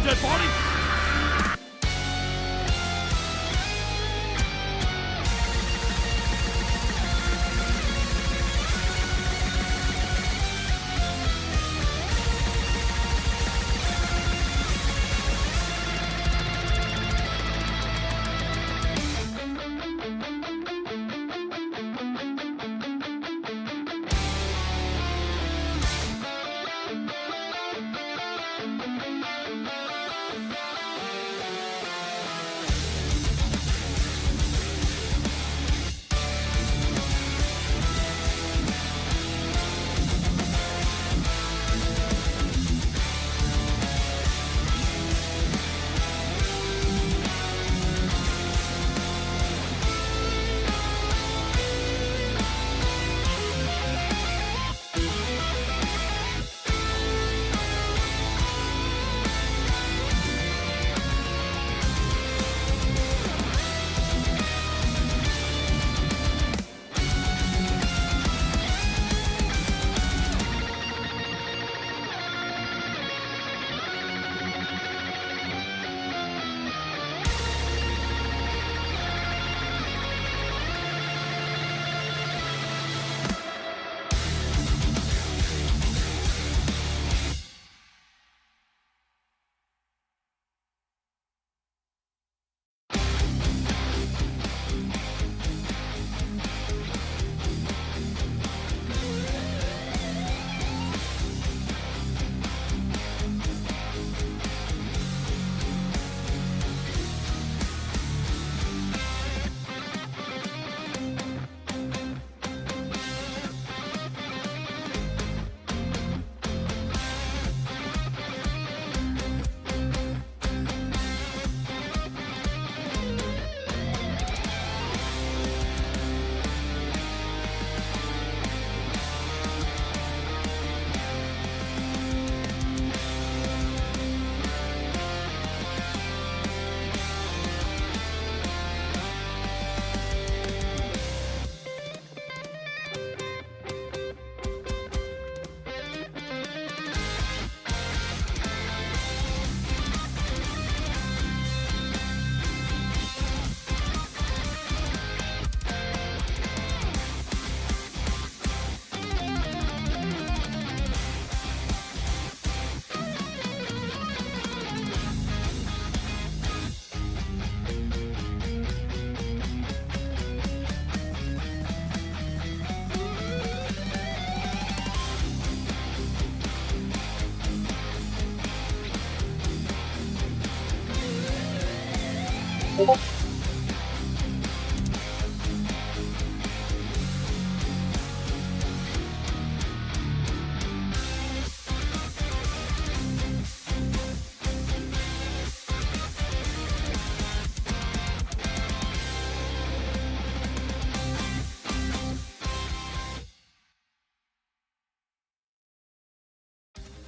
dead body!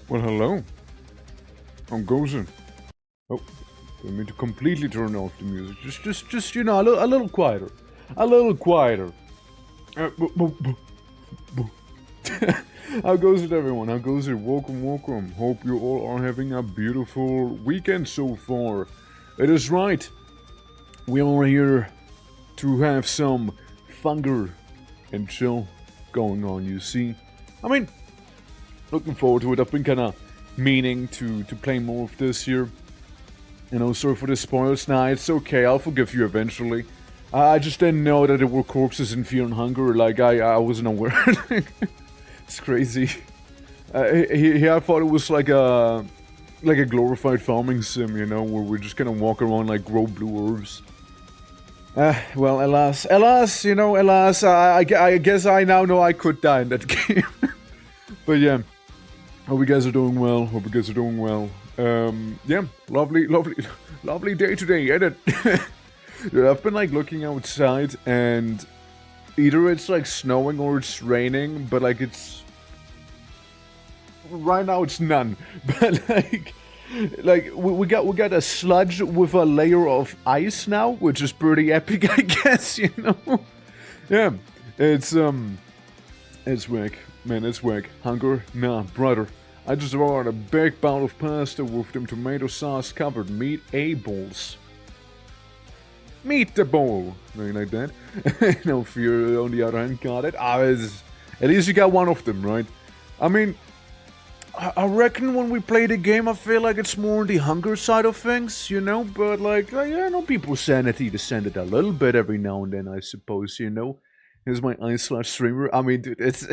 Well, hello. I'm Gozen. Oh, I mean to completely turn off the music. Just you know, a little quieter. A little quieter. How goes it, everyone? How goes it? Welcome. Hope you all are having a beautiful weekend so far. It is right. We are here to have some thunder and chill going on, you see. I mean, looking forward to it. I've been kind of meaning to play more of this here. You know, sorry for the spoils. Nah, it's okay. I'll forgive you eventually. I just didn't know that there were corpses in Fear and Hunger. Like, I wasn't aware. It's crazy. Here I thought it was like a glorified farming sim, you know, where we're just gonna walk around like grow blue herbs. Well, alas, I guess I now know I could die in that game. But yeah, hope you guys are doing well. Yeah, lovely day today, ain't it? Dude, I've been like looking outside and either it's like snowing or it's raining, but like it's... Right now it's none, but like we got a sludge with a layer of ice now, which is pretty epic, I guess, you know? Yeah, it's whack, man, it's whack. Hunger? Nah, brother. I just ordered a big bowl of pasta with them tomato sauce covered meat-a-balls. Meet the bowl. Maybe like that. No fear, on the other hand, got it. At least you got one of them, right? I mean, I reckon when we play the game, I feel like it's more on the hunger side of things, you know? But, like, yeah, I know people's sanity descended a little bit every now and then, I suppose, you know? Here's my i/streamer. I mean, dude, it's...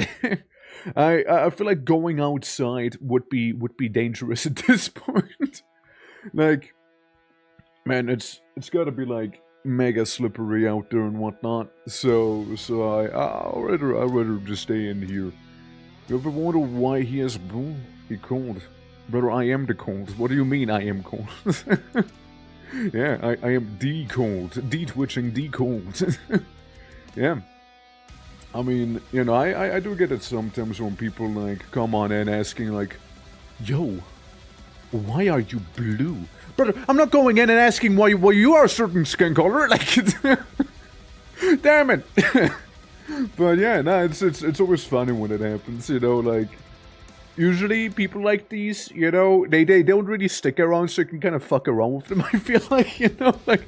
I feel like going outside would be dangerous at this point. Like, man, it's gotta be, like, mega slippery out there and whatnot. So I'd rather just stay in here. You ever wonder why he has he cold? Brother, I am the cold. What do you mean I am cold? Yeah, I am de-cold. De-twitching, de-cold. Yeah. I mean, you know, I do get it sometimes when people, like, come on in asking, like, yo, why are you blue? Brother, I'm not going in and asking why you are a certain skin color. Like, damn it. But yeah, no, it's always funny when it happens, you know, like, usually people like these, you know, they don't really stick around, so you can kind of fuck around with them, I feel like, you know, like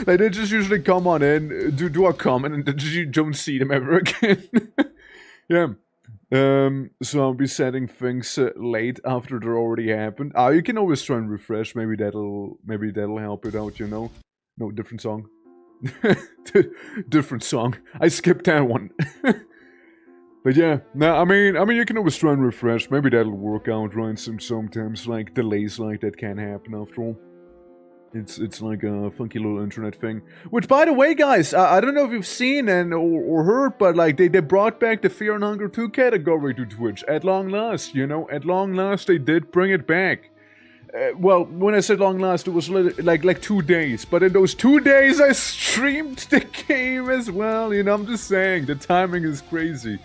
they just usually come on in, do a comment, and then you don't see them ever again. Yeah. So I'll be setting things late after they're already happened. You can always try and refresh, maybe that'll help it out, you know. No, different song. Different song. I skipped that one. But yeah, no, I mean, you can always try and refresh. Maybe that'll work out, right? Sometimes, like, delays like that can happen after all. It's like a funky little internet thing. Which, by the way, guys, I don't know if you've seen or heard, but, like, they brought back the Fear and Hunger 2 category to Twitch. At long last, you know? At long last, they did bring it back. Well, when I said long last, it was like 2 days. But in those 2 days, I streamed the game as well. You know, I'm just saying, the timing is crazy.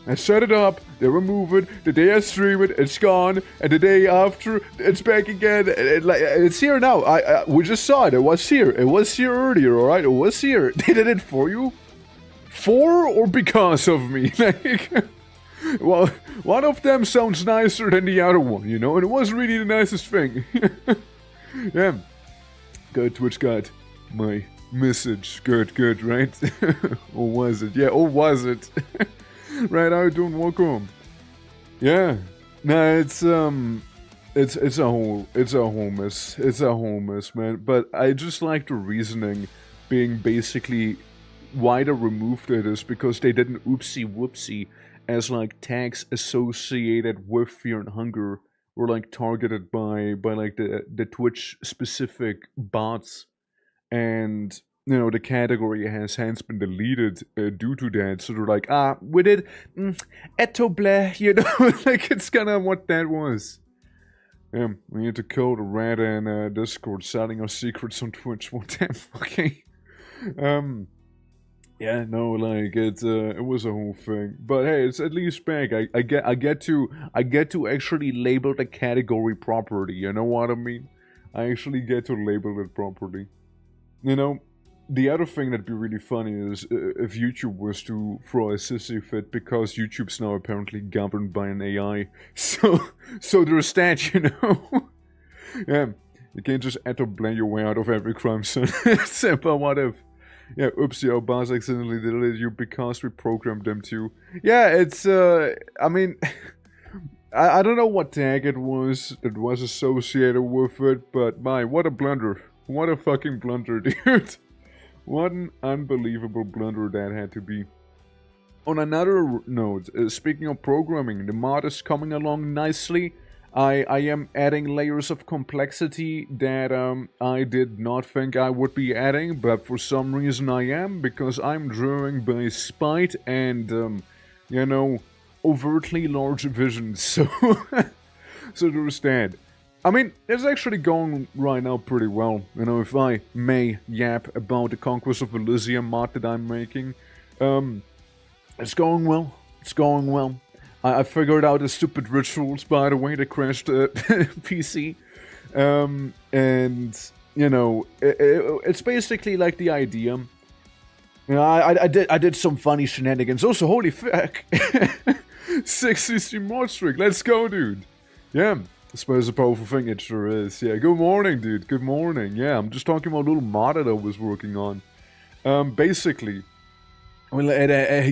I set it up, they remove it, the day I stream it, it's gone, and the day after, it's back again. It's here now. We just saw it. It was here. It was here earlier, alright? It was here. They did it for you? For or because of me? Like, well, one of them sounds nicer than the other one, you know? And it was really the nicest thing. Yeah. Good, Twitch got my message. Good, right? Or was it? Yeah, or was it? Right, how you doing? Welcome. Yeah. Nah, it's a whole mess, man. But I just like the reasoning being basically why they removed it is because they didn't oopsie whoopsie as like tags associated with Fear and Hunger were like targeted by like the Twitch specific bots, and you know, the category has hence been deleted due to that. So they're like, we did eto bleh, you know, like it's kind of what that was. Yeah, we need to code a rat in Discord selling our secrets on Twitch. What damn, okay. Yeah, no, like it was a whole thing. But hey, it's at least back. I get to actually label the category properly. You know what I mean? I actually get to label it properly. You know. The other thing that'd be really funny is if YouTube was to throw a sissy fit, because YouTube's now apparently governed by an AI. So there's that, you know? Yeah, you can't just blame your way out of every crime, son. But what if? Yeah, oopsie, our boss accidentally deleted you because we programmed them to. Yeah, it's, I mean, I don't know what tag it was that was associated with it, but my, what a blunder. What a fucking blunder, dude. What an unbelievable blunder that had to be. On another note, speaking of programming, the mod is coming along nicely. I am adding layers of complexity that I did not think I would be adding, but for some reason I am, because I'm drawing by spite and, you know, overtly large visions. So, so there's that. I mean, it's actually going right now pretty well. You know, if I may yap about the Conquest of Elysium mod that I'm making. It's going well. It's going well. I figured out the stupid rituals, by the way, that crashed the PC. And, you know, it's basically like the idea. You know, I did some funny shenanigans. Also, holy fuck. 60 mod streak. Let's go, dude. Yeah, I suppose a powerful thing it sure is. Yeah, good morning, dude. Good morning. Yeah, I'm just talking about a little mod that I was working on. Basically, well, yeah,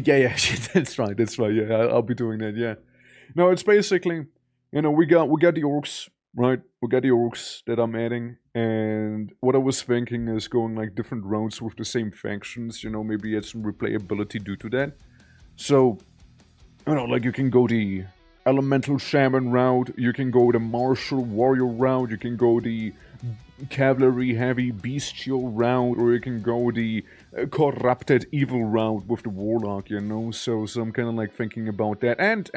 that's right, Yeah, I'll be doing that. Yeah, no, it's basically, we got the orcs, right? We got the orcs that I'm adding, and what I was thinking is going like different routes with the same factions. Maybe add some replayability due to that. So, like you can go the elemental shaman route, you can go the martial warrior route, you can go the cavalry heavy bestial route, or you can go the corrupted evil route with the warlock. So I'm kind of like thinking about that, and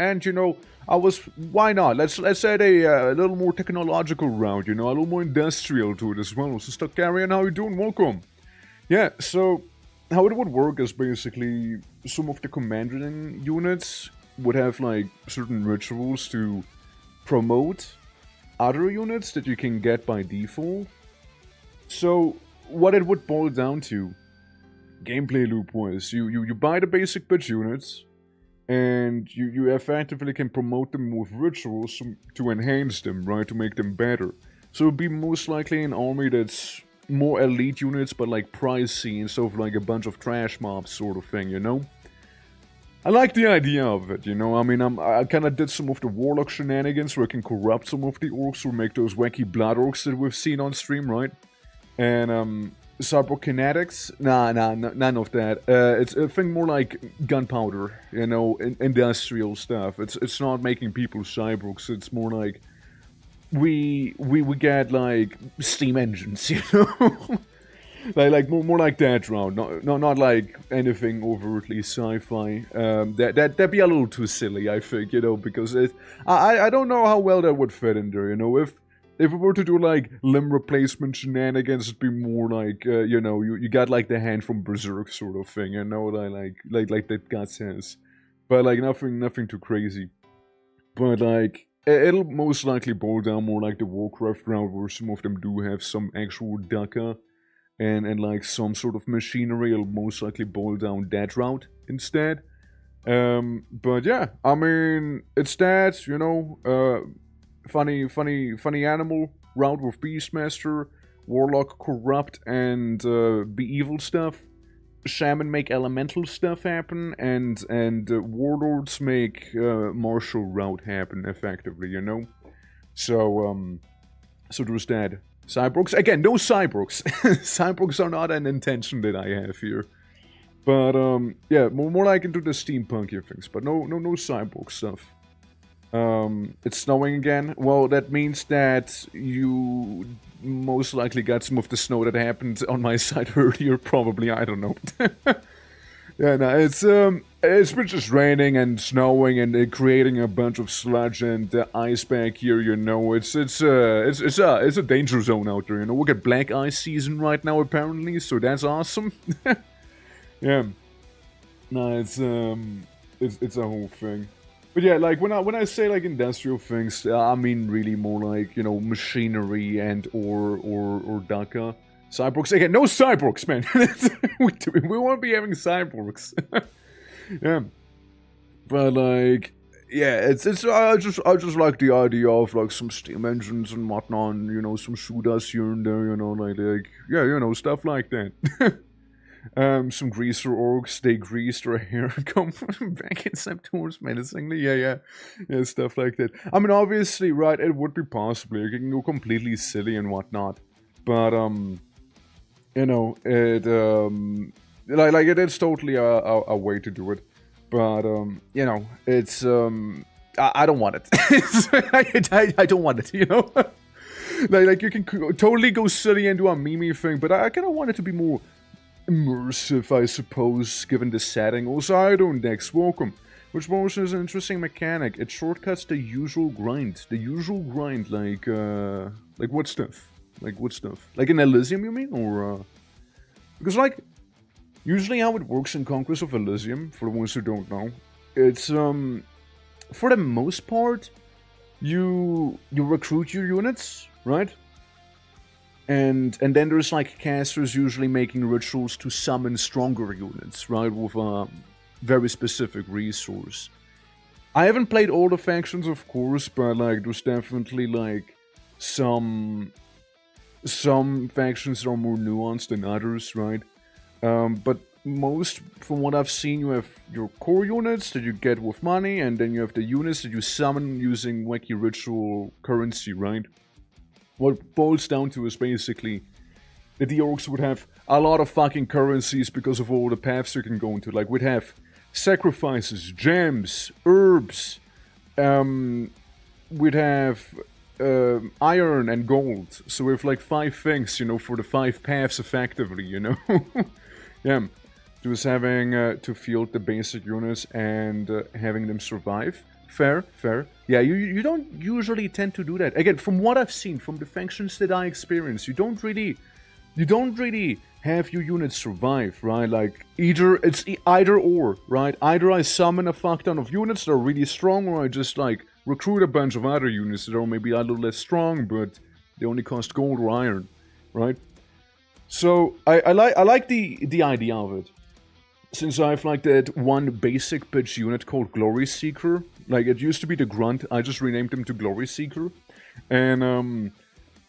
I was, why not, let's add a little more technological route, a little more industrial to it as well. So Stuckarian, how you doing? Welcome. Yeah, so how it would work is basically some of the commanding units would have like certain rituals to promote other units that you can get by default. So what it would boil down to, gameplay loop was, you buy the basic bitch units, and you effectively can promote them with rituals to enhance them, right, to make them better. So it would be most likely an army that's more elite units, but like pricey instead of like a bunch of trash mobs sort of thing. I like the idea of it, I mean, I kind of did some of the warlock shenanigans where I can corrupt some of the orcs or make those wacky blood orcs that we've seen on stream, right? And, cyber kinetics? Nah, none of that. It's a thing more like gunpowder, industrial stuff. It's not making people cyborgs, it's more like we get like steam engines, like more like that round, not like anything overtly sci-fi. That'd be a little too silly, I think, because I don't know how well that would fit in there. If we were to do like limb replacement shenanigans, it'd be more like you got like the hand from Berserk sort of thing, like that God says, but like nothing too crazy. But like it'll most likely boil down more like the Warcraft round, where some of them do have some actual Daka and like some sort of machinery. It'll most likely boil down that route instead. But yeah, I mean, it's that, funny animal route with Beastmaster, Warlock corrupt and be evil stuff. Shaman make elemental stuff happen, and warlords make martial route happen effectively. So there's that. Cyborgs, again, no cyborgs. Cyborgs are not an intention that I have here. But yeah, more like into the steampunky things, but no cyborg stuff. It's snowing again. Well, that means that you most likely got some of the snow that happened on my side earlier. Probably, I don't know. Yeah, no, it's been just raining and snowing and creating a bunch of sludge and ice back here. It's a danger zone out there. We get black ice season right now apparently, so that's awesome. Yeah, no, it's a whole thing. But yeah, like when I say like industrial things, I mean really more like machinery and or Daka. Cyborgs again, no cyborgs, man. we won't be having cyborgs. Yeah, but like, yeah, it's I just like the idea of like some steam engines and whatnot, and, some shooters here and there, like yeah, stuff like that. Some greaser orcs, they greased their hair, come back and step towards menacingly. Yeah, stuff like that. I mean, obviously, right, it would be possible. You can go completely silly and whatnot, but it like it is totally a way to do it, but it's I don't want it. I don't want it. Like you can totally go silly and do a meme thing, but I kind of want it to be more immersive, I suppose, given the setting. Also, I don't Dex, welcome. Which motion is an interesting mechanic. It shortcuts the usual grind. The usual grind, like what stuff? Like what stuff? Like in Elysium, you mean? Or because like usually how it works in Conquest of Elysium, for the ones who don't know, it's for the most part you recruit your units, right? And then there's like casters usually making rituals to summon stronger units, right? With a very specific resource. I haven't played all the factions, of course, but like there's definitely like some factions that are more nuanced than others, right? But most, from what I've seen, you have your core units that you get with money, and then you have the units that you summon using wacky ritual currency, right? What it boils down to is basically that the orcs would have a lot of fucking currencies because of all the paths you can go into. Like, we'd have sacrifices, gems, herbs, we'd have iron and gold. So we have like 5 things, you know, for the 5 paths effectively, you know? Yeah. Just having to field the basic units and having them survive. Fair, fair. Yeah, you don't usually tend to do that. Again, from what I've seen, from the factions that I experience, you don't really have your units survive, right? Like, it's either or, right? Either I summon a fuck ton of units that are really strong, or I just, like, recruit a bunch of other units that are maybe a little less strong, but they only cost gold or iron, right? So, I like the idea of it. Since I have, like, that one basic bitch unit called Glory Seeker. Like, it used to be the Grunt, I just renamed him to Glory Seeker. And,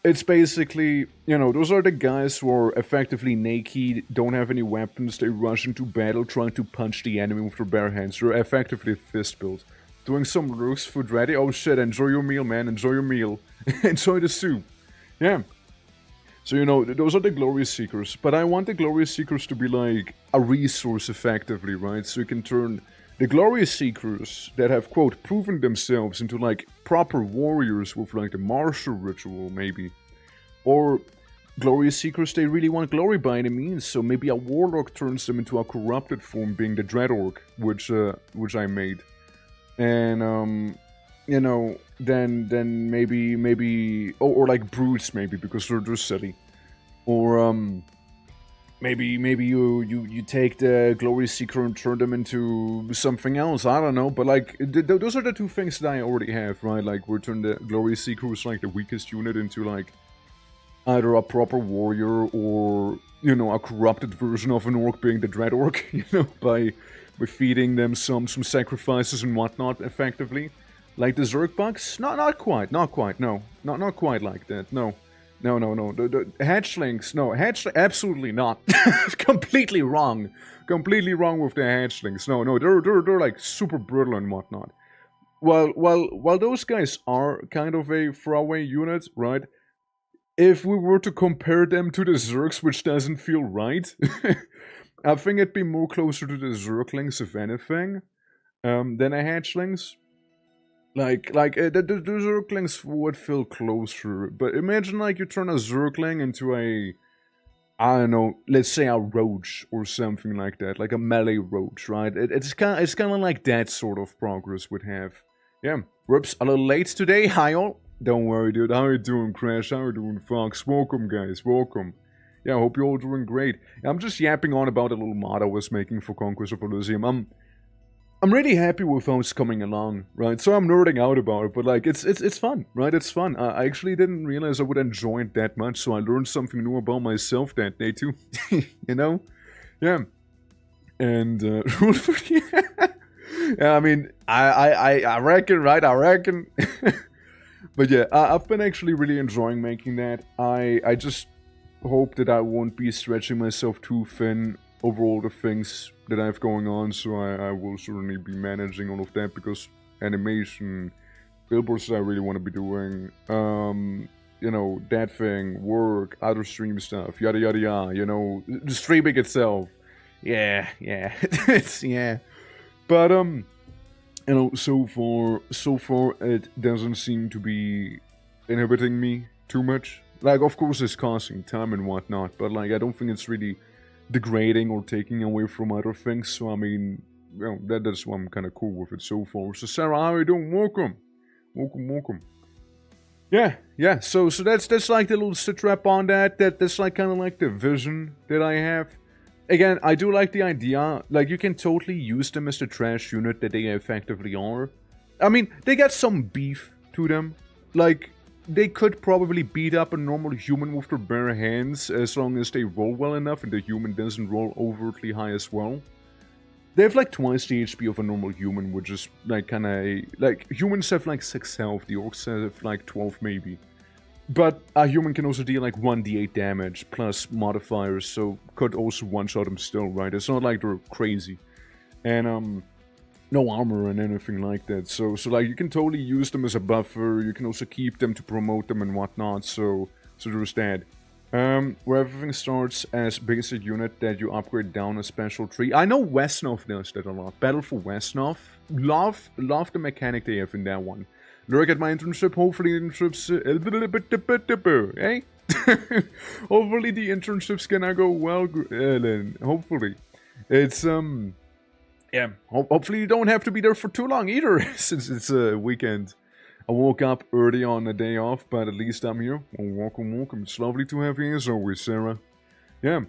it's basically, you know, those are the guys who are effectively naked, don't have any weapons, they rush into battle trying to punch the enemy with their bare hands. They're effectively fist build. Doing some roast food ready. Oh shit, enjoy your meal, man, enjoy your meal. Enjoy the soup. Yeah. So, you know, those are the Glory Seekers. But I want the Glory Seekers to be like a resource effectively, right? So you can turn the Glory Seekers that have, quote, proven themselves into, like, proper warriors with, like, the martial ritual, maybe. Or Glory Seekers, they really want glory by any means, so maybe a Warlock turns them into a corrupted form, being the Dread Orc, which I made. And, you know, then maybe, or like Brutes, maybe, because they're silly. Or, maybe you take the Glory Seeker and turn them into something else, I don't know, but like, those are the 2 things that I already have, right? Like, we turn the Glory Seeker, who's like the weakest unit, into like, either a proper warrior or, you know, a corrupted version of an orc being the Dread Orc, you know, by feeding them some sacrifices and whatnot, effectively. Like the Zerg bugs? Not quite, no. Not quite like that, no. No. The hatchlings, no, absolutely not. Completely wrong. Completely wrong with the hatchlings. No, they're like super brittle and whatnot. While those guys are kind of a throwaway unit, right? If we were to compare them to the Zergs, which doesn't feel right, I think it'd be more closer to the Zerglings, if anything, than a hatchlings. Like the Zerglings would feel closer, but imagine like you turn a Zergling into a, I don't know, let's say a roach or something like that, like a melee roach, right? It's kind of like that sort of progress would have. Yeah, whoops, a little late today. Hi all. Don't worry, dude. How you doing, Crash? How you doing, Fox? Welcome, guys. Welcome. Yeah, I hope you're all doing great. I'm just yapping on about a little mod I was making for Conquest of Elysium. I'm really happy with how it's coming along, right? So I'm nerding out about it, but like, it's fun, right? It's fun. I actually didn't realize I would enjoy it that much, so I learned something new about myself that day too. You know? Yeah. And, yeah, I mean, I reckon, right? I reckon. But yeah, I've been actually really enjoying making that. I just hope that I won't be stretching myself too thin over all the things that I have going on, so I will certainly be managing all of that, because animation, billboards that I really want to be doing, you know, that thing, work, other stream stuff, yada yada yada, you know, the streaming itself. Yeah, it's, yeah. But, you know, so far, it doesn't seem to be inhibiting me too much. Like, of course it's costing time and whatnot, but like, I don't think it's really degrading or taking away from other things, so I mean, you know, that's why I'm kind of cool with it so far. So Sarah, how are you doing? Welcome. Yeah, so that's like the little sit rep on that. That's like kind of like the vision that I have. Again, I do like the idea, like, you can totally use them as the trash unit that they effectively are. I mean, they got some beef to them. Like, they could probably beat up a normal human with their bare hands, as long as they roll well enough and the human doesn't roll overtly high as well. They have like twice the HP of a normal human, which is like kind of like humans have like 6 health, the orcs have like 12 maybe. But a human can also deal like 1d8 damage plus modifiers, so could also one-shot them still, right? It's not like they're crazy. And no armor and anything like that. So like you can totally use them as a buffer. You can also keep them to promote them and whatnot. So there's that. Where everything starts as basic unit that you upgrade down a special tree. I know Westnov does that a lot. Battle for Westnov. Love the mechanic they have in that one. Look at my internship. Hopefully the internship's hey? Hopefully the internship's gonna go well then. Hopefully. It's yeah, hopefully you don't have to be there for too long either, since it's a weekend. I woke up early on a day off, but at least I'm here. Well, welcome. It's lovely to have you as always, Sarah. Yeah.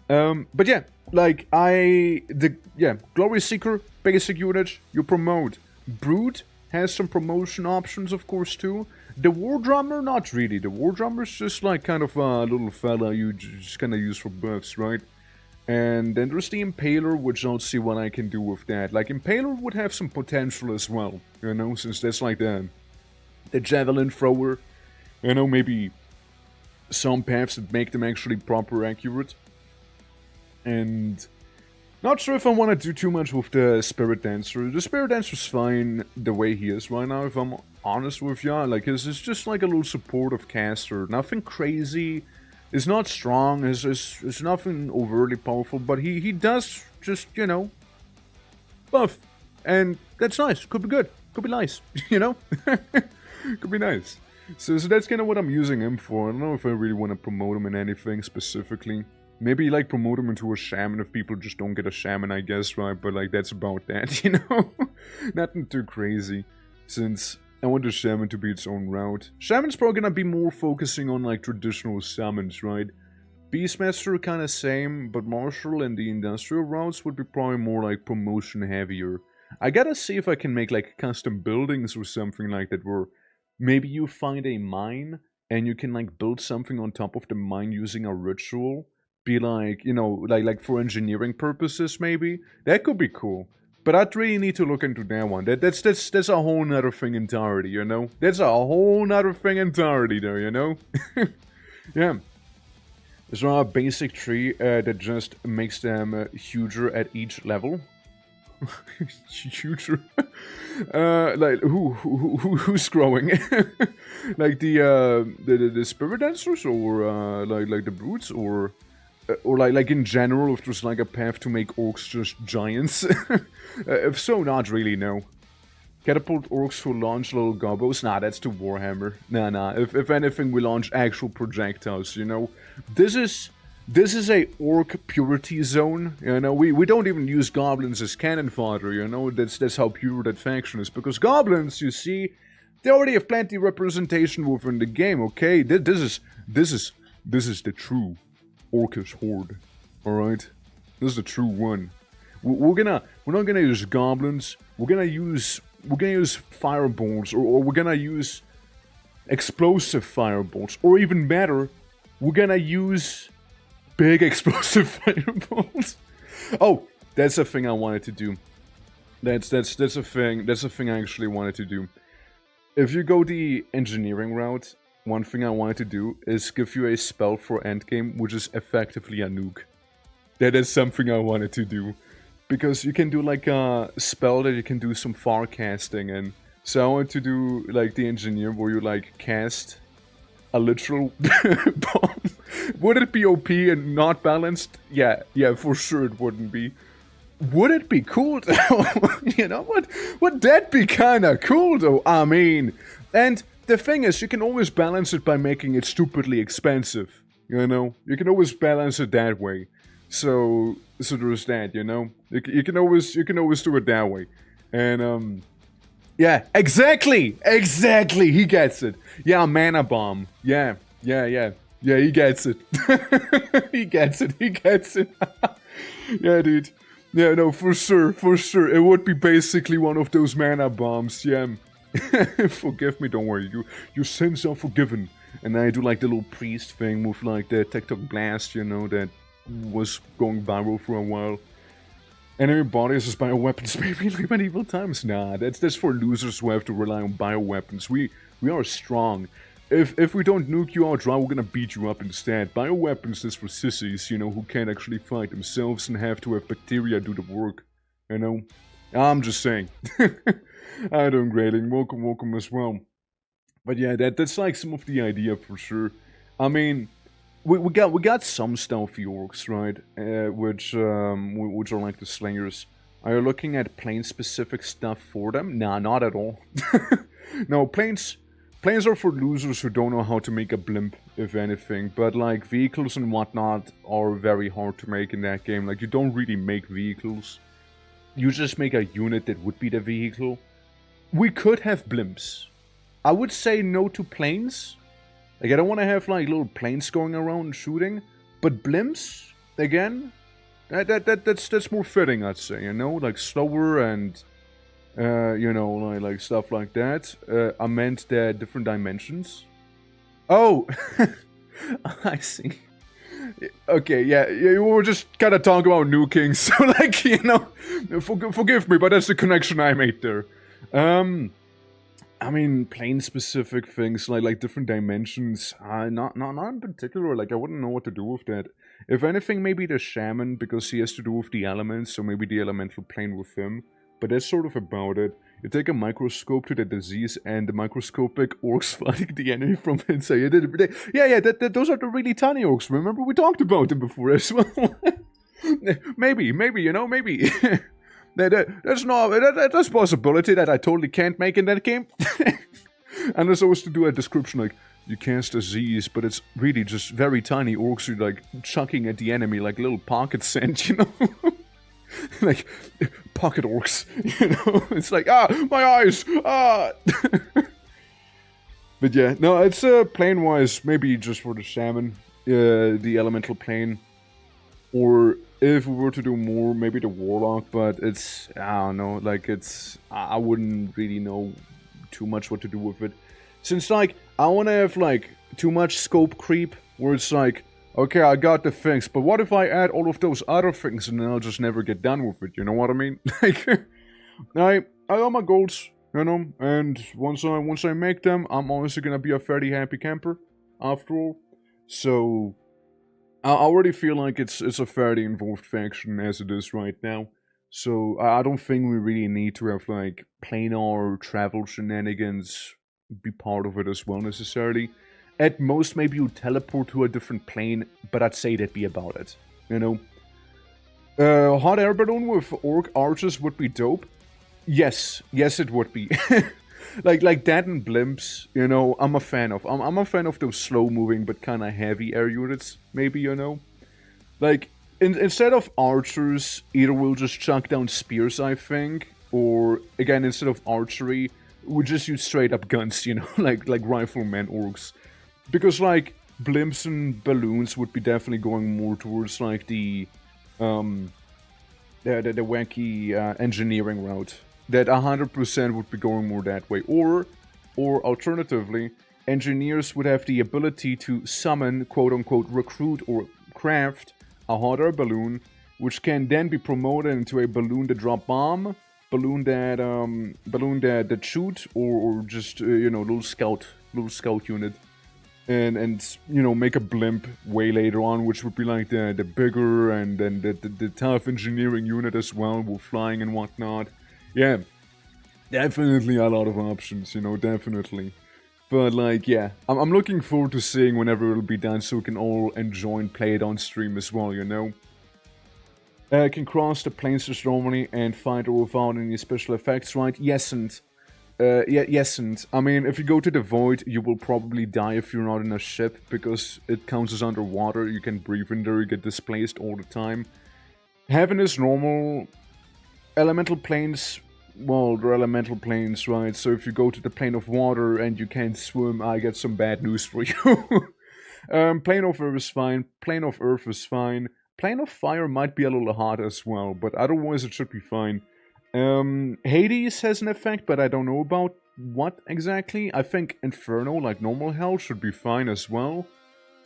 But yeah, like Glory Seeker, basic unit, you promote. Brood has some promotion options, of course, too. The War Drummer, not really. The War Drummer's just like kind of a little fella you just kind of use for buffs, right? And then there's the Impaler, which I'll see what I can do with that. Like, Impaler would have some potential as well, you know, since that's like the Javelin Thrower. You know, maybe some paths that make them actually proper accurate. And not sure if I want to do too much with the Spirit Dancer. The Spirit Dancer's fine the way he is right now, if I'm honest with ya. Like, it's just like a little supportive caster. Nothing crazy. It's not strong. It's nothing overtly powerful. But he does just, you know, buff. And that's nice. Could be good. Could be nice. You know? Could be nice. So that's kind of what I'm using him for. I don't know if I really want to promote him in anything specifically. Maybe, like, promote him into a shaman if people just don't get a shaman, I guess, right? But, like, that's about that, you know? Nothing too crazy, since I want the shaman to be its own route. Shaman's probably gonna be more focusing on, like, traditional summons, right? Beastmaster kind of same, but Martial and the industrial routes would be probably more, like, promotion heavier. I gotta see if I can make, like, custom buildings or something like that, where maybe you find a mine, and you can, like, build something on top of the mine using a ritual. Be like, you know, like for engineering purposes, maybe. That could be cool. But I'd really need to look into that one. That's a whole nother thing entirely, you know? That's a whole nother thing entirely there, you know? Yeah. There's a basic tree that just makes them huger at each level. Huger? Like, who's growing? Like the Spirit Dancers? Or like the Brutes? Or like in general, if there's like a path to make orcs just giants. If so, not really, no. Catapult orcs who launch little gobos? Nah, that's too Warhammer. Nah. If anything, we launch actual projectiles, you know? This is a orc purity zone, you know? We don't even use goblins as cannon fodder, you know? That's how pure that faction is. Because goblins, you see, they already have plenty of representation within the game, okay? This is the true Orcish Horde, alright? This is the true one. We're not gonna use goblins. We're gonna use fireballs, or we're gonna use explosive fireballs, or even better, we're gonna use big explosive fireballs. Oh, that's a thing I wanted to do. That's a thing I actually wanted to do. If you go the engineering route, one thing I wanted to do is give you a spell for endgame, which is effectively a nuke. That is something I wanted to do. Because you can do like a spell that you can do some far casting in. So I want to do like the engineer where you like cast a literal bomb. Would it be OP and not balanced? Yeah, for sure it wouldn't be. Would it be cool though? You know what? Would that be kinda cool though? I mean, and the thing is, you can always balance it by making it stupidly expensive, you know? You can always balance it that way. So there's that, you know? You can always do it that way. And, yeah, exactly! He gets it. Yeah, mana bomb. Yeah, he gets it. He gets it. Yeah, dude. Yeah, no, for sure. It would be basically one of those mana bombs, yeah. Forgive me, don't worry, your sins are forgiven. And I do like the little priest thing with like the TikTok blast, you know, that was going viral for a while. Enemy bodies as bioweapons, maybe like medieval times. Nah, that's for losers who have to rely on bioweapons. We are strong. If we don't nuke you out, we're gonna beat you up instead. Bioweapons is for sissies, you know, who can't actually fight themselves and have to have bacteria do the work. You know? I'm just saying. I'm doing great, and welcome as well. But yeah, that's like some of the idea for sure. I mean, we got some stealthy orcs, right? Which are like the slingers. Are you looking at plane specific stuff for them? Nah, not at all. No, planes are for losers who don't know how to make a blimp, if anything. But like vehicles and whatnot are very hard to make in that game. Like you don't really make vehicles. You just make a unit that would be the vehicle. We could have blimps. I would say no to planes. Like, I don't want to have, like, little planes going around and shooting. But blimps, again, that's more fitting, I'd say, you know? Like, slower and, you know, like stuff like that. I meant that different dimensions. Oh! I see. Okay, yeah, we were just kind of talking about nuking, so, like, you know, forgive me, but that's the connection I made there. I mean, plane-specific things, like different dimensions, not in particular, like, I wouldn't know what to do with that. If anything, maybe the shaman, because he has to do with the elements, so maybe the elemental plane with him. But that's sort of about it. You take a microscope to the disease, and the microscopic orcs fighting the enemy from inside. Yeah, those are the really tiny orcs, remember? We talked about them before as well. maybe, you know, maybe. That's a possibility that I totally can't make in that game. And there's always to do a description like, you cast a disease, but it's really just very tiny orcs who like chucking at the enemy like little pocket sand, you know? Like, pocket orcs, you know? It's like, my eyes, But yeah, no, it's plane-wise, maybe just for the shaman, the elemental plane, or if we were to do more, maybe the warlock, but it's, I don't know, like I wouldn't really know too much what to do with it. Since like, I want to have like too much scope creep, where it's like, okay, I got the things, but what if I add all of those other things and then I'll just never get done with it, you know what I mean? Like, I got my goals, you know, and once I make them, I'm honestly gonna be a fairly happy camper, after all. So I already feel like it's a fairly involved faction as it is right now. So I don't think we really need to have like planar travel shenanigans be part of it as well necessarily. At most, maybe you teleport to a different plane, but I'd say that'd be about it. You know? Hot air balloon with orc archers would be dope. Yes, it would be. like that and blimps, you know, I'm a fan of. I'm a fan of those slow-moving but kind of heavy air units, maybe, you know? Like, instead of archers, either we'll just chuck down spears, I think, or, again, instead of archery, we'll just use straight-up guns, you know, like rifleman orcs. Because, like, blimps and balloons would be definitely going more towards, like, the wacky engineering route. That 100% would be going more that way. Or alternatively, engineers would have the ability to summon, quote-unquote, recruit or craft a hot air balloon, which can then be promoted into a balloon that drop bomb, balloon that shoot, or just, you know, little scout unit. And you know, make a blimp way later on, which would be like the bigger and then the tough engineering unit as well, with flying and whatnot. Yeah, definitely a lot of options, you know, definitely. But like, yeah, I'm looking forward to seeing whenever it'll be done so we can all enjoy and play it on stream as well, you know. Can cross the planes just normally and fight without any special effects, right? Yes and... yes and... I mean, if you go to the Void, you will probably die if you're not in a ship, because it counts as underwater, you can breathe in there, you get displaced all the time. Heaven is normal. Elemental planes, well, they're elemental planes, right? So if you go to the plane of water and you can't swim, I get some bad news for you. Plane of Earth is fine, plane of Earth is fine, plane of Fire might be a little hot as well, but otherwise it should be fine. Hades has an effect, but I don't know about what exactly. I think Inferno, like normal hell, should be fine as well.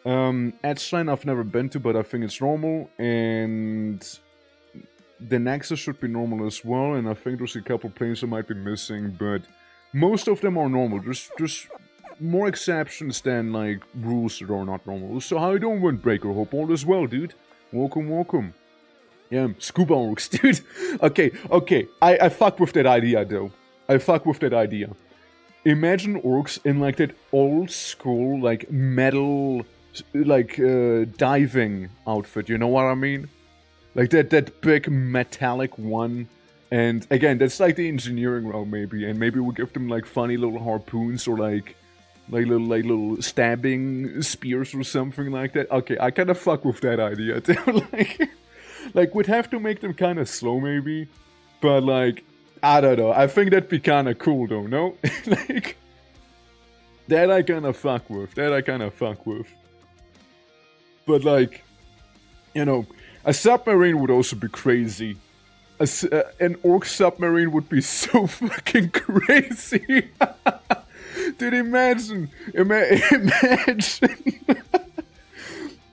Edgeline I've never been to, but I think it's normal, and the Nexus should be normal as well, and I think there's a couple planes that might be missing, but most of them are normal. There's more exceptions than, like, rules that are not normal. So how you doing, Windbreaker? Hope all is well, dude. Welcome, welcome. Yeah, scuba orcs, dude. Okay, I fuck with that idea, though. I fuck with that idea. Imagine orcs in, like, that old school, like, metal, like, diving outfit, you know what I mean? Like, that big metallic one. And, again, that's, like, the engineering route, maybe. And maybe we'll give them, like, funny little harpoons or, like little stabbing spears or something like that. Okay, I kind of fuck with that idea, too. Like, we'd have to make them kind of slow, maybe. But, like, I don't know. I think that'd be kind of cool, though, no? Like, that I kind of fuck with. But, like, you know, a submarine would also be crazy. An orc submarine would be so fucking crazy. Dude, imagine.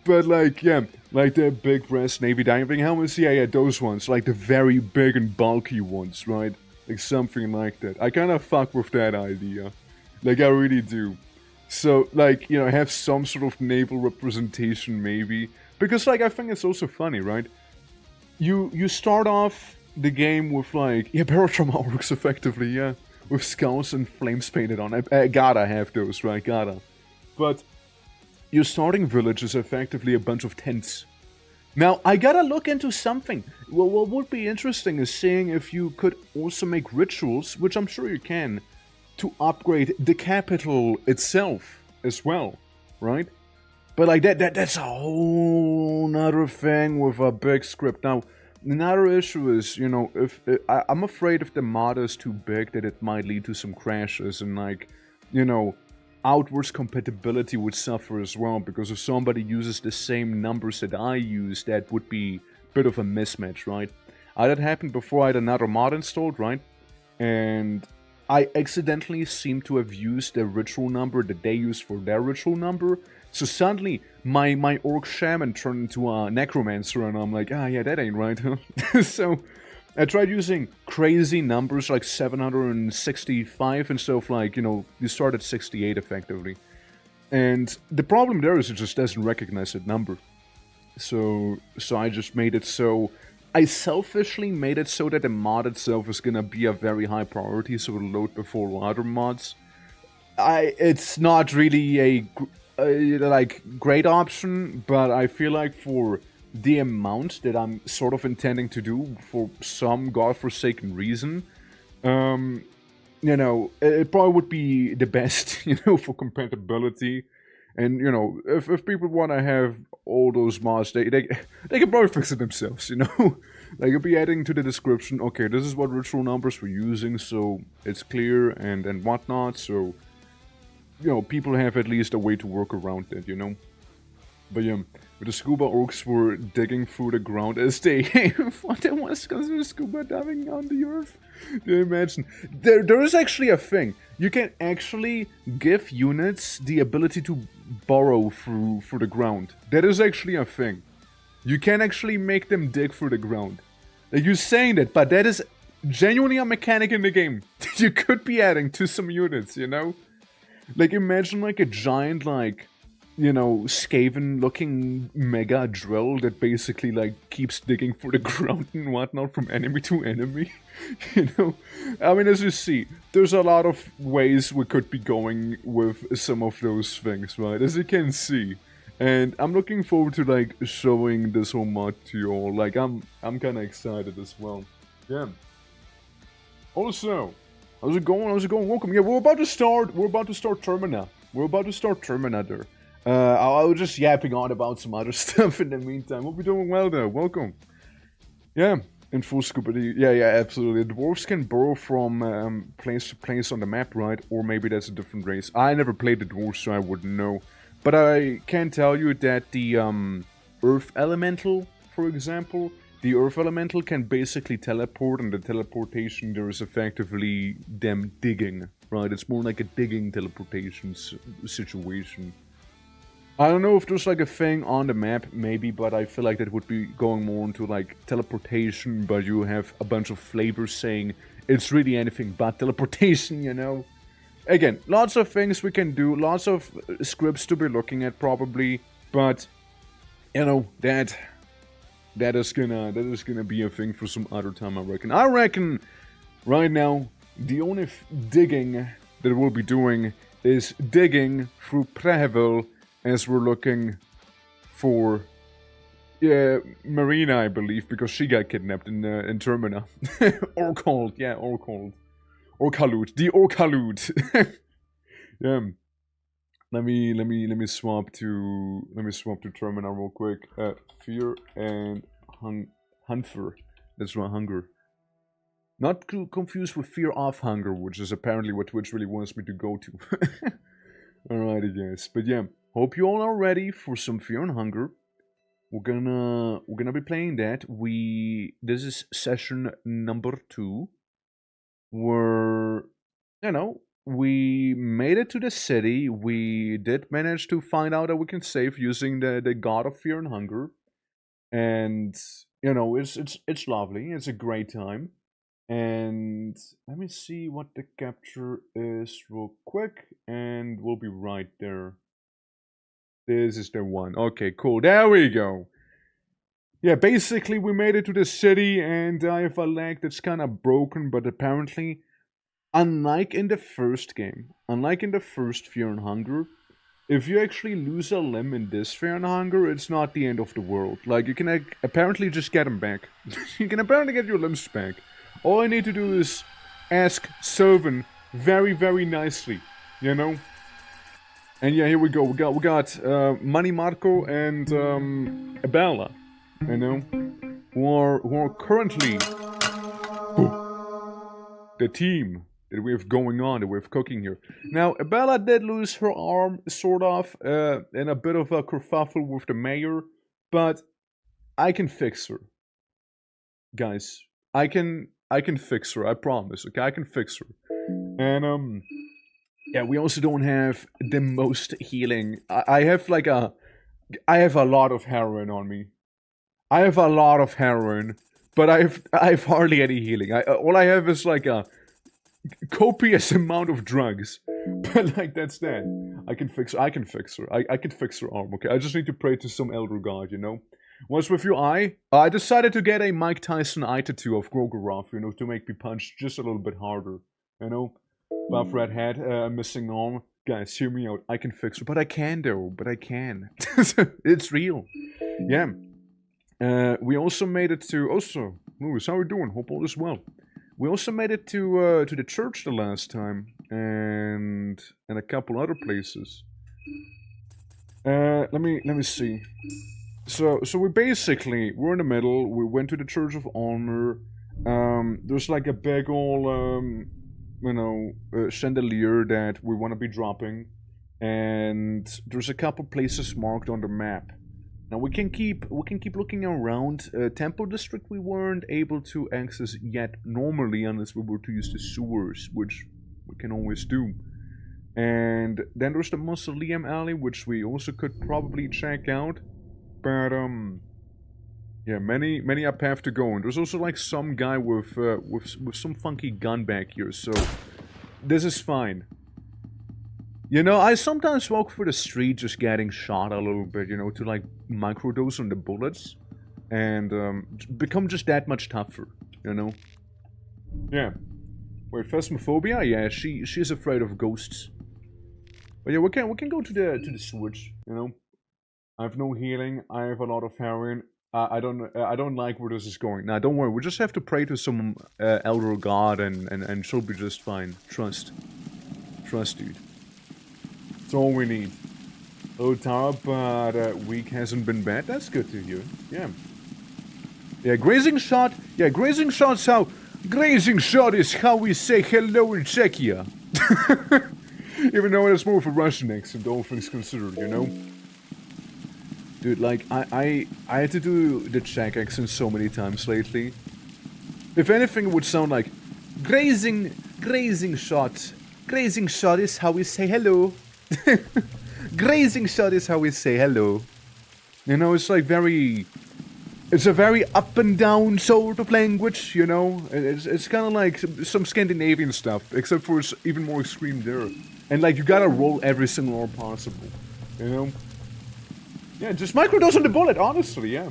But, like, yeah, like the big brass Navy diving helmets, yeah, those ones, like the very big and bulky ones, right? Like something like that. I kind of fuck with that idea. Like, I really do. So, like, you know, have some sort of naval representation, maybe. Because, like, I think it's also funny, right? You start off the game with, like, yeah, Barotrauma orcs, effectively, yeah. With skulls and flames painted on. I gotta have those, right? Gotta. But your starting village is effectively a bunch of tents. Now, I gotta look into something. Well, what would be interesting is seeing if you could also make rituals, which I'm sure you can, to upgrade the capital itself as well, right? But, like, that's a whole nother thing with a big script. Now, another issue is, you know, I'm afraid if the mod is too big that it might lead to some crashes and, like, you know, outwards compatibility would suffer as well, because if somebody uses the same numbers that I use, that would be a bit of a mismatch, right? That happened before I had another mod installed, right? And I accidentally seem to have used the ritual number that they use for their ritual number. So suddenly, my orc shaman turned into a necromancer, and I'm like, yeah, that ain't right, huh? So I tried using crazy numbers like 765 and stuff, like, you know, you start at 68 effectively. And the problem there is it just doesn't recognize that number. So I just made it so... I selfishly made it so that the mod itself is gonna be a very high priority, so it'll load before other mods. It's not really a like, great option, but I feel like for the amount that I'm sort of intending to do for some godforsaken reason, you know, it probably would be the best, you know, for compatibility. And, you know, if people want to have all those mods, they can probably fix it themselves, you know? Like, you'll be adding to the description, okay, this is what ritual numbers we're using, so it's clear and whatnot, so, you know, people have at least a way to work around it, you know? But yeah, the scuba orcs were digging through the ground as they what there was considered scuba diving on the earth. Do you imagine? There is actually a thing. You can actually give units the ability to burrow through the ground. That is actually a thing. You can actually make them dig through the ground. Like, you're saying that, but that is genuinely a mechanic in the game. You could be adding to some units, you know? Like, imagine like a giant, like, you know, Skaven-looking mega drill that basically, like, keeps digging for the ground and whatnot from enemy to enemy. You know? I mean, as you see, there's a lot of ways we could be going with some of those things, right? As you can see. And I'm looking forward to, like, showing this whole mod to you all. Like, I'm kind of excited as well. Yeah. Also, how's it going? Welcome. Yeah, we're about to start Termina. There. I was just yapping on about some other stuff in the meantime. Hope you're doing well there. Welcome. Yeah, in full scuba. Yeah, absolutely. Dwarves can burrow from place to place on the map, right? Or maybe that's a different race. I never played the dwarves, so I wouldn't know. But I can tell you that the Earth Elemental, for example, the Earth Elemental can basically teleport, and the teleportation there is effectively them digging, right? It's more like a digging teleportation situation. I don't know if there's like a thing on the map, maybe, but I feel like that would be going more into like teleportation, but you have a bunch of flavors saying it's really anything but teleportation, you know? Again, lots of things we can do, lots of scripts to be looking at probably, but you know, that is gonna be a thing for some other time, I reckon. I reckon right now the only digging that we'll be doing is digging through Prevel as we're looking for Marina, I believe, because she got kidnapped in Termina. Or called, yeah, or called. Orkalut, the Orkalut. Yeah. Let me swap to Termina real quick. Fear and Hunger. That's right, hunger. Not too confused with Fear of Hunger, which is apparently what Twitch really wants me to go to. Alrighty, guys. But yeah, hope you all are ready for some Fear and Hunger. We're gonna be playing that. This is session number 2. Where, you know, we made it to the city. We did manage to find out that we can save using the God of Fear and Hunger. And you know, it's lovely. It's a great time. And let me see what the capture is real quick, and we'll be right there. This is the one. Okay, cool. There we go. Yeah, basically we made it to the city, and I have a leg that's kind of broken, but apparently, unlike in the first game, unlike in the first Fear and Hunger, if you actually lose a limb in this Fear and Hunger, it's not the end of the world. Like, you can apparently just get them back. You can apparently get your limbs back. All I need to do is ask Sylvan very, very nicely, you know? And yeah, here we go. We got Manny Marco and Abella, you know, who are currently the team that we have going on, that we have cooking here. Now, Abella did lose her arm, sort of, in a bit of a kerfuffle with the mayor, but I can fix her, guys. I can fix her. I promise. Okay, I can fix her. And yeah, we also don't have the most healing. I have a lot of heroin on me. I have a lot of heroin, but I have hardly any healing. All I have is like a copious amount of drugs. But like that's that. I can fix her. I can fix her. I can fix her arm. Okay, I just need to pray to some elder god, you know. What's with your eye? I decided to get a Mike Tyson eye tattoo of Grogoroth, you know, to make me punch just a little bit harder, you know. Buff red head, missing arm. Guys, hear me out. I can fix it, but I can though. But I can. It's real. Yeah. We also made it to. Also, Louis, how are you doing? Hope all is well. We also made it to the church the last time, and a couple other places. Let me see. So we're in the middle. We went to the Church of Honor. There's like a big old chandelier that we want to be dropping, and there's a couple places marked on the map. Now we can keep looking around. Temple District we weren't able to access yet normally unless we were to use the sewers, which we can always do. And then there's the Mausoleum Alley, which we also could probably check out. But yeah, many a path to go, and there's also like some guy with some funky gun back here, so this is fine. You know, I sometimes walk through the street just getting shot a little bit, you know, to like microdose on the bullets, and become just that much tougher, you know. Yeah. Wait, Phasmophobia? Yeah, she's afraid of ghosts. But yeah, we can go to the sewage, you know. I have no healing. I have a lot of heroin. I don't like where this is going. Nah, don't worry. We just have to pray to some elder god, and she'll be just fine. Trust, dude. That's all we need. Oh, Tara, but week hasn't been bad. That's good to hear. Yeah. Yeah, grazing shot. Yeah, grazing shot's how. Grazing shot is how we say hello in Czechia. Even though it's more of a Russian accent, all things considered, you know. Dude, like, I had to do the Czech accent so many times lately. If anything, it would sound like, grazing shot. Grazing shot is how we say hello. grazing shot is how we say hello. You know, it's like very... It's a very up and down sort of language, you know? It's kind of like some Scandinavian stuff, except for it's even more extreme there. And like, you gotta roll every single R possible, you know? Yeah, just microdose on the bullet, honestly, yeah.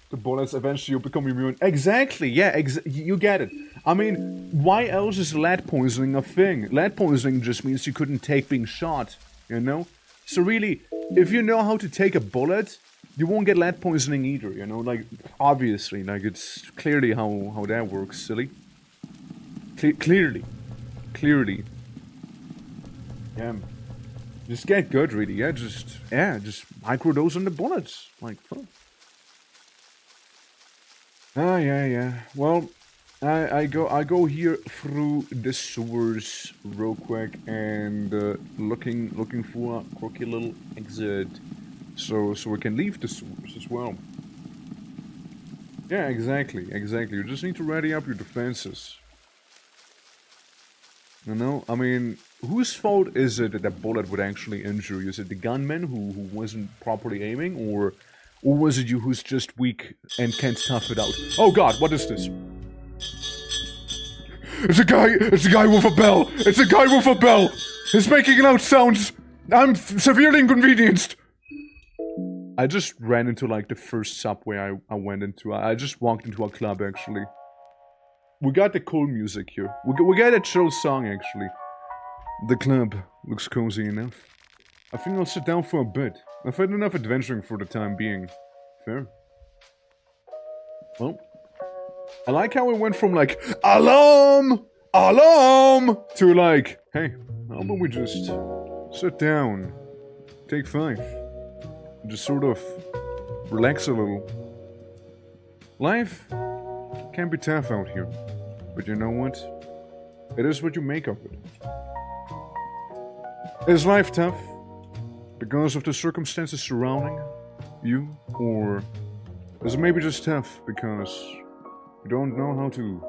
The bullets, eventually you'll become immune. Exactly, yeah, you get it. I mean, why else is lead poisoning a thing? Lead poisoning just means you couldn't take being shot, you know? So really, if you know how to take a bullet, you won't get lead poisoning either, you know? Like, obviously, like, it's clearly how that works, silly. Clearly. Yeah. Just get good, really, yeah, just microdose on the bullets, like, huh. Ah, yeah. Well, I go here through the sewers real quick and looking for a quirky little exit, so we can leave the sewers as well. Yeah, exactly. You just need to ready up your defenses. You know, I mean, whose fault is it that the bullet would actually injure you? Is it the gunman who wasn't properly aiming, or was it you who's just weak and can't tough it out? Oh god, what is this? It's a guy with a bell! It's a guy with a bell! He's making loud sounds! I'm severely inconvenienced! I just ran into like the first subway I went into. I just walked into a club actually. We got the cool music here. We got a chill song actually. The club looks cozy enough. I think I'll sit down for a bit. I've had enough adventuring for the time being. Fair. Well, I like how we went from like, alarm! Alarm! To like, hey, how about we just sit down, take 5, just sort of relax a little. Life can be tough out here, but you know what? It is what you make of it. Is life tough because of the circumstances surrounding you, or is it maybe just tough because you don't know how to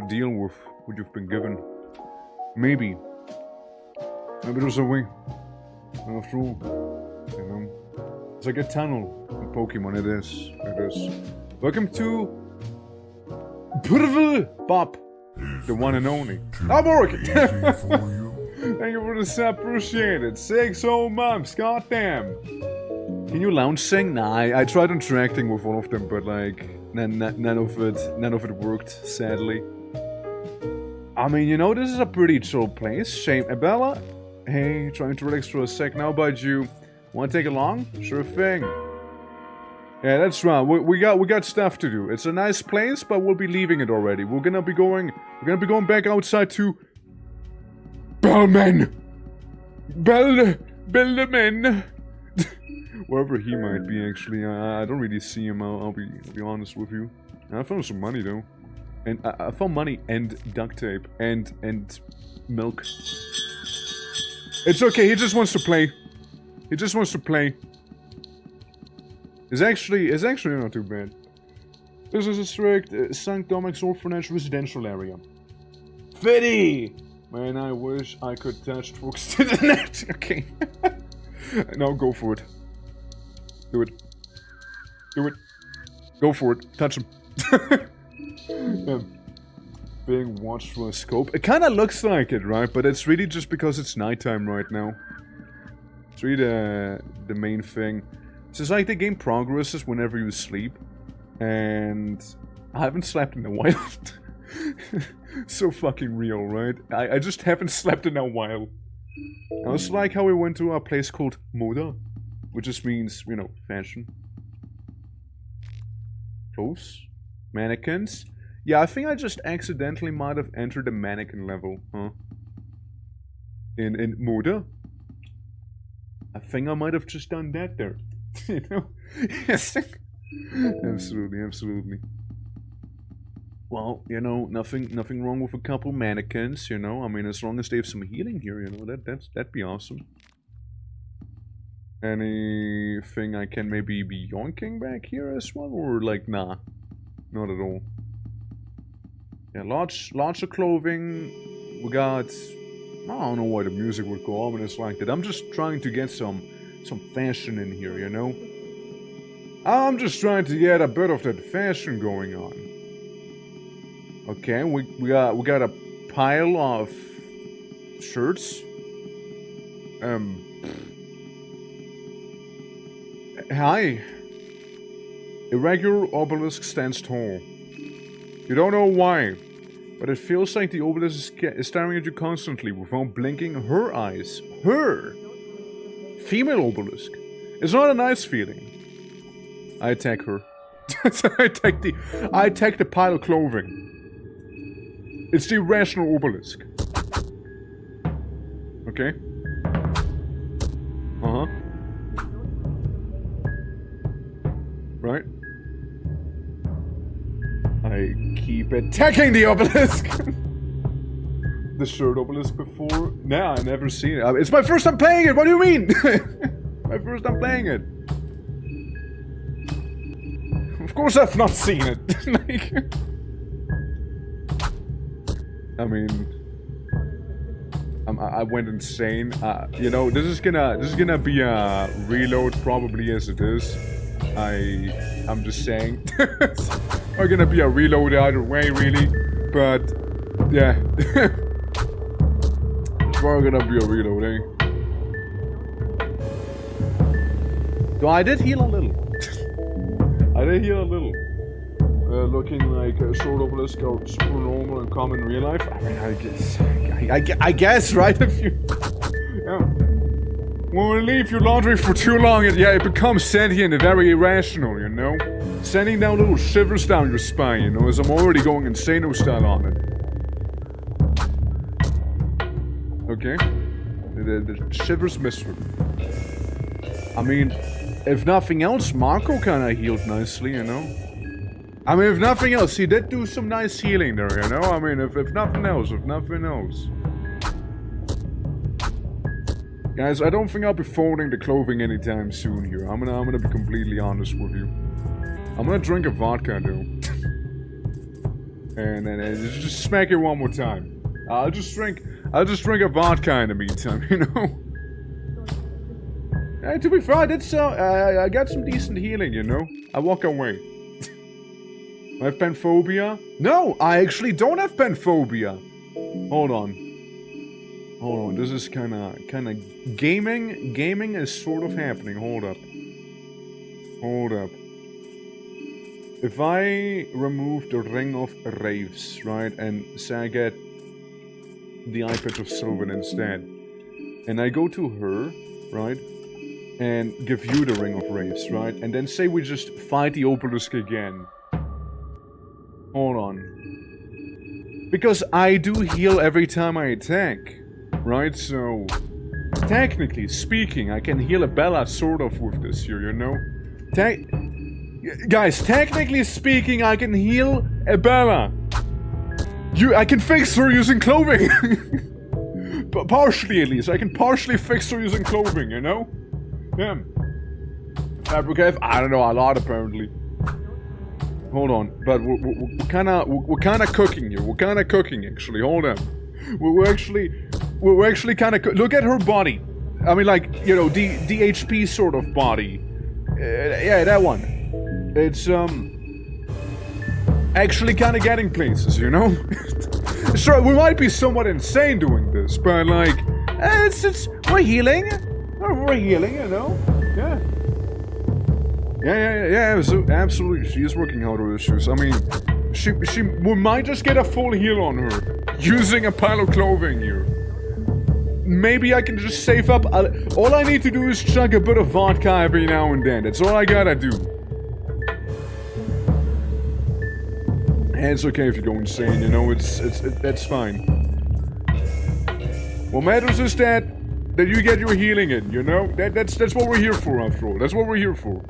deal with what you've been given? Maybe there's a way. After all, you know, it's like a tunnel in Pokemon. It is. Welcome to Bob, the one and only. I'm working. Thank you for the sub, appreciate it. 6 whole months, goddamn. Can you lounge sing? Nah, I tried interacting with one of them, but like, none of it worked, sadly. I mean, you know, this is a pretty chill place. Shame, Abella. Hey, trying to relax for a sec. Now, about you, want to take along? Sure thing. Yeah, that's right. We got stuff to do. It's a nice place, but we'll be leaving it already. We're gonna be going back outside to Bellman. Bellman. Wherever he might be, actually. I don't really see him. I'll be honest with you. I found some money though, and I found money and duct tape and milk. It's okay. He just wants to play. He just wants to play. It's actually not too bad. This is a strict St. Dominic's Orphanage residential area. Fitty! Man, I wish I could touch books to the net. Okay. Now go for it. Do it. Do it. Go for it. Touch him. Yeah. Being watched through a scope. It kind of looks like it, right? But it's really just because it's nighttime right now. It's really the main thing. So it's like the game progresses whenever you sleep. And I haven't slept in a while. So fucking real, right? I just haven't slept in a while. Now it's like how we went to a place called Moda, which just means, you know, fashion. Clothes? Mannequins? Yeah, I think I just accidentally might have entered the mannequin level, huh? In Moda? I think I might have just done that there. You know? Yes. Absolutely. Well, you know, nothing wrong with a couple mannequins, you know. I mean, as long as they have some healing here, you know, that'd be awesome. Anything I can maybe be yoinking back here as well, or like, nah, not at all. Yeah, lots of clothing. We got, I don't know why the music would go ominous like that. I'm just trying to get some some fashion in here, you know? I'm just trying to get a bit of that fashion going on. Okay, we got a pile of shirts. Hi. Irregular obelisk stands tall. You don't know why, but it feels like the obelisk is staring at you constantly without blinking her eyes. Her! Female obelisk. It's not a nice feeling. I attack her. I attack the pile of clothing. It's the irrational obelisk. Okay. Uh-huh. Right. I keep attacking the obelisk! The shirt obelisk before? Nah, I never seen it. It's my first time playing it, what do you mean? My first time playing it. Of course I've not seen it. Like, I mean, I went insane. You know, this is gonna be a reload probably as it is. I'm just saying. It's gonna be a reload either way, really. But yeah, it's gonna be a reload, eh? So I did heal a little. I did heal a little. Looking like a short obelisk or super normal and common in real life. I mean, I guess, right? If you, yeah. When we leave your laundry for too long, it becomes sentient and very irrational, you know? Sending down little shivers down your spine, you know, as I'm already going insano style on it. Okay? The shivers missed me. I mean, if nothing else, Marco kinda healed nicely, you know? I mean, if nothing else, he did do some nice healing there, you know? I mean, if nothing else. Guys, I don't think I'll be folding the clothing anytime soon here. I'm gonna be completely honest with you. I'm gonna drink a vodka, though. and just smack it one more time. I'll just drink a vodka in the meantime, you know? To be fair, I did I got some decent healing, you know? I walk away. I have panphobia? No, I actually don't have panphobia. Hold on, this is kinda gaming is sort of happening. Hold up. If I remove the Ring of Raves, right, and say I get the Eye Patch of Sylvan instead, and I go to her, right, and give you the Ring of Raves, right, and then say we just fight the obelisk again. Hold on. Because I do heal every time I attack, right? So, technically speaking, I can heal a Bella sort of with this here, you know? Guys, technically speaking, I can heal a Bella. I can fix her using clothing. Partially, at least. I can partially fix her using clothing, you know? Yeah. Fabric, I don't know, a lot apparently. Hold on, but we're kind of cooking here. We're kind of cooking, actually. Hold on, we're actually kind of look at her body. I mean, like, you know, DHP sort of body. Yeah, that one. It's actually kind of getting places, you know. Sure, we might be somewhat insane doing this, but like, we're healing. We're healing, you know. Yeah. Yeah, absolutely. She is working out her issues. I mean, we might just get a full heal on her using a pile of clothing here. Maybe I can just save up. All I need to do is chug a bit of vodka every now and then. That's all I gotta do. And it's okay if you go insane, you know. That's fine. What matters is that you get your healing in, you know. That's what we're here for, after all. That's what we're here for.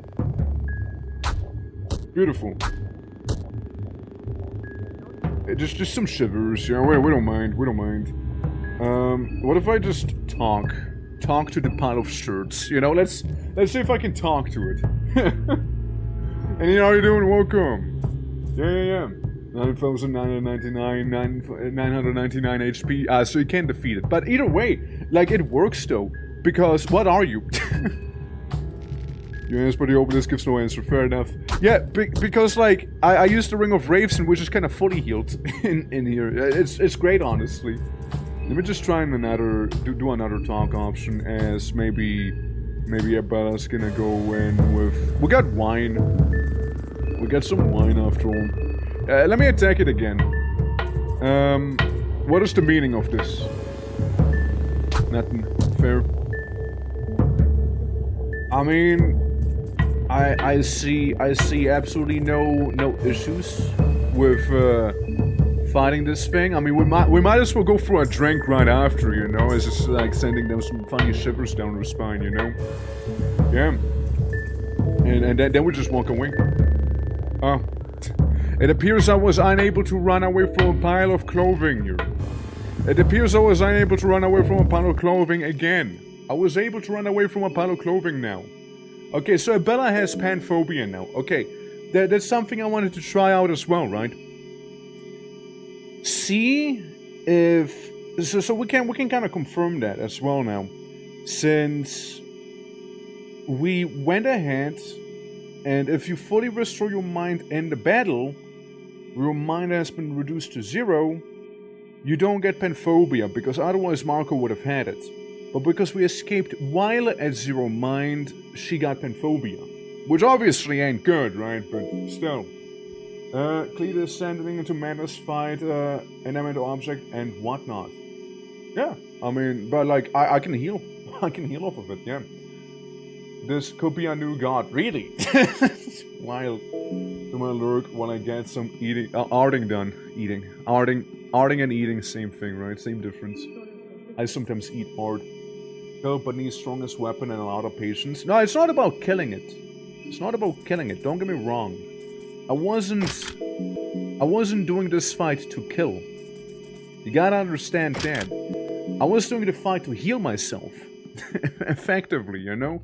Beautiful. Just some shivers, you know, we don't mind. What if I just talk to the pile of shirts, you know, let's see if I can talk to it. And you know, how you doing? Welcome. Yeah. 999 HP, so you can defeat it. But either way, like, it works though, because, what are you? You answer, but the obelisk gives no answer. Fair enough. Yeah, because like I used the Ring of Raves, which is kind of fully healed in here. It's great, honestly. Let me just try another do another talk option, as maybe Abella's gonna go in with. We got wine. We got some wine after all. Let me attack it again. What is the meaning of this? Nothing. Fair. I mean, I see absolutely no issues with fighting this thing. I mean, we might as well go for a drink right after, you know. It's just like sending them some funny shivers down their spine, you know. Yeah. And then we just walk away. Oh. It appears I was unable to run away from a pile of clothing here. It appears I was unable to run away from a pile of clothing again. I was able to run away from a pile of clothing now. Okay, so Bella has panphobia now. Okay, that's something I wanted to try out as well, right? See if so we can kind of confirm that as well now, since we went ahead, and if you fully restore your mind in the battle, your mind has been reduced to 0. You don't get panphobia, because otherwise Marco would have had it. But because we escaped while at 0 mind, she got panphobia. Which obviously ain't good, right? But still. Cletus sending into madness, fight an elemental object, and whatnot. Yeah, I mean, but like, I can heal. I can heal off of it, yeah. This could be a new god. Really? Wild. To my lurk while I get some eating, arting done. Eating. Arting and eating, same thing, right? Same difference. I sometimes eat art. Kill but needs strongest weapon and a lot of patience. No, it's not about killing it. It's not about killing it, don't get me wrong. I wasn't doing this fight to kill. You gotta understand that. I was doing the fight to heal myself. Effectively, you know?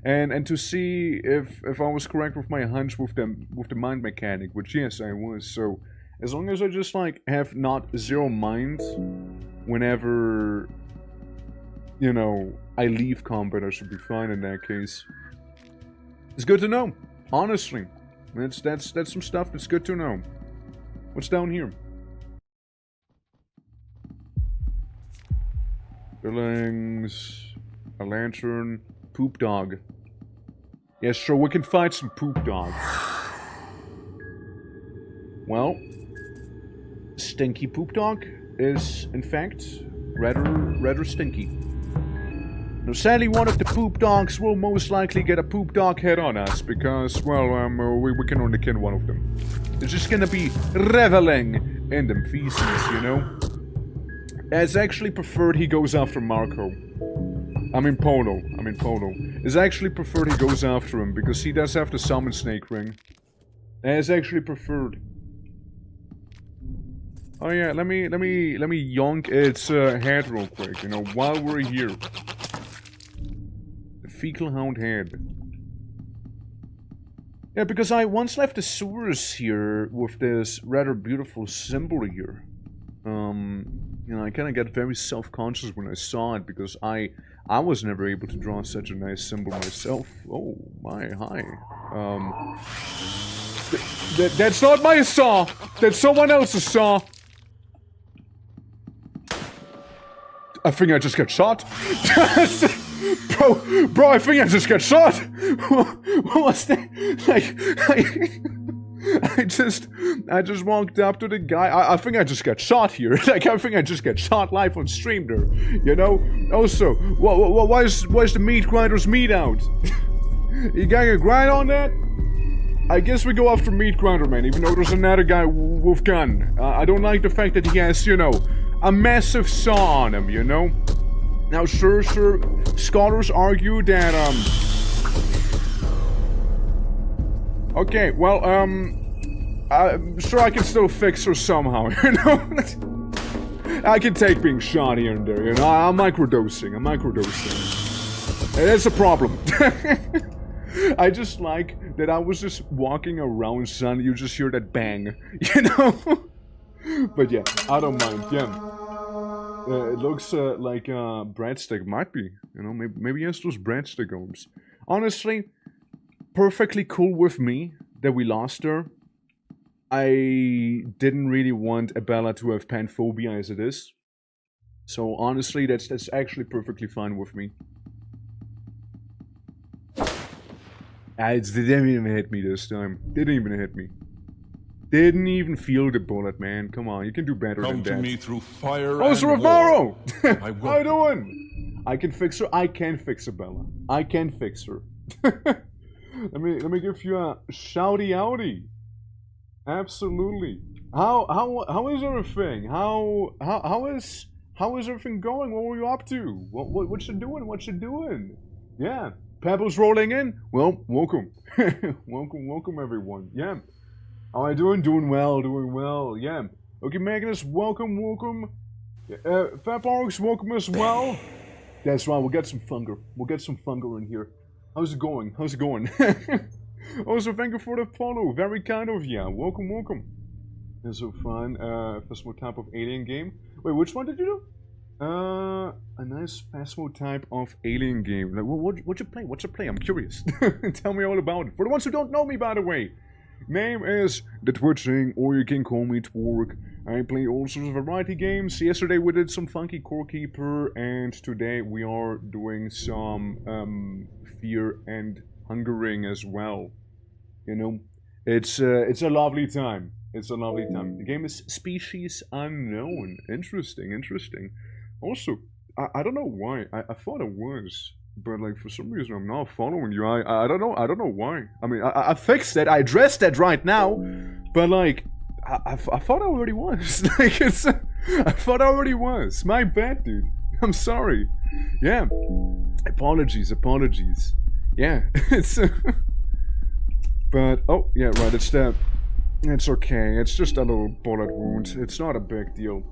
And to see if I was correct with my hunch with the mind mechanic, which yes I was. So as long as I just like have not 0 mind whenever, you know, I leave combat, I should be fine in that case. It's good to know, honestly. That's some stuff that's good to know. What's down here? Billings, a lantern, poop dog. Yeah, sure, we can fight some poop dogs. Well, stinky poop dog is, in fact, rather stinky. Now, sadly, one of the poop dogs will most likely get a poop dog head on us, because, well, we can only kill one of them. It's just gonna be reveling in them feces, you know? It's actually preferred he goes after Marco. I mean Polo. It's actually preferred he goes after him, because he does have the summon snake ring. It's actually preferred. Oh yeah, let me yonk its head real quick, you know, while we're here. The fecal hound head. Yeah, because I once left the sewers here with this rather beautiful symbol here. You know, I kind of got very self-conscious when I saw it, because I was never able to draw such a nice symbol myself. Oh my, hi. That's not my saw! That's someone else's saw! I think I just got shot. Bro, I think I just got shot! What was that? Like, I just walked up to the guy. I think I just got shot here. Like, I think I just got shot live on stream there. You know? Also, why's the meat grinder's meat out? You got a grind on that? I guess we go after meat grinder, man, even though there's another guy with gun. I don't like the fact that he has, you know, a massive saw on him, you know? Now, sure, scholars argue that, okay, well, I'm sure I can still fix her somehow, you know? I can take being shot here and there, you know? I'm microdosing. That's a problem. I just like that I was just walking around, son, you just hear that bang, you know? But yeah, I don't mind, yeah. It looks like breadstick, might be, you know, maybe yes, those breadstick arms. Honestly, perfectly cool with me that we lost her. I didn't really want Abella to have panphobia as it is. So honestly, that's actually perfectly fine with me. It didn't even hit me this time. Didn't even hit me. Didn't even feel the bullet, man. Come on, you can do better than that. Come to me through fire Oh, and Sir war. How you doing? I can fix her. I can fix Abella. I can fix her. let me give you a shouty outy. Absolutely. How is everything? How is everything going? What were you up to? What you doing? What you doing? Yeah. Pebbles rolling in? Well, welcome. welcome everyone. Yeah. How are you doing? Doing well. Yeah. Okay, Magnus, welcome. Fat Barks, welcome as well. That's right, we'll get some fungar. In here. How's it going? Also, thank you for the follow. Very kind of you. Welcome. It's so fun. First more type of alien game. Wait, which one did you do? A nice Phasmo type of alien game. Like, what you play? What's your play? I'm curious. Tell me all about it. For the ones who don't know me, by the way, name is The Twitching, or you can call me Twerk. I play all sorts of variety games. Yesterday we did some funky Core Keeper, and today we are doing some Fear and Hungering as well. You know, it's a lovely time. The game is Species Unknown. Interesting. Also, I don't know why. I thought it was, but like for some reason I'm not following you. I don't know why. I mean, I fixed it. I addressed that right now, but like I thought I already was. Like I thought I already was. My bad, dude. I'm sorry. Yeah. Apologies. Yeah. It's. But oh yeah, right. It's that. It's okay. It's just a little bullet wound. It's not a big deal.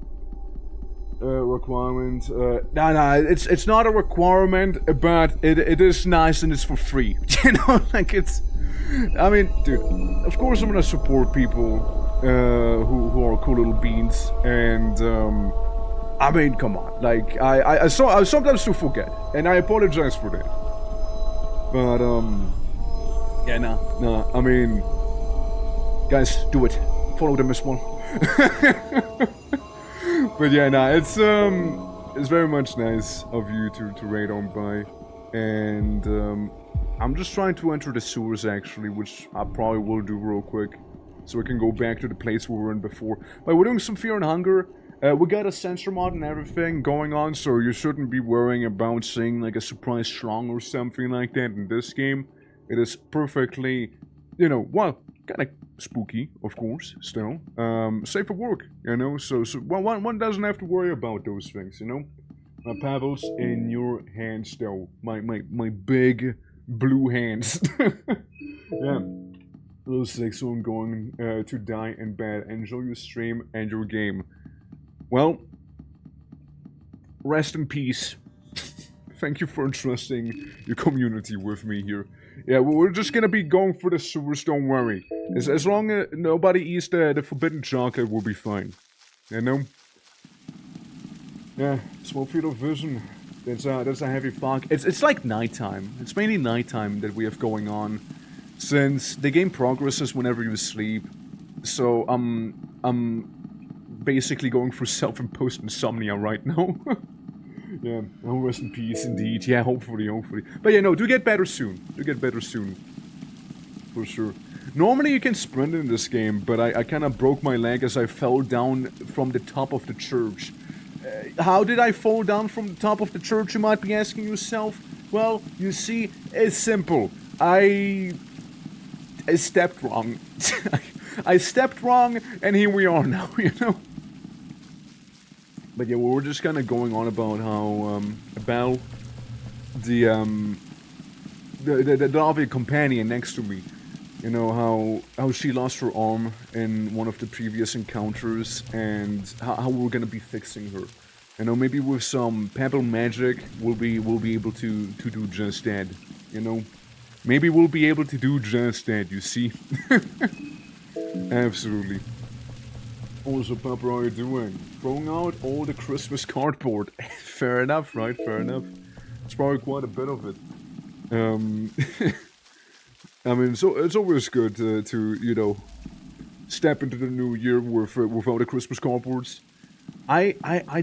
Requirement. No, it's not a requirement, but it is nice and it's for free. You know, like it's. I mean, dude. Of course, I'm gonna support people who are cool little beans, and I mean, come on. Like I sometimes do forget, and I apologize for that. But yeah, no. I mean, guys, do it. Follow them as well. But yeah, it's very much nice of you to raid on by, and I'm just trying to enter the sewers actually, which I probably will do real quick, so we can go back to the place we were in before. But we're doing some Fear and Hunger. We got a sensor mod and everything going on, so you shouldn't be worrying about seeing like a surprise schlong or something like that in this game. It is perfectly, you know, well, kind of spooky, of course, still. Safe for work, you know, so well, one doesn't have to worry about those things, you know. My pebbles in your hands, though. My big blue hands. Yeah. Little 6, so I'm going to die in bed. Enjoy your stream and your game. Well, rest in peace. Thank you for entrusting your community with me here. Yeah, we're just gonna be going for the sewers, don't worry. As long as nobody eats the forbidden chocolate, we'll be fine. You know? Yeah, small field of vision. That's a heavy fog. It's like nighttime. It's mainly nighttime that we have going on, since the game progresses whenever you sleep. So I'm basically going through self-imposed insomnia right now. Yeah, oh, rest in peace indeed. Yeah, hopefully. But yeah, no, do get better soon. For sure. Normally you can sprint in this game, but I kind of broke my leg as I fell down from the top of the church. How did I fall down from the top of the church, you might be asking yourself? Well, you see, it's simple. I stepped wrong. I stepped wrong, and here we are now, you know? But yeah, we were just kind of going on about how, about the lovely companion next to me. You know, how she lost her arm in one of the previous encounters, and how we're gonna be fixing her. You know, maybe with some pebble magic, we'll be able to do just that. You know, maybe we'll be able to do just that. You see? Absolutely. Also, Papa, how are you doing? Throwing out all the Christmas cardboard. Fair enough, right? Fair enough. It's probably quite a bit of it. I mean, so it's always good to step into the new year without the Christmas cardboards. I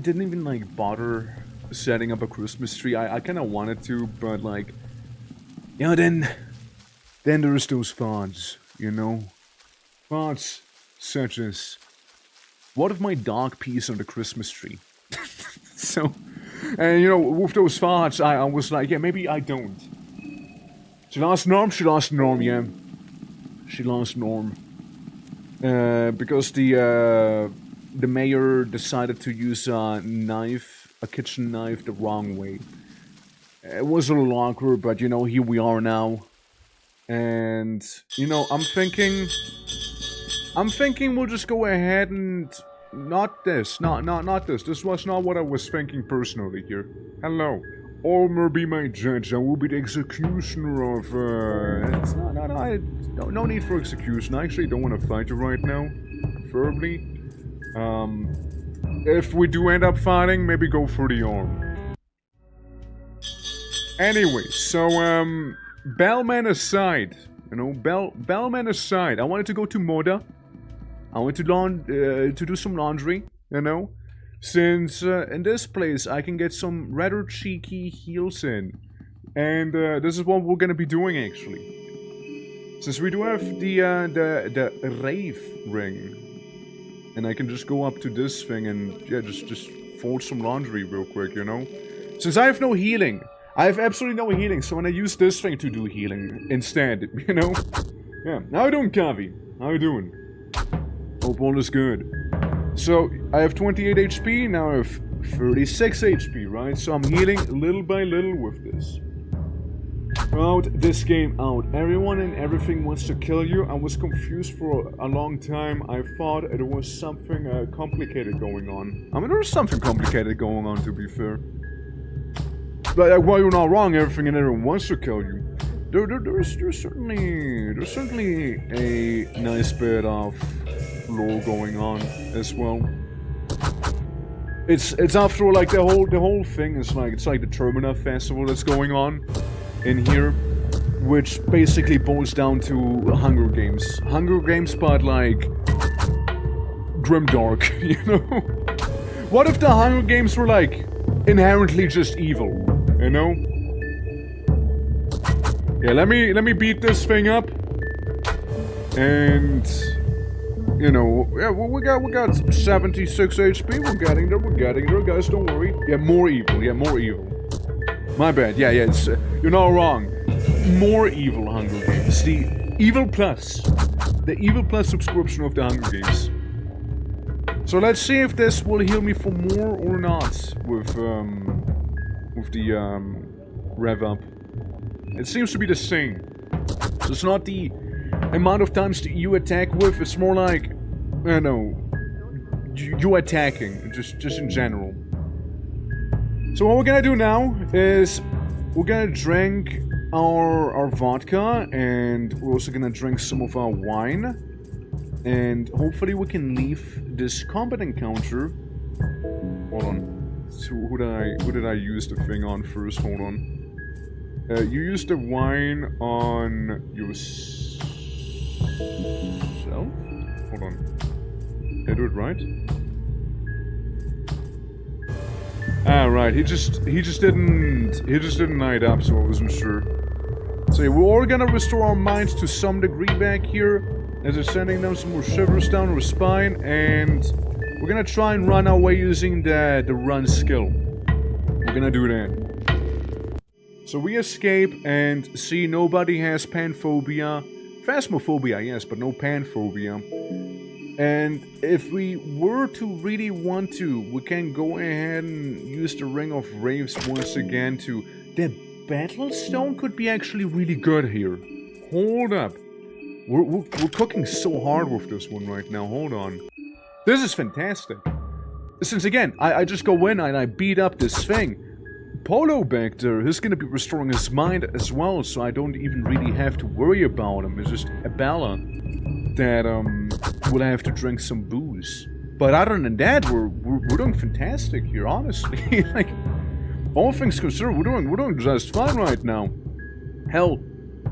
didn't even like bother setting up a Christmas tree. I kind of wanted to, but like, then there's those thoughts, thoughts such as, what if my dog pees on the Christmas tree? So, and with those thoughts, I was like, yeah, maybe I don't. She lost Norm, yeah. She lost Norm. Because the mayor decided to use a kitchen knife, the wrong way. It was a little awkward, but here we are now. And, I'm thinking we'll just go ahead and, not this. This was not what I was thinking personally here. Hello. Olmer be my judge. I will be the executioner of, no need for execution. I actually don't want to fight you right now. Preferably. If we do end up fighting, maybe go for the arm. Anyway, so, Bellman aside, Bellman aside, I wanted to go to Moda. I went to do some laundry, since in this place I can get some rather cheeky heels in. And this is what we're gonna be doing actually. Since we do have the Wraith ring. And I can just go up to this thing and just fold some laundry real quick, Since I have no healing. I have absolutely no healing, so when I use this thing to do healing instead, Yeah, how you doing, Kavi? How you doing? Hope all is good. So, I have 28 HP, now I have 36 HP, right? So I'm healing little by little with this. Throughout this game out, everyone and everything wants to kill you. I was confused for a long time. I thought it was something complicated going on. I mean, there's something complicated going on, to be fair. But while you're not wrong, everything and everyone wants to kill you. There's certainly a nice bit of lore going on as well. It's after all, like the whole thing is like it's like the Termina festival that's going on in here, which basically boils down to Hunger Games. Hunger Games, but like grimdark, What if the Hunger Games were like inherently just evil, Yeah, let me beat this thing up. And yeah, we got 76 HP. We're getting there, guys. Don't worry. Yeah, more evil. My bad. Yeah, it's you're not wrong. More evil Hunger Games. The Evil Plus subscription of the Hunger Games. So let's see if this will heal me for more or not with the rev up. It seems to be the same. So it's not the amount of times that you attack with, it's more like, you attacking, just in general. So what we're gonna do now is we're gonna drink our vodka, and we're also gonna drink some of our wine, and hopefully we can leave this combat encounter. Hold on. So who did I use the thing on first? Hold on. You used the wine on yourself? Hold on. Did I do it right? Ah, right. He just didn't light up, so I wasn't sure. So yeah, we're all gonna restore our minds to some degree back here, as it's sending down some more shivers down our spine, and we're gonna try and run our way using the run skill. We're gonna do that. So we escape and see nobody has panphobia. Phasmophobia, yes, but no panphobia. And if we were to really want to, we can go ahead and use the Ring of Wraiths once again to... The Battlestone could be actually really good here. Hold up. We're cooking so hard with this one right now, hold on. This is fantastic. Since again, I just go in and I beat up this thing. Polo back there, he's gonna be restoring his mind as well, so I don't even really have to worry about him. It's just a Bella that will have to drink some booze. But other than that, we're doing fantastic here, honestly. Like, all things considered, we're doing just fine right now. Hell,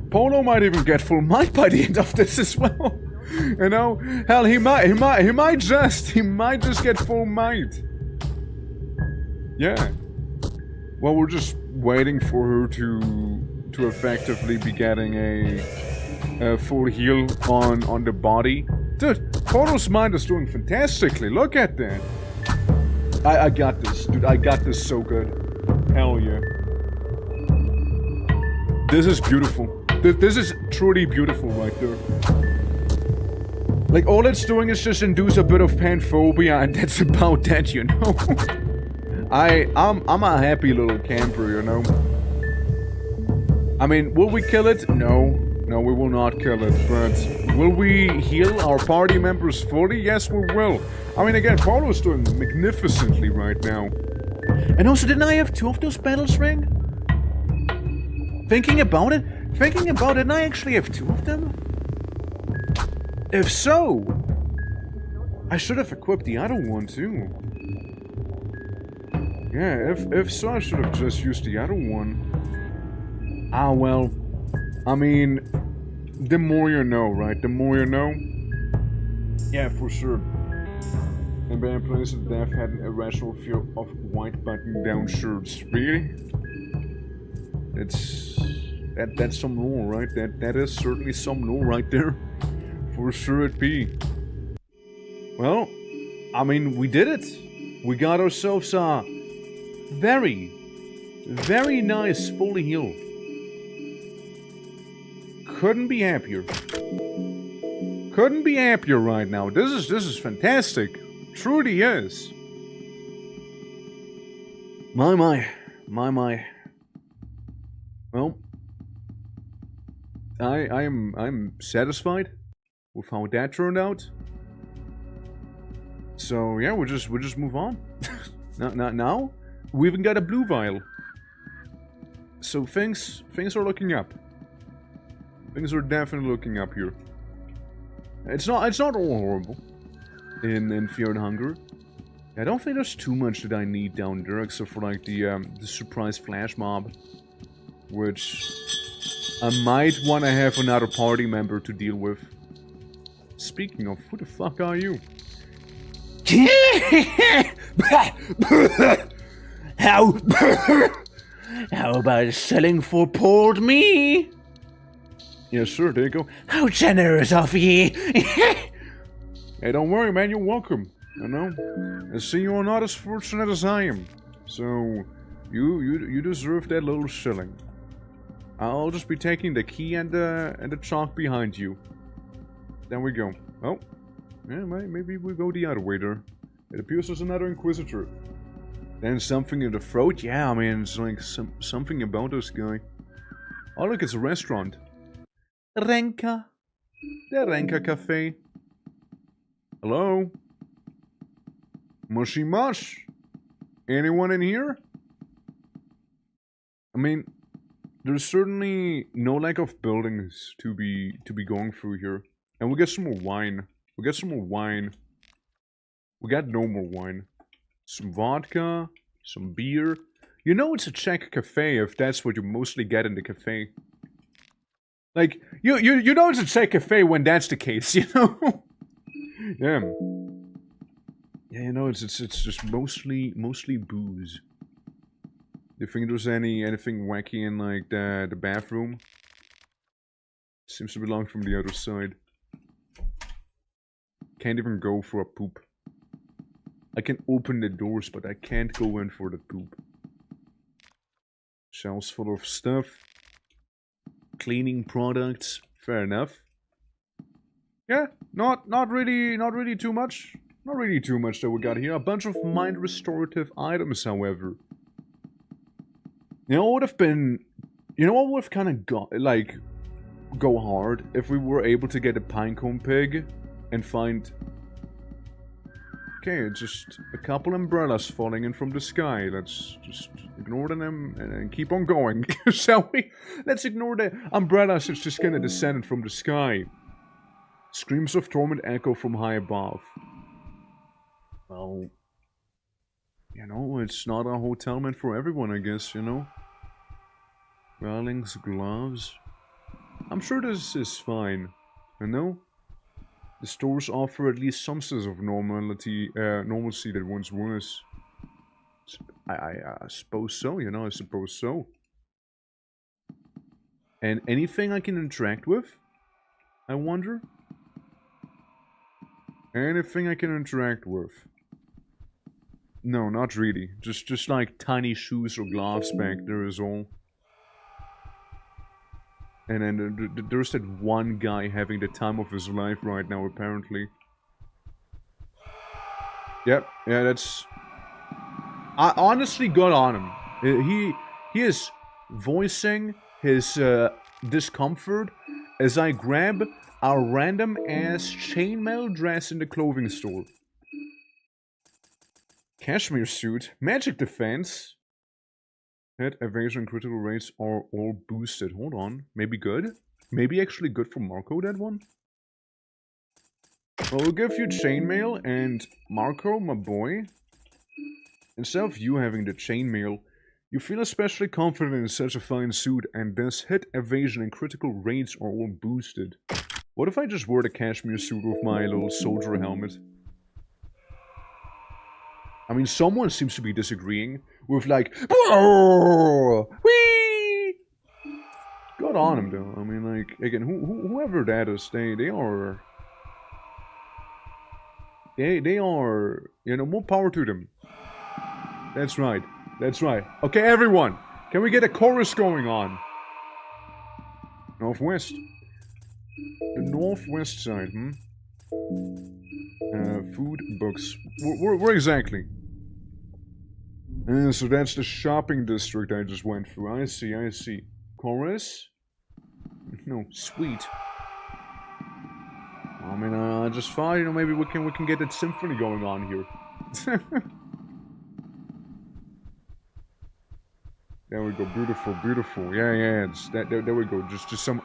Polo might even get full might by the end of this as well. You know, hell, he might just get full might. Yeah. Well, we're just waiting for her to effectively be getting a full heal on the body. Dude, Polo's mind is doing fantastically. Look at that. I got this, dude. I got this so good. Hell yeah. This is beautiful. This is truly beautiful right there. Like, all it's doing is just induce a bit of panphobia, and that's about that, you know? I'm a happy little camper, you know? I mean, will we kill it? No. No, we will not kill it, but will we heal our party members fully? Yes, we will. I mean, again, Polo's doing magnificently right now. And also, didn't I have 2 of those battles, Ring? Thinking about it, didn't I actually have 2 of them? If so, I should have equipped the other one too. Yeah, if so, I should have just used the other one. Ah, well, I mean, the more you know, right? The more you know. Yeah, for sure. And by place of death had an irrational fear of white button-down shirts. Really? That's some lore, right? That is certainly some lore right there. For sure it be. Well, I mean, we did it. We got ourselves a very, very nice fully heal. Couldn't be happier. Couldn't be happier right now. This is fantastic. Truly is. My. Well, I'm satisfied with how that turned out. So yeah, we'll just move on. now we even got a blue vial. So things are looking up. Things are definitely looking up here. It's not all horrible in Fear and Hunger. I don't think there's too much that I need down there except for like the surprise flash mob, which I might want to have another party member to deal with. Speaking of, who the fuck are you? How about selling for pulled me? Yes, sir, there you go. How generous of ye! Hey, don't worry, man, you're welcome. You know? I see you're not as fortunate as I am. So, you deserve that little shilling. I'll just be taking the key and the chalk behind you. There we go. Oh, yeah, maybe we go the other way there. It appears there's another Inquisitor. Then something in the throat? Yeah, I mean, it's like something about this guy. Oh, look, it's a restaurant. Renka. The Renka Cafe. Hello? Mushy mush? Anyone in here? I mean, there's certainly no lack of buildings to be going through here. And we get some more wine. We got no more wine. Some vodka, some beer. You know it's a Czech cafe if that's what you mostly get in the cafe. Like, you know it's a Czech cafe when that's the case, you know? Yeah. Yeah, you know, it's just mostly booze. Do you think there's anything wacky in, like, the bathroom? Seems to belong from the other side. Can't even go for a poop. I can open the doors, but I can't go in for the poop. Shelves full of stuff. Cleaning products. Fair enough. Yeah, not really too much. Not really too much that we got here. A bunch of mind restorative items, however. You know what would have been... You know what would have kind of got... Like... Go hard if we were able to get a pinecone pig and find... Okay, just a couple umbrellas falling in from the sky. Let's just ignore them and keep on going, shall we? Let's ignore the umbrellas that's just gonna descend from the sky. Screams of torment echo from high above. Well, you know, it's not a hotel meant for everyone, I guess, you know? Railings, gloves. I'm sure this is fine. You know? The stores offer at least some sense of normalcy that once was. I suppose so, you know, I suppose so. And anything I can interact with? I wonder? Anything I can interact with? No, not really. Just like tiny shoes or gloves back there is all. And then there's that one guy having the time of his life right now, apparently. Yep, yeah, that's... I honestly got on him. He is voicing his discomfort as I grab a random-ass chainmail dress in the clothing store. Cashmere suit, magic defense. Hit, evasion, and critical rates are all boosted. Hold on. Maybe good? Maybe actually good for Marco, that one? Well, we'll give you chainmail, and Marco, my boy, instead of you having the chainmail, you feel especially confident in such a fine suit, and this hit, evasion, and critical rates are all boosted. What if I just wore the cashmere suit with my little soldier helmet? I mean, someone seems to be disagreeing with like, whoa, whee! Good on him though. I mean, like, again, whoever that is, they are, you know, more power to them. That's right. That's right. Okay, everyone, can we get a chorus going on? Northwest. The northwest side, food, books. Where exactly? So that's the shopping district I just went through. I see, I see. Chorus? No, sweet. I mean, I just thought, you know, maybe we can get that symphony going on here. There we go, beautiful, beautiful. Yeah, it's that. There we go. Just some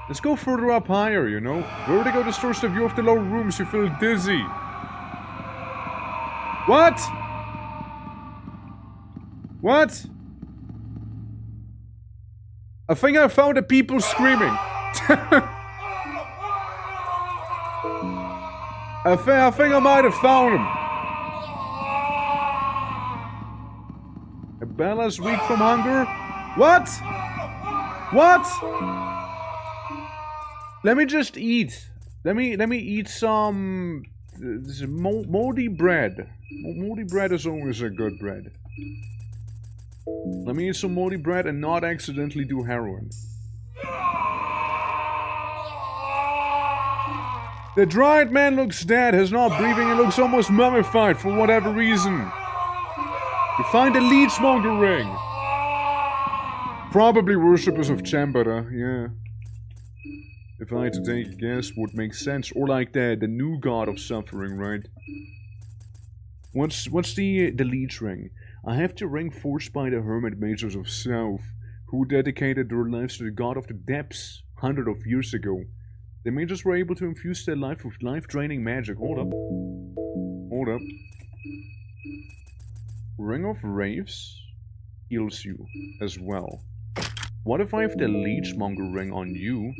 Let's go further up higher, you know. Vertigo distorts the view of the lower rooms. You feel dizzy. What? What? I think I found the people screaming. I think I might have found them. Bella's weak from hunger. What? What? Let me just eat. Let me eat some moldy bread. Moldy bread is always a good bread. Let me eat some moldy bread and not accidentally do heroin. The dried man looks dead, has not breathing, and looks almost mummified for whatever reason. You find a leechmonger ring. Probably worshippers of Chambara, yeah. If I had to take a guess, would make sense. Or like the new god of suffering, right? What's the leech ring? I have the ring forged by the hermit mages of South, who dedicated their lives to the god of the depths hundreds of years ago. The mages were able to infuse their life with life-draining magic. Hold up. Hold up. Ring of Raves heals you as well. What if I have the leechmonger ring on you?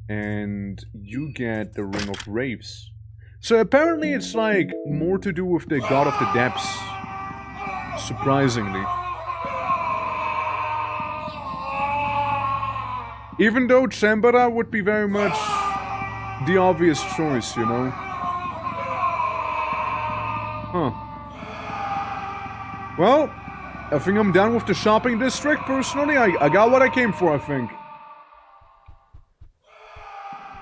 And you get the Ring of Raves. So apparently it's like more to do with the God of the Depths. Surprisingly. Even though Chambara would be very much the obvious choice, you know? Huh. Well, I think I'm done with the shopping district, personally. I got what I came for, I think.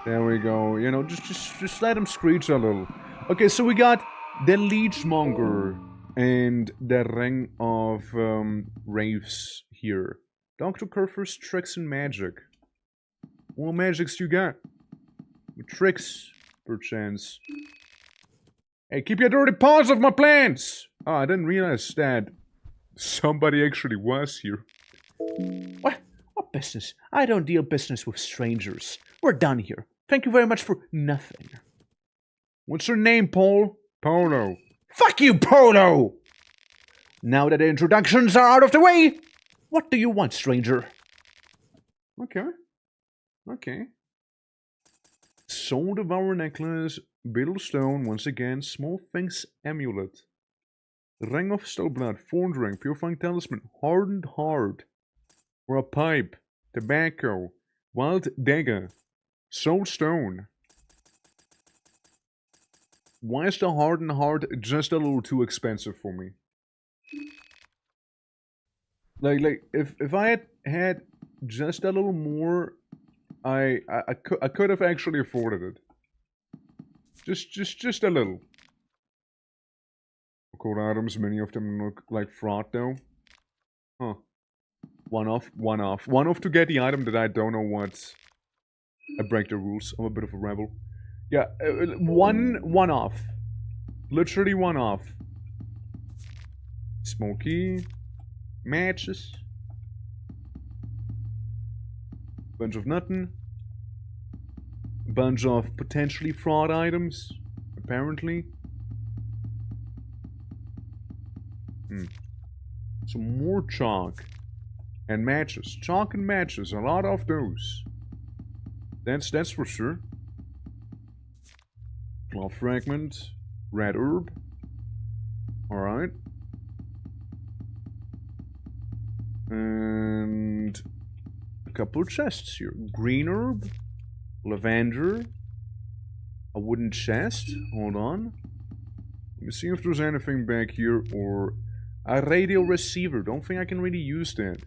There we go. You know, just let him screech a little. Okay, so we got the Leechmonger and the Ring of Raves here. Dr. Kerfer's tricks and magic. What magics do you got? Tricks, perchance. Hey, keep your dirty paws off my plants! Oh, I didn't realize that somebody actually was here. What? What business? I don't deal business with strangers. We're done here. Thank you very much for nothing. What's your name, Paul? Polo. Fuck you, Polo! Now that the introductions are out of the way, what do you want, stranger? Okay. Okay. Soul Devourer necklace, beetle stone, once again, small things amulet. Ring of still blood, formed ring, purifying talisman, hardened heart, or a pipe, tobacco, wild dagger, soul stone. Why is the hardened heart just a little too expensive for me? Like if I had just a little more, I could have actually afforded it. Just a little. Code items, many of them look like fraud though. Huh. One off, one off. One off to get the item that I don't know what. I break the rules. I'm a bit of a rebel. Yeah, one off. Literally one off. Smoky. Matches. Bunch of nothing. Bunch of potentially fraud items. Apparently. Some more chalk. And matches. Chalk and matches. A lot of those. That's for sure. Cloth fragment. Red herb. Alright. And a couple of chests here. Green herb. Lavender. A wooden chest. Hold on. Let me see if there's anything back here, or a radio receiver. Don't think I can really use that.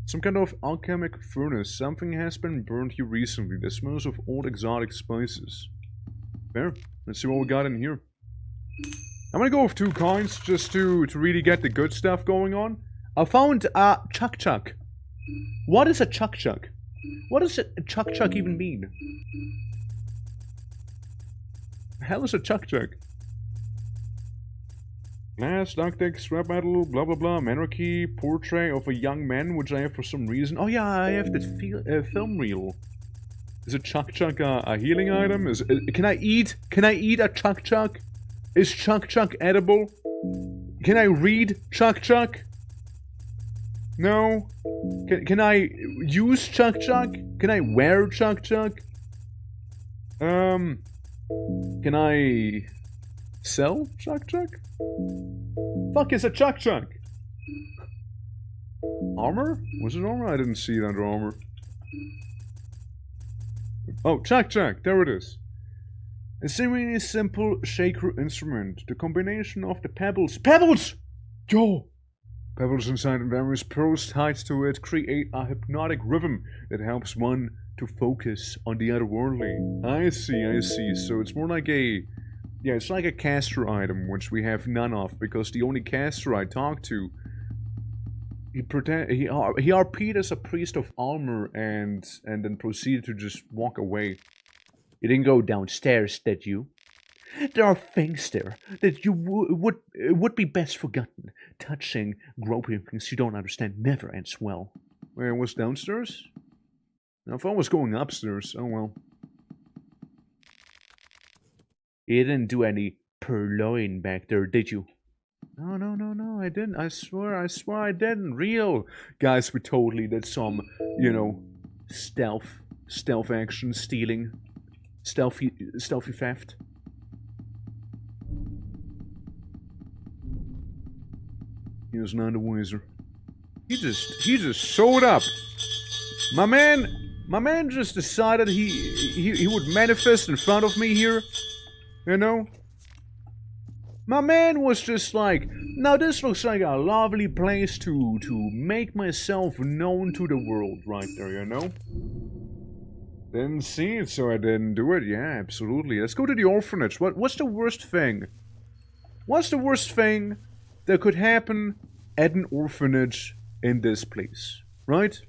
Some kind of alchemic furnace. Something has been burned here recently. The smells of old exotic spices. There. Let's see what we got in here. I'm gonna go with 2 coins just to really get the good stuff going on. I found a chuck. What is a chuck? What does a chuck even mean? The hell is a chuck? Glass, ductic, scrap metal, blah blah blah, monarchy, portrait of a young man, which I have for some reason. Oh yeah, I have that film reel. Is a chuck a healing item? Can I eat a chuck? Is chuck edible? Can I read chuck? No. Can I use chuck? Can I wear chuck? Can I sell chuck? Fuck is a chuck? Armor? Was it armor? I didn't see it under armor. Oh, chuck, there it is. A seemingly simple shaker instrument. The combination of the pebbles. Pebbles! Yo! Pebbles inside various pearls tied to it create a hypnotic rhythm that helps one to focus on the otherworldly. I see. So it's more like a... Yeah, it's like a caster item, which we have none of, because the only caster I talked to... He RP'd as a priest of Almer and then proceeded to just walk away. You didn't go downstairs, did you? There are things there that you would be best forgotten. Touching, groping things you don't understand never ends well. Wait, was downstairs? Now, if I was going upstairs, oh well. You didn't do any purloin back there, did you? No, I didn't. I swear I didn't. Real. Guys, we totally did some, you know, stealth action, stealing, stealthy theft. He was none the wiser. He just showed up. My man just decided he would manifest in front of me here. You know? My man was just like, now this looks like a lovely place to make myself known to the world right there, you know? Didn't see it, so I didn't do it. Yeah, absolutely. Let's go to the orphanage. What's the worst thing? What's the worst thing that could happen at an orphanage in this place? Right?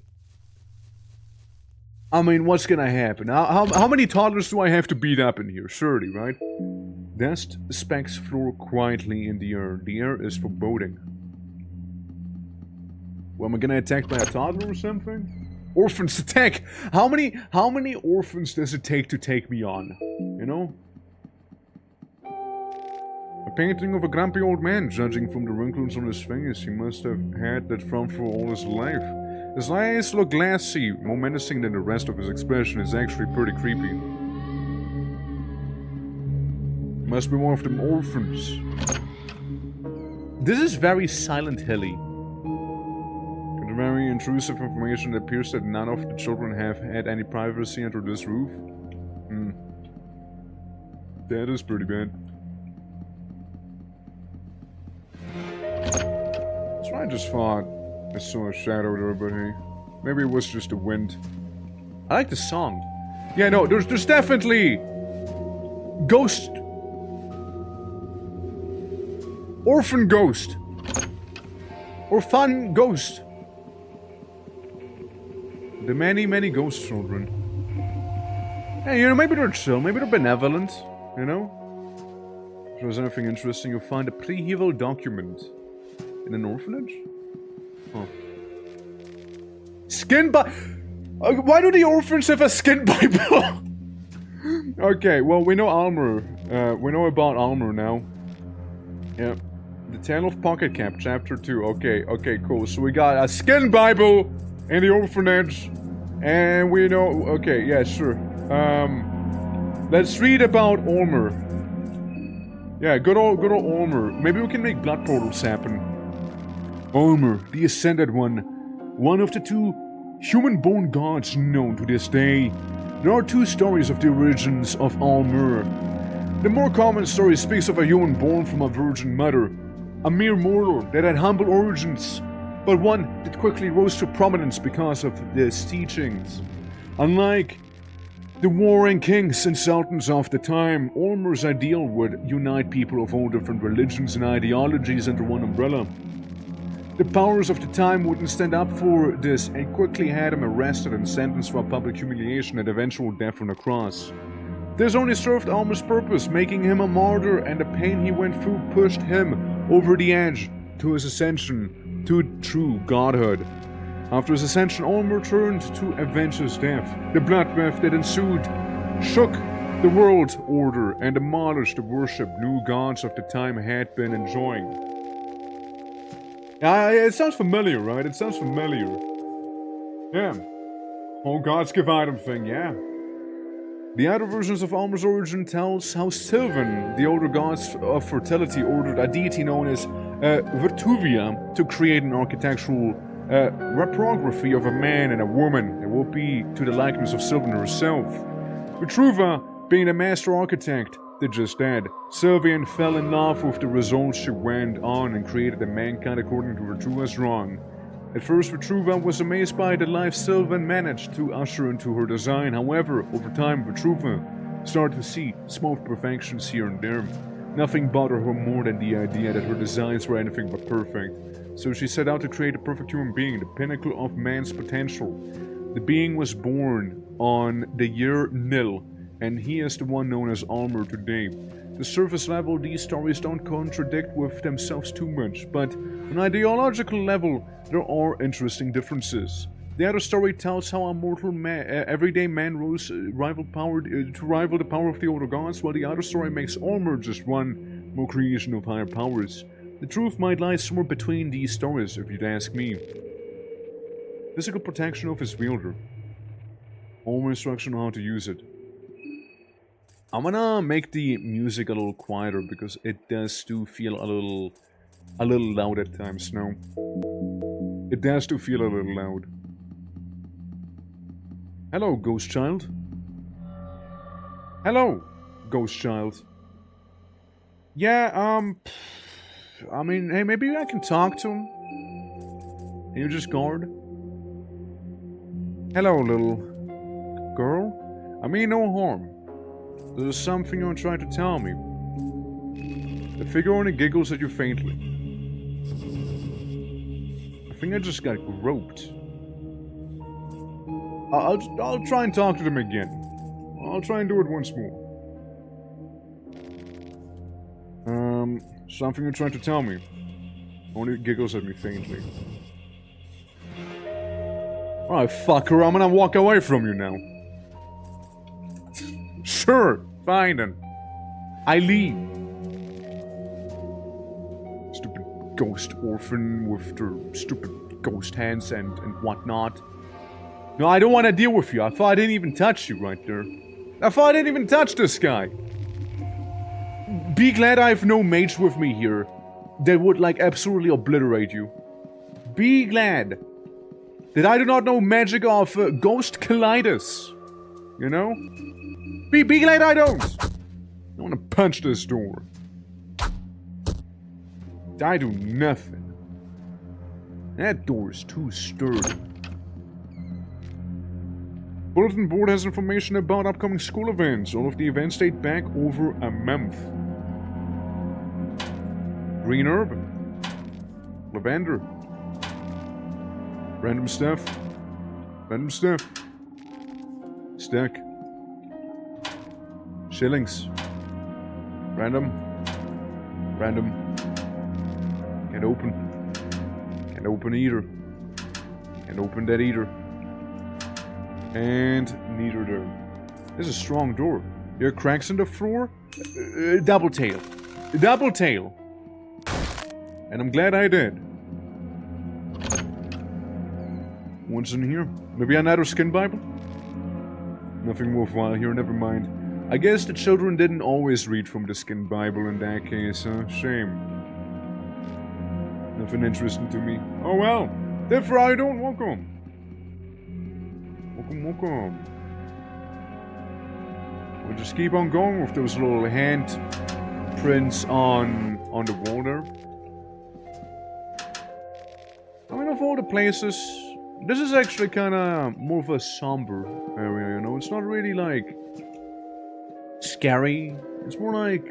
I mean, what's gonna happen? How many toddlers do I have to beat up in here? 30, right? Dust specks floor quietly in the air. The air is foreboding. Well, am I gonna attacked by a toddler or something? Orphans attack! How many orphans does it take to take me on? You know? A painting of a grumpy old man, judging from the wrinkles on his fingers. He must have had that from for all his life. His eyes look glassy, more menacing than the rest of his expression. Is actually pretty creepy. Must be one of them orphans. This is very Silent Hilly. The very intrusive information, it appears that none of the children have had any privacy under this roof. That is pretty bad. So I just thought I saw a shadow there, but hey, maybe it was just the wind. I like the song. Yeah, no, there's definitely ghost, orphan ghost, Orphan ghost. the many ghost children. Hey, you know, maybe they're chill, maybe they're benevolent, You know, if there's anything interesting, you'll find a pre-evil document in an orphanage. Huh. Skin Bible. Why do the orphans have a skin Bible? Okay, well, we know Almer. We know about Almer now. Yeah. The Tale of Pocket Cap, Chapter 2. Okay, cool. So we got a skin Bible in the orphanage. And we know... Okay, yeah, sure. Let's read about Almer. Yeah, good old Almer. Maybe we can make blood portals happen. Almer, the Ascended One. One of the two human-born gods known to this day. There are two stories of the origins of Almer. The more common story speaks of a human born from a virgin mother, a mere mortal that had humble origins, but one that quickly rose to prominence because of his teachings. Unlike the warring kings and sultans of the time, Almer's ideal would unite people of all different religions and ideologies under one umbrella. The powers of the time wouldn't stand up for this and quickly had him arrested and sentenced for public humiliation and eventual death on a cross. This only served Almer's purpose, making him a martyr, and the pain he went through pushed him over the edge to his ascension to true godhood. After his ascension, Almer turned to avenge his death. The bloodbath that ensued shook the world order and demolished the worship new gods of the time had been enjoying. It sounds familiar, right? It sounds familiar. Yeah. Whole gods give item thing, yeah. The other versions of Almer's origin tells how Sylvan, the older gods of fertility, ordered a deity known as Vituvia to create an architectural reprography of a man and a woman that will be to the likeness of Sylvan herself. Vitruva, being a master architect, did just that. Sylvian fell in love with the results. She went on and created a mankind according to Vitruva's drawing. At first, Vitruva was amazed by the life Sylvan managed to usher into her design. However, over time, Vitruva started to see small perfections here and there. Nothing bothered her more than the idea that her designs were anything but perfect. So she set out to create a perfect human being, the pinnacle of man's potential. The being was born on the year nil, and he is the one known as Almer today. The surface level, these stories don't contradict with themselves too much, but on an ideological level, there are interesting differences. The other story tells how a mortal everyday man rose to rival the power of the older gods, while the other story makes Almer just one more creation of higher powers. The truth might lie somewhere between these stories, if you'd ask me. Physical protection of his wielder. Almer instruction on how to use it. I'm gonna make the music a little quieter because it does do feel a little loud at times now. It does do feel a little loud. Hello, ghost child. Hello, ghost child. Yeah, I mean, hey, maybe I can talk to him. And you just guard? Hello, little girl. I mean no harm. There's something you're trying to tell me. The figure only giggles at you faintly. I think I just got groped. I'll try and talk to them again. I'll try and do it once more. Something you're trying to tell me. Only giggles at me faintly. Alright, fucker, I'm gonna walk away from you now. Sure, fine then. I leave. Stupid ghost orphan with their stupid ghost hands and whatnot. No, I don't want to deal with you. I thought I didn't even touch you right there. I thought I didn't even touch this guy. Be glad I have no mates with me here. They would, like, absolutely obliterate you. Be glad that I do not know magic of ghost colliders. You know? Be glad I don't. I want to punch this door. I do nothing. That door is too sturdy. Bulletin board has information about upcoming school events. All of the events date back over a month. Green herb. Lavender. Random stuff. Random stuff. Stack. Shillings. Random. Random. Can't open. Can't open either. Can't open that either. And neither there. This is a strong door. There are cracks in the floor. Double tail. Double tail. And I'm glad I did. What's in here? Maybe another skin Bible? Nothing worthwhile here, never mind. I guess the children didn't always read from the skin Bible in that case, huh? Shame. Nothing interesting to me. Oh well. Therefore I don't welcome. Welcome. We'll just keep on going with those little hand prints on the wall there. I mean, of all the places, this is actually kind of more of a somber area, you know? It's not really, like, scary. It's more like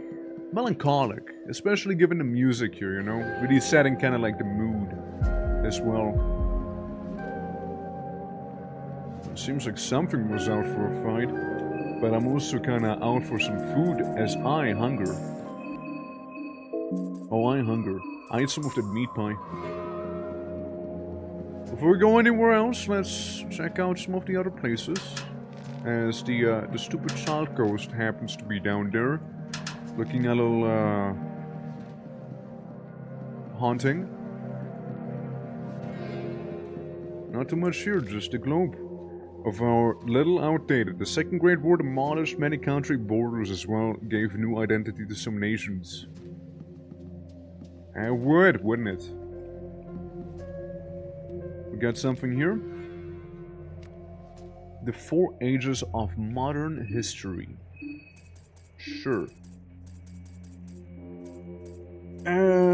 melancholic, especially given the music here, you know? Really setting kind of like the mood as well. It seems like something was out for a fight, but I'm also kind of out for some food as I hunger. Oh, I hunger. I ate some of that meat pie. Before we go anywhere else, let's check out some of the other places. As the stupid child ghost happens to be down there, looking a little haunting. Not too much here, just a globe of our little outdated. The Second Great War demolished many country borders as well, gave new identity to some nations. I would, wouldn't it? We got something here. The 4 Ages of Modern History. Sure.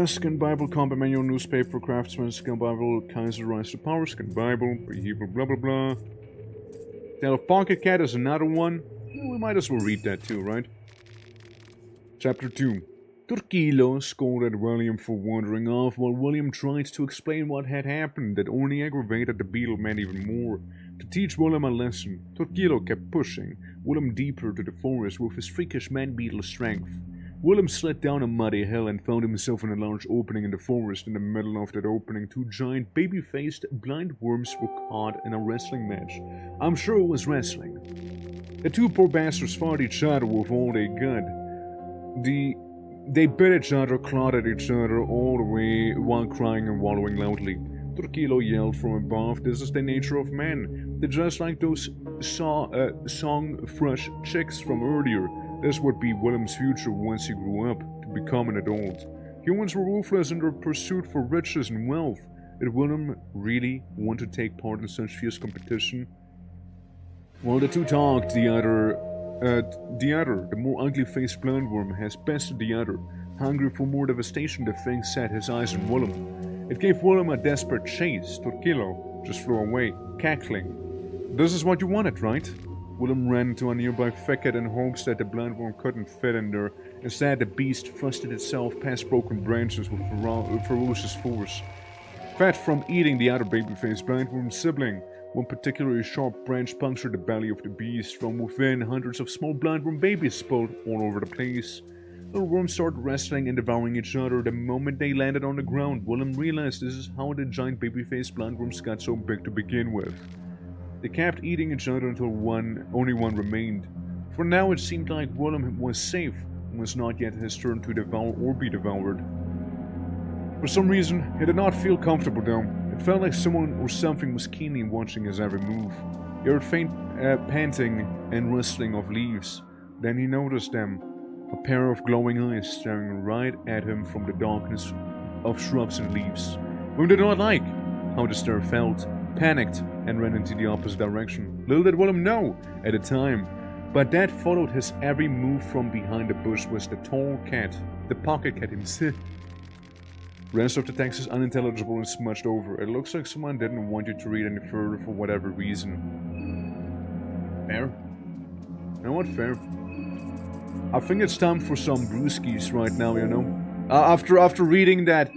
Skin Bible, Combat Manual, Newspaper, Craftsman, Skin Bible, Kaiser Rise to Power, Skin Bible, Hebrew, blah blah blah. Tale of Pocket Cat is another one. Well, we might as well read that too, right? Chapter 2. Turquilo scolded William for wandering off while William tried to explain what had happened that only aggravated the beetle man even more. To teach William a lesson, Turquilo kept pushing William deeper to the forest with his freakish man-beetle strength. William slid down a muddy hill and found himself in a large opening in the forest. In the middle of that opening, 2 giant, baby-faced blind worms were caught in a wrestling match. I'm sure it was wrestling. The 2 poor bastards fought each other with all they got. They bit each other, clawed at each other all the way while crying and wallowing loudly. Turquilo yelled from above, "This is the nature of man. They're just like those song-fresh chicks from earlier. This would be William's future once he grew up, to become an adult. Humans were ruthless in their pursuit for riches and wealth. Did William really want to take part in such fierce competition?" While the 2 talked, the more ugly-faced blindworm, has bested the other. Hungry for more devastation, the thing set his eyes on William. It gave William a desperate chase. Turquilo just flew away, cackling. "This is what you wanted, right?" William ran to a nearby thicket in hopes that the blindworm couldn't fit in there. Instead, the beast thrusted itself past broken branches with ferocious force. Fed from eating the other baby-faced blindworm's sibling, one particularly sharp branch punctured the belly of the beast. From within, hundreds of small blindworm babies spilled all over the place. The worms started wrestling and devouring each other. The moment they landed on the ground, William realized this is how the giant baby-faced blindworms got so big to begin with. They kept eating each other until only one remained. For now it seemed like William was safe, and was not yet his turn to devour or be devoured. For some reason, he did not feel comfortable though. It felt like someone or something was keenly watching his every move. He heard faint panting and rustling of leaves. Then he noticed them, a pair of glowing eyes staring right at him from the darkness of shrubs and leaves. Whom did not like how the stare felt, panicked, and ran into the opposite direction. Little did Willem know at the time, but that followed his every move from behind the bush was the tall cat, the pocket cat himself. Rest of the text is unintelligible and smudged over. It looks like someone didn't want you to read any further for whatever reason. Fair? You know what, fair? I think it's time for some brewskis right now, you know? After reading that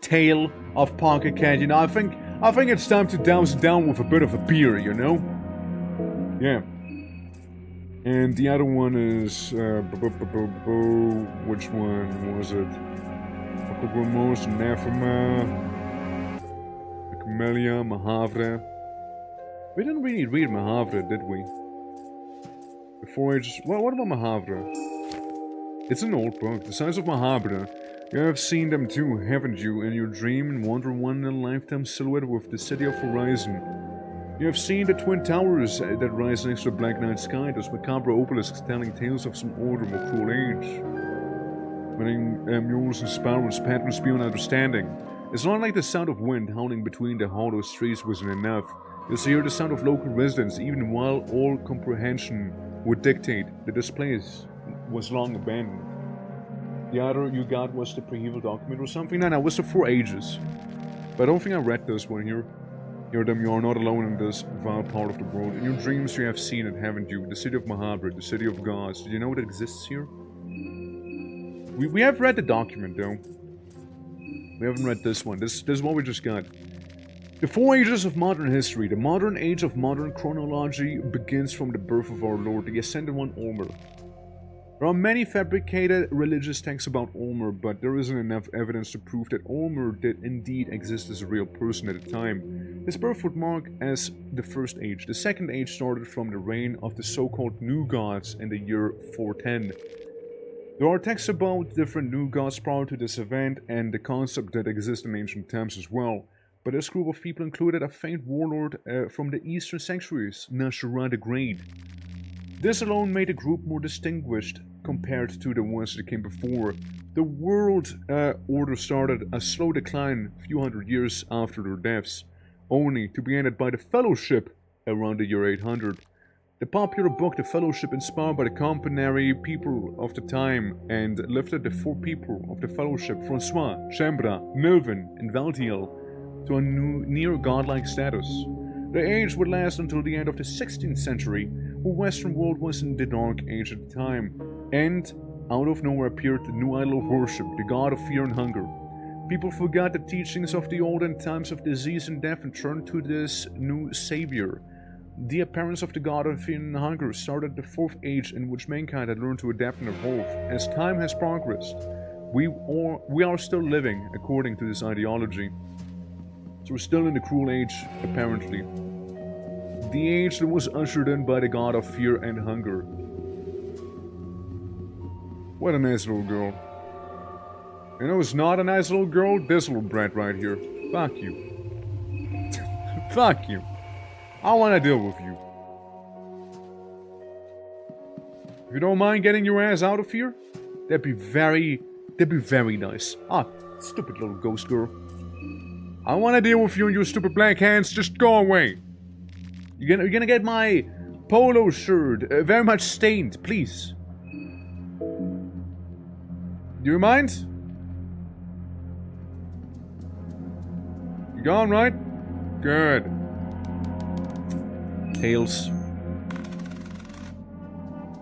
tale of Pocket Cat, you know, I think it's time to douse it down with a bit of a beer, you know? Yeah. And the other one is, which one was it? Akogomos, Anathema, Camellia, Mahavra. We didn't really read Mahavra, did we? The 4-H. Well, what about Mahavra? It's an old book, the size of Mahabharata. You have seen them too, haven't you, in your dream and wonder one in a lifetime silhouette with the city of Horizon. You have seen the twin towers that rise next to a black night sky, those macabre obelisks telling tales of some older, more cruel age. Running mules and sparrows, patterns beyond understanding. It's not like the sound of wind howling between the hollow trees wasn't enough. You'll hear the sound of local residents, even while all comprehension would dictate that this place was long abandoned. The other you got was the pre-evil document or something? No, it was the 4 Ages. But I don't think I read this one here. Hear them, you are not alone in this vile part of the world. In your dreams you have seen it, haven't you? The city of Mahabharata, the city of gods. Did you know it exists here? We have read the document, though. We haven't read this one. This is what we just got. The 4 Ages of modern history. The modern age of modern chronology begins from the birth of our Lord, the Ascended One, Olmer. There are many fabricated religious texts about Olmer, but there isn't enough evidence to prove that Olmer did indeed exist as a real person at the time. His birth would mark as the first age. The second age started from the reign of the so-called New Gods in the year 410. There are texts about different New Gods prior to this event and the concept that exists in ancient times as well. But this group of people included a faint warlord from the eastern sanctuaries, Nashara the Great. This alone made the group more distinguished compared to the ones that came before. The world order started a slow decline a few hundred years after their deaths, only to be ended by the Fellowship around the year 800. The popular book The Fellowship, inspired by the contemporary people of the time and lifted the 4 people of the Fellowship, Francois, Chambra, Milvin, and Valtiel, to a near godlike status. The age would last until the end of the 16th century, where Western world was in the Dark Age at the time, and out of nowhere appeared the new idol of worship, the god of fear and hunger. People forgot the teachings of the olden times of disease and death and turned to this new savior. The appearance of the god of fear and hunger started the 4th age, in which mankind had learned to adapt and evolve. As time has progressed, we are still living according to this ideology. So we're still in the cruel age, apparently. The age that was ushered in by the god of fear and hunger. What a nice little girl. You know, it's not a nice little girl, this little brat right here. Fuck you. Fuck you. I want to deal with you. If you don't mind getting your ass out of here, that'd be very nice. Ah, stupid little ghost girl. I want to deal with you and your stupid black hands. Just go away. You're gonna get my polo shirt very much stained, please. Do you mind? You gone, right? Good. Tails.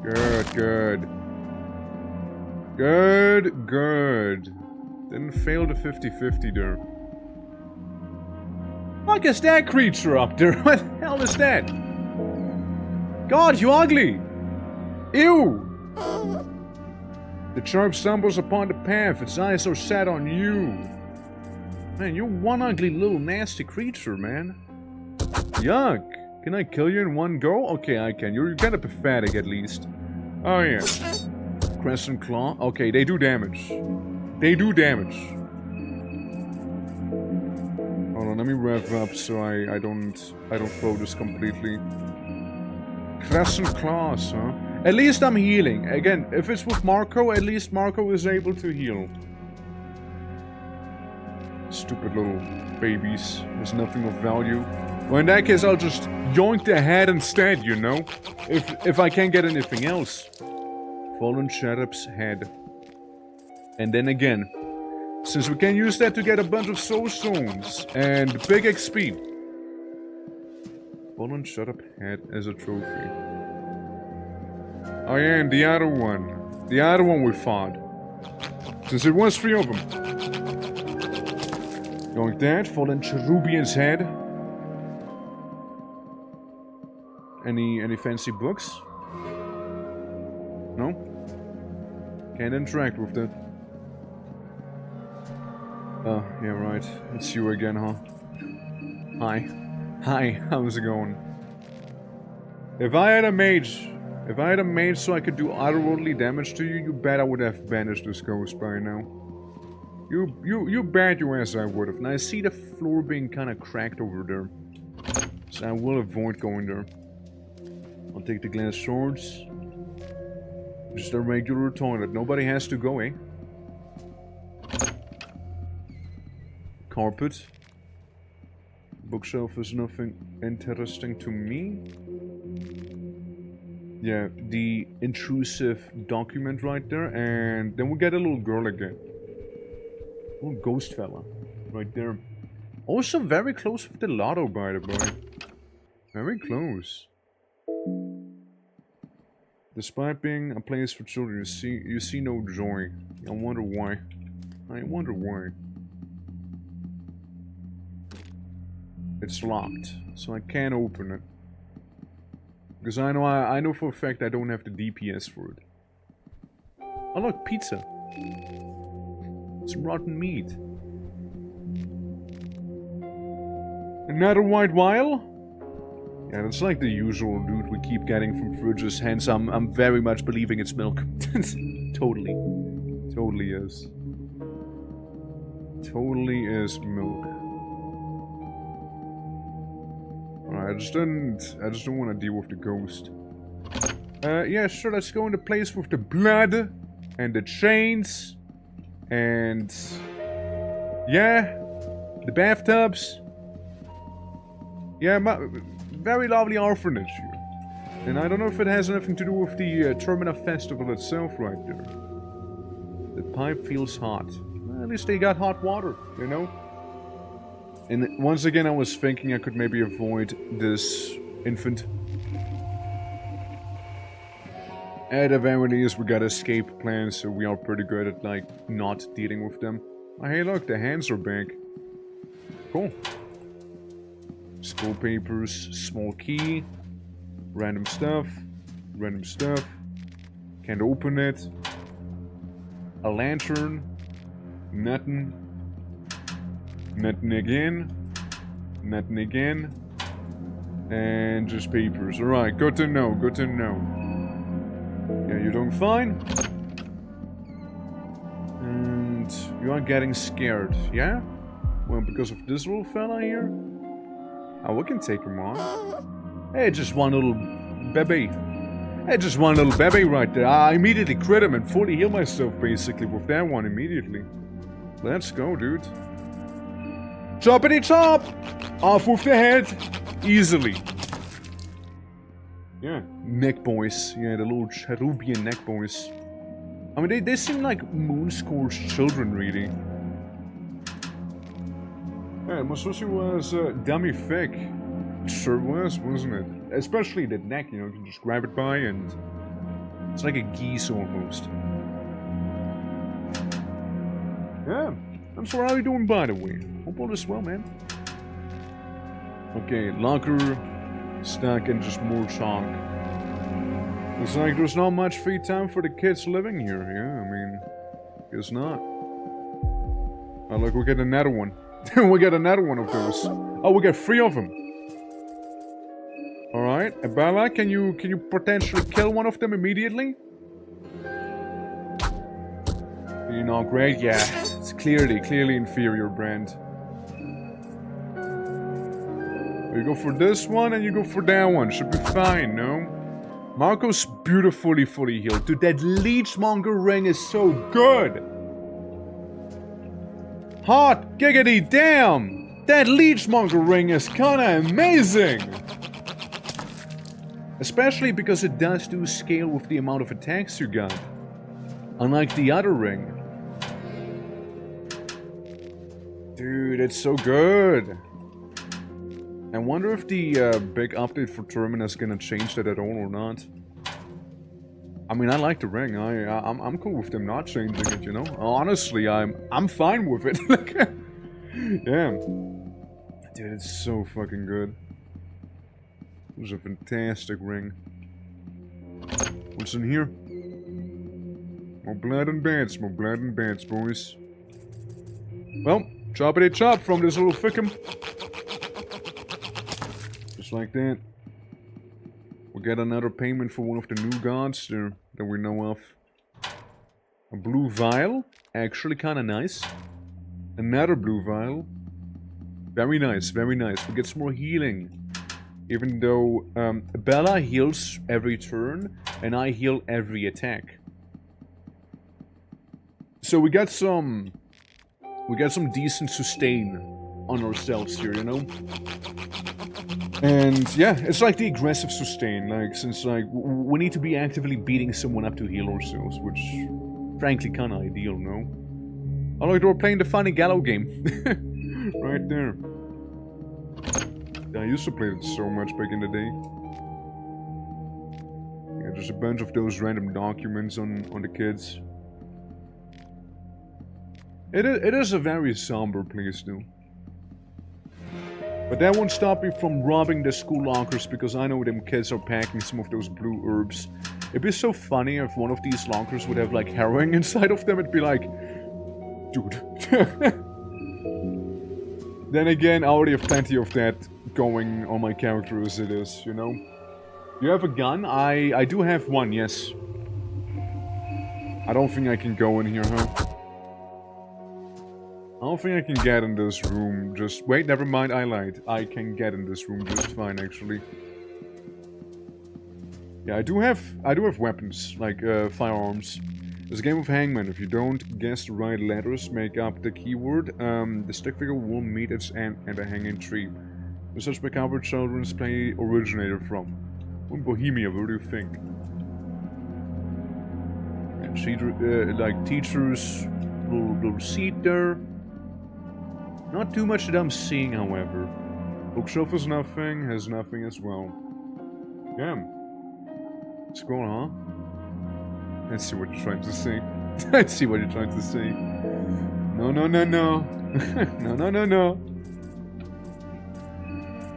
Good. Didn't fail the 50-50 there. What is that creature up there? What the hell is that? God, you ugly! Ew! The sharp stumbles upon the path, its eyes are set on you. Man, you're one ugly little nasty creature, man. Yuck! Can I kill you in one go? Okay, I can. You're kind of pathetic, at least. Oh, yeah. Crescent Claw. Okay, they do damage. Hold on, let me rev up so I don't throw this completely. Crescent class, huh? At least I'm healing. Again, if it's with Marco, at least Marco is able to heal. Stupid little babies. There's nothing of value. Well, in that case, I'll just yoink the head instead, you know? If I can't get anything else. Fallen Cherub's head. And then again, since we can use that to get a bunch of soul stones and big XP. Fallen Cherub head as a trophy. Oh yeah, and the other one. The other one we fought. Since it was 3 of them. Yoink that, Fallen Cherubian's head. Any fancy books? No? Can't interact with that. Oh, yeah, right. It's you again, huh? Hi. Hi, how's it going? If I had a mage so I could do otherworldly damage to you, you bet I would have banished this ghost by now. You bet your ass I would have. And I see the floor being kind of cracked over there. So I will avoid going there. I'll take the glass swords. Just a regular toilet. Nobody has to go, eh? Carpet. Bookshelf is nothing interesting to me. Yeah, the intrusive document right there. And then we get a little girl again. A little ghost fella. Right there. Also very close with the lotto, by the way. Very close. Despite being a place for children, you see no joy. I wonder why. I wonder why. It's locked, so I can't open it. Because I know for a fact I don't have the DPS for it. Oh look, pizza. It's rotten meat. Another white vial? Yeah, that's like the usual loot we keep getting from fridges, hence I'm very much believing it's milk. Totally. Totally is. Totally is milk. Alright, I just don't want to deal with the ghost. Yeah, sure, let's go in the place with the blood and the chains and yeah, the bathtubs. Yeah, very lovely orphanage here. And I don't know if it has anything to do with the Termina Festival itself right there. The pipe feels hot. Well, at least they got hot water, you know? And once again I was thinking I could maybe avoid this infant. At the very least we got escape plans, so we are pretty good at like not dealing with them. Oh, hey look, the hands are back. Cool. Scroll papers, small key, random stuff, can't open it, a lantern, nothing again, and just papers. Alright, good to know, good to know. Yeah, you're doing fine. And you are getting scared, yeah? Well, because of this little fella here? Oh, we can take him on. Hey, just one little baby. Hey, just one little baby right there. I immediately crit him and fully heal myself, basically, with that one immediately. Let's go, dude. Choppity chop! Off with the head. Easily. Yeah, neck boys. Yeah, the little cherubian neck boys. I mean, they seem like moon-scorched children, really. Yeah, Masushi was dummy thick. It sure was, wasn't it? Especially the neck, you know, you can just grab it by and... It's like a geese almost. Yeah, I'm sorry, how are you doing by the way? Hope all is well, man. Okay, locker, stack, and just more chalk. It's like there's not much free time for the kids living here, yeah, I mean... Guess not. Oh look, we get another one. We get another one of those. Oh, we get 3 of them. Alright, Abala, can you potentially kill one of them immediately? You know, great, yeah. It's clearly inferior brand. You go for this one and you go for that one. Should be fine, no? Marco's beautifully fully healed. Dude, that Leechmonger ring is so good! Hot giggity damn! That Leechmonger ring is kinda amazing! Especially because it does do scale with the amount of attacks you got. Unlike the other ring. Dude, it's so good! I wonder if the big update for Terminus is gonna change that at all or not. I mean, I like the ring. I'm cool with them not changing it, you know. Honestly, I'm fine with it. Yeah, dude, it's so fucking good. It was a fantastic ring. What's in here? More blood and bats, boys. Well, choppity chop from this little thickum. Just like that. We get another payment for one of the new gods there that we know of. A blue vial, actually kinda nice. Another blue vial. Very nice, very nice. We get some more healing. Even though Bella heals every turn, and I heal every attack. So we got some decent sustain on ourselves here, you know? And yeah, it's like the aggressive sustain, like, since like, we need to be actively beating someone up to heal ourselves, which, frankly, kinda ideal, no? I like we're playing the funny Gallo game. Right there. I used to play it so much back in the day. Yeah, there's a bunch of those random documents on the kids. It is a very somber place, though. But that won't stop me from robbing the school lockers, because I know them kids are packing some of those blue herbs. It'd be so funny if one of these lockers would have, like, heroin inside of them. It'd be like... Dude. Then again, I already have plenty of that going on my character as it is, you know? You have a gun? I do have one, yes. I don't think I can go in here, huh? I don't think I can get in this room. Just wait, never mind, I lied. I can get in this room just fine, actually. Yeah, I do have weapons, like firearms. There's a game of Hangman. If you don't guess the right letters, make up the keyword. The stick figure will meet its end at a hanging tree. The such macabre children's play originated from. In Bohemia, where do you think? And like teachers, little seat there. Not too much that I'm seeing, however. Bookshelf is nothing, has nothing as well. Yeah. It's cool, huh? I see what you're trying to say. I see what you're trying to say. No, no, no, no. No, no, no, no.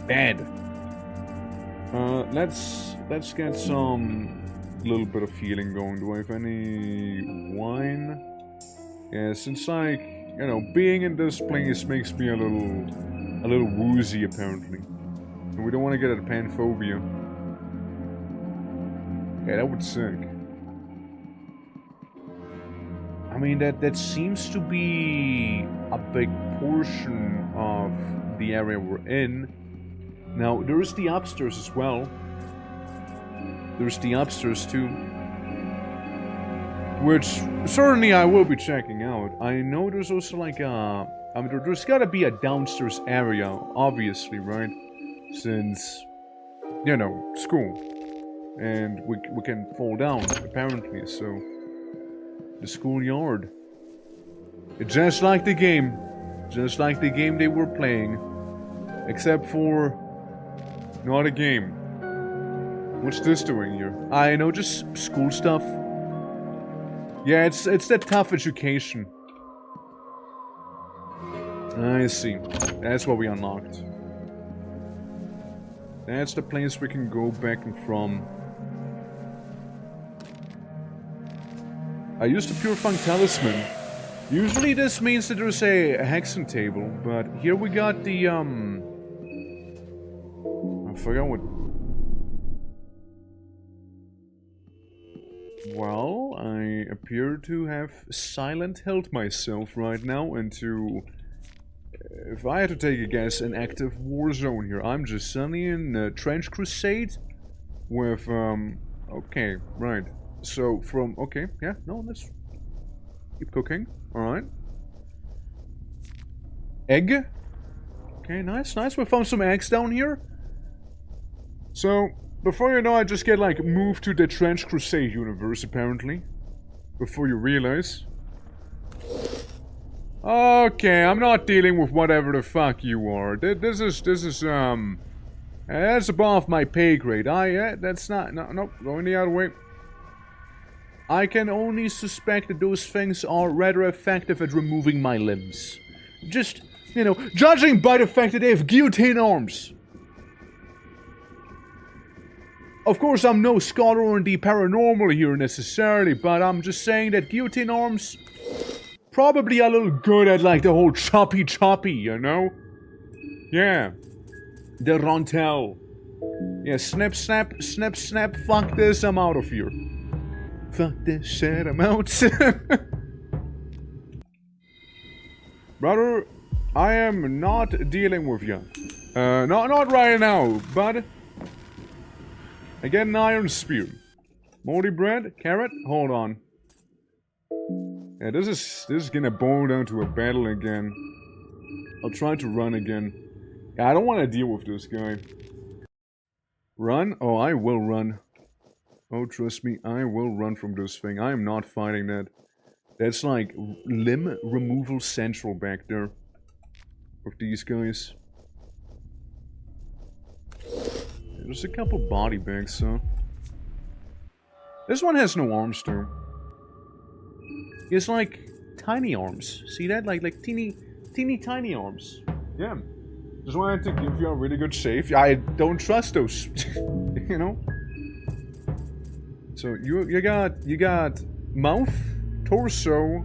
Bad. Let's get some little bit of healing going. Do I have any wine? Yeah, since like, you know, being in this place makes me a little woozy apparently. And we don't want to get a panphobia. Yeah, that would suck. I mean, that seems to be a big portion of the area we're in. Now, there's the upstairs as well. There's the upstairs too. Which, certainly I will be checking out. I know there's also like a... I mean, there's gotta be a downstairs area, obviously, right? Since, you know, school. And we can fall down, apparently, so... The schoolyard. It's just like the game. Just like the game they were playing. Except for... not a game. What's this doing here? I know, just school stuff. Yeah, it's that tough education. I see. That's what we unlocked. That's the place we can go back and from. I used the Pure Funk Talisman. Usually this means that there's a hexen table, but here we got the, I forgot what... Well, I appear to have silent held myself right now into if I had to take a guess, an active war zone here. I'm just suddenly in Trench Crusade with, okay, right. So, okay, yeah, no, let's keep cooking. Alright. Egg. Okay, nice, nice. We found some eggs down here. So, before you know, I just get, like, moved to the Trench Crusade universe, apparently. Before you realize. Okay, I'm not dealing with whatever the fuck you are. This is, that's above my pay grade. That's not, no, going the other way. I can only suspect that those things are rather effective at removing my limbs. Just, you know, judging by the fact that they have guillotine arms. Of course, I'm no scholar in the paranormal here necessarily, but I'm just saying that guillotine arms probably a little good at, like, the whole choppy, you know? Yeah. The Rontel. Yeah, snap, fuck this, I'm out of here. Fuck this shit, I'm out. Brother, I am not dealing with you. Not right now, bud. I get an iron spear. Moldy bread, carrot, hold on. Yeah, this is gonna boil down to a battle again. I'll try to run again. Yeah, I don't want to deal with this guy. Run? Oh, I will run. Oh, trust me, I will run from this thing. I am not fighting that. That's like limb removal central back there. With these guys. There's a couple body bags, huh? This one has no arms, though. It's like tiny arms. See that? Like teeny tiny arms. Yeah. Just wanted to give you a really good save. I don't trust those. You know? So you got mouth, torso,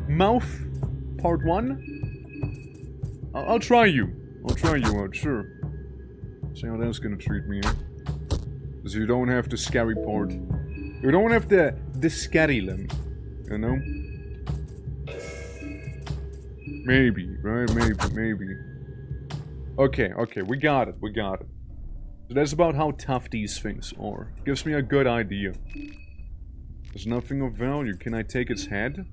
mouth, part 1. I'll try you. I'll try you out, sure. See how that's gonna treat me, eh? Because you don't have the scary part. You don't have the scary limb. You know? Maybe, right? Maybe. Okay, we got it. So that's about how tough these things are. Gives me a good idea. There's nothing of value. Can I take its head?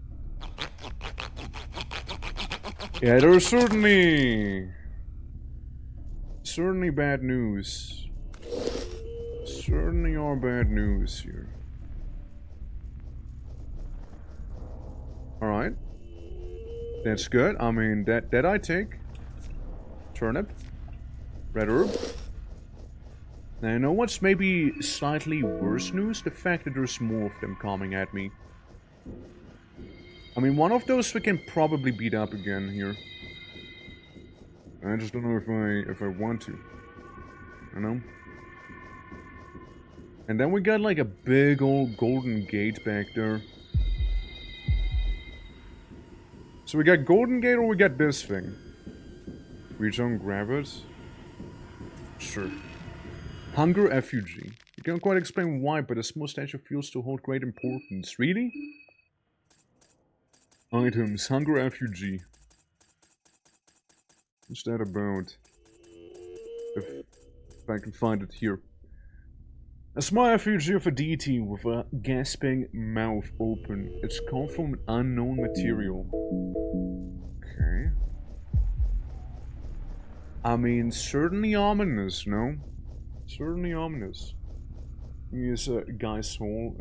Yeah, there's certainly bad news. Certainly are bad news here. Alright. That's good. I mean, that I take. Turnip. Red herb. Now, you know what's maybe slightly worse news? The fact that there's more of them coming at me. I mean, one of those we can probably beat up again here. I just don't know if I want to. You know? And then we got like a big old golden gate back there. So we got golden gate or we got this thing? We don't grab it? Sure. Hunger effigy. You can't quite explain why, but a small statue feels to hold great importance. Really? Items. Hunger effigy. What's that about? If I can find it here. A small effigy of a deity with a gasping mouth open. It's carved from an unknown material. Okay. I mean, certainly ominous, no? Certainly ominous. Here's a guy's hole.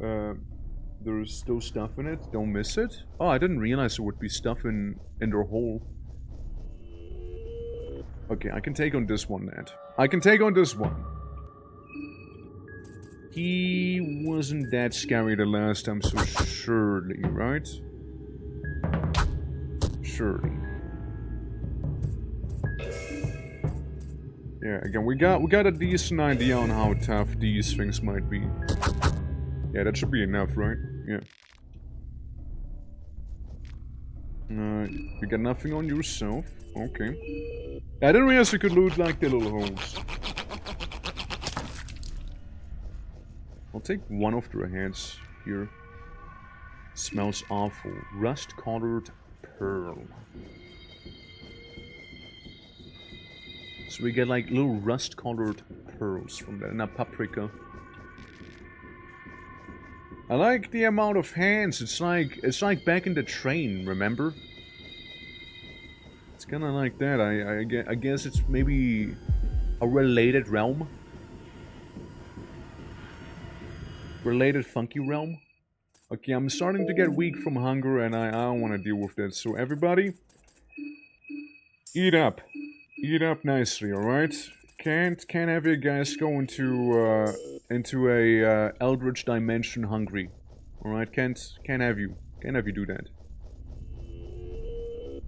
There's still stuff in it. Don't miss it. Oh, I didn't realize there would be stuff in their hole. Okay, I can take on this one, Ned. I can take on this one. He wasn't that scary the last time, so surely, right? Surely. Yeah, again, we got a decent idea on how tough these things might be. Yeah, that should be enough, right? Yeah. You got nothing on yourself. Okay. I didn't realize you could loot like the little holes. I'll take one of their heads here. Smells awful. Rust-colored pearl. So we get like little rust-colored pearls from that, and a paprika. I like the amount of hands. It's like back in the train, remember? It's kind of like that. I guess it's maybe a related realm. Related funky realm. Okay, I'm starting to get weak from hunger, and I don't want to deal with that. So everybody, eat up. Eat up nicely, alright? Can't have you guys go into a eldritch dimension hungry. Alright, can't have you do that.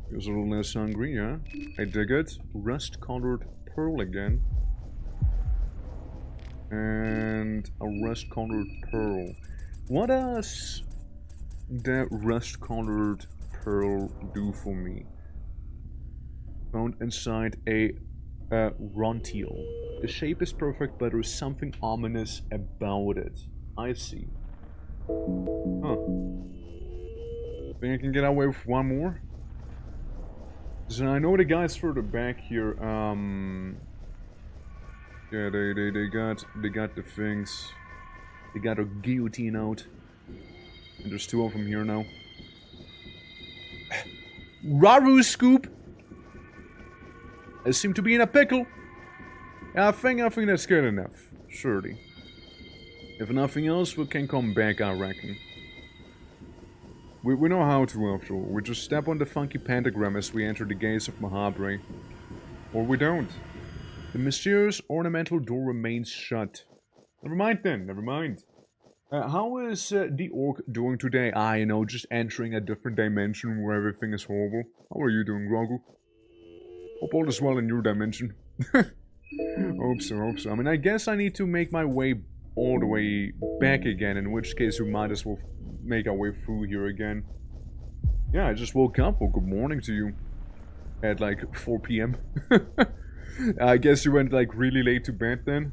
He was a little less hungry, yeah? I dig it. Rust-colored pearl again. And a rust-colored pearl. What does that rust-colored pearl do for me? Found inside a Rontiel. The shape is perfect, but there's something ominous about it. I see. Huh. Think I can get away with one more? So I know the guys further back here, yeah, they got the things. They got a guillotine out. And there's two of them here now. Raru scoop! I seem to be in a pickle. Yeah, I think that's good enough. Surely. If nothing else, we can come back, I reckon. We know how to, after all. We just step on the funky pentagram as we enter the gates of Mahabre. Or we don't. The mysterious ornamental door remains shut. Never mind then, never mind. How is the orc doing today? You know, just entering a different dimension where everything is horrible. How are you doing, Grogu? Hope all is well in your dimension. Hope so, hope so. I mean, I guess I need to make my way all the way back again, in which case we might as well make our way through here again. Yeah, I just woke up. Well, good morning to you. At like 4 PM. I guess you went like really late to bed then?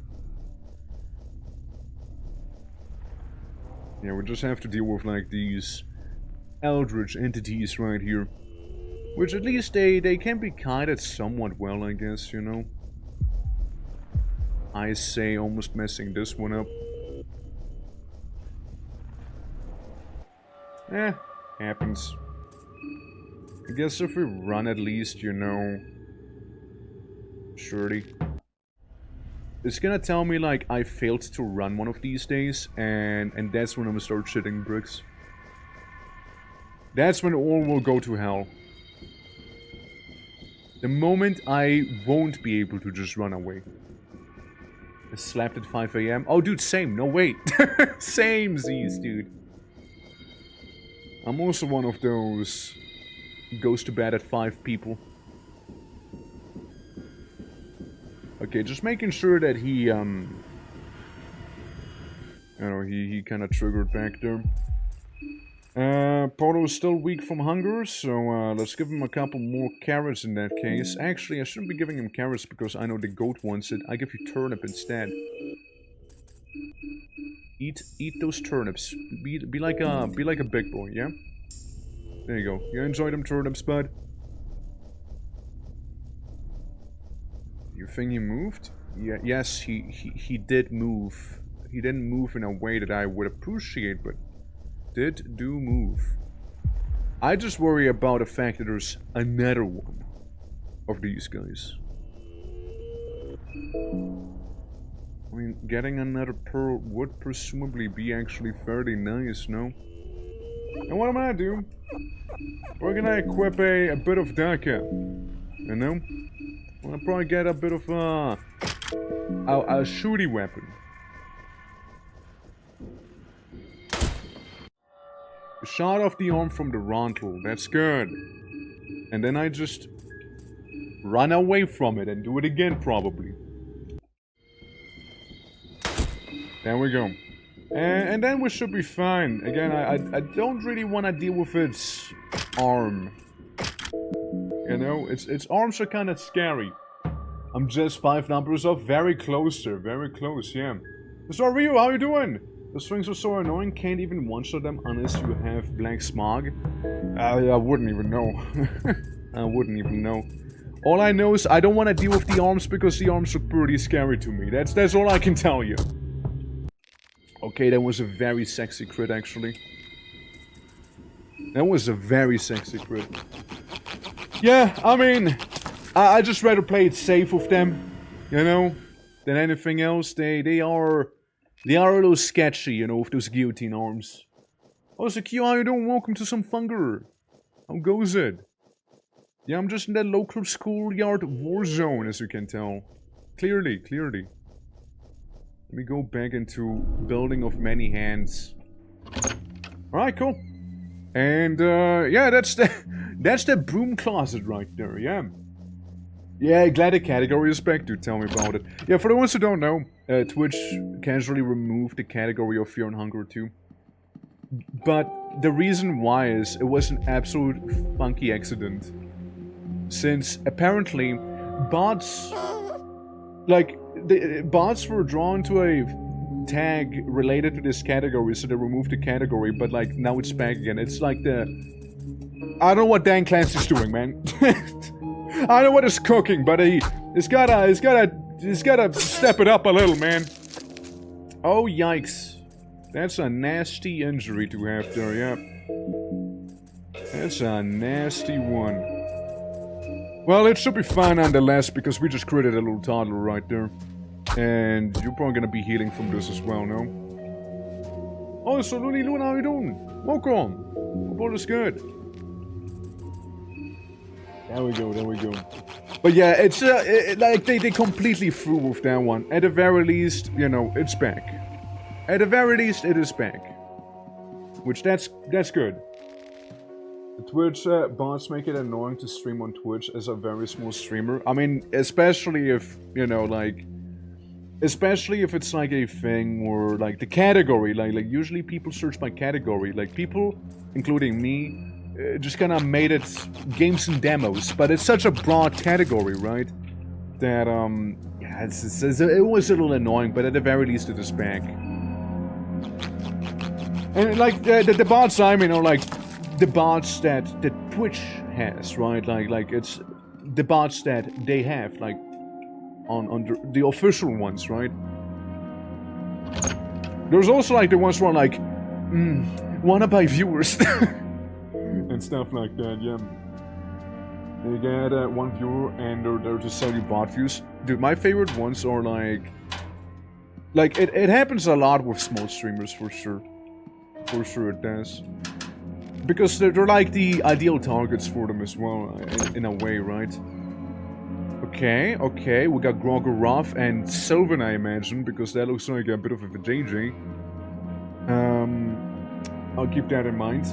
Yeah, we just have to deal with like these eldritch entities right here. Which at least they can be guided somewhat well, I guess, you know. I say almost messing this one up. Happens. I guess if we run at least, you know. Surely. It's gonna tell me like I failed to run one of these days, and that's when I'm gonna start shitting bricks. That's when all will go to hell. The moment I won't be able to just run away. I slept at 5 AM. Oh, dude, same. No, wait. Same Z's, dude. I'm also one of those goes to bed at 5 people. Okay, just making sure that he, I don't know, he kind of triggered back there. Polo's still weak from hunger, so let's give him a couple more carrots in that case. Actually, I shouldn't be giving him carrots because I know the goat wants it. I give you turnip instead. Eat those turnips. Be like a big boy, yeah? There you go. You enjoy them turnips, bud? You think he moved? Yeah, yes, he did move. He didn't move in a way that I would appreciate, but did do move. I just worry about the fact that there's another one of these guys. I mean, getting another pearl would presumably be actually fairly nice, no? And what am I gonna do? We're gonna equip a bit of Daka. You know? I'll probably get a bit of a shooty weapon. Shot off the arm from the Rontal. That's good. And then I just run away from it and do it again, probably. There we go. And then we should be fine. Again, I don't really want to deal with its arm. You know, its arms are kind of scary. I'm just 5 numbers off. Very close, sir. Very close, yeah. Mr. Ryu, how you doing? Those things are so annoying, can't even one-shot them unless you have black smog. I wouldn't even know. I wouldn't even know. All I know is I don't want to deal with the arms because the arms look pretty scary to me. That's all I can tell you. Okay, that was a very sexy crit, actually. That was a very sexy crit. Yeah, I mean, I just rather play it safe with them, you know, than anything else. They are a little sketchy, you know, with those guillotine arms. Oh, so Q, how you doing? Welcome to some Thunder. How goes it? Yeah, I'm just in that local schoolyard war zone, as you can tell. Clearly. Let me go back into Building of Many Hands. Alright, cool. And, yeah, that's the broom closet right there, yeah. Yeah, glad the category is back, dude, tell me about it. Yeah, for the ones who don't know, Twitch casually removed the category of Fear and Hunger too. But the reason why is, it was an absolute funky accident. Since, apparently, bots... Like, the bots were drawn to a tag related to this category, so they removed the category, but like now it's back again. It's like the... I don't know what Dan Clancy's doing, man. I don't know what he's cooking, but he's gotta step it up a little, man. Oh, yikes. That's a nasty injury to have there, yeah. That's a nasty one. Well, it should be fine nonetheless, because we just critted a little toddler right there. And you're probably gonna be healing from this as well, no? Oh, so Looney Loon, how you doing? Welcome! Hope all is good. There we go. But yeah, it's, like, they completely threw with that one. At the very least, you know, it's back. At the very least, it is back. Which, that's good. The Twitch bots make it annoying to stream on Twitch as a very small streamer. I mean, especially if, you know, like... Especially if it's like a thing where, like, the category, like usually people search by category. Like, people, including me, just kind of made it games and demos. But it's such a broad category, right? That, yeah, it was a little annoying, but at the very least it is back. And, like, the bots I mean are, like, the bots that Twitch has, right? Like it's the bots that they have, like, on the official ones, right? There's also, like, the ones where, like, wanna buy viewers and stuff like that, yeah. They get one viewer and they're to sell you bot views. Dude, my favorite ones are, like it happens a lot with small streamers, for sure. For sure it does. Because they're like the ideal targets for them as well, in a way, right? Okay, we got Grogorov and Sylvan, I imagine, because that looks like a bit of a JJ. I'll keep that in mind.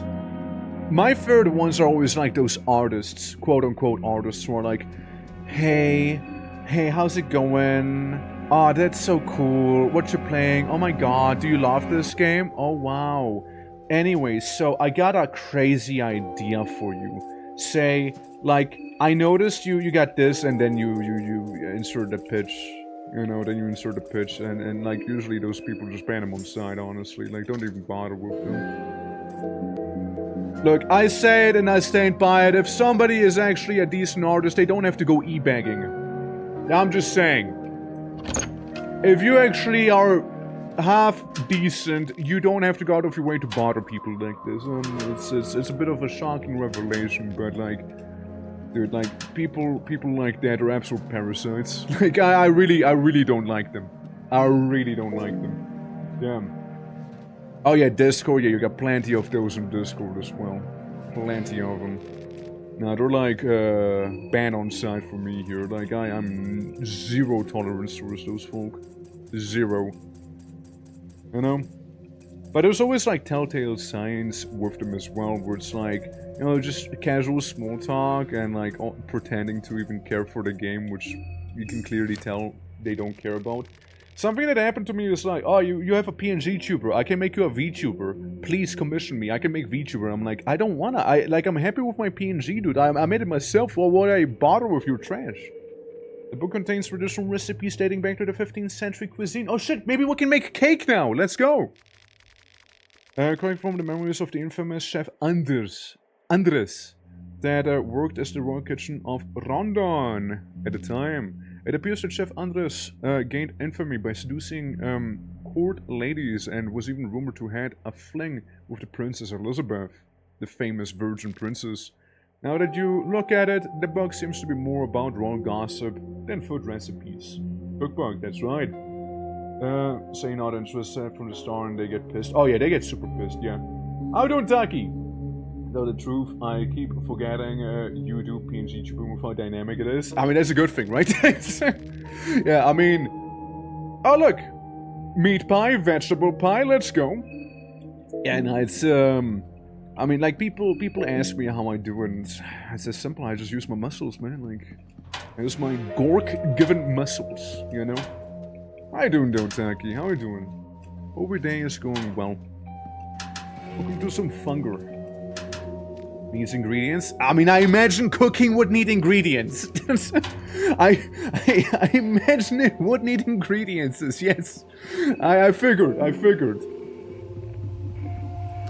My favorite ones are always like those artists, quote-unquote artists, who are like, hey, how's it going? Oh, that's so cool. What you playing? Oh my god, do you love this game? Oh, wow. Anyway, so I got a crazy idea for you. Say, like, I noticed you got this, and then you insert the pitch. You know, then you insert the pitch, and like, usually those people just ban them on side, honestly. Like, don't even bother with them. Look, I say it and I stand by it. If somebody is actually a decent artist, they don't have to go e-bagging. I'm just saying. If you actually are half decent, you don't have to go out of your way to bother people like this. It's a bit of a shocking revelation, but like, dude, like, people like that are absolute parasites. Like, I really don't like them. I really don't like them. Damn. Oh yeah, Discord, yeah, you got plenty of those in Discord as well. Plenty of them. Now, they're like, ban on site for me here. Like, I'm zero tolerance towards those folk. Zero. You know? But there's always, like, telltale signs with them as well, where it's like, you know, just casual small talk and, like, pretending to even care for the game, which you can clearly tell they don't care about. Something that happened to me is like, oh, you have a PNG tuber, I can make you a VTuber. Please commission me, I can make VTuber. I'm like, I don't wanna, I'm happy with my PNG, dude. I made it myself, why would I bother with your trash? The book contains traditional recipes dating back to the 15th century cuisine. Oh shit, maybe we can make cake now, let's go! Coming from the memories of the infamous chef Andres. that worked as the royal kitchen of Rondon at the time. It appears that Chef Andres gained infamy by seducing court ladies and was even rumored to have a fling with the Princess Elizabeth, the famous virgin princess. Now that you look at it, the book seems to be more about royal gossip than food recipes. Cookbook, that's right. Say not interested from the start and they get pissed. Oh yeah, they get super pissed, yeah. How doing, Taki? Though the truth, I keep forgetting you do PNG Chiboom with how dynamic it is. I mean, that's a good thing, right? Yeah, I mean... Oh, look! Meat pie, vegetable pie, let's go. Yeah, no, it's, I mean, like, people ask me how I do, and it's as simple, I just use my muscles, man, like... I use my Gork-given muscles, you know? How you doing, Dotaki? How you doing? Hope your day is going well. Welcome to some Funger. Needs ingredients? I mean, I imagine cooking would need ingredients. I imagine it would need ingredients, yes. I figured.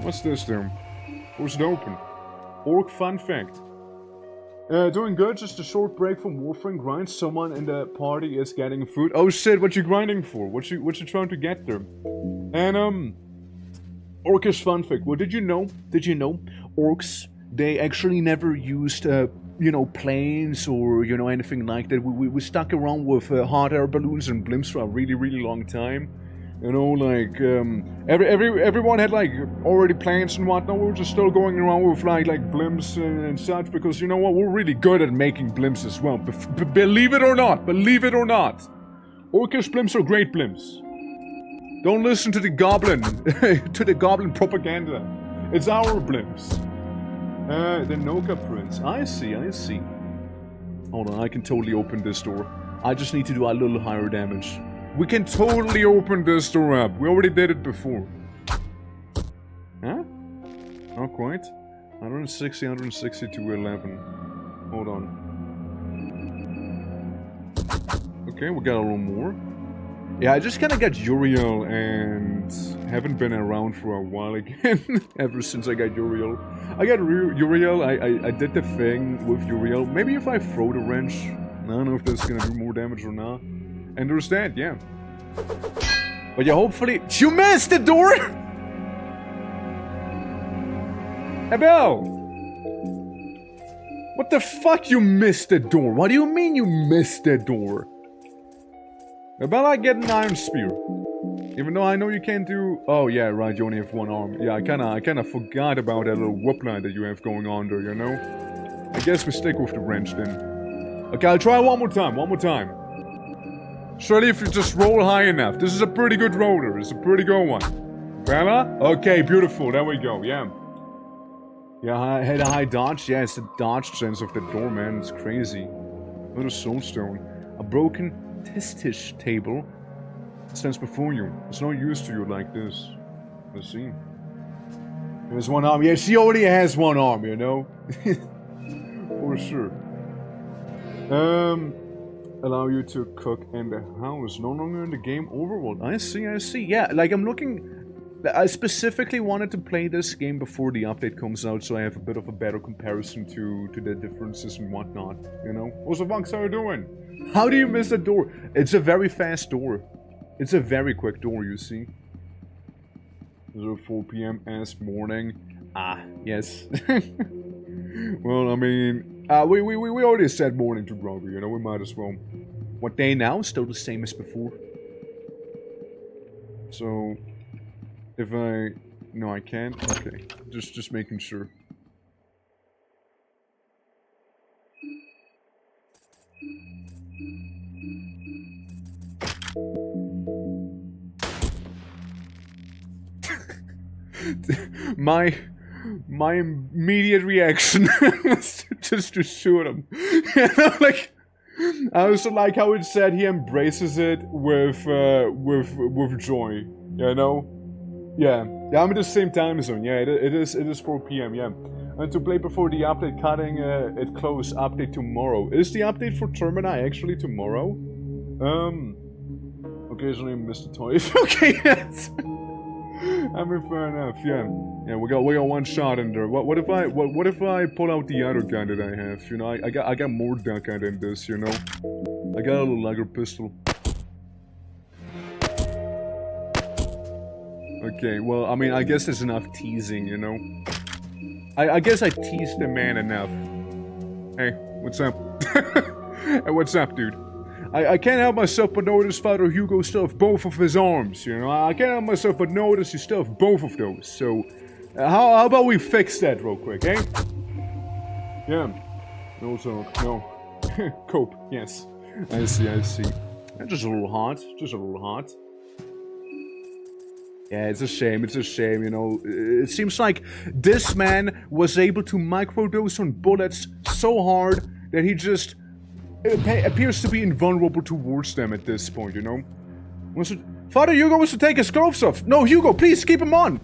What's this then? Who's it open? Orc fun fact. Doing good, just a short break from Warframe grind. Someone in the party is getting food. Oh shit, what you grinding for? What you trying to get there? And Orcish fun fact. Well, did you know orcs, they actually never used you know, planes or, you know, anything like that. We stuck around with hot air balloons and blimps for a really long time. You know, like, everyone had, like, already plans and whatnot. We were just still going around with, like blimps and such, because, you know what, we're really good at making blimps as well. Believe it or not. Orcish blimps are great blimps. Don't listen to the goblin, propaganda. It's our blimps. The Noka Prince. I see. Hold on, I can totally open this door. I just need to do a little higher damage. We can totally open this door up. We already did it before. Huh? Not quite. 160 to 11. Hold on. Okay, we got a little more. Yeah, I just kind of got Uriel and haven't been around for a while again. Ever since I got Uriel. I got Uriel, I did the thing with Uriel. Maybe if I throw the wrench. I don't know if that's gonna do more damage or not. And there's that, yeah. But yeah, hopefully... You missed the door! Abel! What the fuck you missed the door? What do you mean you missed the door? Abel, I get an iron spear. Even though I know you can't do... Oh yeah, right, you only have one arm. Yeah, I kinda forgot about that little whoopline that you have going on there, you know? I guess we stick with the wrench then. Okay, I'll try one more time. Surely if you just roll high enough. This is a pretty good roller. It's a pretty good one. Bella? Okay, beautiful. There we go, yeah. Yeah, I had a high dodge. Yeah, it's the dodge sense of the door, man. It's crazy. Little soulstone. A broken tistish table stands before you. It's not used to you like this. Let's see. There's one arm. Yeah, she already has one arm, you know? For sure. Allow you to cook in the house, no longer in the game overworld. I see. Yeah, like I'm looking... I specifically wanted to play this game before the update comes out, so I have a bit of a better comparison to the differences and whatnot, you know? What's the fuck are you doing? How do you miss a door? It's a very fast door. It's a very quick door, you see. 4 PM as morning. Ah, yes. Well, I mean... we already said morning to Grogu, you know, we might as well. What day now? Still the same as before. So, if I... No, I can't? Okay, just making sure. My immediate reaction was just to shoot him. You know, like, I also like how it said he embraces it with joy. You know? Yeah, I'm in the same time zone. Yeah, it is 4 PM. Yeah, and to play before the update, cutting it close. Update tomorrow. Is the update for Termini actually tomorrow? Occasionally miss the toy. Okay, yes. I mean, fair enough. Yeah, yeah. We got one shot in there. What if I pull out the other gun that I have? You know, I got more ducker than this. You know, I got a little Lager pistol. Okay, well, I mean, I guess there's enough teasing. You know, I guess I teased the man enough. Hey, what's up? Hey, what's up, dude? I can't help myself but notice Father Hugo still have both of his arms, you know? I can't help myself but notice you still have both of those, so... how about we fix that real quick, eh? Yeah. Also, no. Cope, yes. I see. Just a little hot, Yeah, it's a shame, you know. It seems like this man was able to microdose on bullets so hard that he just... appears to be invulnerable towards them at this point, you know? Father Hugo wants to take his gloves off! No, Hugo, please, keep him on!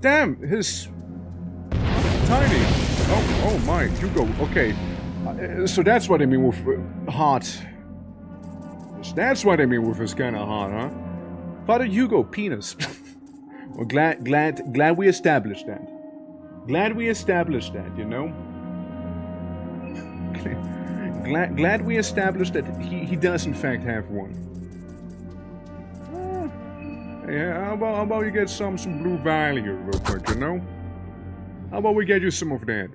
Damn, his... tiny. Oh my, Hugo, okay. So that's what I mean with... hot. That's what I mean with his kinda hot, huh? Father Hugo, penis. Well, glad we established that. Glad we established that, you know? Glad we established that he does in fact have one. Yeah, how about you get some blue vial here real quick, you know? How about we get you some of that?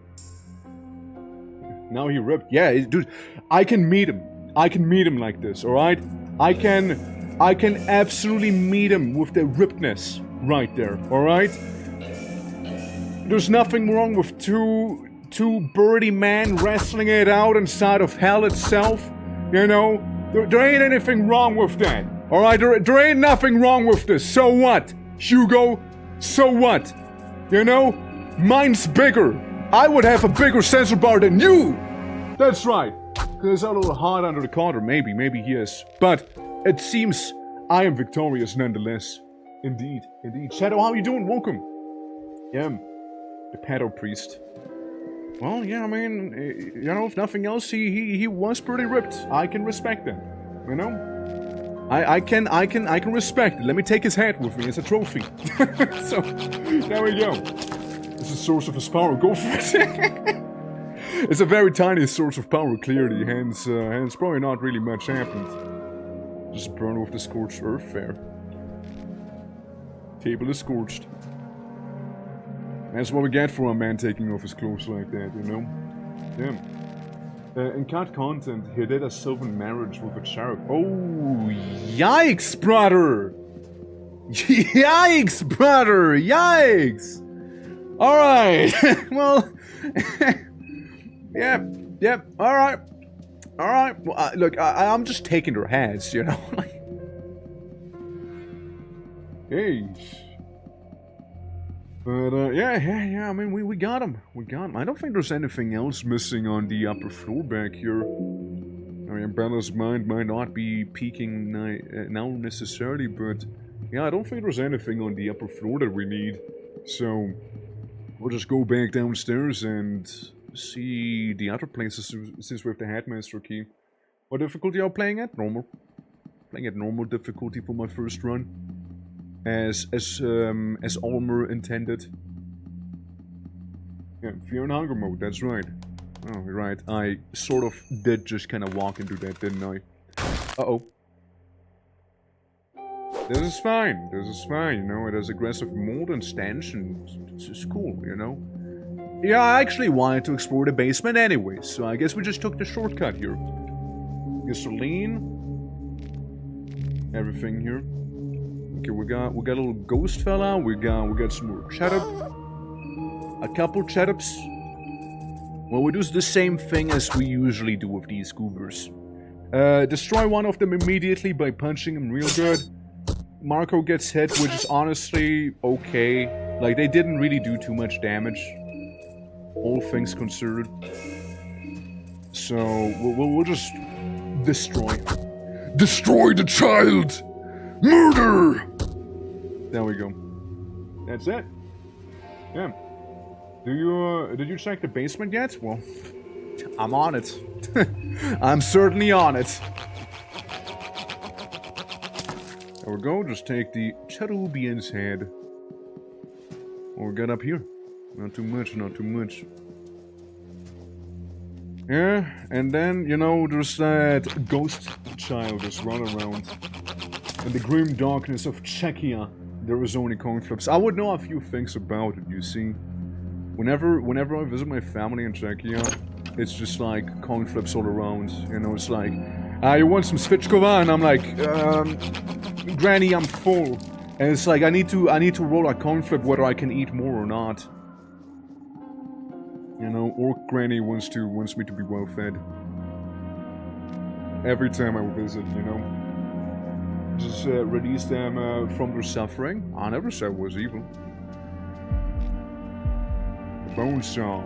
Now he ripped. Yeah, dude, I can meet him. I can meet him like this, alright? I can absolutely meet him with the rippedness right there, alright? There's nothing wrong with two birdie men wrestling it out inside of hell itself, you know? There ain't anything wrong with that, alright? There ain't nothing wrong with this. So what, Hugo? So what? You know? Mine's bigger. I would have a bigger sensor bar than you! That's right. Because I'm a little hot under the collar. Maybe he is. But it seems I am victorious nonetheless. Indeed. Shadow, how you doing? Welcome. Yeah, the pedo priest. Well, yeah, I mean, you know, if nothing else, he was pretty ripped. I can respect that, you know? I can respect it. Let me take his hat with me as a trophy. So, there we go. It's a source of his power. Go for it. It's a very tiny source of power, clearly, hence probably not really much happened. Just burn off the scorched earth there. Table is scorched. That's what we get for a man taking off his clothes like that, you know? Yeah. In cut content, he did a sylvan marriage with a cherub. Oh, yikes, brother! Yikes, brother! Yikes! Alright, well... yeah, alright. Alright, well, look, I'm just taking their heads, you know? Hey. But, yeah, I mean, we got him. I don't think there's anything else missing on the upper floor back here. I mean, Bella's mind might not be peaking now necessarily, but, yeah, I don't think there's anything on the upper floor that we need. So, we'll just go back downstairs and see the other places since we have the Headmaster key. What difficulty are you playing at? Normal. Playing at normal difficulty for my first run. As Almer intended. Yeah, fear and hunger mode, that's right. Oh, you're right. I sort of did just kind of walk into that, didn't I? Uh-oh. This is fine, you know, it has aggressive mold and stench, and it's cool, you know? Yeah, I actually wanted to explore the basement anyway, so I guess we just took the shortcut here. Gasoline. Everything here. Okay, we got a little ghost fella, we got some more chetup. A couple chetups. Well, we do the same thing as we usually do with these goobers. Destroy one of them immediately by punching him real good. Marco gets hit, which is honestly okay. Like, they didn't really do too much damage. All things considered. So, we'll just destroy. Destroy the child! Murder! There we go. That's it. Yeah. Did you check the basement yet? Well, I'm on it. I'm certainly on it. There we go, just take the Cherubian's head. Or get up here. Not too much, not too much. Yeah, and then, you know, there's that ghost child that's running around. In the grim darkness of Czechia, there is only coin flips. I would know a few things about it, you see. Whenever I visit my family in Czechia, it's just like coin flips all around. You know, it's like, you want some Svichkova? And I'm like, Granny, I'm full. And it's like, I need to roll a coin flip whether I can eat more or not. You know, or Granny wants me to be well fed. Every time I visit, you know. Just release them from their suffering. I never said it was evil. Bone saw.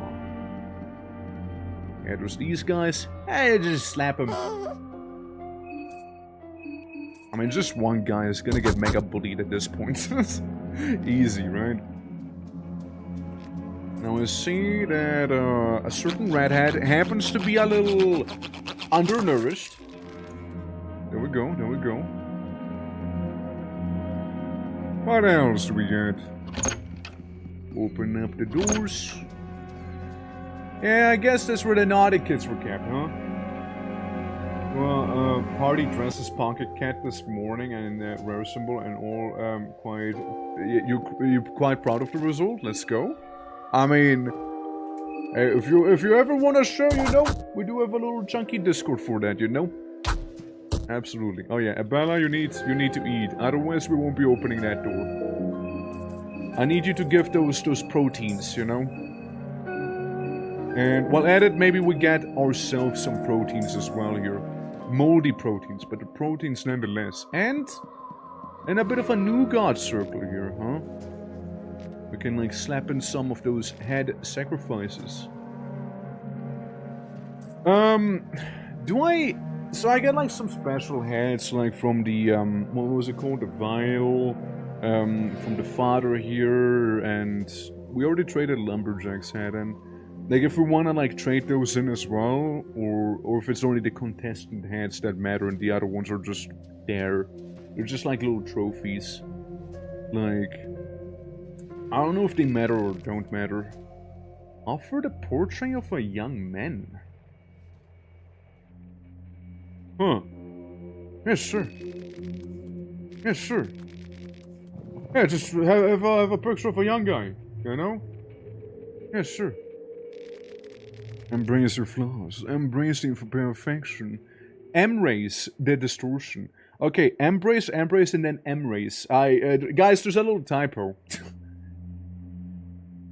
Yeah, there's these guys. Hey, just slap them. I mean, just one guy is gonna get mega bullied at this point. Easy, right? Now we see that a certain redhead happens to be a little undernourished. There we go, there we go. What else do we got? Open up the doors. Yeah, I guess that's where the naughty kids were kept, huh? Well, party dressed as Pocket Cat this morning and rare symbol and all quite... You're quite proud of the result? Let's go. I mean... if you ever want to show, you know, we do have a little chunky Discord for that, you know? Absolutely. Oh yeah, Abella, you need to eat. Otherwise, we won't be opening that door. I need you to give those proteins, you know? And while at it, maybe we get ourselves some proteins as well here. Moldy proteins, but the proteins nonetheless. And a bit of a nougat circle here, huh? We can like slap in some of those head sacrifices. So I get like some special heads, like from the, what was it called? The vial, from the father here, and we already traded Lumberjack's head, and like if we want to like trade those in as well, or if it's only the contestant heads that matter and the other ones are just there. They're just like little trophies. Like, I don't know if they matter or don't matter. Offer the portrait of a young man. Huh. Yes, sir. Yes, sir. Yeah, just have a picture of a young guy, you know? Yes, sir. Embrace your flaws. Embrace the imperfection. Embrace the distortion. Okay, embrace, and then embrace. Guys, there's a little typo.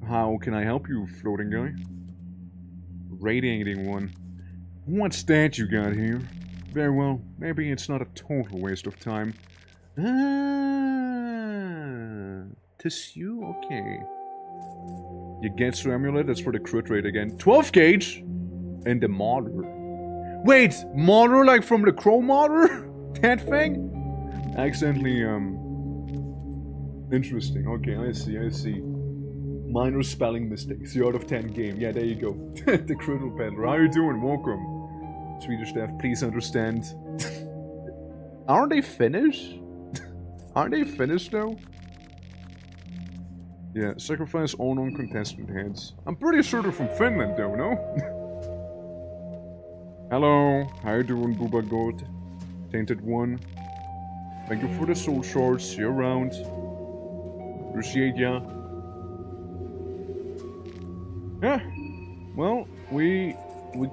How can I help you, floating guy? Radiating one. What's that you got here? Very well, maybe it's not a total waste of time. Tissue? Okay. You get to amulet, that's for the crit rate again. 12 gauge! And the modder. Wait! Modder like from the crow modder? That thing? Accidentally, interesting. Okay, I see. Minor spelling mistakes. You're out of 10 game. Yeah, there you go. The Criddle Peddler. How you doing? Welcome. Swedish staff, please understand. Aren't they Finnish? Aren't they Finnish though? Yeah, sacrifice all non-contestant heads. I'm pretty sure they're from Finland though, no? Hello, how you doing, Booba God? Tainted one. Thank you for the soul shards. See you around. Appreciate ya. Yeah. Well, we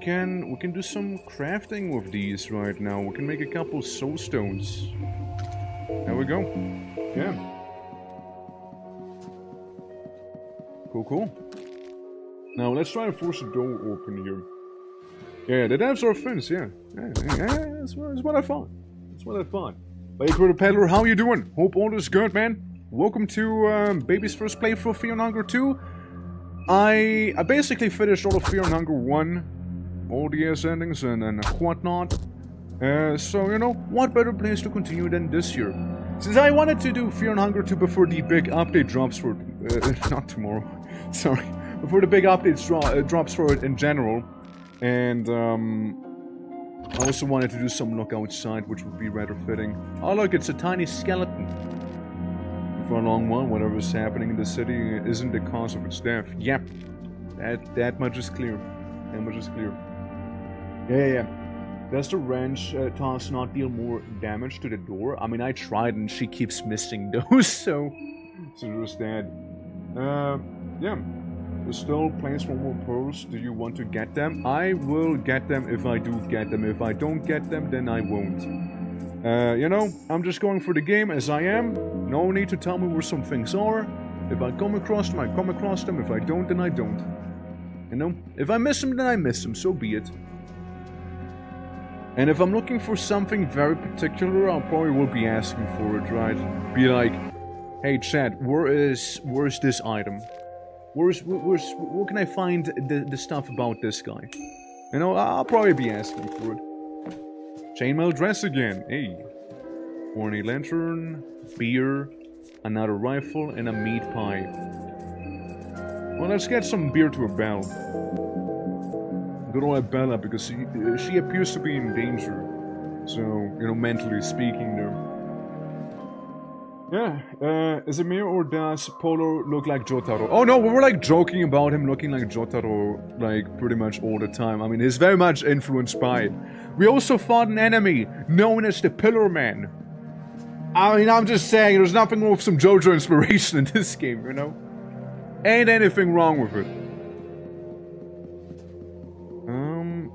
can do some crafting with these right now. We can make a couple soul stones. There we go. Yeah. Cool. Now let's try and force the door open here. Yeah, the devs are fins, yeah. That's what I thought. That's what I thought. Hey, Criddle Peddler, how you doing? Hope all is good, man. Welcome to Baby's first playthrough of Fear and Hunger 2. I basically finished all of Fear and Hunger 1. All the S endings and whatnot. So, you know, what better place to continue than this year? Since I wanted to do Fear and Hunger 2 before the big update drops for... not tomorrow. Sorry. Before the big updates drops for it in general. And, I also wanted to do some look outside, which would be rather fitting. Oh look, it's a tiny skeleton. for a long while. Whatever's happening in the city isn't the cause of its death. Yep. That much is clear. That much is clear. Yeah. Does the wrench toss not deal more damage to the door? I mean, I tried and she keeps missing those, so there's that. Yeah. There's still place for more pearls. Do you want to get them? I will get them if I do get them. If I don't get them, then I won't. You know, I'm just going for the game as I am. No need to tell me where some things are. If I come across them, I come across them. If I don't, then I don't. You know? If I miss them, then I miss them. So be it. And if I'm looking for something very particular, I probably will be asking for it, right? Be like, hey chat, where's this item? Where can I find the stuff about this guy? You know, I'll probably be asking for it. Chainmail dress again, hey. Horny lantern, beer, another rifle, and a meat pie. Well, let's get some beer to a bell. Good old Bella, because she appears to be in danger. So, you know, mentally speaking there. Yeah, is it me or does Polo look like Jotaro? Oh no, we were like joking about him looking like Jotaro, like, pretty much all the time. I mean, he's very much influenced by it. We also fought an enemy known as the Pillar Man. I mean, I'm just saying, there's nothing wrong with some JoJo inspiration in this game, you know? Ain't anything wrong with it.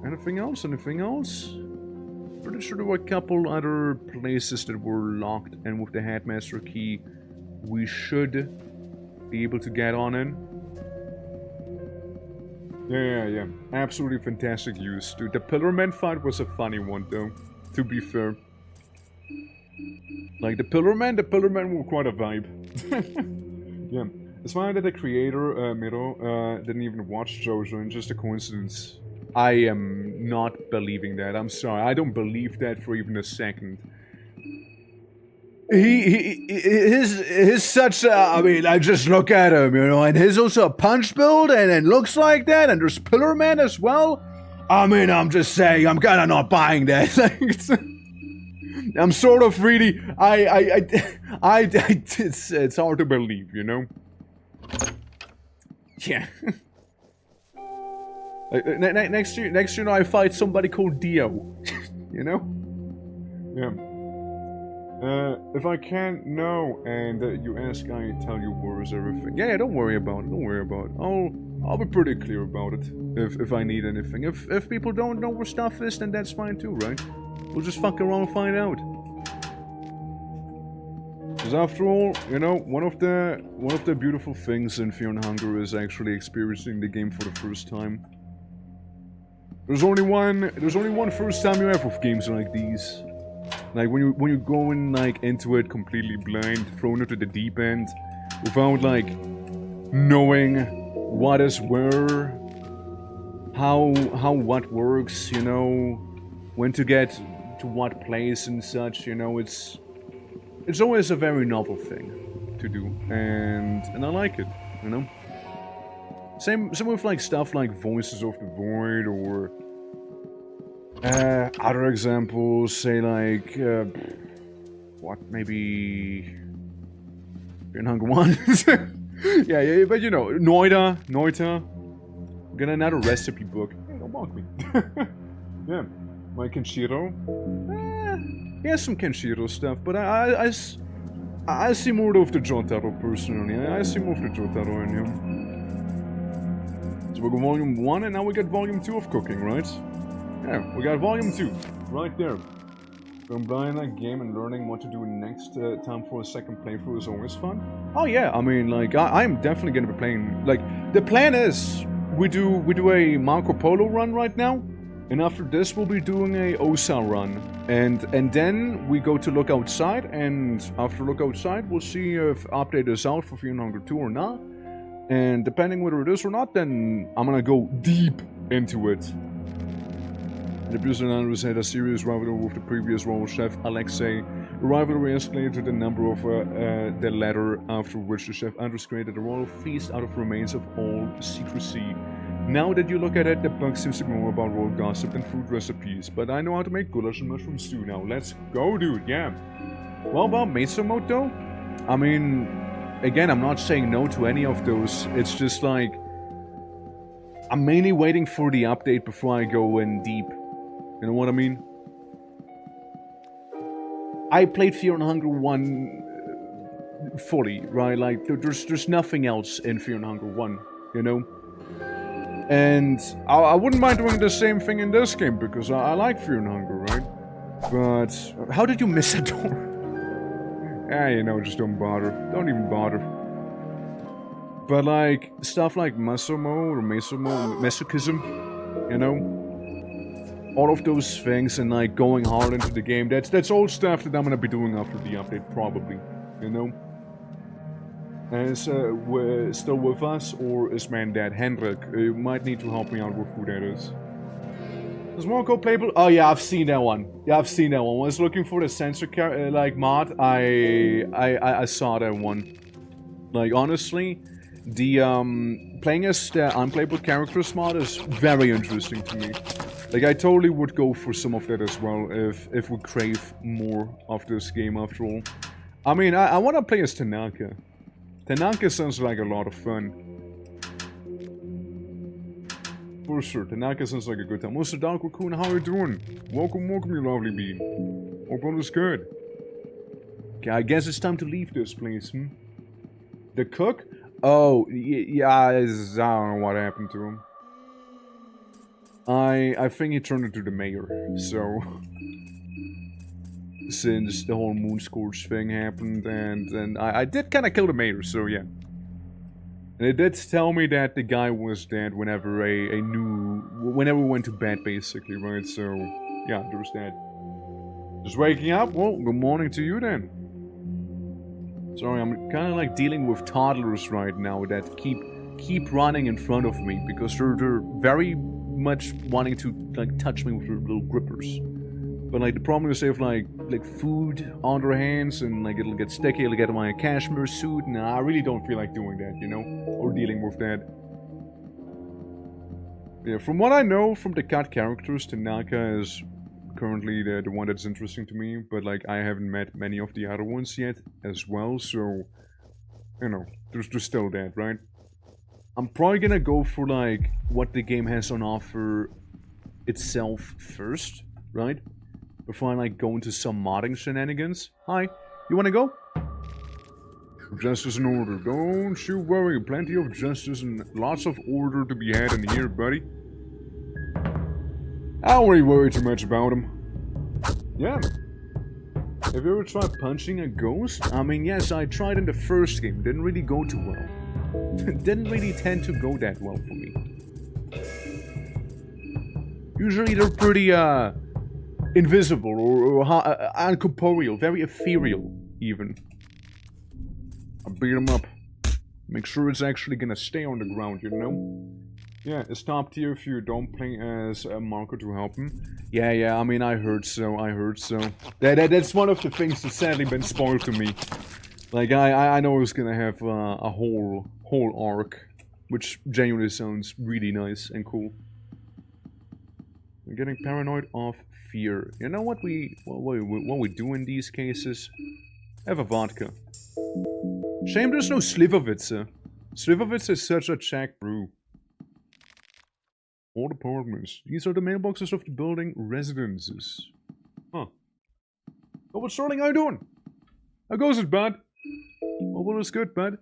Anything else? Anything else? Pretty sure there were a couple other places that were locked, and with the headmaster key, we should be able to get on in. Yeah. Absolutely fantastic use, dude. The Pillarman fight was a funny one, though, to be fair. Like, the Pillarman were quite a vibe. Yeah. It's funny that the creator, Miro, didn't even watch JoJo, and just a coincidence. I am not believing that. I'm sorry. I don't believe that for even a second. He's such a... I mean, I just look at him, you know, and he's also a punch build, and looks like that, and there's Pillar Man as well. I mean, I'm just saying, I'm kinda not buying that. I'm sort of really... it's hard to believe, you know? Yeah. Next year, you know, I fight somebody called Dio. You know? Yeah. If I can't know and you ask, I tell you where's everything. Yeah, don't worry about it. Don't worry about it. I'll be pretty clear about it if I need anything. If people don't know where stuff is, then that's fine too, right? We'll just fuck around and find out. Because after all, you know, one of the beautiful things in Fear and Hunger is actually experiencing the game for the first time. There's only one first time you have with games like these. Like when you go in like into it completely blind, thrown into the deep end, without like knowing what is where, how what works, you know, when to get to what place and such, you know, it's always a very novel thing to do, and I like it, you know. Same with like stuff like Voices of the Void, or other examples, say like what, maybe in Hunger 1. yeah, but you know, Noita, get another recipe book. Hey, don't mock me. Yeah, my Kenshiro. He has some Kenshiro stuff, but I see more of the Jotaro personally. I see more of the Jotaro in him. So we got volume 1 and now we got volume 2 of cooking, right? Yeah, we got volume 2, right there. From playing that game and learning what to do next time for a second playthrough is always fun. Oh yeah, I mean, like, I'm definitely gonna be playing, like, the plan is, we do a Marco Polo run right now, and after this we'll be doing a Osa run. And then we go to look outside, and after look outside we'll see if update is out for Fear and Hunger 2 or not. And depending whether it is or not, then I'm gonna go deep into it. The abuser and Andrews had a serious rivalry with the previous role chef, Alexei. The rivalry escalated to the number of the latter, after which the chef Andrews created a royal feast out of remains of all secrecy. Now that you look at it, the book seems to be more about royal gossip than food recipes, but I know how to make goulash and mushroom stew now. Let's go, dude, yeah. Well, about Matsumoto? I mean, again, I'm not saying no to any of those. It's just like, I'm mainly waiting for the update before I go in deep. You know what I mean? I played Fear and Hunger 1 fully, right? Like, there's nothing else in Fear and Hunger 1, you know? And I wouldn't mind doing the same thing in this game, because I like Fear and Hunger, right? But, how did you miss a door? You know, just don't bother. Don't even bother. But, like, stuff like masochism, you know? All of those things and, like, going hard into the game, that's all stuff that I'm gonna be doing after the update, probably, you know? And still with us, or is man dead? Hendrik, you might need to help me out with who that is. Is Monko playable? Oh yeah, I've seen that one. Yeah, I've seen that one. When I was looking for the sensor like mod, I saw that one. Like honestly, the playing as the unplayable characters mod is very interesting to me. Like I totally would go for some of that as well if we crave more of this game after all. I mean, I want to play as Tanaka. Tanaka sounds like a lot of fun. For sure, Tanaka sounds like a good time. Mr. Dark Raccoon, how are you doing? Welcome, welcome, you lovely bean. Hope all is good. Okay, I guess it's time to leave this place, The cook? Oh, yeah, I don't know what happened to him. I think he turned into the mayor, so... Since the whole Moonscorch thing happened, and I did kind of kill the mayor, so yeah. And it did tell me that the guy was dead whenever whenever we went to bed, basically, right? So, yeah, there was that. Just waking up? Well, good morning to you then. Sorry, I'm kind of like dealing with toddlers right now that keep running in front of me because they're very much wanting to like touch me with their little grippers. But like the problem is they have like food on their hands and like it'll get sticky, it'll get in my cashmere suit, and I really don't feel like doing that, you know? Or dealing with that. Yeah, from what I know from the cut characters, Tanaka is currently the one that's interesting to me, but like I haven't met many of the other ones yet as well, so you know, there's still that, right? I'm probably gonna go for like what the game has on offer itself first, right? Before I like go into some modding shenanigans. Hi, you wanna go? Justice and order. Don't you worry, plenty of justice and lots of order to be had in here, buddy. I don't really worry too much about him. Yeah. Have you ever tried punching a ghost? I mean, yes, I tried in the first game. Didn't really go too well. Didn't really tend to go that well for me. Usually they're pretty, invisible or uncorporeal, very ethereal, even. I beat him up. Make sure it's actually gonna stay on the ground, you know? Yeah, it's top tier if you don't play as a marker to help him. Yeah, I mean, I heard so. That's one of the things that's sadly been spoiled to me. Like, I know it's gonna have a whole arc, which genuinely sounds really nice and cool. I'm getting paranoid of fear. You know what we do in these cases? Have a vodka. Shame there's no Slivovitzer. Slivovitzer is such a Czech brew. All apartments. These are the mailboxes of the building residences. Huh. Oh, what's Sterling? How you doing? How goes it, bud? Oh, well, it's good, bud.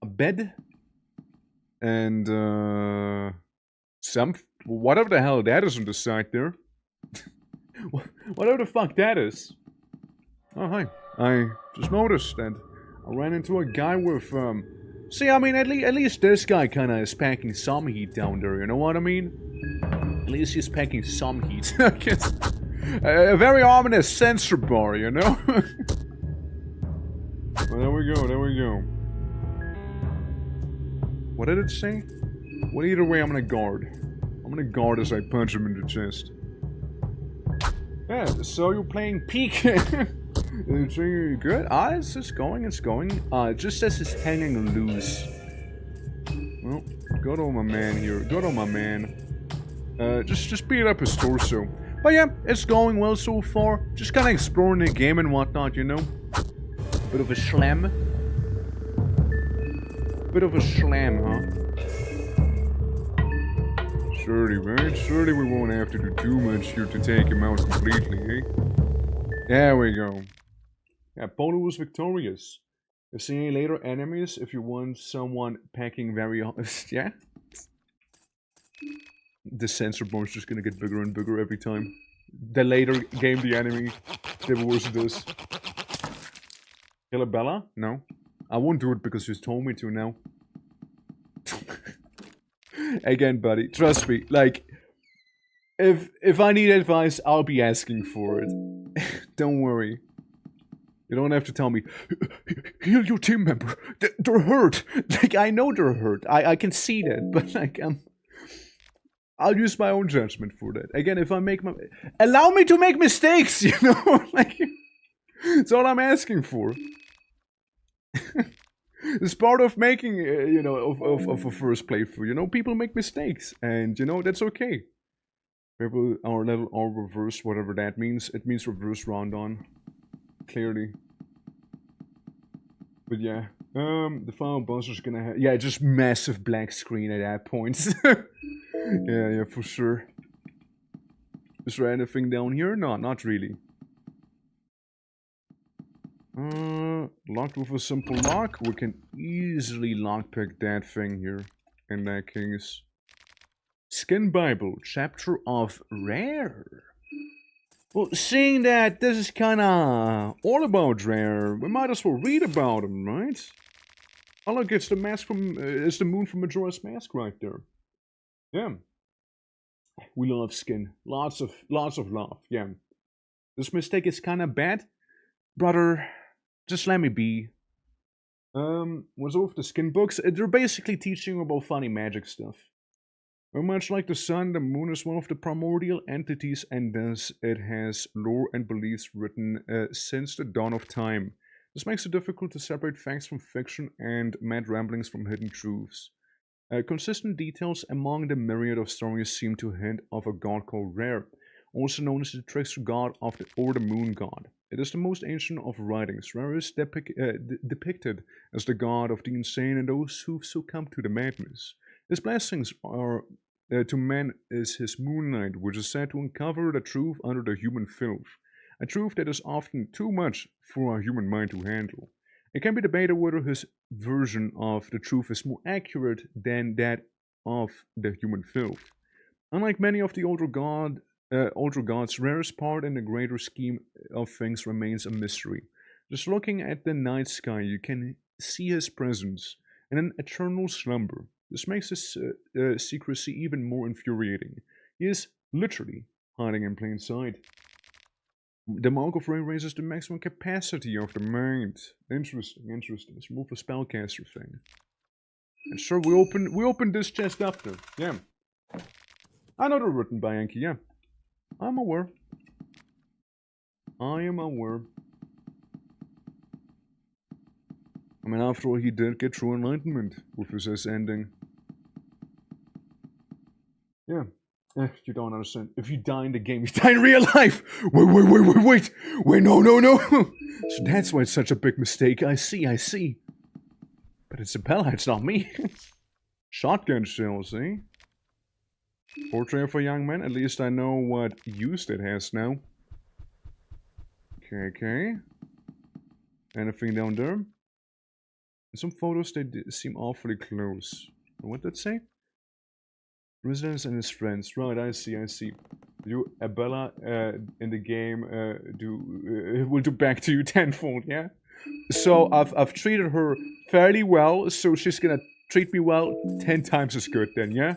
A bed? And, whatever the hell that is on the side there. Whatever the fuck that is. Oh, hi. I just noticed that I ran into a guy with, see, I mean, at least this guy kinda is packing some heat down there, you know what I mean? At least he's packing some heat. A very ominous sensor bar, you know? Well, there we go. What did it say? Well, either way, I'm gonna guard. I'm gonna guard as I punch him in the chest. Yeah, so you're playing Peak. Good? It's going. It just says it's hanging loose. Well, good on my man here. Good on my man. Just beat up his torso. But yeah, it's going well so far. Just kind of exploring the game and whatnot, you know. Bit of a slam. Bit of a slam, huh? Surely, right? Surely we won't have to do too much here to take him out completely, eh? There we go. Yeah, Polo was victorious. If seeing any later enemies, if you want someone packing very... yeah? The sensor bar is just gonna get bigger and bigger every time. The later game the enemy, the worse it is. Kill a Bella? No. I won't do it because you told me to now. Again, buddy, trust me, like, if I need advice, I'll be asking for it. Don't worry. You don't have to tell me, heal your team member, they're hurt. Like, I know they're hurt, I can see that, but like, I'll use my own judgment for that. Again, if I make my... Allow me to make mistakes, you know? Like, that's all I'm asking for. It's part of making, you know, of a first playthrough. You know, people make mistakes, and you know that's okay. People are level or reverse, whatever that means. It means reverse round on, clearly. But yeah, the final boss is gonna have just massive black screen at that point. yeah, for sure. Is there anything down here? No, not really. Locked with a simple lock. We can easily lockpick that thing here. In that case. Skin Bible, chapter of Rare. Well, seeing that this is kinda all about Rare, we might as well read about him, right? Oh look, it's the mask from, it's the moon from Majora's Mask right there. Yeah. We love Skin. Lots of love, yeah. This mistake is kinda bad. Brother, just let me be. What's with the Skin books? They're basically teaching about funny magic stuff. Very much like the sun, the moon is one of the primordial entities, and thus it has lore and beliefs written since the dawn of time. This makes it difficult to separate facts from fiction and mad ramblings from hidden truths. Consistent details among the myriad of stories seem to hint of a god called Rare, also known as the trickster god of or the moon god. It is the most ancient of writings. Rare is depicted as the god of the insane and those who succumb to the madness. His blessings are to men is his moonlight, which is said to uncover the truth under the human filth, a truth that is often too much for our human mind to handle. It can be debated whether his version of the truth is more accurate than that of the human filth. Unlike many of the older gods, Rare's part in the greater scheme of things remains a mystery. Just looking at the night sky, you can see his presence in an eternal slumber. This makes his secrecy even more infuriating. He is literally hiding in plain sight. The Mark of Rare raises the maximum capacity of the mind. Interesting. It's more of a spellcaster thing. And sure, we open this chest up there. Yeah. I know they're written by Enki, yeah. I'm aware. I am aware. I mean, after all, he did get true enlightenment with his ending. Yeah. You don't understand. If you die in the game, you die in real life! Wait, no. So that's why it's such a big mistake. I see. But it's Bella, it's not me. Shotgun shells, eh? Portrait of a young man, at least I know what use it has now. Okay. Anything down there? In some photos, they seem awfully close. What did that say? Residence and his friends. Right, I see. You, Bella, in the game, will do back to you tenfold, yeah? So, I've treated her fairly well, so she's gonna treat me well 10 times as good then, yeah?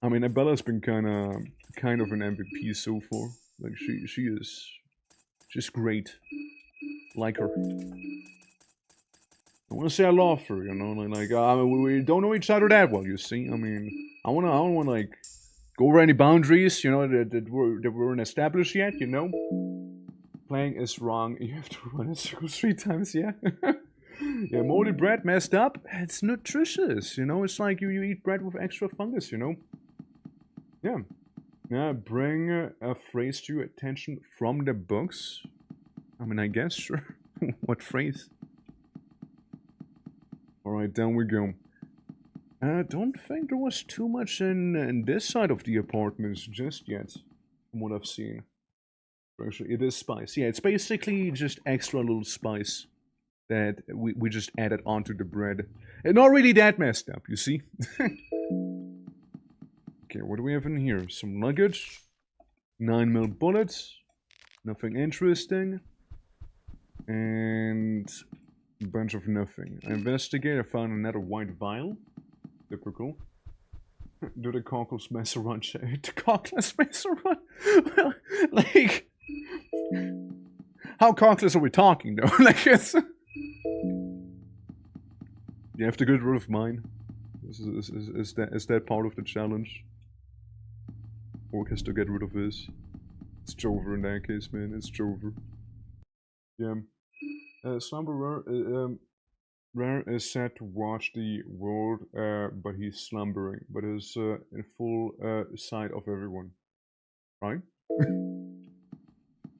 I mean, Bella's been kind of an MVP so far. Like, she is just great. Like her. I want to say I love her, you know, we don't know each other that well, you see. I mean, I don't want to, like, go over any boundaries, you know, that weren't established yet, you know. Playing is wrong. You have to run in circles 3 times, yeah. Yeah, moldy bread messed up. It's nutritious, you know. It's like you eat bread with extra fungus, you know. Yeah. Yeah, bring a phrase to your attention from the books. I mean, I guess, sure. What phrase? Alright, down we go. I don't think there was too much in this side of the apartments just yet, from what I've seen. Actually, it is spice. Yeah, it's basically just extra little spice that we just added onto the bread. And not really that messed up, you see? Okay, what do we have in here? Some luggage. 9mm bullets. Nothing interesting. And a bunch of nothing. I investigate, I found another white vial. Typical. Do the cockles mess around? The cockles mess around? Well, like... How cockless are we talking though? Like it's... You have to get rid of mine. Is that part of the challenge? Orc has to get rid of his. It's Jover in that case, man. It's Jover. Yeah. Slumber Rare is set to watch the world, but he's slumbering. But is in full sight of everyone. Right?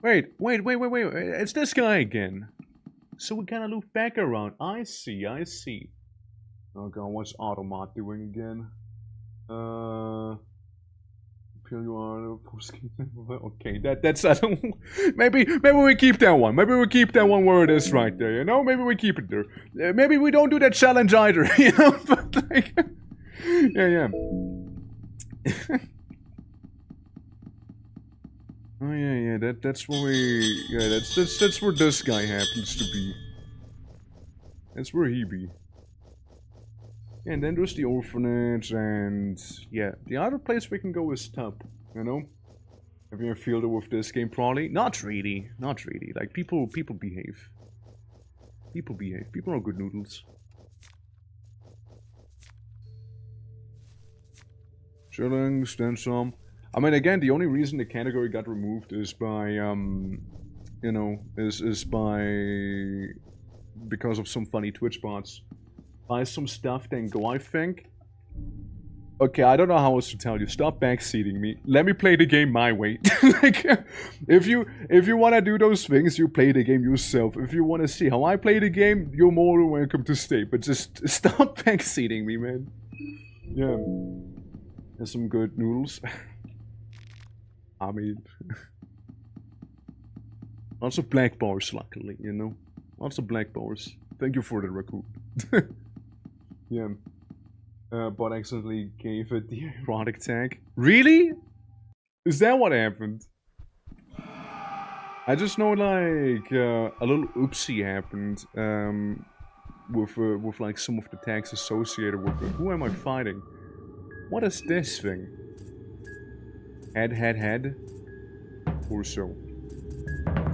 Wait. It's this guy again. So we kind of loop back around. I see. Oh god, what's Automat doing again? Okay, that's maybe we keep that one. Maybe we keep that one where it is right there, you know? Maybe we keep it there. Maybe we don't do that challenge either, you know? But like, yeah. Oh yeah, that's where we, yeah, that's where this guy happens to be. That's where he be. And then there's the orphanage, and yeah, the other place we can go is Tub, you know? Have you ever feel it with this game, probably? Not really. Like, people behave. People are good noodles. Shillings, then some. I mean, again, the only reason the category got removed is by, you know, is by... because of some funny Twitch bots. Buy some stuff, then go, I think. Okay, I don't know how else to tell you. Stop backseating me. Let me play the game my way. Like, if you want to do those things, you play the game yourself. If you want to see how I play the game, you're more than welcome to stay. But just stop backseating me, man. Yeah. There's some good noodles. I mean... lots of black bars, luckily, you know? Lots of black bars. Thank you for the raccoon. Yeah. But accidentally gave it the erotic tag. Really? Is that what happened? I just know, like, a little oopsie happened, with like some of the tags associated with it. Who am I fighting? What is this thing? Head. Torso.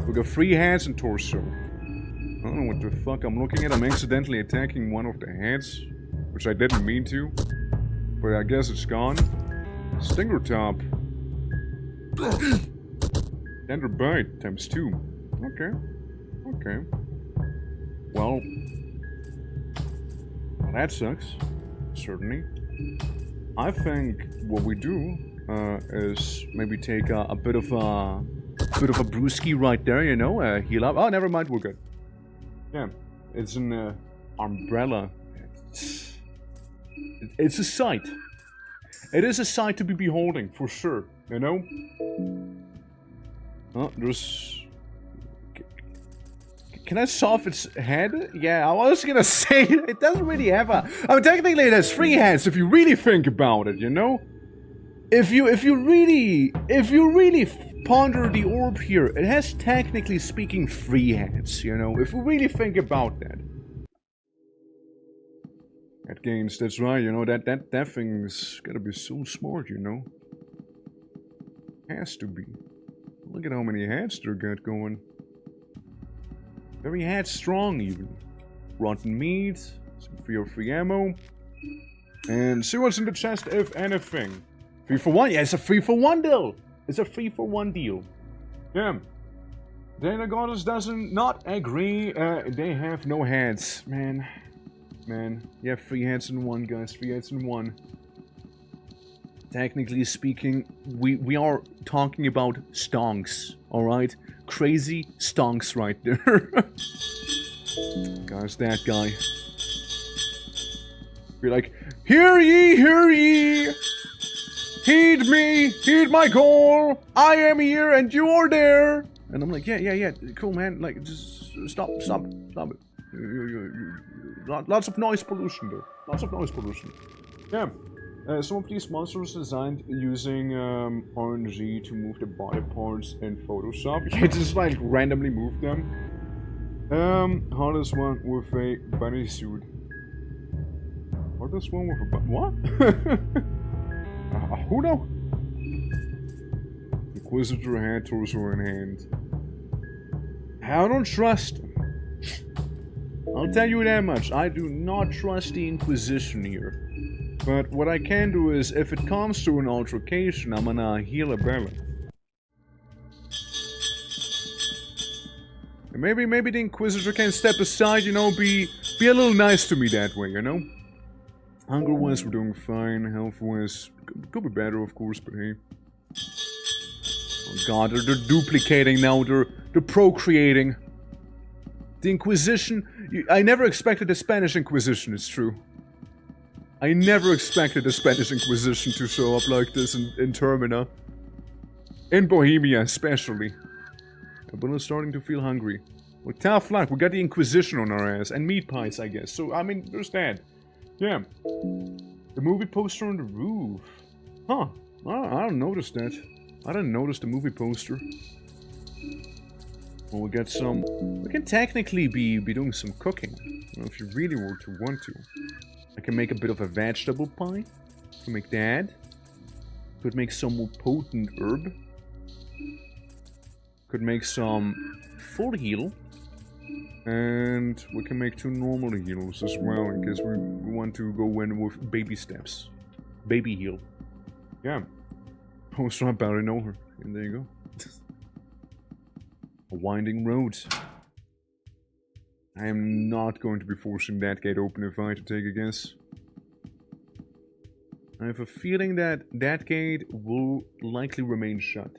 We got 3 heads and torso. I don't know what the fuck I'm looking at. I'm accidentally attacking one of the heads, which I didn't mean to, but I guess it's gone. Stinger top. Tender bite times 2. Okay. Well, that sucks. Certainly. I think what we do is maybe take a bit of a brewski right there, you know, heal up. Oh, never mind, we're good. Yeah, it's an umbrella. It's a sight. It is a sight to be beholding, for sure, you know? Oh, there's... Can I solve its head? Yeah, I was gonna say, it doesn't really have a... I mean, technically it has 3 heads, if you really think about it, you know? If you really ponder the orb here, it has, technically speaking, 3 heads, you know? If we really think about that. That gains, that's right, you know, that thing's gotta be so smart, you know? Has to be. Look at how many heads they got going. Very headstrong, even. Rotten meat, some free ammo. And see what's in the chest, if anything. 3 for 1? Yeah, it's a 3 for 1 deal! It's a 3 for 1 deal. Yeah. Dana Goddess doesn't not agree. They have no heads. Man. You have 3 heads in 1, guys. 3 heads in 1. technically speaking, we are talking about stonks, alright? Crazy stonks right there. Guys, that guy. Be like, hear ye! Heed me! Heed my call! I am here and you are there! And I'm like, yeah, cool, man. Like, just stop it. Lots of noise pollution, though. Lots of noise pollution. Yeah. Some of these monsters are designed using RNG to move the body parts in Photoshop. You can just, like, randomly move them. Hardest one with a bunny suit. Hardest one with a bunny... What? Who know? Inquisitor hand, torso in hand. I don't trust him. I'll tell you that much. I do not trust the Inquisition here. But what I can do is, if it comes to an altercation, I'm gonna heal a Bella. And maybe the Inquisitor can step aside, you know, be a little nice to me that way, you know? Hunger-wise, we're doing fine. Health-wise, could be better, of course, but hey. Oh god, they're duplicating now, they're procreating. The Inquisition... I never expected the Spanish Inquisition, it's true. I never expected the Spanish Inquisition to show up like this in Termina. In Bohemia, especially. But I'm starting to feel hungry. Well, tough luck, we got the Inquisition on our ass. And meat pies, I guess. So, I mean, there's that. Yeah. The movie poster on the roof. Huh. I don't notice that. I didn't notice the movie poster. Well, we got some... We can technically be doing some cooking. You know, if you really were to want to. I can make a bit of a vegetable pie. Can make that. Could make some more potent herb. Could make some full heal. And we can make 2 normal heals as well, in case we want to go in with baby steps. Baby heal. Yeah. Oh, so I barely know her. And there you go. A winding road. I am not going to be forcing that gate open if I had to take a guess. I have a feeling that that gate will likely remain shut.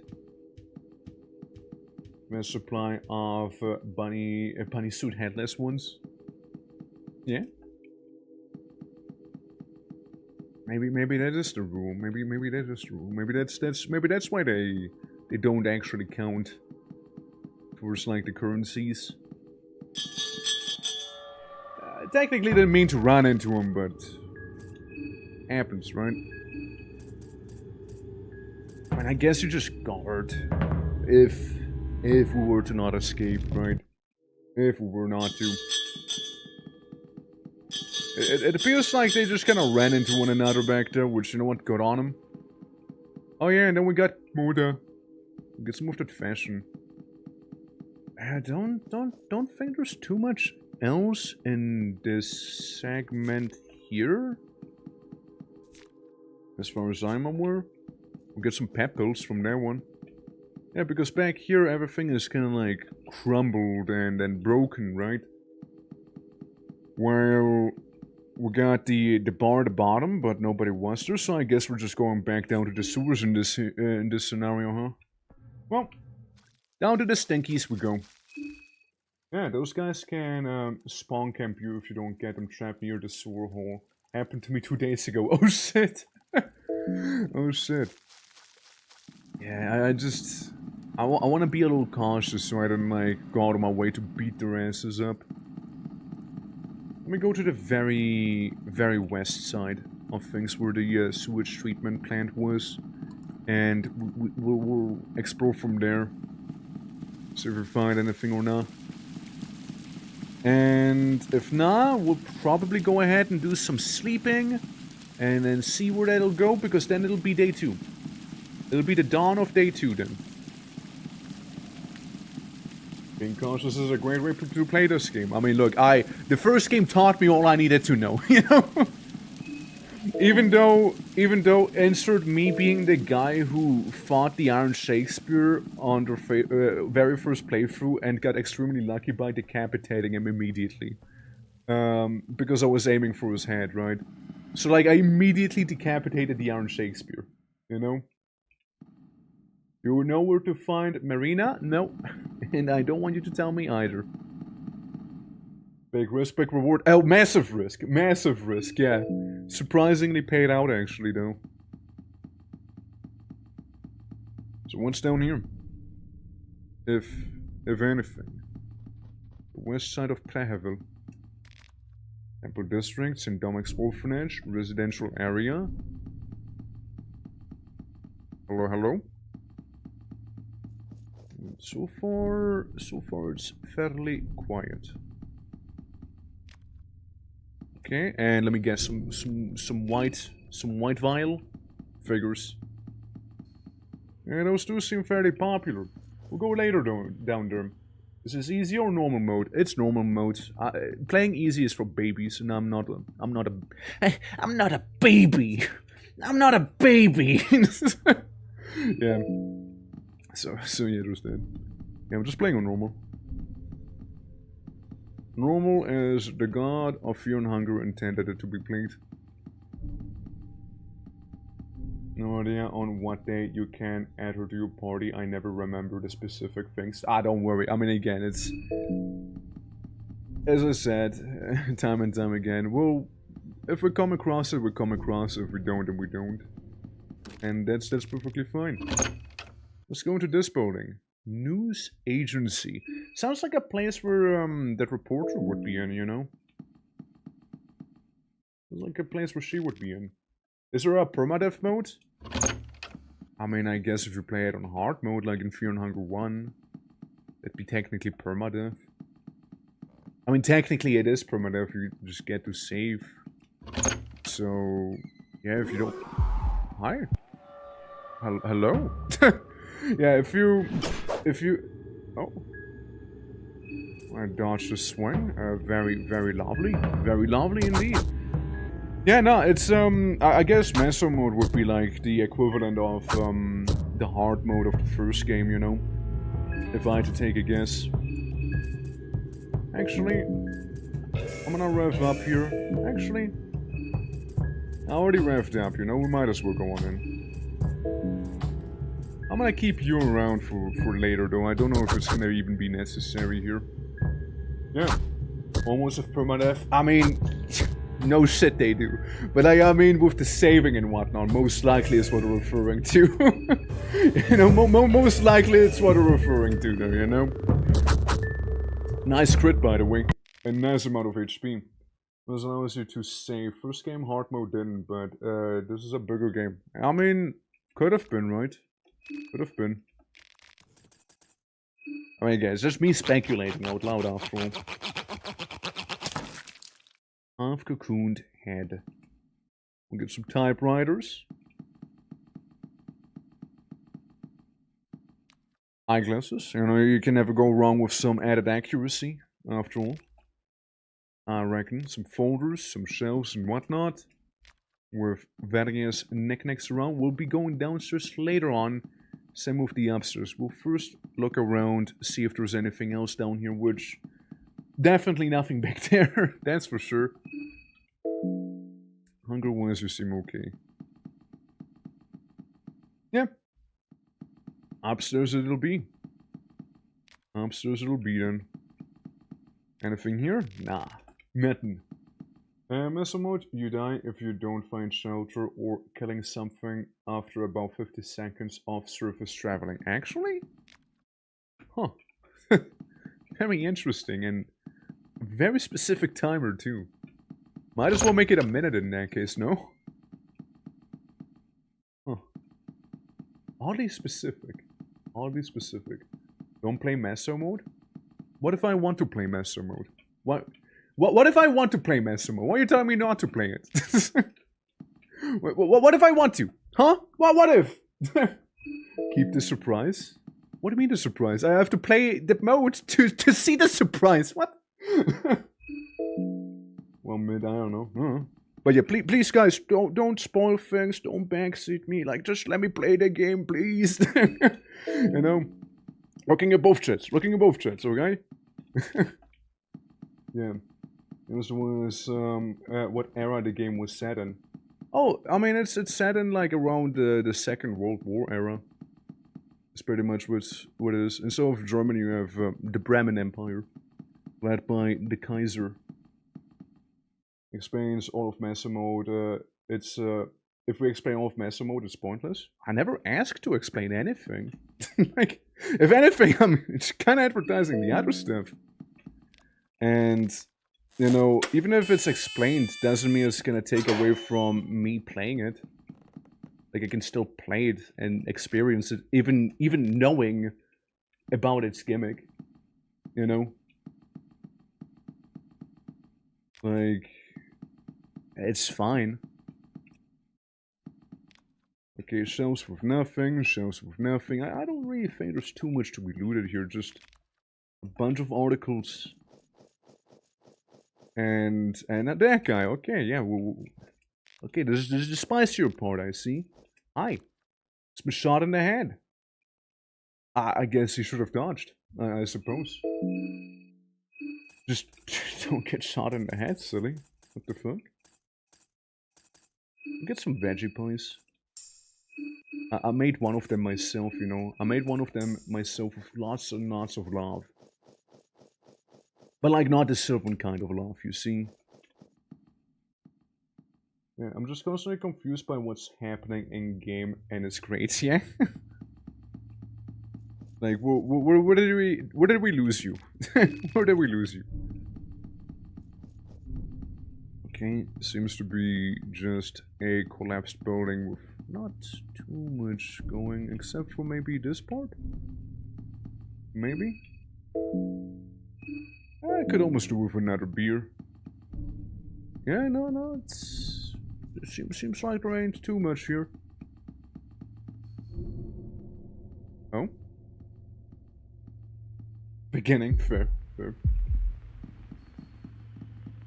A supply of bunny suit headless ones. Yeah. Maybe that is the rule. Maybe that is the rule. Maybe that's why they don't actually count towards like the currencies. Technically didn't mean to run into him, but happens, right? I mean, I guess you just guard if we were to not escape, right? If we were not to. It feels like they just kind of ran into one another back there, which, you know what, got on them. Oh yeah, and then we got Muda. Get some of that fashion. I don't think there's too much else in this segment here. As far as I'm aware. We'll get some pep pills from that one. Yeah, because back here everything is kind of like crumbled and broken, right? Well, we got the bar at the bottom, but nobody was there, so I guess we're just going back down to the sewers in this scenario, huh? Well, down to the stinkies we go. Yeah, those guys can spawn camp you if you don't get them trapped near the sewer hole. Happened to me 2 days ago. Oh shit! Oh shit. Yeah, I want to be a little cautious so I don't like go out of my way to beat their asses up. Let me go to the very, very west side of things where the sewage treatment plant was. And we'll explore from there. See if we find anything or not. And if not, we'll probably go ahead and do some sleeping. And then see where that'll go, because then it'll be day 2. It'll be the dawn of day 2 then. Being cautious is a great way to play this game. I mean, look, the first game taught me all I needed to know, you know? Even though, insert me being the guy who fought the Iron Shakespeare on the very first playthrough and got extremely lucky by decapitating him immediately. Because I was aiming for his head, right? So, like, I immediately decapitated the Iron Shakespeare. You know? You know where to find Marina? No. And I don't want you to tell me either. Big risk, big reward. Oh, massive risk. Massive risk, yeah. Surprisingly paid out, actually, though. So what's down here? If anything. The west side of Preheville. Temple District, St. Dominic's Orphanage, residential area. Hello, hello. So far it's fairly quiet. Okay, and let me guess, some white vial figures. Yeah, those two seem fairly popular. We'll go later down there. Is this easy or normal mode? It's normal mode. Playing easy is for babies, and I'm not a baby. I'm not a baby. Yeah. So yeah, just that. Yeah, I'm just playing on normal. Normal as the god of fear and hunger intended it to be played. No idea on what day you can add her to your party. I never remember the specific things. Don't worry. I mean, again, it's... As I said, time and time again, well, if we come across it, we come across it. If we don't, then we don't. And that's perfectly fine. Let's go into this building. News agency. Sounds like a place where that reporter would be in, you know? Sounds like a place where she would be in. Is there a permadeath mode? I mean, I guess if you play it on hard mode, like in Fear and Hunger 1, it'd be technically permadeath. I mean, technically it is permadeath, you just get to save. So, yeah, if you don't... Hi. Hello? Yeah, if you... Oh. I dodged a swing. Very lovely. Very lovely indeed. Yeah, no, it's, I guess Meso mode would be like the equivalent of, the hard mode of the first game, you know? If I had to take a guess. Actually, I'm gonna rev up here. Actually, I already revved up, you know? We might as well go on in. I'm gonna keep you around for later, though. I don't know if it's gonna even be necessary here. Yeah. Almost with permadeath. I mean... No shit they do. But I mean with the saving and whatnot, most likely is what they're referring to. You know, most likely it's what they're referring to there, you know? Nice crit, by the way. A nice amount of HP. This allows you to save. First game hard mode didn't, but this is a bigger game. I mean, could have been, right? Could have been. I mean, again, it's just me speculating out loud after all. Half-cocooned head. We'll get some typewriters. Eyeglasses. You know, you can never go wrong with some added accuracy, after all. I reckon. Some folders, some shelves and whatnot. With various knickknacks around. We'll be going downstairs later on. Same with the upstairs. We'll first look around, see if there's anything else down here, which... Definitely nothing back there, that's for sure. Hunger-wise, you seem okay. Yeah. Upstairs it'll be. Upstairs it'll be then. Anything here? Nah. Nothing. Missile mode, you die if you don't find shelter or killing something after about 50 seconds of surface traveling. Actually? Huh. Very interesting and very specific timer too. Might as well make it a minute in that case, no? Huh. Oddly specific. Oddly specific. Don't play Meso mode? What if I want to play Meso mode? What if I want to play Meso mode? Why are you telling me not to play it? What if I want to? Huh? What if? Keep the surprise? What do you mean the surprise? I have to play the mode to see the surprise. What? Well, I don't know. But yeah, please, guys, don't spoil things. Don't backseat me. Like, just let me play the game, please. You know, looking at both chats. Okay? Yeah. This was what era the game was set in. Oh, I mean, it's set in like around the Second World War era. It's pretty much what it is. Instead of Germany, you have the Bremen Empire, led by the Kaiser. Explains all of Mesa mode. It's if we explain all of Mesa mode, it's pointless. I never asked to explain anything. Like, if anything, it's kind of advertising the other stuff. And you know, even if it's explained, doesn't mean it's gonna take away from me playing it. Like, I can still play it and experience it, even knowing about its gimmick. You know, like, it's fine. Okay, shelves with nothing, shelves with nothing. I don't really think there's too much to be looted here. Just a bunch of articles. And that guy. Okay, yeah. Okay, this is the spicier part, I see. Aye. It's been shot in the head. I guess he should have dodged, I suppose. Just don't get shot in the head, silly. What the fuck? Get some veggie pies. I made one of them myself, you know. I made one of them myself with lots and lots of love. But like, not the serpent kind of love, you see. Yeah, I'm just constantly confused by what's happening in game, and it's great, yeah. Like, where did we lose you? Where did we lose you? Okay, seems to be just a collapsed building with not too much going, except for maybe this part? Maybe? I could almost do with another beer. Yeah, no, it seems like there ain't too much here. Oh? Beginning, fair.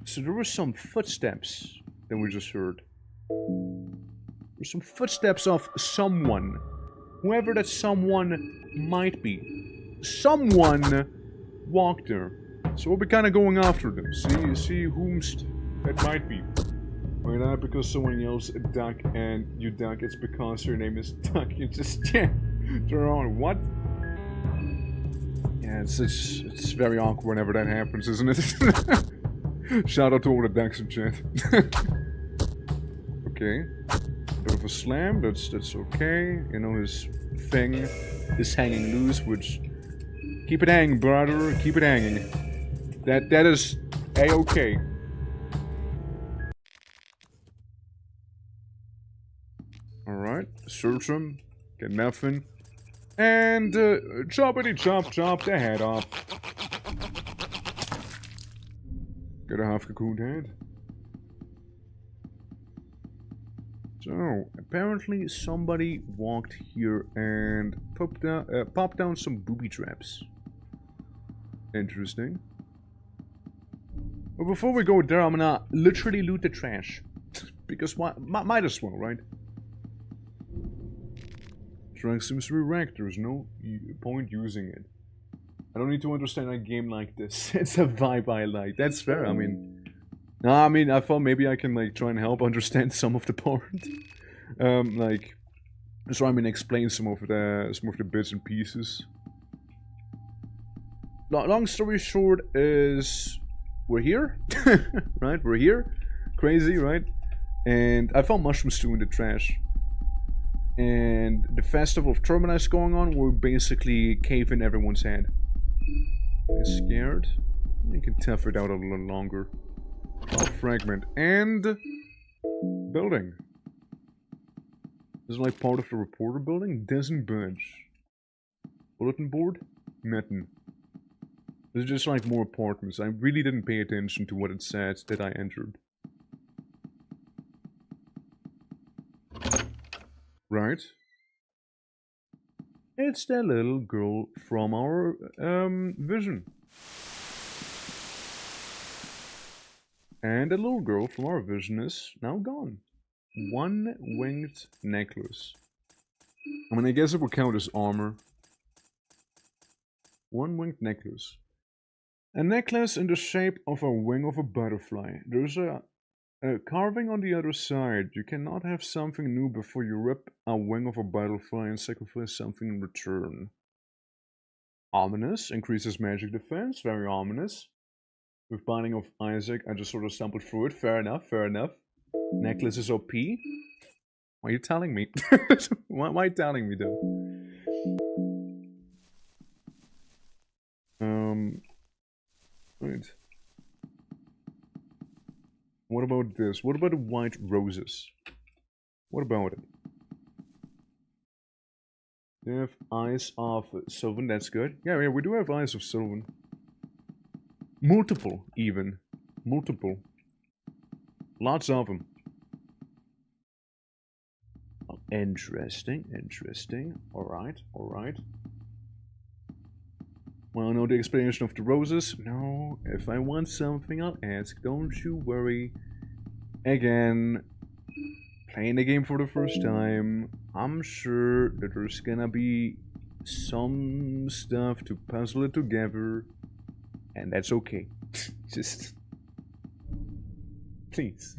So there were some footsteps that we just heard. There's some footsteps of someone. Whoever that someone might be. Someone walked there. So we'll be kind of going after them. See whomst that might be. Wait, not because someone yells duck and you duck, it's because your name is Duck. You just turn on. What? Yeah, it's very awkward whenever that happens, isn't it? Shout out to all the ducks in chat. Okay. Bit of a slam, that's okay. You know, his thing is hanging loose, which... Keep it hanging, brother. Keep it hanging. That is A-okay. Alright, search him. Get nothing. And, choppity chop the head off. Get a half cocooned head. So, apparently somebody walked here and popped down some booby traps. Interesting. But before we go there, I'm gonna literally loot the trash. Because why? Might as well, right? Trunk seems to be wrecked. There's no point using it. I don't need to understand a game like this. It's a vibe I like. That's fair. I mean, I thought maybe I can like try and help understand some of the part. Like, so I mean, explain some of the bits and pieces. Long story short is, we're here, right? We're here, crazy, right? And I found mushroom stew in the trash. And the festival of Termina is going on. We're basically caving everyone's head. Are you scared? You can tough it out a little longer. Oh, fragment and building. This is like part of the reporter building. Doesn't budge. Bulletin board? Nothing. This is just like more apartments. I really didn't pay attention to what it said that I entered. Right. It's the little girl from our vision. And the little girl from our vision is now gone. One winged necklace. I mean, I guess it would count as armor. One winged necklace. A necklace in the shape of a wing of a butterfly. There's a Carving on the other side. You cannot have something new before you rip a wing of a butterfly and sacrifice something in return. Ominous. Increases magic defense. Very ominous. With Binding of Isaac, I just sort of stumbled through it. Fair enough, fair enough. Necklace is OP. Why are you telling me? why are you telling me, though? Right. What about this? What about the white roses? What about it? They have Eyes of Sylvan, that's good. Yeah, we do have Eyes of Sylvan. Multiple, even. Multiple. Lots of them. Oh, interesting, interesting. Alright, alright. Well, no, the explanation of the roses? No, if I want something, I'll ask. Don't you worry. Again, playing the game for the first time, I'm sure that there's gonna be some stuff to puzzle it together, and that's okay. Just... please.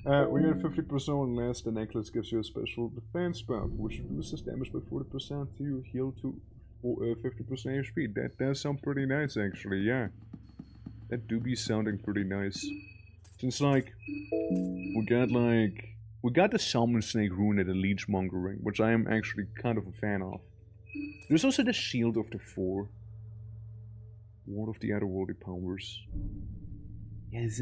When you're at 50% less, the necklace gives you a special defense buff, which reduces damage by 40% to you, heal to 50% HP. That does sound pretty nice, actually, yeah. That do be sounding pretty nice. Since, like, we got the Salmon Snake rune at the Leechmongering, which I am actually kind of a fan of. There's also the Shield of the Four. Ward of the Otherworldly Powers. Yes.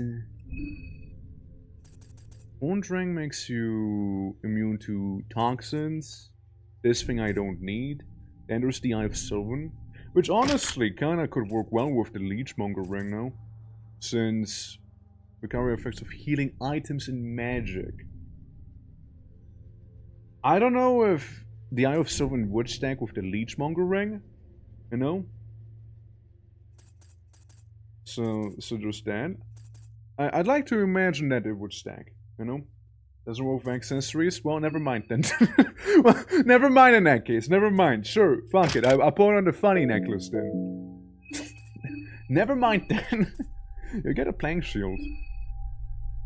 Horndrang makes you immune to toxins. This thing I don't need. Then there's the Eye of Sylvan, which honestly kinda could work well with the Leechmonger now, since recovery effects of healing items and magic. I don't know if the Eye of Sylvan would stack with the Leechmonger ring, you know? So there's that. I'd like to imagine that it would stack, you know? Doesn't work with accessories? Well, never mind then. Well, never mind in that case, never mind. Sure, fuck it, I'll put on the funny necklace then. Never mind then. You get a plank shield.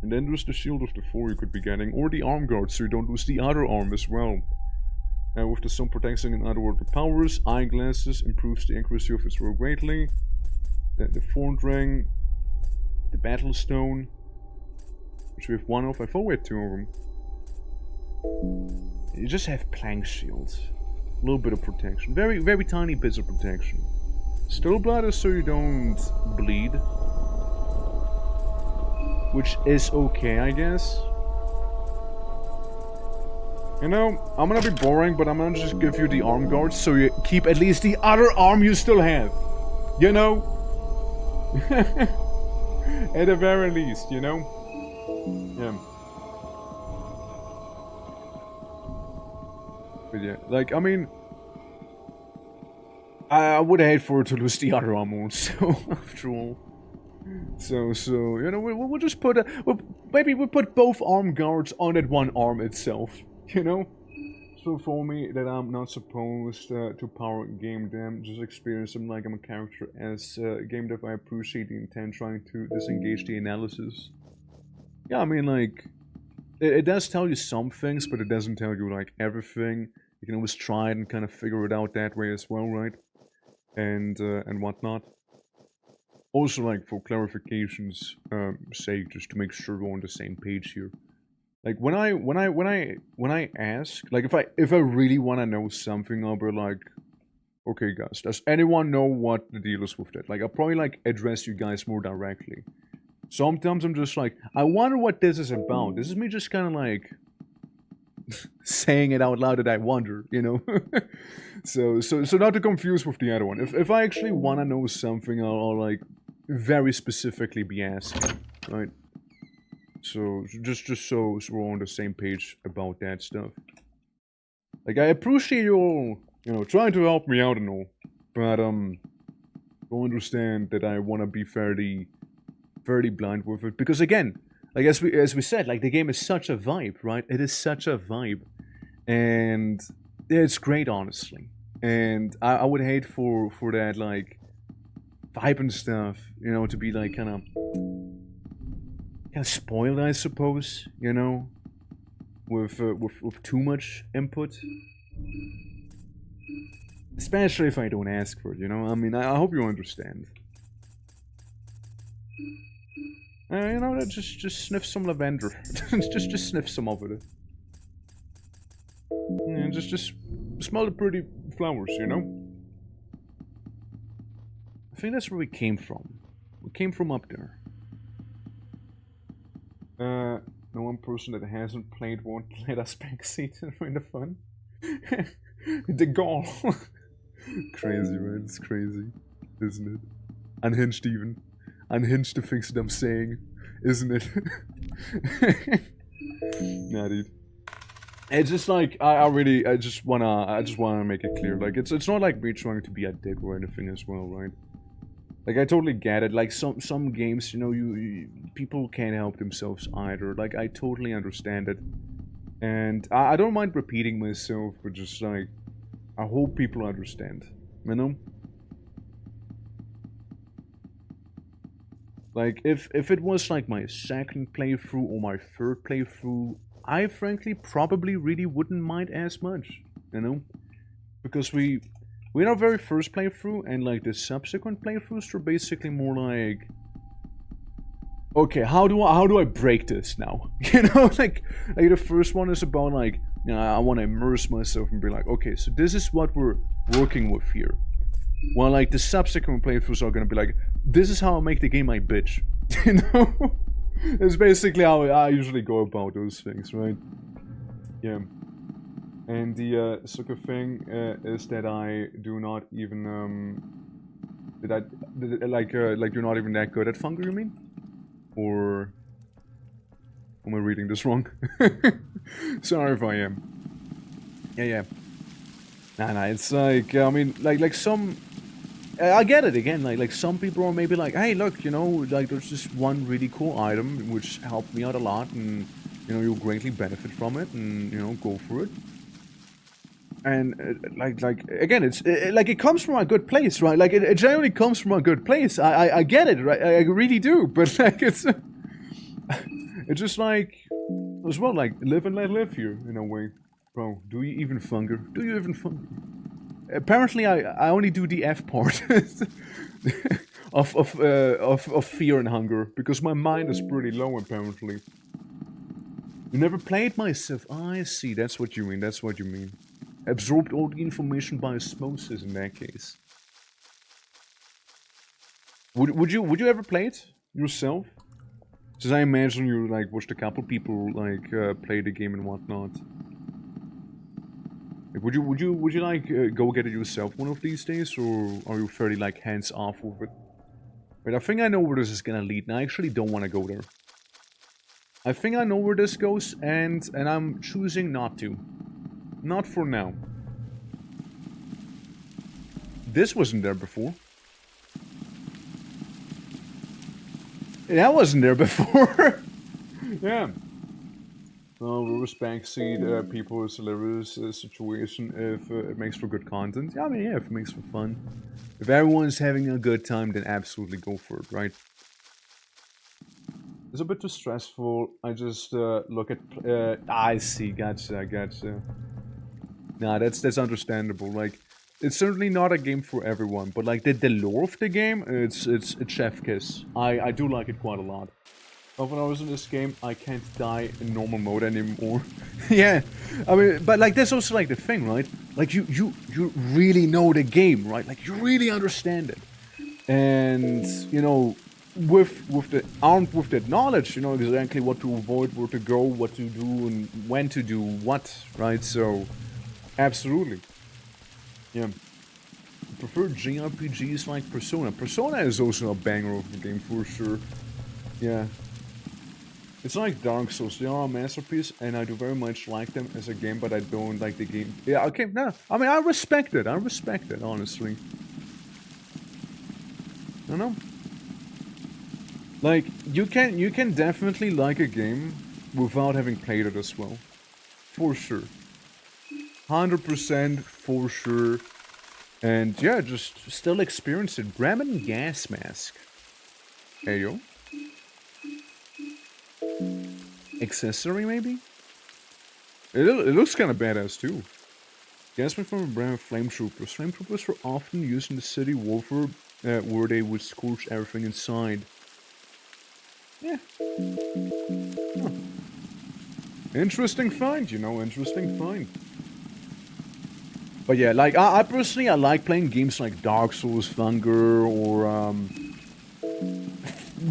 And then there's the Shield of the Four you could be getting, or the Arm Guard so you don't lose the other arm as well. With the sun protecting and otherworldly powers, eyeglasses improves the accuracy of its throw greatly. The Thorn Ring, the Battle Stone, which we have one of. I thought we had two of them. You just have plank shields. A little bit of protection. Very, very tiny bits of protection. Still blood is so you don't bleed. Which is okay, I guess. You know, I'm gonna be boring, but I'm gonna just give you the arm guards so you keep at least the other arm you still have. You know? At the very least, you know? Yeah. But yeah, like, I mean... I would hate for it to lose the other arm also, after all. So, you know, we'll just put maybe we'll put both arm guards on that one arm itself, you know? So for me, that I'm not supposed to power game them, just experience them like I'm a character. As game dev, I appreciate the intent trying to disengage the analysis. Yeah, I mean, like, it does tell you some things, but it doesn't tell you, like, everything. You can always try it and kind of figure it out that way as well, right? And whatnot. Also, like, for clarification's sake, just to make sure we're on the same page here. Like, when I ask, like, if I really want to know something, I'll be like, okay, guys, does anyone know what the deal is with that? Like, I'll probably, like, address you guys more directly. Sometimes I'm just like, I wonder what this is about. This is me just kind of, like, saying it out loud that I wonder, you know? so not to confuse with the other one. If I actually want to know something, I'll, like, very specifically be asking, right? So, just so we're on the same page about that stuff. Like, I appreciate you all, you know, trying to help me out and all, but, don't understand that I want to be fairly blind with it, because again, like, as we said, like, the game is such a vibe, right? It is such a vibe, and it's great, honestly, and I would hate for that, like, vibe and stuff, you know, to be, like, kind of kind of spoiled, I suppose, you know, with too much input. Especially if I don't ask for it, you know? I mean, I hope you understand. You know, just sniff some lavender. just sniff some of it. Yeah, just smell the pretty flowers, you know? I think that's where we came from. We came from up there. The one person that hasn't played won't let us backseat in the fun. The goal. Crazy, man. It's crazy, isn't it? Unhinged, even. Unhinged the things that I'm saying, isn't it? Nah, dude. It's just like I just wanna make it clear. Like it's not like me trying to be a dick or anything as well, right? Like I totally get it. Like some games, you know, you people can't help themselves either. Like I totally understand it, and I don't mind repeating myself, but just like I hope people understand, you know. Like if it was like my second playthrough or my third playthrough, I frankly probably really wouldn't mind as much, you know, because we in our very first playthrough and like the subsequent playthroughs were basically more like, okay, how do I break this now? You know, like the first one is about like, you know, I want to immerse myself and be like, okay, so this is what we're working with here. Well, like the subsequent playthroughs are gonna be like, this is how I make the game my bitch. You know, it's basically how I usually go about those things, right? Yeah. And the sucker thing is that I do not even like you're not even that good at Fungi, you mean? Or am I reading this wrong? Sorry if I am. Yeah. Nah, it's like I mean, like some. I get it again. Like some people are maybe like, hey, look, you know, like there's this one really cool item which helped me out a lot, and you know, you'll greatly benefit from it, and you know, go for it. And like again, it's like it comes from a good place, right? Like it generally comes from a good place. I get it, right? I really do. But like it's just like as well, like live and let live here in a way, bro. Do you even funger? Do you even funger? Apparently, I only do the F part of fear and hunger because my mind is pretty low. Apparently, you never played myself. I see. That's what you mean. That's what you mean. Absorbed all the information by osmosis in that case. Would you ever play it yourself? Since I imagine you like watched a couple people like play the game and whatnot. Like, would you like go get it yourself one of these days, or are you fairly like hands off with it? Wait, I think I know where this is gonna lead, and I actually don't want to go there. I think I know where this goes, and I'm choosing not to. Not for now. This wasn't there before. That wasn't there before. Yeah. Reverse backseat people is hilarious situation if it makes for good content. Yeah, I mean, yeah, if it makes for fun. If everyone's having a good time, then absolutely go for it, right? It's a bit too stressful. I just look at. I see. Gotcha. Nah, that's understandable. Like, it's certainly not a game for everyone, but like the lore of the game, it's chef kiss. I do like it quite a lot. But when I was in this game, I can't die in normal mode anymore. Yeah, I mean, but like that's also like the thing, right? Like you really know the game, right? Like you really understand it, and you know, armed with that knowledge, you know exactly what to avoid, where to go, what to do, and when to do what, right? So. Absolutely. Yeah. I prefer JRPGs like Persona. Persona is also a banger of a game for sure. Yeah. It's like Dark Souls. They are a masterpiece, and I do very much like them as a game, but I don't like the game. Yeah, okay, no. I mean, I respect it, honestly. I don't know. Like, you can definitely like a game without having played it as well. For sure. 100% for sure. And yeah, just still experience it. Bremen gas mask. Hey yo. accessory, maybe? It looks kind of badass, too. Gasping from a brand of flame troopers. Flame troopers were often used in the city warfare, where they would scorch everything inside. Yeah. Huh. Interesting find, you know, interesting find. But yeah, like, I personally, I like playing games like Dark Souls, Thunder, or,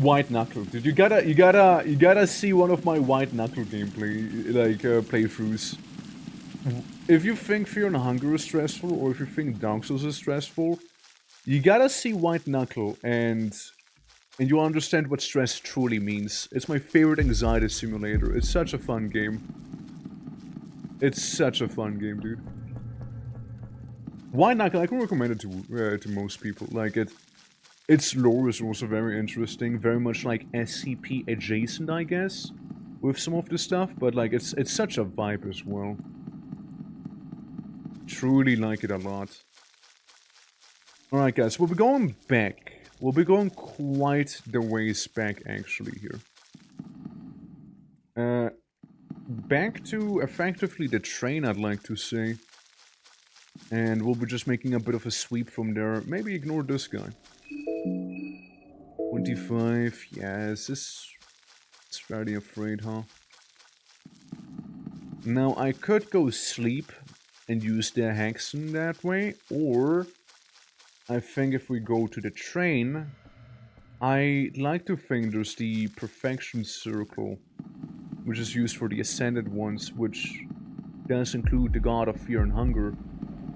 White Knuckle. Dude, you gotta see one of my White Knuckle gameplay, like, playthroughs. If you think Fear and Hunger is stressful, or if you think Dark Souls is stressful, you gotta see White Knuckle, and you understand what stress truly means. It's my favorite anxiety simulator. It's such a fun game. It's such a fun game, dude. White Knuckle, I can recommend it to most people. Like, its lore is also very interesting, very much like SCP adjacent, I guess, with some of the stuff, but like, it's such a vibe as well. Truly like it a lot. Alright guys, we'll be going back. We'll be going quite the ways back actually here. Back to effectively the train, I'd like to say. And we'll be just making a bit of a sweep from there. Maybe ignore this guy. 25, yes, it's fairly afraid, huh? Now, I could go sleep and use the Hexen that way, or I think if we go to the train, I like to think there's the Perfection Circle, which is used for the Ascended ones, which does include the God of Fear and Hunger,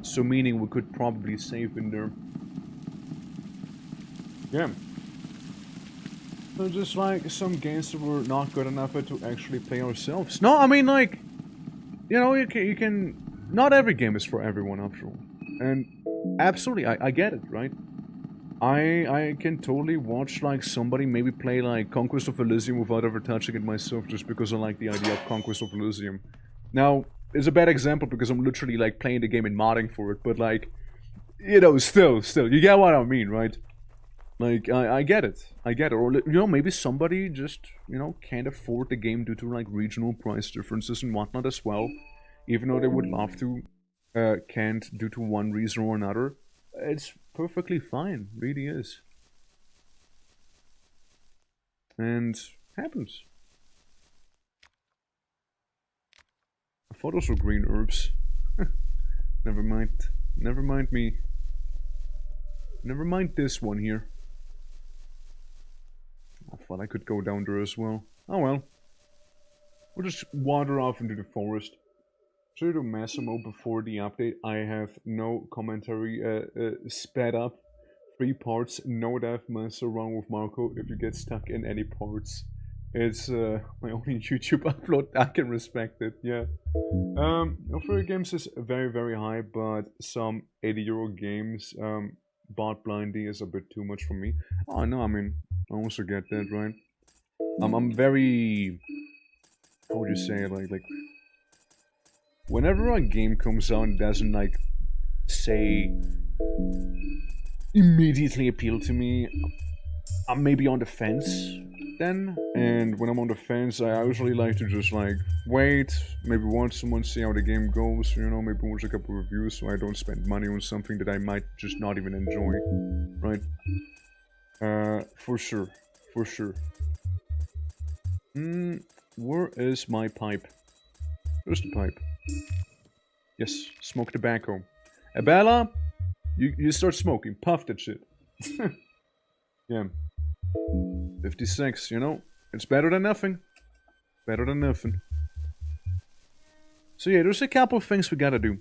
so meaning we could probably save in there. Yeah. So just like some games that we're not good enough at to actually play ourselves. No, I mean like, you know, you can not every game is for everyone after all. And absolutely, I get it, right? I can totally watch like somebody maybe play like Conquest of Elysium without ever touching it myself just because I like the idea of Conquest of Elysium. Now, it's a bad example because I'm literally like playing the game and modding for it, but like, you know, still, you get what I mean, right? Like, I get it. I get it. Or, you know, maybe somebody just, you know, can't afford the game due to, like, regional price differences and whatnot as well. Even though they would love to, can't due to one reason or another. It's perfectly fine. Really is. And happens. I thought those were green herbs. Never mind. Never mind me. Never mind this one here. I thought I could go down there as well. Oh well. We'll just wander off into the forest. Due to Massimo before the update, I have no commentary sped up. 3 parts, no death, mess around with Marco if you get stuck in any parts. It's my only YouTube upload, I can respect it, yeah. For games is very, very high, but some 80-euro games, bought blindly is a bit too much for me. Oh no, I mean, I also get that, right? I'm very, how would you say it, like, whenever a game comes out and doesn't, like, say, immediately appeal to me, I'm maybe on the fence then, and when I'm on the fence, I usually like to just, like, wait, maybe watch someone see how the game goes, you know, maybe watch a couple reviews so I don't spend money on something that I might just not even enjoy, right? For sure, for sure. Where is my pipe? Where's the pipe? Yes, smoke tobacco. Abella, you start smoking, puff that shit. Yeah. 56, you know, it's better than nothing. Better than nothing. So yeah, there's a couple of things we gotta do.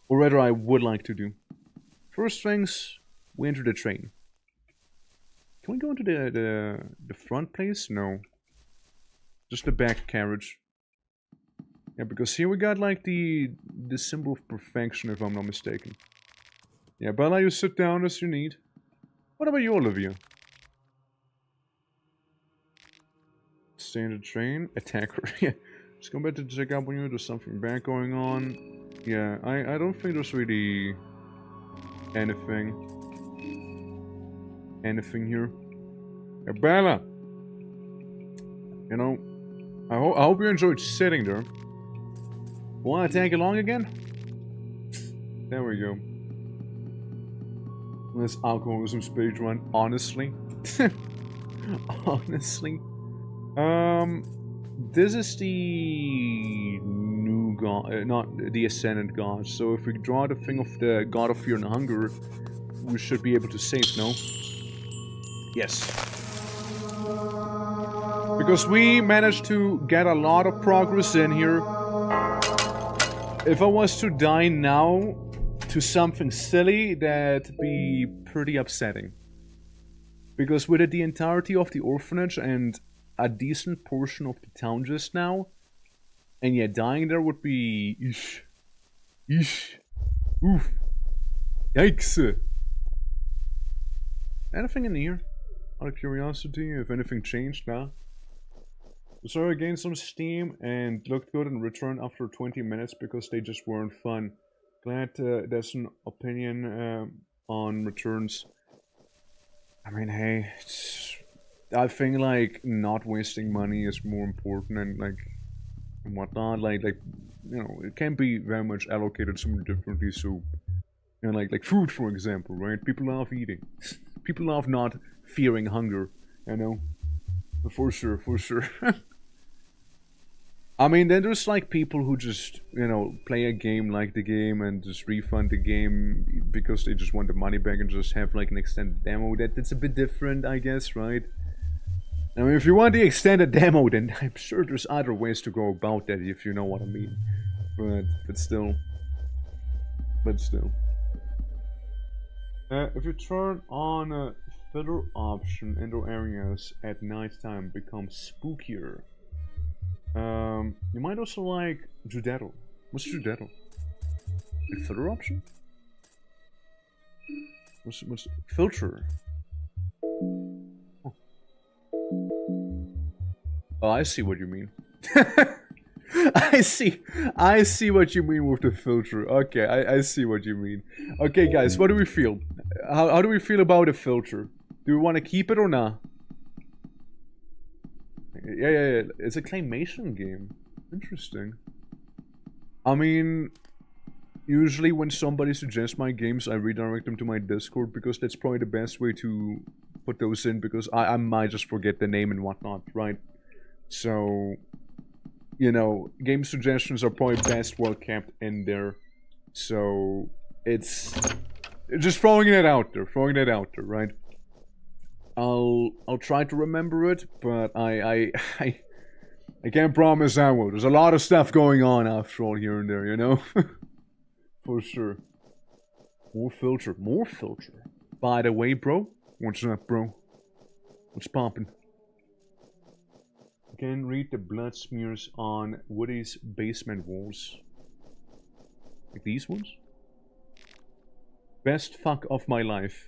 Or rather, I would like to do. First things, we enter the train. Can we go into the front place? No. Just the back carriage. Yeah, because here we got like the symbol of perfection, if I'm not mistaken. Yeah, Bella, you sit down as you need. What about you, Olivia? Stay in the train. Attacker. Yeah. Just come back to check up on you. There's something bad going on. Yeah, I don't think there's really anything here. Yeah, Bella! You know, I hope you enjoyed sitting there. Wanna tag along again? There we go. This alcoholism speed run, honestly. Honestly. This is the new god, not the ascendant god. So if we draw the thing of the god of fear and hunger, we should be able to save, no? Yes. Because we managed to get a lot of progress in here. If I was to die now to something silly, that'd be pretty upsetting. Because we did the entirety of the orphanage and a decent portion of the town just now. And yeah, dying there would be... Eesh. Eesh. Oof. Yikes. Anything in here? Out of curiosity, if anything changed, nah. So I gained some steam and looked good and returned after 20 minutes because they just weren't fun. Glad there's an opinion on returns. I mean, hey, I think like not wasting money is more important and like and whatnot. Like you know, it can be very much allocated somewhere differently. So you know, like food, for example, right? People love eating. People love not fearing hunger. You know, for sure, for sure. I mean, then there's like people who just, you know, play a game like the game and just refund the game because they just want the money back and just have like an extended demo. That's a bit different, I guess, right? I mean, if you want the extended demo, then I'm sure there's other ways to go about that, if you know what I mean. But still. If you turn on a filter option, indoor areas at nighttime become spookier. You might also like Judaddle. What's Judaddle? A filter option? What's filter? Oh. Oh, I see what you mean. I see what you mean with the filter. Okay, I see what you mean. Okay, guys, what do we feel? How do we feel about a filter? Do we want to keep it or not? Yeah. It's a claymation game. Interesting. I mean, usually when somebody suggests my games, I redirect them to my Discord because that's probably the best way to put those in because I might just forget the name and whatnot, right? So, you know, game suggestions are probably best well kept in there. So, it's just throwing it out there, right? I'll try to remember it, but I can't promise I will. There's a lot of stuff going on after all here and there, you know? For sure. More filter. By the way, bro. What's up, bro? What's poppin'? You can read the blood smears on Woody's basement walls. Like these ones? Best fuck of my life.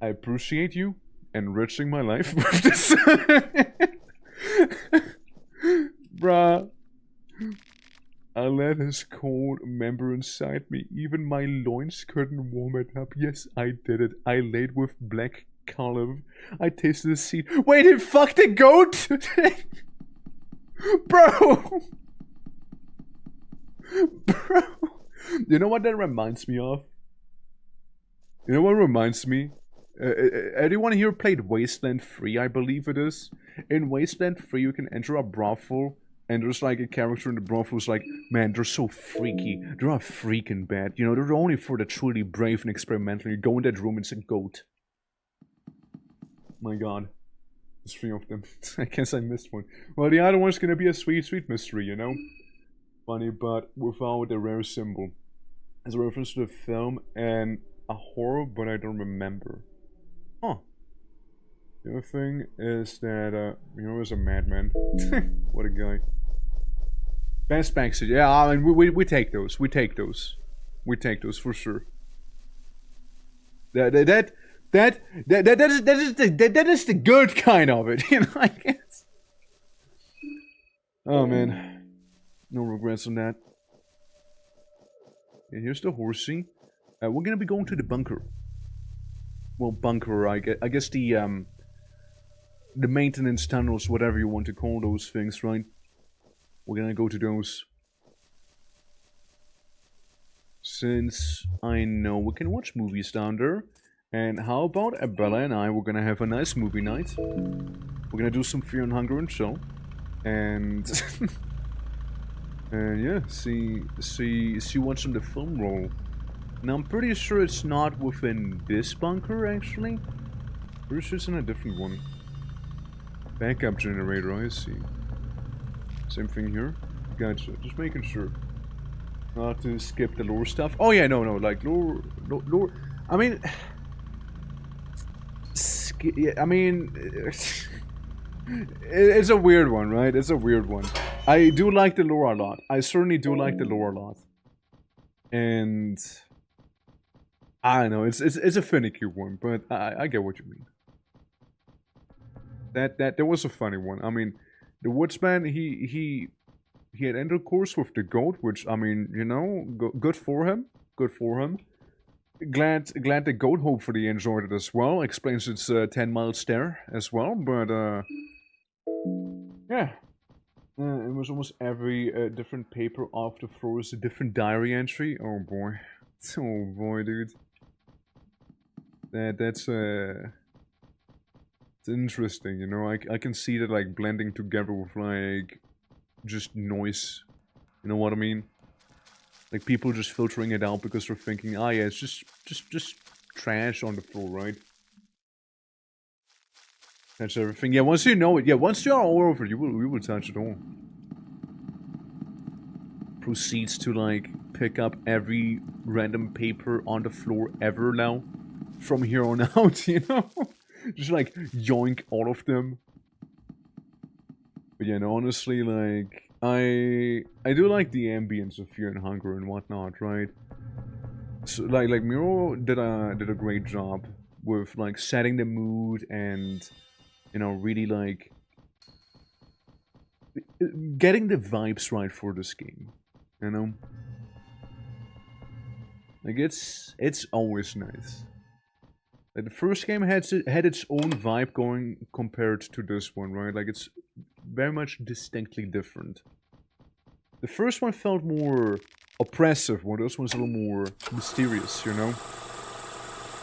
I appreciate you enriching my life with this. Bruh. I let his cold member inside me. Even my loins couldn't warm it up. Yes, I did it. I laid with black Colive. I tasted the seed. Wait, he fucked a goat? Bro! Bro! You know what that reminds me of? You know what reminds me? Anyone here played Wasteland 3, I believe it is? In Wasteland 3, you can enter a brothel, and there's like a character in the brothel who's like, man, they're so freaky. They're not freaking bad. You know, they're only for the truly brave and experimental. You go in that room, it's a goat. My god. There's 3 of them. I guess I missed one. Well, the other one's gonna be a sweet, sweet mystery, you know? Funny, but without a rare symbol. As a reference to the film and a horror, but I don't remember. Huh. The other thing is that, you know, is a madman. What a guy. Best backseat. Yeah, I mean, we take those. We take those for sure. That is the good kind of it, you know, I guess. Oh, man. No regrets on that. And here's the horsey. We're gonna be going to the bunker. Well, bunker, I guess the, the maintenance tunnels, whatever you want to call those things, right? We're gonna go to those. Since I know we can watch movies down there. And how about Abella and I, we're gonna have a nice movie night. We're gonna do some Fear and Hunger and Show. And... and yeah, see what's in the film roll. Now I'm pretty sure it's not within this bunker, actually. Pretty sure it's in a different one. Backup generator, I see. Same thing here. Gotcha, just making sure. Not to skip the lore stuff. Oh yeah, no, like lore... I mean... yeah, I mean... it's a weird one, right? It's a weird one. I do like the lore a lot. I certainly do like the lore a lot. And... I don't know, it's a finicky one, but I get what you mean. That was a funny one. I mean, the woodsman, he had intercourse with the goat, which, I mean, you know, good for him. Good for him. Glad the goat hopefully enjoyed it as well. Explains its 10-mile stare as well, but, yeah. It was almost every different paper off the floor is a different diary entry. Oh boy. Oh boy, dude. That's it's interesting, you know. I can see that like blending together with like just noise. You know what I mean? Like people just filtering it out because they're thinking, ah, yeah, it's just trash on the floor, right? That's everything. Yeah, once you know it, yeah, once you are all over it, you will touch it all. Proceeds to like pick up every random paper on the floor ever now. From here on out, you know? Just like yoink all of them. But yeah, no, honestly, like I do like the ambience of Fear and Hunger and whatnot, right? So like Miro did a great job with like setting the mood and, you know, really like getting the vibes right for this game, you know? Like it's always nice. Like the first game had its own vibe going compared to this one, right? Like it's very much distinctly different. The first one felt more oppressive, while this one's a little more mysterious, you know?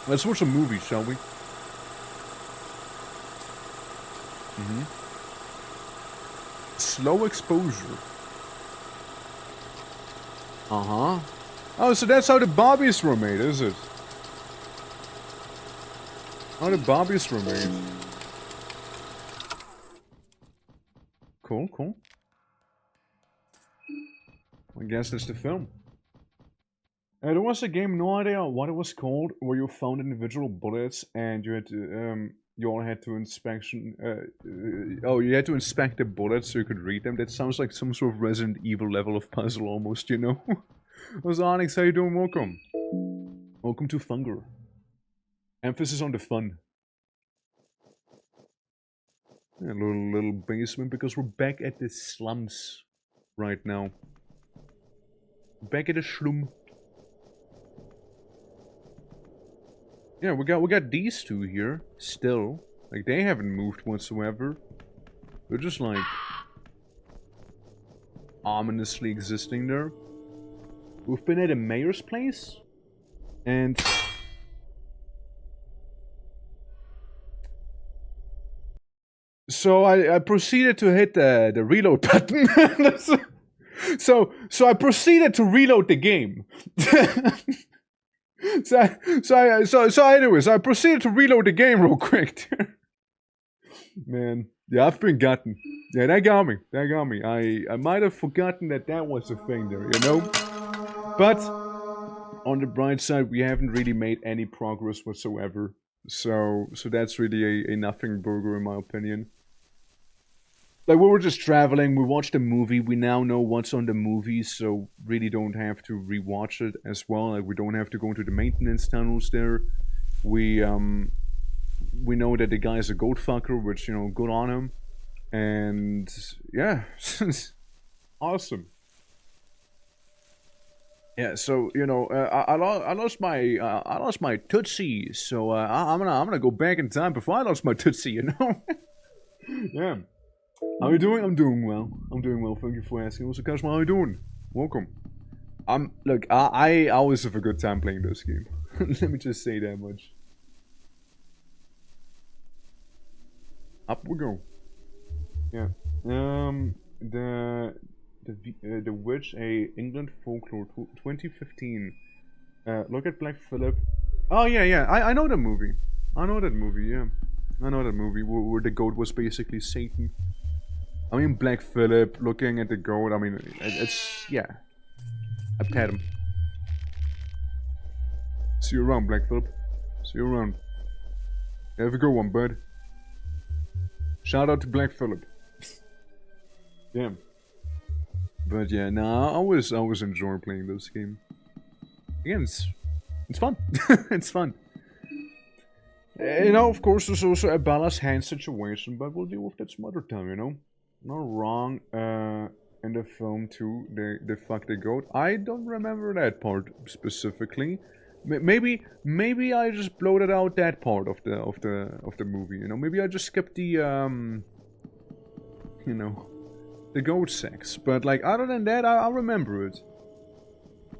Let's watch a movie, shall we? Slow exposure. Uh-huh. Oh, so that's how the Barbies were made, is it? How the Barbies were made. Cool, cool. I guess that's the film. There was a game, no idea what it was called, where you found individual bullets and you had to, you all had to you had to inspect the bullets so you could read them. That sounds like some sort of Resident Evil level of puzzle almost, you know? What's Onyx? How you doing? Welcome. Welcome to Funger. Emphasis on the fun. A little basement because we're back at the slums right now. Back at the slum. Yeah, we got these two here still. Like they haven't moved whatsoever. They're just like ominously existing there. We've been at a mayor's place and so I proceeded to hit the reload button. so I proceeded to reload the game. so anyways, I proceeded to reload the game real quick. Man, yeah, I've been gotten. Yeah, that got me. That got me. I might have forgotten that was a thing there, you know? But on the bright side, we haven't really made any progress whatsoever. So that's really a nothing burger in my opinion. Like, we were just traveling, we watched a movie, we now know what's on the movie, so really don't have to rewatch it as well. Like, we don't have to go into the maintenance tunnels there. We know that the guy's a goat fucker, which, you know, good on him. And, yeah, awesome. Yeah, so, you know, I lost my Tootsie, so I'm gonna go back in time before I lost my Tootsie, you know? Yeah. How you doing? I'm doing well. I'm doing well. Thank you for asking. Also, Kashma, how you doing? Welcome. Look, I always have a good time playing this game. Let me just say that much. Up we go. Yeah. The Witch, a England folklore, 2015. Look at Black Phillip. Oh yeah. I know that movie. I know that movie. Yeah. I know that movie where the goat was basically Satan. I mean, Black Phillip looking at the goat. I mean, it's yeah. I pet him. See you around, Black Phillip. See you around. Have a good one, bud. Shout out to Black Phillip. Yeah. But yeah, nah, I always enjoy playing this game. Again, it's fun. It's fun. You know, of course, there's also a Bella's hand situation, but we'll deal with that some other time, you know? Not wrong, in the film too, they fuck the goat. I don't remember that part specifically. Maybe I just bloated out that part of the movie, you know? Maybe I just skipped the, you know, the goat sex. But, like, other than that, I remember it.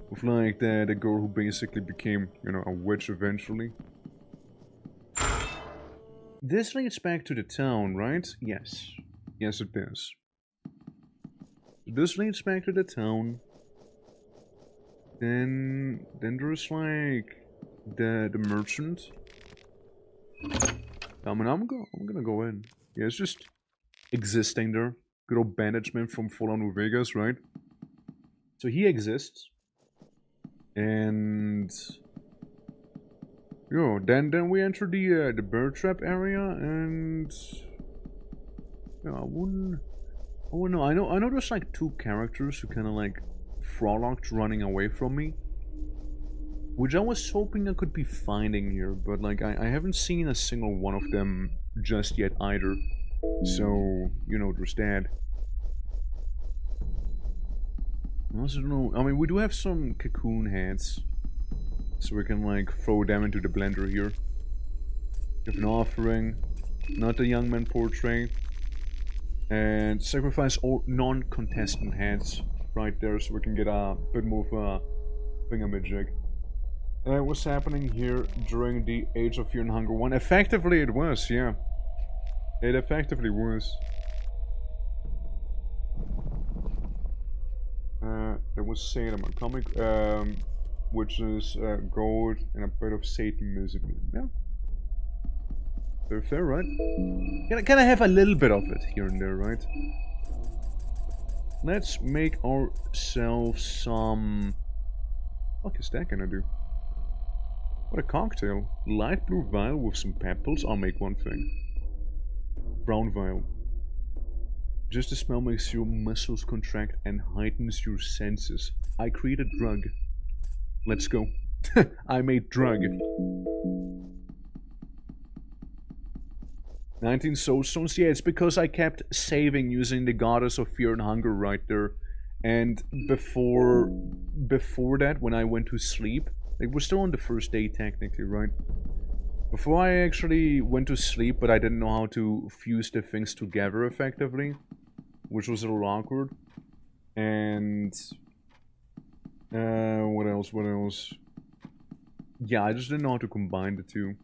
With, like, the girl who basically became, you know, a witch eventually. This leads back to the town, right? Yes. Yes, it does. This leads back to the town. Then there's, like, the merchant. I mean, I'm gonna go in. Yeah, it's just existing there. Good old bandageman from Fallout New Vegas, right? So he exists. And yo, then we enter the bear trap area, and yeah, I wouldn't know. I know there's like two characters who kind of like frolicked running away from me, which I was hoping I could be finding here, but like I haven't seen a single one of them just yet either. So you know, there's that. I also don't know. I mean, we do have some cocoon heads, so we can like throw them into the blender here. We have an offering, not the young man portrait, and sacrifice all non-contestant heads right there, so we can get a bit more of a thingamajig. What's happening here during the Age of Fear and Hunger 1? Effectively, it was, yeah. It effectively was. There was Satan, a comic, which is gold and a bit of Satanism. Yeah. Very fair, right? Can I have a little bit of it here and there, right? Let's make ourselves some... What is that gonna do? What a cocktail. Light blue vial with some pebbles. I'll make one thing. Brown vial. Just the smell makes your muscles contract and heightens your senses. I create a drug. Let's go. I made drug. 19 soul stones. Yeah, it's because I kept saving using the Goddess of Fear and Hunger right there. And before that, when I went to sleep, like we're still on the first day technically, right? Before I actually went to sleep, but I didn't know how to fuse the things together effectively, which was a little awkward. And what else? Yeah, I just didn't know how to combine the two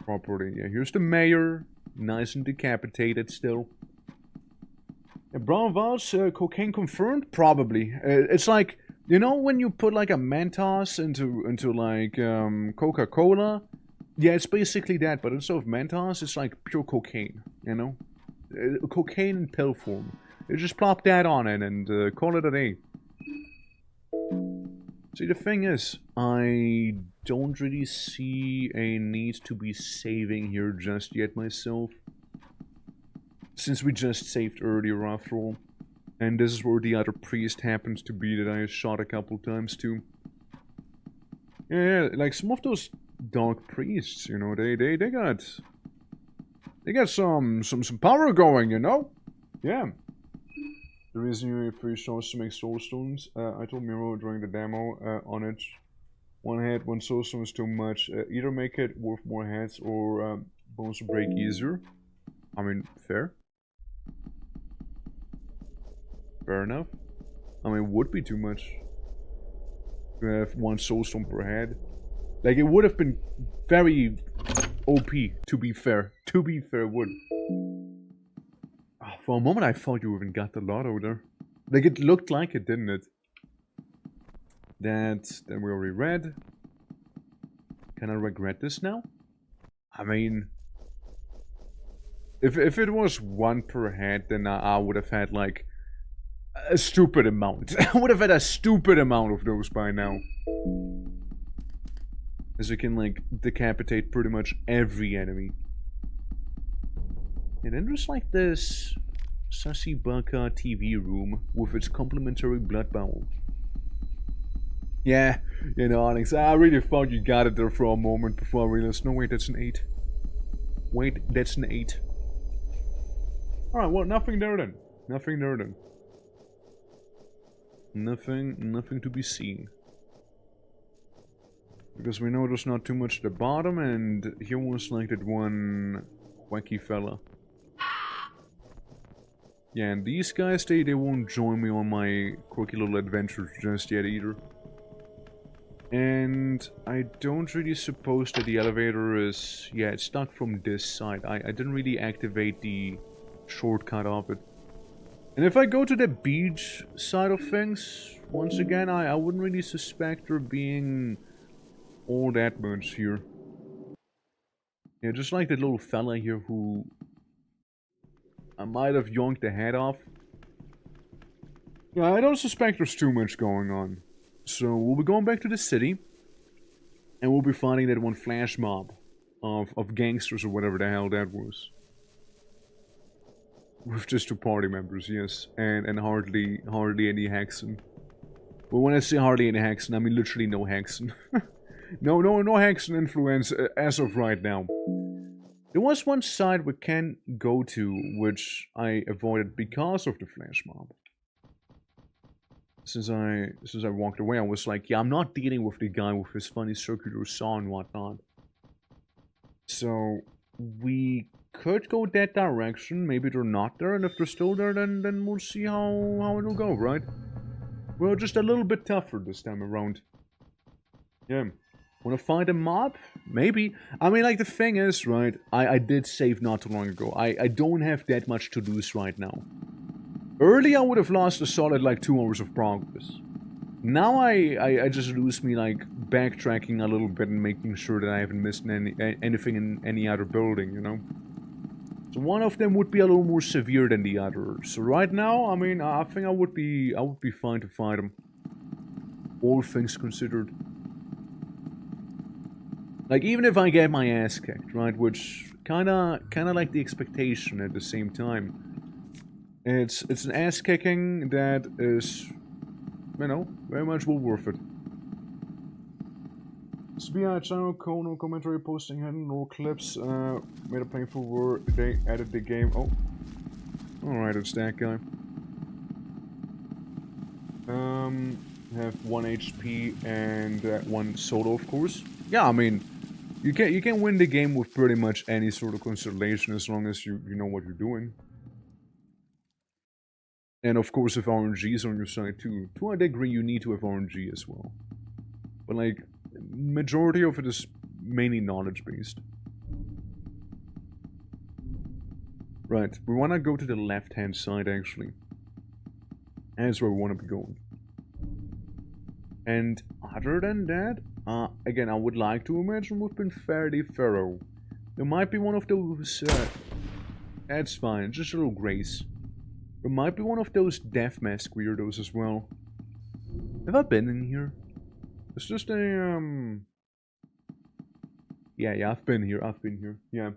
properly. Yeah, here's the mayor, nice and decapitated still. Brown vials, cocaine confirmed? Probably. It's like, you know when you put like a Mentos into like Coca-Cola? Yeah, it's basically that, but instead of Mentos, it's like pure cocaine, you know? Cocaine in pill form. You just plop that on it and call it a day. See, the thing is, I don't really see a need to be saving here just yet myself. Since we just saved earlier after all. And this is where the other priest happens to be that I shot a couple times too. Yeah, like some of those dark priests, you know, they got some power going, you know? Yeah. The reason you need 3 stones to make soul stones, I told Miro during the demo on it. 1 head, 1 soul stone is too much. Either make it worth more heads or bones will break easier. I mean, fair. Fair enough. I mean, it would be too much to have one soulstone per head. Like, it would have been very OP, to be fair. To be fair, it would. Oh, for a moment, I thought you even got the lotto there. Like, it looked like it, didn't it? That we already read. Can I regret this now? I mean, if it was one per head, then I would have had like a stupid amount. I would have had a stupid amount of those by now. As you can like decapitate pretty much every enemy. And then there's like this Sassy Baka TV room with its complimentary blood bowl. Yeah, you know, Onyx, I really thought you got it there for a moment before I realized, no wait, that's an 8. Wait, that's an 8. Alright, well, nothing there then. Nothing there then. Nothing to be seen. Because we know there's not too much at the bottom, and here was like that one wacky fella. Yeah, and these guys, they won't join me on my quirky little adventures just yet either. And I don't really suppose that the elevator is... Yeah, it's stuck from this side. I didn't really activate the shortcut of it. And if I go to the beach side of things, once again, I wouldn't really suspect there being all that much here. Yeah, just like that little fella here who... I might have yoinked the head off. Yeah, I don't suspect there's too much going on. So we'll be going back to the city, and we'll be fighting that one flash mob of gangsters or whatever the hell that was. With just 2 party members, yes, and hardly any Hexen. But when I say hardly any Hexen, I mean literally no Hexen. no Hexen influence as of right now. There was one side we can go to, which I avoided because of the flash mob. Since I walked away, I was like, yeah, I'm not dealing with the guy with his funny circular saw and whatnot. So, we could go that direction. Maybe they're not there, and if they're still there, then we'll see how it'll go, right? Well, just a little bit tougher this time around. Yeah. Wanna find a mob? Maybe. I mean, like, the thing is, right, I did save not too long ago. I don't have that much to lose right now. Early, I would have lost a solid, like, 2 hours of progress. Now, I just lose me, like, backtracking a little bit and making sure that I haven't missed anything in any other building, you know? So one of them would be a little more severe than the other. So right now, I mean, I think I would be fine to fight them. All things considered. Like, even if I get my ass kicked, right? Which, kinda like the expectation at the same time. It's an ass kicking that is, you know, very much well worth it. SBI channel, no commentary posting hidden, no clips, made a painful word, they added the game, oh. Alright, it's that guy. Have 1 HP and 1 solo, of course. Yeah, I mean, you can win the game with pretty much any sort of constellation as long as you know what you're doing. And of course, if RNG is on your side too. To a degree, you need to have RNG as well. But like, majority of it is mainly knowledge-based. Right, we want to go to the left-hand side, actually. That's where we want to be going. And other than that, again, I would like to imagine we've been fairly thorough. There might be one of those, that's fine, just a little grace. There might be one of those death mask weirdos as well. Have I been in here? It's just a, Yeah, I've been here, yeah.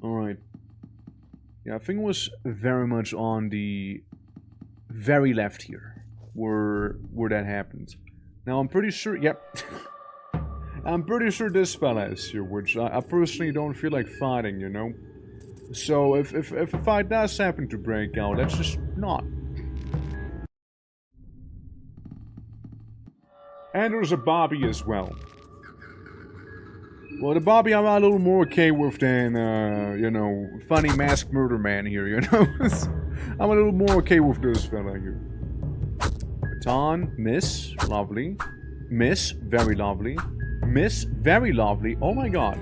Alright. Yeah, I think it was very much on the very left here, where that happened. Now, I'm pretty sure, yep. I'm pretty sure this fella is here, which I personally don't feel like fighting, you know? So, if a fight does happen to break out, let's just not. And there's a Bobby as well. Well, the Bobby I'm a little more okay with than, you know, funny masked murder man here, you know? I'm a little more okay with this fella here. Baton, miss, lovely. Miss, very lovely. Miss, very lovely. Oh my god.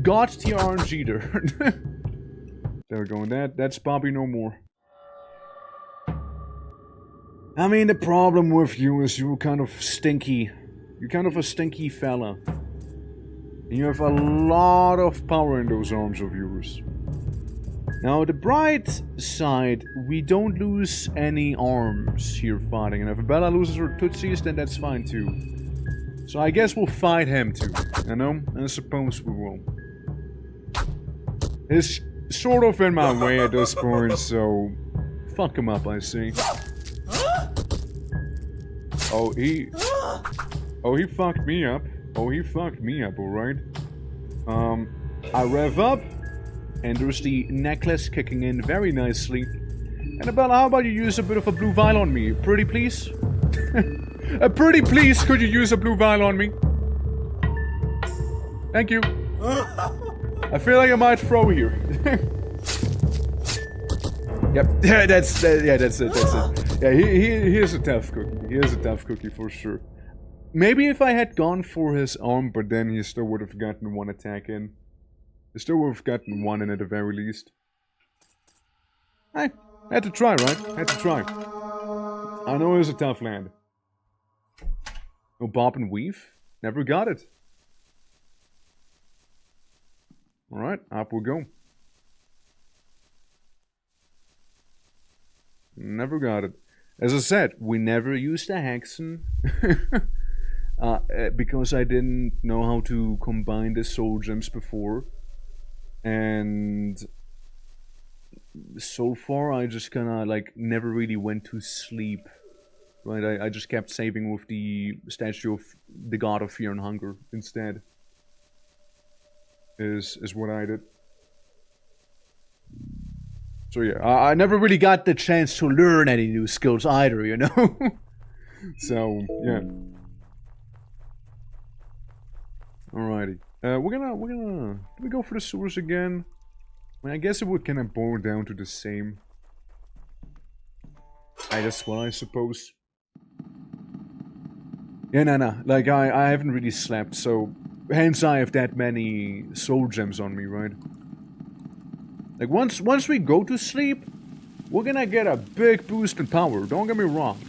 God tier RNG there. There we go, and that's Bobby no more. I mean, the problem with you is you're kind of stinky. You're kind of a stinky fella. And you have a lot of power in those arms of yours. Now, the bright side, we don't lose any arms here fighting. And if Bella loses her tootsies, then that's fine too. So I guess we'll fight him too, you know? I suppose we will. He's sort of in my way at this point, so... Fuck him up, I see. Oh, he fucked me up. Oh, he fucked me up, alright. I rev up, and there's the necklace kicking in very nicely. Annabella, how about you use a bit of a blue vial on me? Pretty please? Pretty please, could you use a blue vial on me? Thank you. I feel like I might throw here. Yep, yeah, that's it. Yeah, he is a tough cookie. He is a tough cookie for sure. Maybe if I had gone for his arm, but then he still would have gotten one attack in. He still would have gotten one in at the very least. Hey, had to try, right? Had to try. I know it was a tough land. No bob and weave? Never got it. Alright, up we go. Never got it. As I said, we never used a Hexen. Because I didn't know how to combine the soul gems before. And so far I just kinda like never really went to sleep. Right, I just kept saving with the statue of the god of fear and hunger instead. Is what I did. So yeah, I never really got the chance to learn any new skills either, you know? So, yeah. Alrighty. Do we go for the sewers again? I mean, I guess it would kind of boil down to the same. As well, I suppose. Yeah, no. Like, I haven't really slept, so... Hence I have that many soul gems on me, right? Like, once we go to sleep, we're gonna get a big boost in power, don't get me wrong.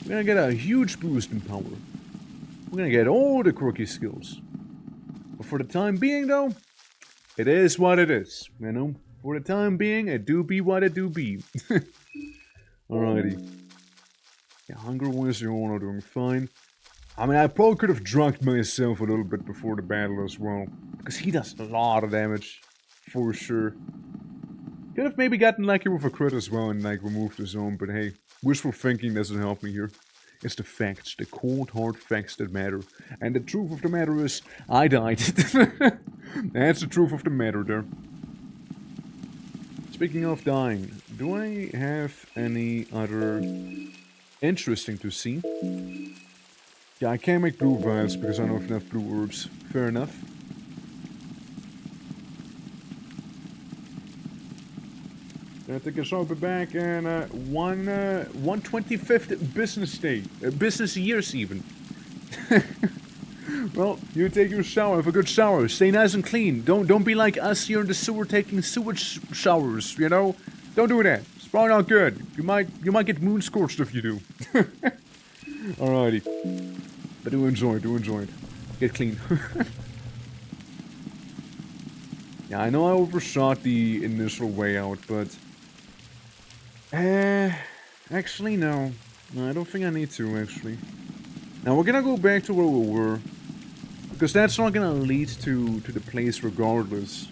We're gonna get a huge boost in power. We're gonna get all the quirky skills. But for the time being, though, it is what it is, you know? For the time being, it do be what it do be. Alrighty. Yeah, Hunger Wings are all doing fine. I mean, I probably could have drugged myself a little bit before the battle as well. Because he does a lot of damage. For sure. Could have maybe gotten lucky with a crit as well and like removed the zone, but hey, wishful thinking doesn't help me here. It's the facts, the cold hard facts that matter. And the truth of the matter is, I died. That's the truth of the matter there. Speaking of dying, do I have any other interesting to see? Yeah, I can't make blue vials because I don't have enough blue herbs. Fair enough. I think I shall be back in 125th business day. Business years even. Well, you take your shower, have a good shower, stay nice and clean. Don't be like us here in the sewer taking sewage showers, you know? Don't do that. It's probably not good. You might get moon scorched if you do. Alrighty. But do enjoy it. Get clean. Yeah, I know I overshot the initial way out, but... actually, no. No, I don't think I need to, actually. Now, we're gonna go back to where we were. Because that's not gonna lead to the place regardless.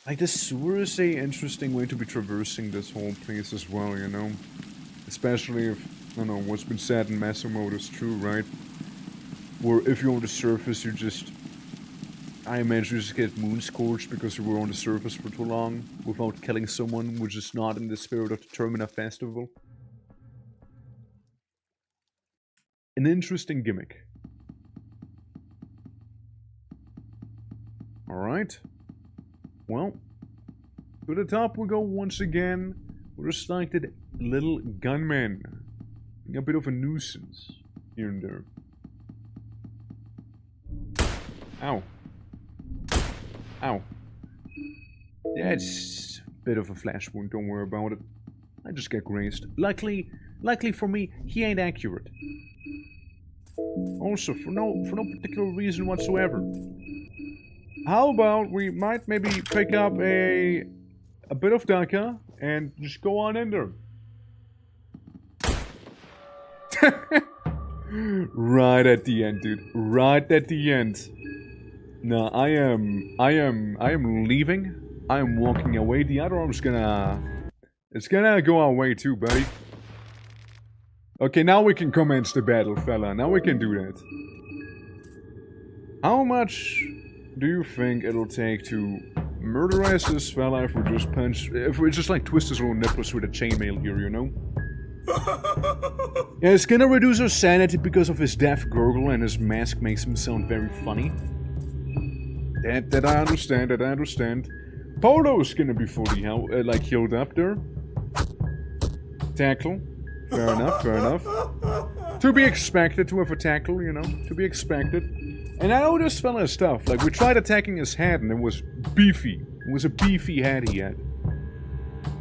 Like, the sewer is a interesting way to be traversing this whole place as well, you know? Especially if, I don't know, what's been said in Master Mode is true, right? Where if you're on the surface, you just... I imagine you just get moon scorched because you were on the surface for too long without killing someone, which is not in the spirit of the Termina Festival. an interesting gimmick. Alright. Well, to the top we go once again. We're just like that little gunman. A bit of a nuisance here and there. Ow. Ow. Yeah, it's a bit of a flash wound, don't worry about it. I just get grazed. Luckily for me, he ain't accurate. Also, for no particular reason whatsoever. How about we might maybe pick up a bit of Daka and just go on in there. Right at the end, dude. Right at the end. No, I am leaving. I am walking away. The other arm's it's gonna go our way too, buddy. Okay, now we can commence the battle, fella. Now we can do that. How much do you think it'll take to murderize this fella if we just like twist his little nipples with a chainmail here, you know? Yeah, it's gonna reduce our sanity because of his deaf gurgle and his mask makes him sound very funny. That I understand, Polo's gonna be fully healed up there. Tackle. Fair enough. To be expected to have a tackle, you know? To be expected. And I know this fella's tough. Like, we tried attacking his head and it was beefy. It was a beefy head he had.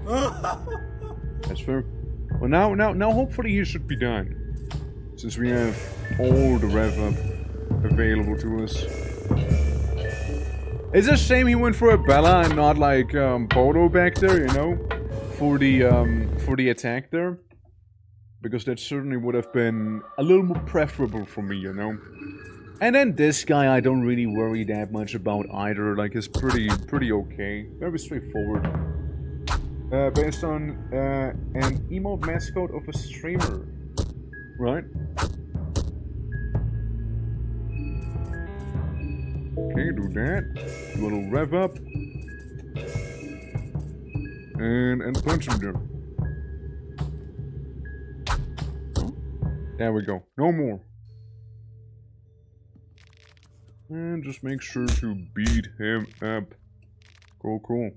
That's fair. Well, now hopefully he should be done. Since we have all the rev up available to us. It's a shame he went for a Bella and not like Polo back there, you know? For the attack there. Because that certainly would have been a little more preferable for me, you know? And then this guy I don't really worry that much about either. Like, he's pretty okay. Very straightforward. Based on an emote mascot of a streamer. Right? Okay, do that. A little rev up. And punch him there. There we go. No more. And just make sure to beat him up. Cool.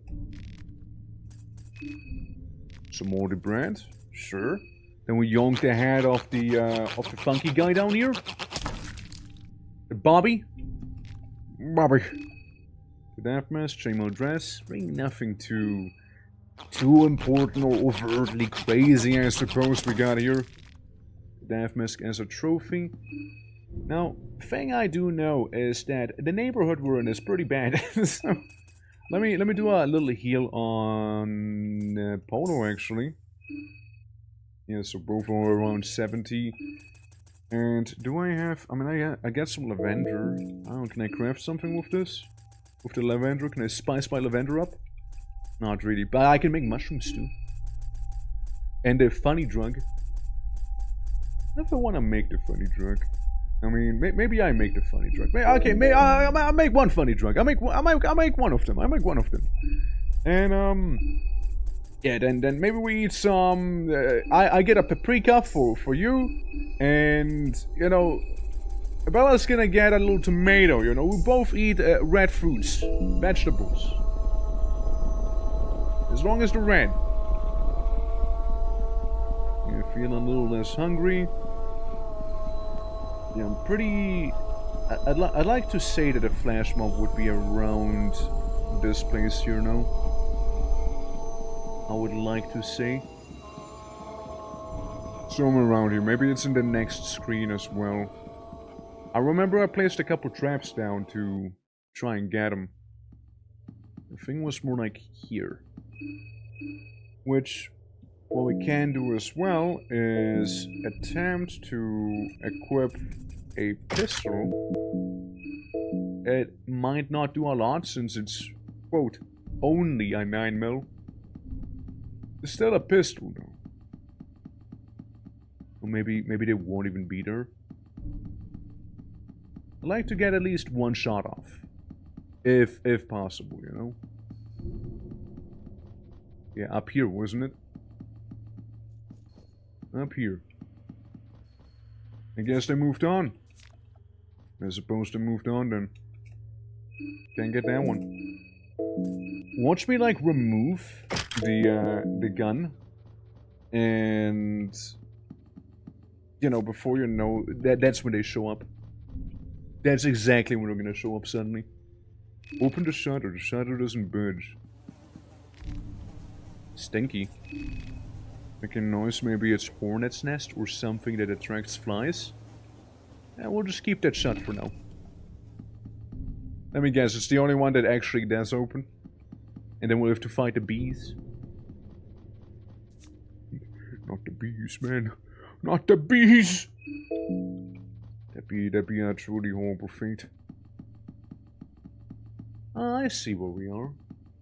Some more the brand. Sure. Then we yonk the head of the funky guy down here. Bobby. The death mask, chainmail dress. Really nothing too important or overtly crazy, I suppose we got here. Death mask as a trophy. Now, thing I do know is that the neighborhood we're in is pretty bad. So, let me do a little heal on Polo actually. Yeah, so both are around 70. And do I have? I mean, I got some lavender. Oh, can I craft something with this? With the lavender, can I spice my lavender up? Not really, but I can make mushroom stew. And a funny drug. If I want to make the funny drug, I mean, maybe I make the funny drug. I make one funny drug. I make one of them. And yeah, then maybe we eat some. I get a paprika for you, and you know, Bella's gonna get a little tomato. You know, we both eat red fruits, vegetables, as long as they're red. You're feeling a little less hungry. Yeah, I'm pretty... I'd like to say that a flash mob would be around this place here now. I would like to say. Somewhere around here. Maybe it's in the next screen as well. I remember I placed a couple traps down to try and get them. The thing was more like here. Which... what we can do as well is attempt to equip a pistol. It might not do a lot since it's, quote, only a 9mm. It's still a pistol though. Or maybe they won't even be there. I'd like to get at least one shot off. If possible, you know? Yeah, up here, wasn't it? Up here. I guess they moved on. I suppose they moved on then. Can't get that one. Watch me like remove the gun. And you know, before you know that's when they show up. That's exactly when they're gonna show up suddenly. Open the shutter doesn't budge. Stinky. Making noise, maybe it's hornet's nest or something that attracts flies. Yeah, we'll just keep that shut for now. Let me guess, it's the only one that actually does open. And then we'll have to fight the bees. Not the bees, man. Not the bees! That'd be a truly horrible fate. I see where we are.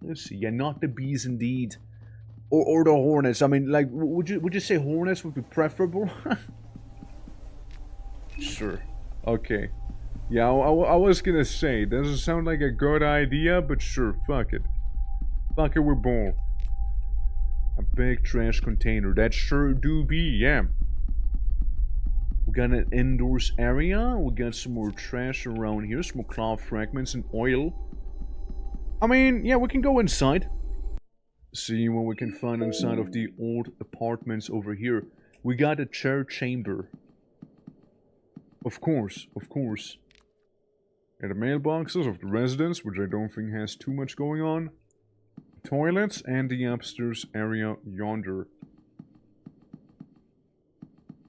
Let's see. Yeah, not the bees indeed. Or the hornets. I mean, like, would you say hornets would be preferable? Sure. Okay. Yeah, I was gonna say, doesn't sound like a good idea, but sure, fuck it. Fuck it, we're bold. A big trash container. That sure do be, yeah. We got an indoors area. We got some more trash around here. Some more cloth fragments and oil. I mean, yeah, we can go inside. See what we can find inside of the old apartments over here. We got a chair chamber. Of course, of course. And the mailboxes of the residents, which I don't think has too much going on. Toilets and the upstairs area yonder.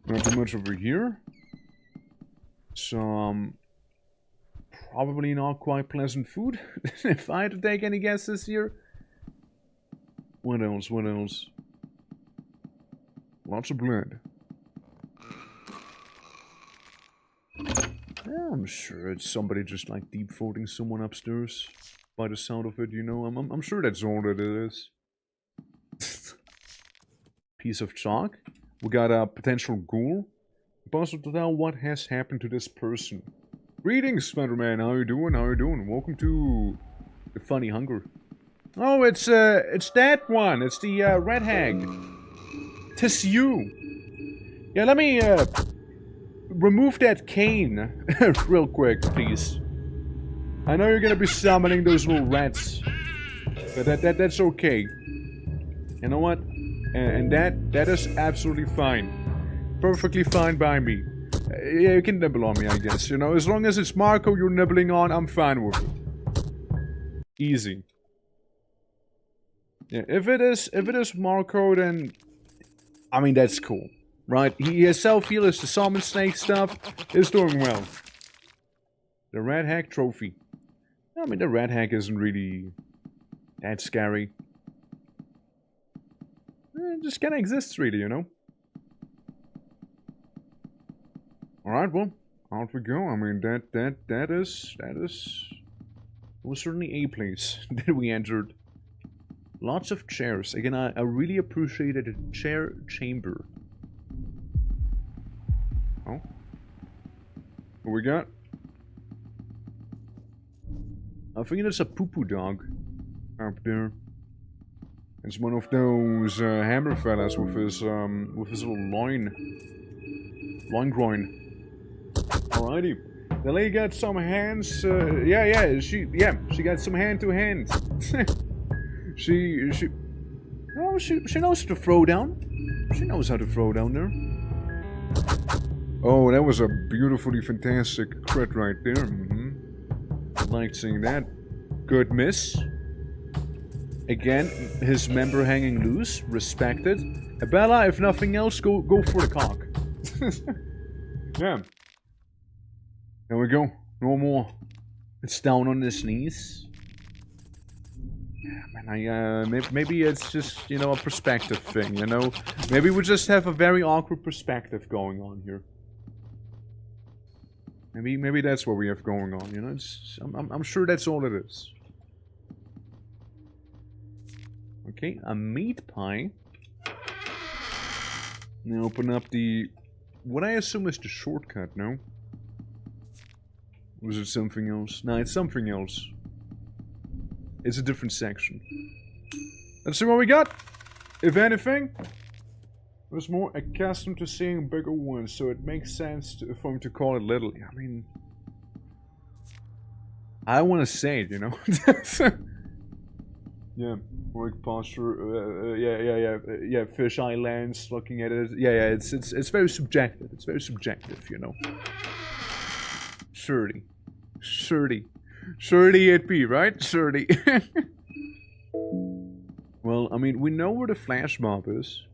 Not too much over here. Some probably not quite pleasant food. If I had to take any guesses here. What else? What else? Lots of blood. Yeah, I'm sure it's somebody just like deep throating someone upstairs. By the sound of it, you know, I'm sure that's all that it is. Piece of chalk. We got a potential ghoul. Impossible to tell what has happened to this person. Greetings, Spider-Man. How you doing? How you doing? Welcome to the Funny Hunger. Oh, it's that one. It's the red hag. 'Tis you. Yeah, let me remove that cane real quick, please. I know you're gonna be summoning those little rats, but that's okay. You know what? And that is absolutely fine. Perfectly fine by me. Yeah, you can nibble on me, I guess. You know, as long as it's Marco you're nibbling on, I'm fine with it. Easy. Yeah, if it is Marco, then I mean that's cool, right? He has self-healers, the summon snake stuff is doing well. The red hag trophy. I mean, the red hag isn't really that scary. It just kind of exists, really, you know. All right, well, out we go. I mean, that was certainly a place that we entered. Lots of chairs. Again, I really appreciated the chair chamber. Oh, what we got? I think it's a poo-poo dog up there. It's one of those hammer fellas with his little loin groin. Alrighty. The lady got some hands. She got some hand to hand. she knows how to throw down. She knows how to throw down there. Oh, that was a beautifully fantastic crit right there. Liked seeing that. Good miss. Again, his member hanging loose. Respected. Bella, if nothing else, go for the cock. Yeah. There we go. No more. It's down on his knees. Yeah, man, maybe it's just, you know, a perspective thing, you know? Maybe we just have a very awkward perspective going on here. Maybe that's what we have going on, you know? I'm sure that's all it is. Okay, a meat pie. Now open up the... what I assume is the shortcut, no? Or is it something else? No, it's something else. It's a different section. Let's see what we got. If anything. I was more accustomed to seeing bigger ones, so it makes sense for him to call it little. I mean, I want to say it, you know. Yeah, work posture. Yeah. Fish eye lens. Looking at it. Yeah. It's very subjective. It's very subjective, you know. 30 it be, right? 30. Well, I mean, we know where the flash mob is.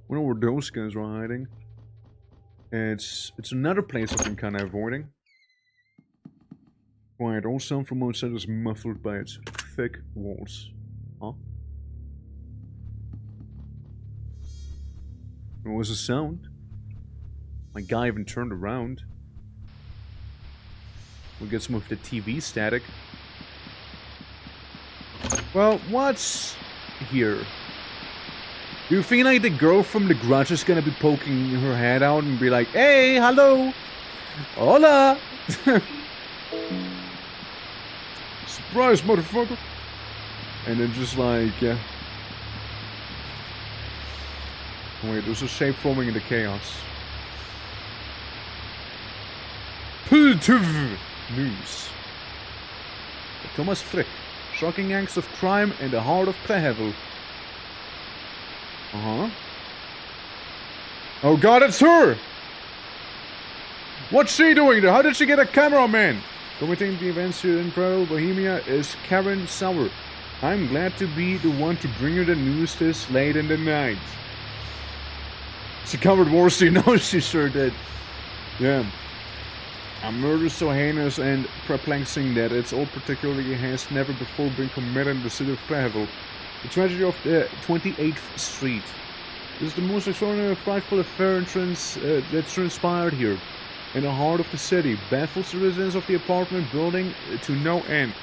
We know where those guys are hiding. It's another place I've been kind of avoiding. Quiet, all sound from outside is muffled by its thick walls. Huh? There was a sound. My guy even turned around. We'll get some of the TV static. Well, what's here? Do you feel like the girl from The Grudge is gonna be poking her head out and be like, "Hey, hello! Hola!" Surprise, motherfucker! And then just like, yeah. Wait, there's a shape forming in the chaos. Positive news. Thomas Frick. Shocking acts of crime in the heart of Prehevel. Uh-huh. Oh god, it's her! What's she doing there? How did she get a cameraman? Commenting the events here in Prehevel, Bohemia is Karen Sauer. I'm glad to be the one to bring you the news this late in the night. She covered Warstein. No, she sure did. Yeah. A murder so heinous and perplexing that its all particularly has never before been committed in the city of Prehevel. The tragedy of the 28th Street. This is the most extraordinary and frightful affair that's transpired here. In the heart of the city, baffles the residents of the apartment building to no end.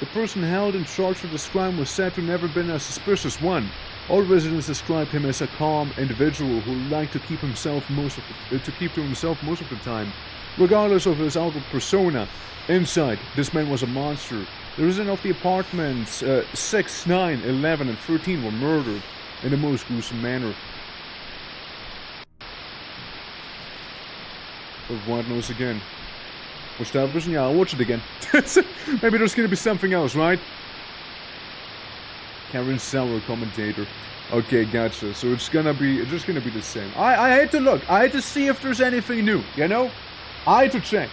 The person held in charge for this crime was said to never been a suspicious one. All residents described him as a calm individual who liked to keep to himself most of the time. Regardless of his outward persona, inside, this man was a monster. The residents of the apartments 6, 9, 11, and 13 were murdered in the most gruesome manner. So White Nose again. Watch television? Yeah, I'll watch it again. Maybe there's gonna be something else, right? Karen Sauer, commentator. Okay, gotcha. So it's just gonna be the same. I had to look. I had to see if there's anything new, you know? I had to check.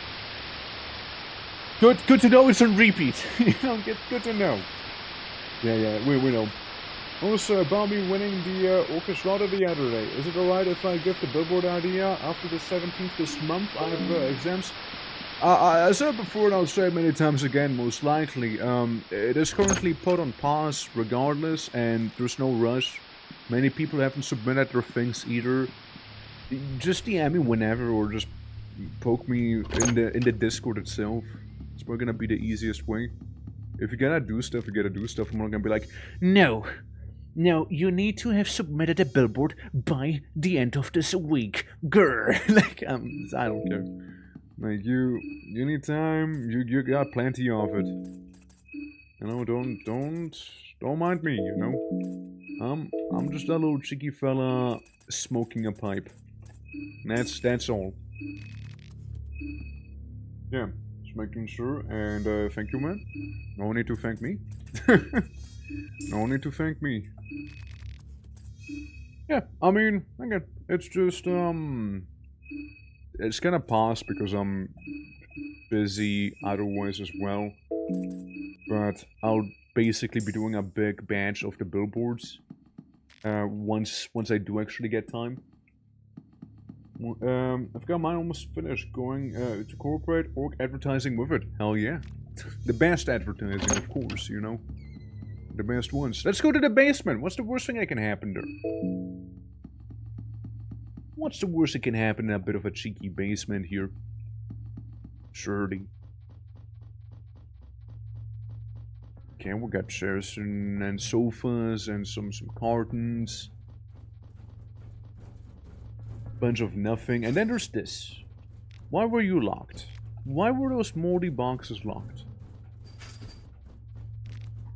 Good to know it's on repeat. You know, good to know. Yeah, we know. Also, about me winning the orchestra the other day. Is it alright if I give the billboard idea after the 17th this month? I have exams. I said it before and I'll say it many times again, most likely. It is currently put on pause regardless, and there's no rush. Many people haven't submitted their things either. Just DM me whenever, or just poke me in the Discord itself. It's probably gonna be the easiest way. If you gotta do stuff, you gotta do stuff. I'm not gonna be like, no, you need to have submitted a billboard by the end of this week. GER. Like, I don't care. Like, you need time, you got plenty of it. You know, don't mind me, you know? I'm just a little cheeky fella smoking a pipe. That's all. Yeah, just making sure, and thank you, man. No need to thank me. No need to thank me. Yeah, I mean, again, it's just, it's gonna pass because I'm busy otherwise as well. But I'll basically be doing a big batch of the billboards once I do actually get time. I've got mine almost finished. Going to corporate org advertising with it. Hell yeah. The best advertising, of course, you know. The best ones. Let's go to the basement. What's the worst thing that can happen there? What's the worst that can happen in a bit of a cheeky basement here? Surely. Okay, we got chairs and sofas and some cartons. Bunch of nothing. And then there's this. Why were you locked? Why were those moldy boxes locked?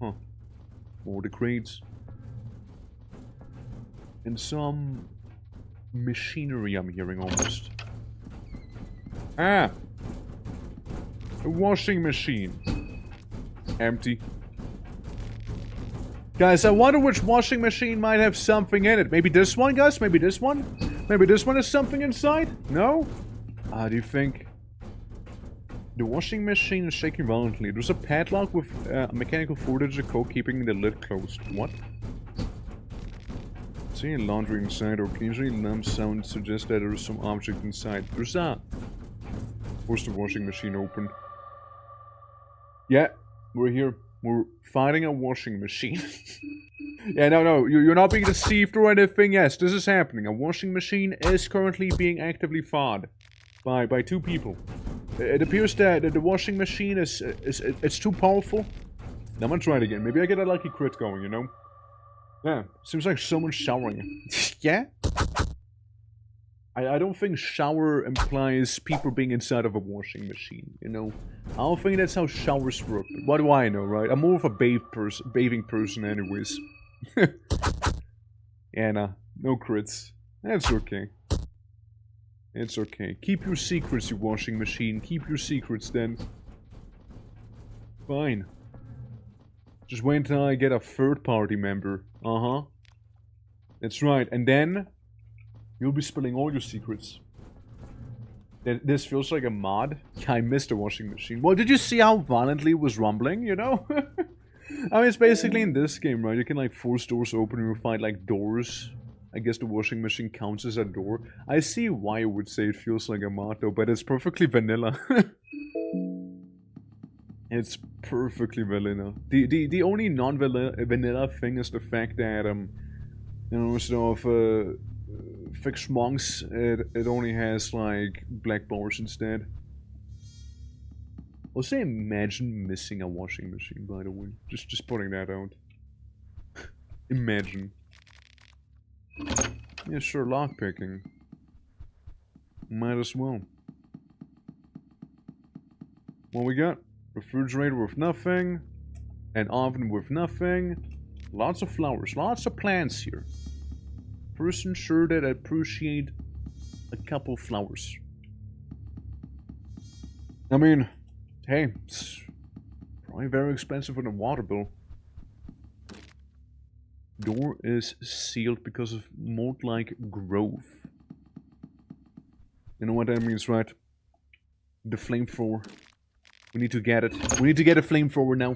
Huh. More the crates. And some machinery I'm hearing almost. Ah! A washing machine. Empty. Guys, I wonder which washing machine might have something in it. Maybe this one, guys? Maybe this one? Maybe this one has something inside? No? Do you think... The washing machine is shaking violently. There's a padlock with a mechanical footage of code keeping the lid closed. What? Seeing laundry inside or occasionally lump sound suggests that there is some object inside. There's a... Where's the washing machine open? Yeah, we're here. We're fighting a washing machine. Yeah, no, you're not being deceived or anything. Yes, this is happening. A washing machine is currently being actively fought by two people. It appears that the washing machine it's too powerful. I'm gonna try it again. Maybe I get a lucky crit going, you know? Yeah, seems like someone's showering. Yeah? I don't think shower implies people being inside of a washing machine, you know? I don't think that's how showers work, but what do I know, right? I'm more of a bathing person anyways. Yeah, nah, no crits. That's okay. It's okay. Keep your secrets, you washing machine. Keep your secrets, then. Fine. Just wait until I get a third-party member. Uh-huh. That's right, and then... You'll be spilling all your secrets. This feels like a mod. I missed the washing machine. Well, did you see how violently it was rumbling, you know? I mean, it's basically in this game, right? You can, like, force doors open and you find, like, doors. I guess the washing machine counts as a door. I see why you would say it feels like a mod, though, but it's perfectly vanilla. It's perfectly vanilla. The only non-vanilla thing is the fact that, you know, sort of, fixed monks, it only has, like, black bars instead. Also, imagine missing a washing machine, by the way. Just putting that out. Imagine. Yeah, sure, lockpicking. Might as well. What we got? Refrigerator with nothing. An oven with nothing. Lots of flowers, lots of plants here. Person sure that I appreciate a couple flowers. I mean, hey, it's probably very expensive with a water bill. Door is sealed because of mold-like growth. You know what that means, right? The flamethrower. We need to get it. We need to get a flamethrower now.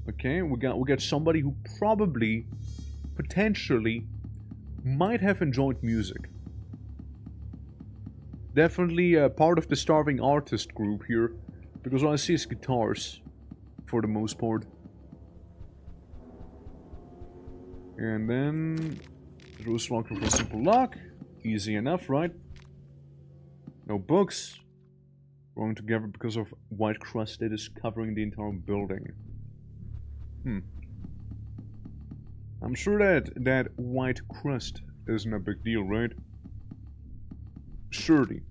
Okay, we got somebody who probably, potentially, might have enjoyed music. Definitely part of the starving artist group here, because all I see is guitars, for the most part. And then, rose lock with a simple lock. Easy enough, right? No books. Growing together because of white crust that is covering the entire building. I'm sure that white crust isn't a big deal, right? Surely.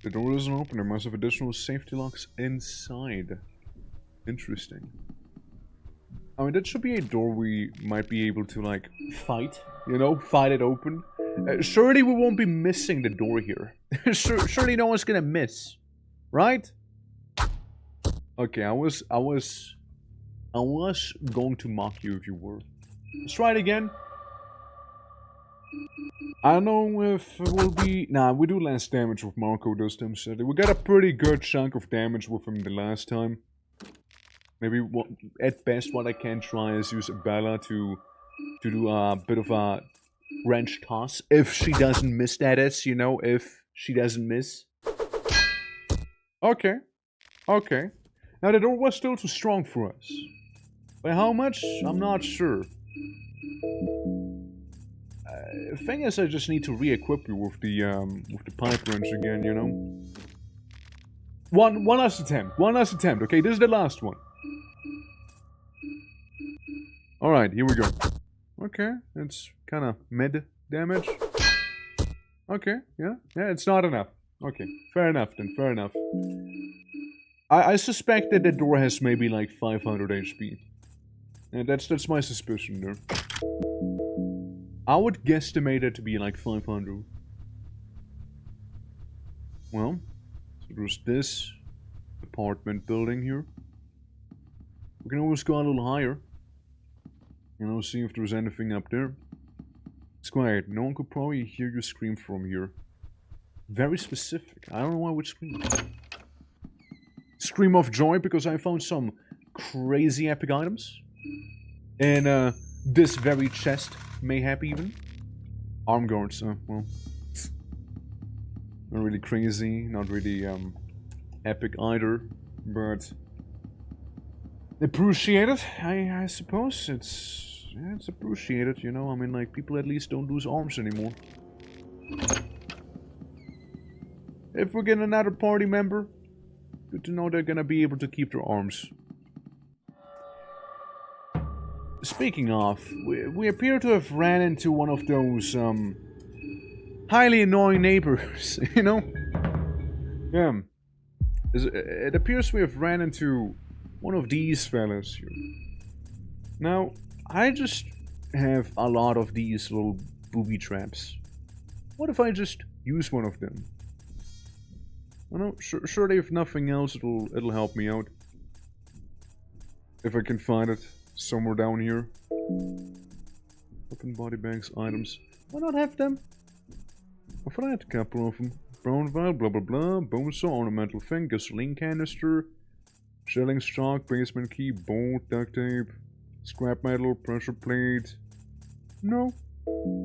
The door isn't open. There must have additional safety locks inside. Interesting. I mean, that should be a door we might be able to, like, fight. You know, fight it open. Surely we won't be missing the door here. Surely no one's gonna miss. Right? Okay, I was going to mock you if you were. Let's try it again. I don't know if it will be... Nah, we do less damage with Marco this time, so we got a pretty good chunk of damage with him the last time. Maybe, at best, what I can try is use Bella to do a bit of a wrench toss. If she doesn't miss, that is, you know, if she doesn't miss. Okay. Okay. Now, the door was still too strong for us. By how much? I'm not sure. The thing is, I just need to re-equip you with the pipe wrench again, you know? One last attempt. One last attempt, okay? This is the last one. Alright, here we go. Okay, it's kind of mid damage. Okay, yeah, it's not enough. Okay, fair enough then, fair enough. I suspect that the door has maybe like 500 HP. And that's my suspicion there. I would guesstimate it to be like 500. Well, so there's this apartment building here. We can always go a little higher. You know, see if there's anything up there. It's quiet. No one could probably hear you scream from here. Very specific. I don't know why I would scream. Scream of joy because I found some crazy epic items. And this very chest, mayhap even. Arm guards, well. Not really crazy, not really epic either, but appreciated, I suppose. It's appreciated, you know. I mean, like, people at least don't lose arms anymore. If we get another party member, good to know they're gonna be able to keep their arms. Speaking of, we appear to have ran into one of those, highly annoying neighbors, you know? Yeah. It appears we have ran into one of these fellas here. Now, I just have a lot of these little booby traps. What if I just use one of them? Well, no, surely if nothing else, it'll help me out. If I can find it somewhere down here. Open body bags, items. Why not have them? I thought I had a couple of them. Brown vial, blah blah blah, bone saw, ornamental thing, gasoline canister, shelling stock, basement key, bolt, duct tape, scrap metal, pressure plate. No.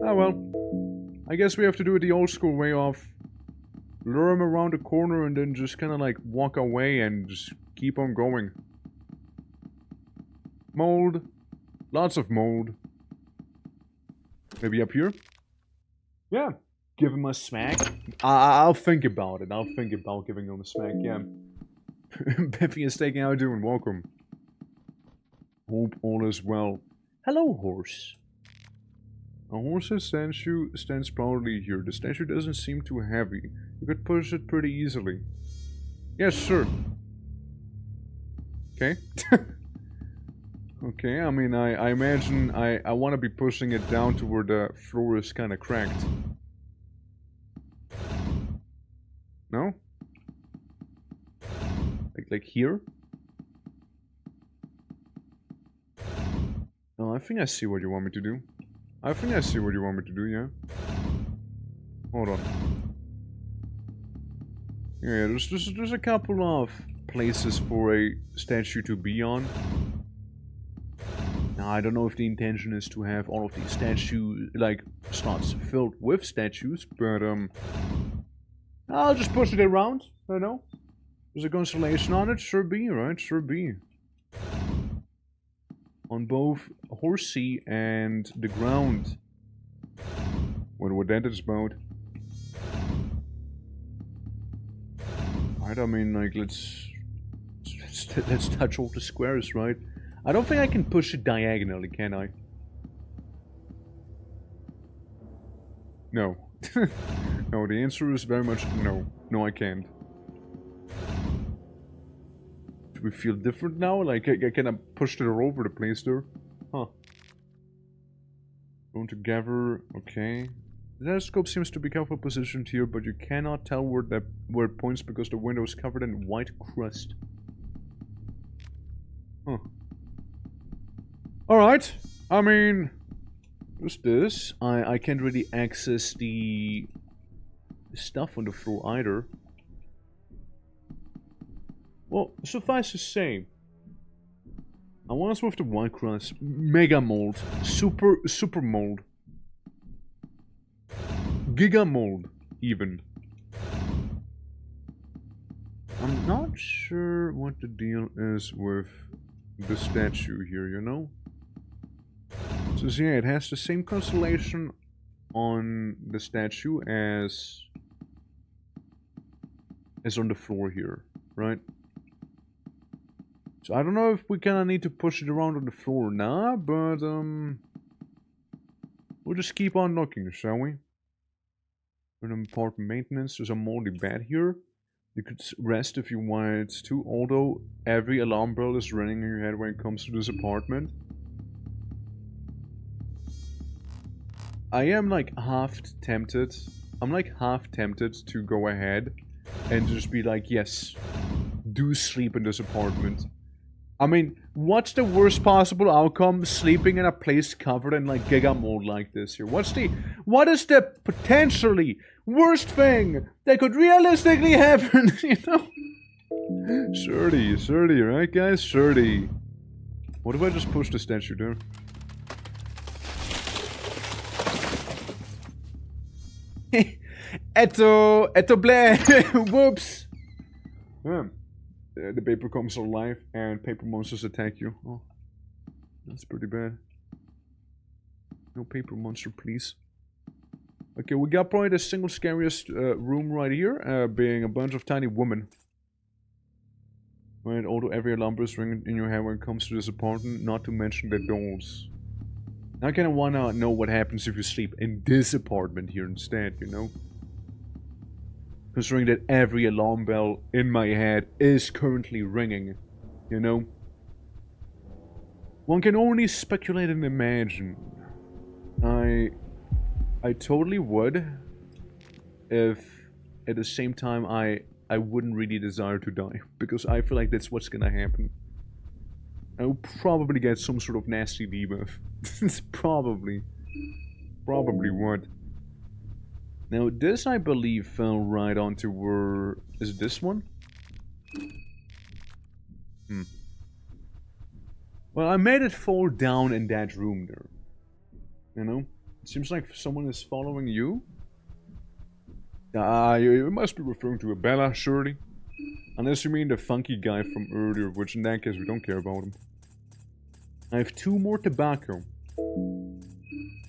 Ah well. I guess we have to do it the old school way of lure him around the corner and then just kinda like walk away and just keep on going. Mold. Lots of mold. Maybe up here? Yeah. Give him a smack. I'll think about it. I'll think about giving him a smack, yeah. Biffy is taking how you doing? Welcome. Hope all is well. Hello, horse. A horse's statue stands proudly here. The statue doesn't seem too heavy. You could push it pretty easily. Yes, sir. Okay. Okay, I mean, I imagine I want to be pushing it down to where the floor is kind of cracked. No? Like here? No, I think I see what you want me to do. I think I see what you want me to do, yeah. Hold on. Yeah, there's a couple of places for a statue to be on. Now, I don't know if the intention is to have all of these statue, like, slots filled with statues, but, I'll just push it around, I know. There's a constellation on it, sure be, right? Sure be. On both Horsey and the ground. What that is about. Right, I mean, like, let's touch all the squares, right? I don't think I can push it diagonally, can I? No. No, the answer is very much no. No, I can't. Do we feel different now? Like, I kind of pushed it all over the place there. Huh. Going together, okay. The telescope seems to be carefully positioned here, but you cannot tell where it points because the window is covered in white crust. Huh. Alright. I mean, what's this? I can't really access the stuff on the floor either. Well, suffice to say, I want us with the white crust, mega mold, super mold, giga mold, even. I'm not sure what the deal is with the statue here, you know? So yeah, it has the same constellation on the statue as on the floor here, right? So I don't know if we kinda need to push it around on the floor now, but we'll just keep on looking, shall we? Random apartment maintenance, there's a moldy bed here. You could rest if you wanted to, although every alarm bell is ringing in your head when it comes to this apartment. I am like half tempted. I'm like half tempted to go ahead and just be like, yes, do sleep in this apartment. I mean, what's the worst possible outcome sleeping in a place covered in like giga mold like this here? What is the potentially worst thing that could realistically happen, you know? 30, right guys? 30. What if I just push the statue there? Eto bleh! Whoops! Yeah. The paper comes alive and paper monsters attack you. Oh, that's pretty bad. No paper monster, please. Okay, we got probably the single scariest room right here, being a bunch of tiny women. Right, although every alarm bell is ringing in your head when it comes to this apartment, not to mention the dolls. I kinda wanna know what happens if you sleep in this apartment here instead, you know? Considering that every alarm bell in my head is currently ringing, you know? One can only speculate and imagine. I totally would, if at the same time I wouldn't really desire to die, because I feel like that's what's gonna happen. I will probably get some sort of nasty debuff. It's probably what. Now, this, I believe, fell right onto where... Is it this one? Well, I made it fall down in that room there. You know? It seems like someone is following you. You must be referring to a Bella, surely. Unless you mean the funky guy from earlier, which in that case we don't care about him. I have 2 more tobacco.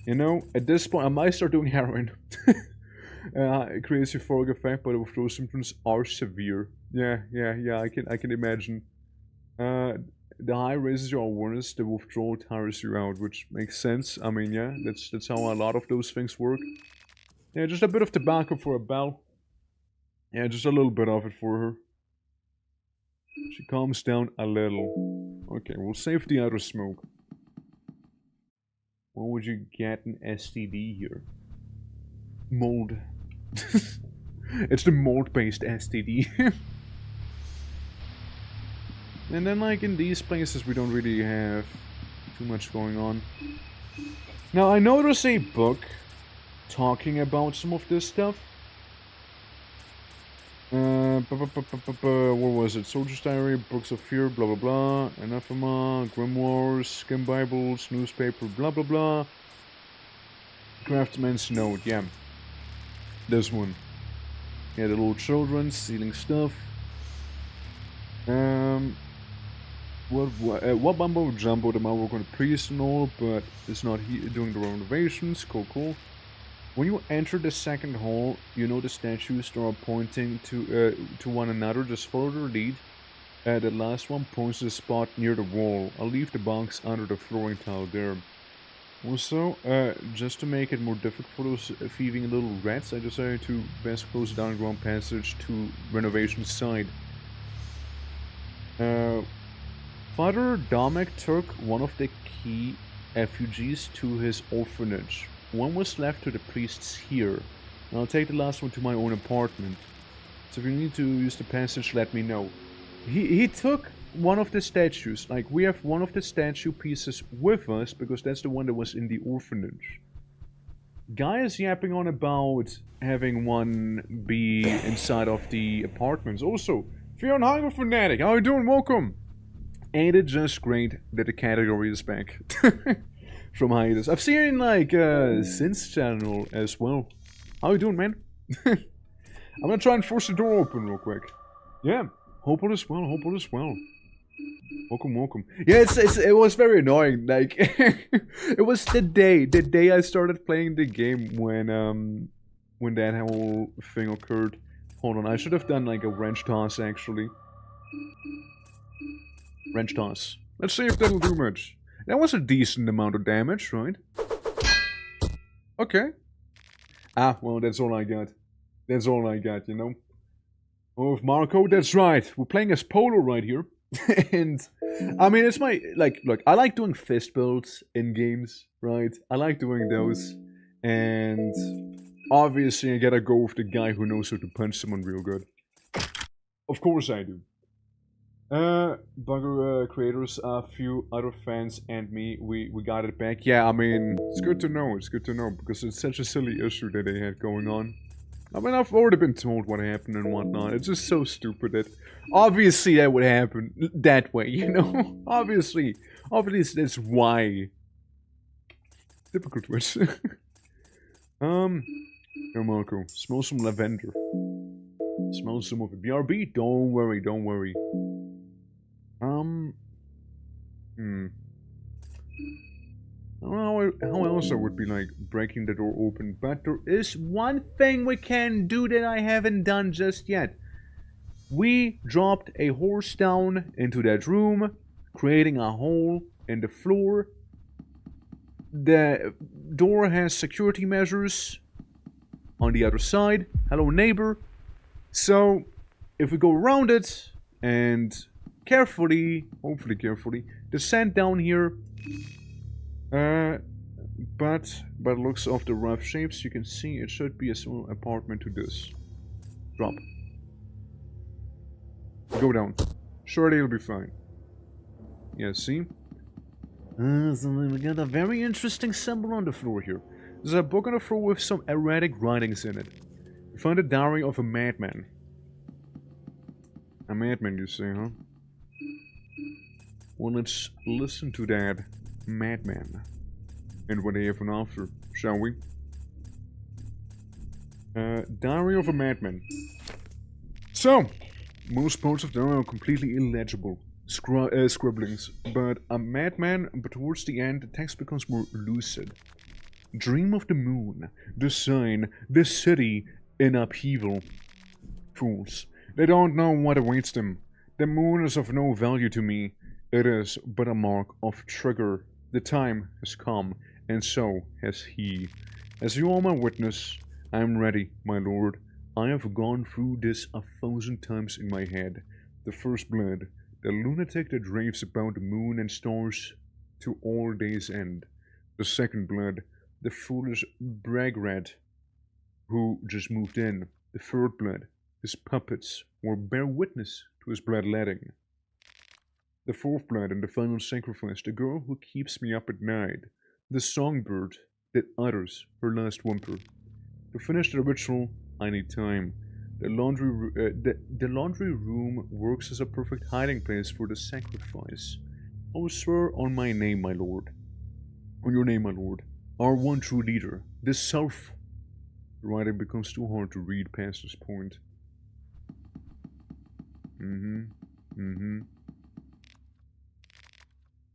You know, at this point I might start doing heroin. It creates a euphoric effect, but the withdrawal symptoms are severe. Yeah, I can imagine. The high raises your awareness, the withdrawal tires you out, which makes sense. I mean, yeah, that's how a lot of those things work. Yeah, just a bit of tobacco for a bell. Yeah, just a little bit of it for her. She calms down a little. Okay, we'll save the other smoke. What would you get an STD here? Mold. It's the mold-based STD. And then, like, in these places we don't really have too much going on. Now, I know there's a book talking about some of this stuff. What was it? Soldier's Diary, Books of Fear, blah blah blah, Anathema, Grimoires, Skin Bibles, Newspaper, blah blah blah. Craftsman's Note, yeah. This one. Yeah, the little children stealing stuff. What Bumbo Jumbo, the man working on the priest and all, but it's not doing the renovations. Cool. When you enter the second hall, you know the statues start pointing to one another. Just follow their lead. The last one points to the spot near the wall. I'll leave the box under the flooring tile there. Also, just to make it more difficult for those thieving little rats, I decided to best close the underground passage to renovation side. Father Domek took one of the key effigies to his orphanage. One was left to the priests here, and I'll take the last one to my own apartment. So if you need to use the passage, let me know. He took one of the statues. Like, we have one of the statue pieces with us, because that's the one that was in the orphanage. Guy is yapping on about having one be inside of the apartments. Also, Fear and Hunger Fanatic, how you doing? Welcome! Ain't it just great that the category is back? From hiatus. I've seen like Sin's channel as well. How you doing, man? I'm gonna try and force the door open real quick. Yeah, hope all is well. Welcome. Yeah, it was very annoying. Like, it was the day I started playing the game when that whole thing occurred. Hold on, I should have done like a wrench toss actually. Wrench toss. Let's see if that'll do much. That was a decent amount of damage, right? Okay. Ah, well, that's all I got. You know? Of Marco, that's right. We're playing as Polo right here. And I mean, it's my like. Look, I like doing fist builds in games, right? I like doing those, and obviously, I gotta go with the guy who knows how to punch someone real good. Of course, I do. Bugger creators, a few other fans, and me, we got it back. Yeah, I mean, it's good to know. It's good to know because it's such a silly issue that they had going on. I mean, I've already been told what happened and whatnot. It's just so stupid that obviously that would happen that way, you know? Obviously that's why. Typical Twitch. Here, Marco, smell some lavender. Smell some of it. BRB, don't worry, don't worry. I don't know how else I would be like breaking the door open, but there is one thing we can do that I haven't done just yet. We dropped a horse down into that room, creating a hole in the floor. The door has security measures on the other side. Hello, neighbor. So, if we go around it and carefully, hopefully carefully, descend down here. But by the looks of the rough shapes, you can see it should be a small apartment to this. Drop. Go down. Surely it'll be fine. Yeah, see? So we got a very interesting symbol on the floor here. There's a book on the floor with some erratic writings in it. We found a diary of a madman. A madman, you say, huh? Well, let's listen to that madman and what they have on offer, shall we? Diary of a madman. So, most parts of the diary are completely illegible. Scribblings, but a madman, but towards the end the text becomes more lucid. Dream of the moon, the sign, the city in upheaval. Fools, they don't know what awaits them. The moon is of no value to me. It is but a mark of trigger. The time has come, and so has he. As you are my witness, I am ready, my lord. I have gone through this 1,000 times in my head. The first blood, the lunatic that raves about the moon and stars to all day's end. The second blood, the foolish bragrat who just moved in. The third blood, his puppets will bear witness to his bloodletting. The fourth blood and the final sacrifice, the girl who keeps me up at night. The songbird that utters her last whimper. To finish the ritual, I need time. The laundry room works as a perfect hiding place for the sacrifice. I will swear on my name, my lord. On your name, my lord. Our one true leader. This self. The writing becomes too hard to read past this point.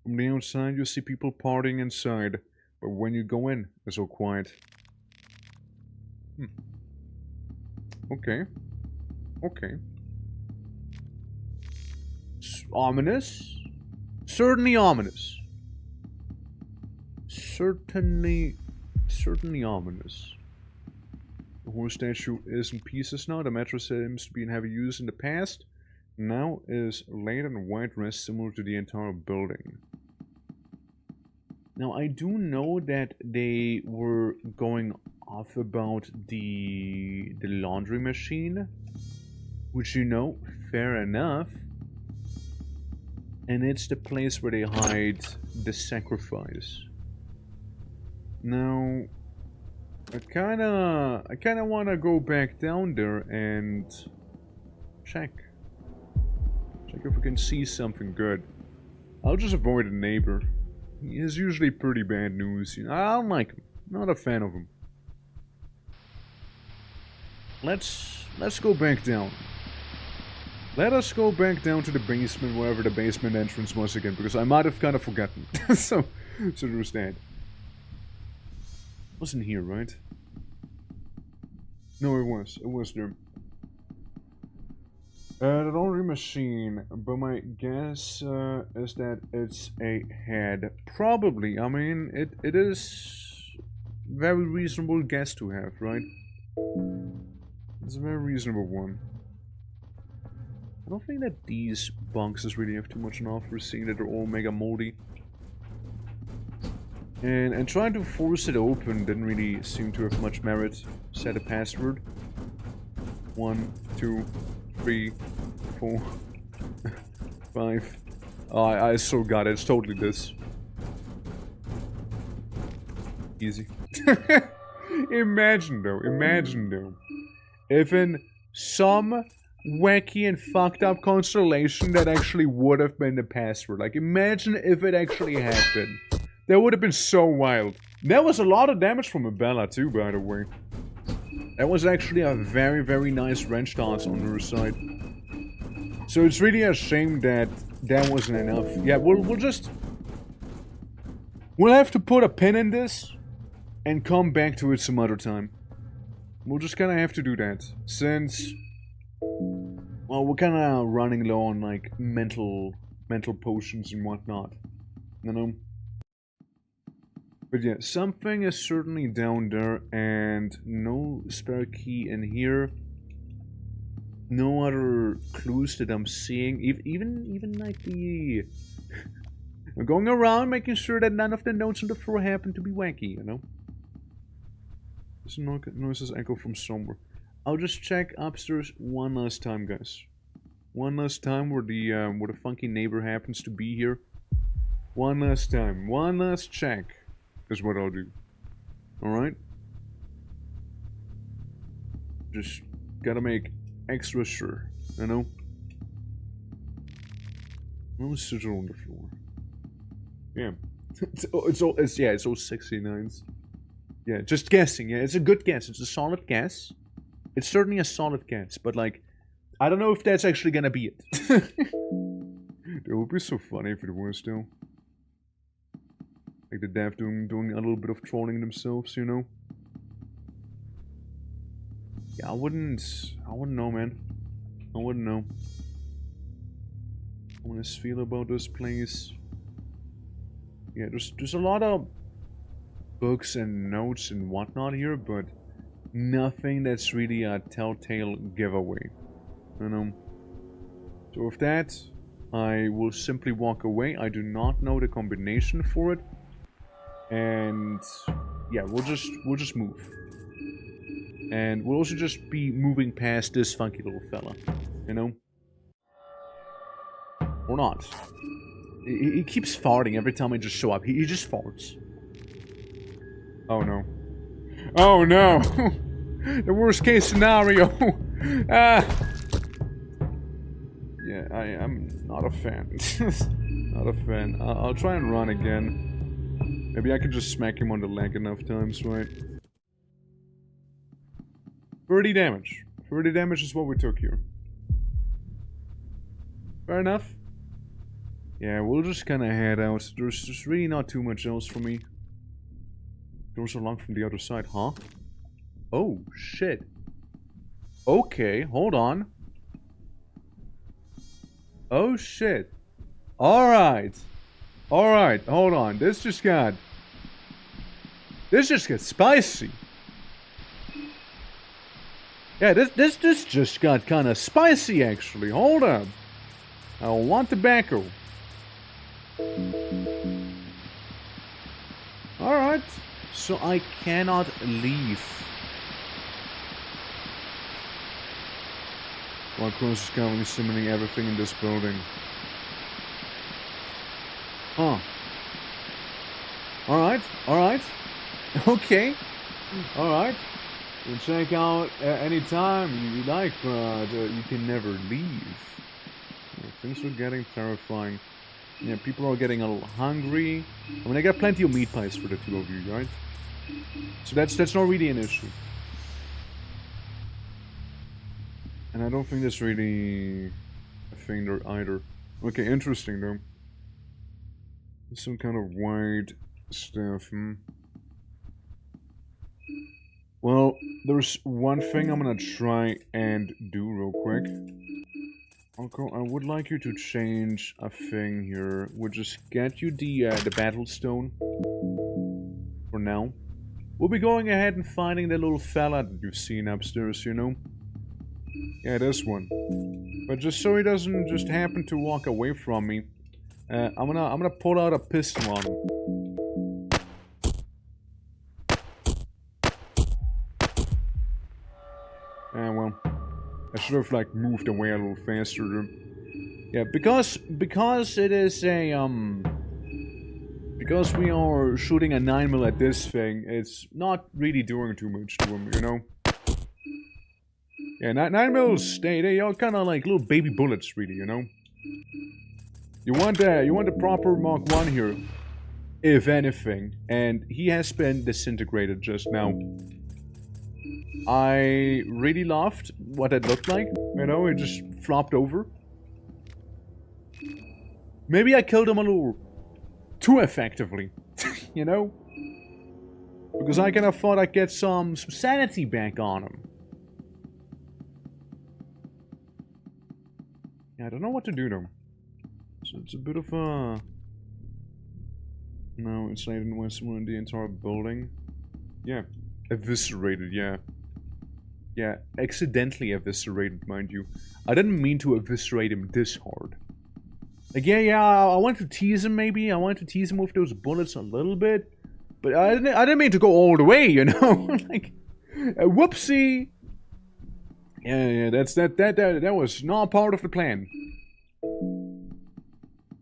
From the outside, you see people partying inside, but when you go in, it's all quiet. Okay. Okay. Ominous? Certainly ominous. Certainly ominous. The horse statue is in pieces now. The mattress seems to be in heavy use in the past. Now is laid on white rest similar to the entire building. Now I do know that they were going off about the laundry machine, which, you know, fair enough. And it's the place where they hide the sacrifice. Now, I kinda wanna go back down there and check if we can see something good. I'll just avoid a neighbor. He is usually pretty bad news. You know, I don't like him. Not a fan of him. Let's go back down. Let us go back down to the basement, wherever the basement entrance was again, because I might have kind of forgotten. so there's that. Wasn't here, right? No, it was. It was there. The laundry machine, but my guess is that it's a head. Probably. I mean, it is very reasonable guess to have, right? It's a very reasonable one. I don't think that these boxes really have too much on offer, seeing that they're all mega moldy. And trying to force it open didn't really seem to have much merit. Set a password. 1, 2, 3, 4, 5. Oh, I so got it. It's totally this. Easy. Imagine though, if in some wacky and fucked up constellation that actually would have been the password. Like, imagine if it actually happened. That would have been so wild. That was a lot of damage from Abella too, by the way. That was actually a very, very nice wrench toss on her side. So it's really a shame that that wasn't enough. Yeah, we'll have to put a pin in this and come back to it some other time. We'll just kind of have to do that, since, well, we're kind of running low on like mental potions and whatnot, you know. But yeah, something is certainly down there, and no spare key in here. No other clues that I'm seeing. Even like the. I'm going around making sure that none of the notes on the floor happen to be wacky, you know. This noises echo from somewhere. I'll just check upstairs one last time, guys. One last time where the funky neighbor happens to be here. One last time. One last check is what I'll do. Alright? Just gotta make extra sure, you know? No sigil on the floor. Yeah. it's all 69s. Yeah, just guessing. Yeah, it's a good guess. It's a solid guess. It's certainly a solid guess, but like, I don't know if that's actually gonna be it. It would be so funny if it was still. Like the dev doing a little bit of trolling themselves, you know? Yeah, I wouldn't know, man. I wouldn't know. I want to feel about this place. Yeah, there's a lot of books and notes and whatnot here, but nothing that's really a telltale giveaway, you know. So with that, I will simply walk away. I do not know the combination for it, and yeah, we'll just move, and we'll also just be moving past this funky little fella, you know, or not. He keeps farting every time I just show up. He just farts. Oh no. Oh no! The worst case scenario! Yeah, I am not a fan. Not a fan. I'll try and run again. Maybe I could just smack him on the leg enough times, right? 30 damage. 30 damage is what we took here. Fair enough. Yeah, we'll just kind of head out. There's just really not too much else for me. Doors are locked from the other side, huh? Oh, shit. Okay, hold on. Oh, shit. Alright. Alright, hold on. This just got spicy. Yeah, this just got kind of spicy, actually. Hold up. I want tobacco. Alright. So I cannot leave. While Kronos is currently summoning everything in this building. Huh. Alright, alright. Okay. Alright. You can check out anytime you like, but you can never leave. Yeah, things are getting terrifying. Yeah, people are getting a little hungry. I mean, I got plenty of meat pies for the two of you, right? So that's not really an issue. And I don't think that's really a thing there either. Okay, interesting though. Some kind of wide stuff, Well, there's one thing I'm gonna try and do real quick. Uncle, I would like you to change a thing here. We'll just get you the battle stone for now. We'll be going ahead and finding the little fella that you've seen upstairs, you know. Yeah, this one. But just so he doesn't just happen to walk away from me, I'm gonna pull out a pistol on him. Well, I should have like moved away a little faster. Yeah, because it is a because we are shooting a 9mm at this thing, it's not really doing too much to him, you know. Yeah, 9mm, they are kind of like little baby bullets, really, you know. You want the proper Mark 1 here, if anything, and he has been disintegrated just now. I really loved what it looked like, you know, it just flopped over. Maybe I killed him a little too effectively, you know? Because I kind of thought I'd get some sanity back on him. Yeah, I don't know what to do though. So it's a bit of a... No, it's not in Westmore in the entire building. Yeah, eviscerated, yeah. Yeah, accidentally eviscerated, mind you. I didn't mean to eviscerate him this hard. Like, yeah, I wanted to tease him maybe. I wanted to tease him with those bullets a little bit. But I didn't mean to go all the way, you know? Like, whoopsie! Yeah, that was not part of the plan.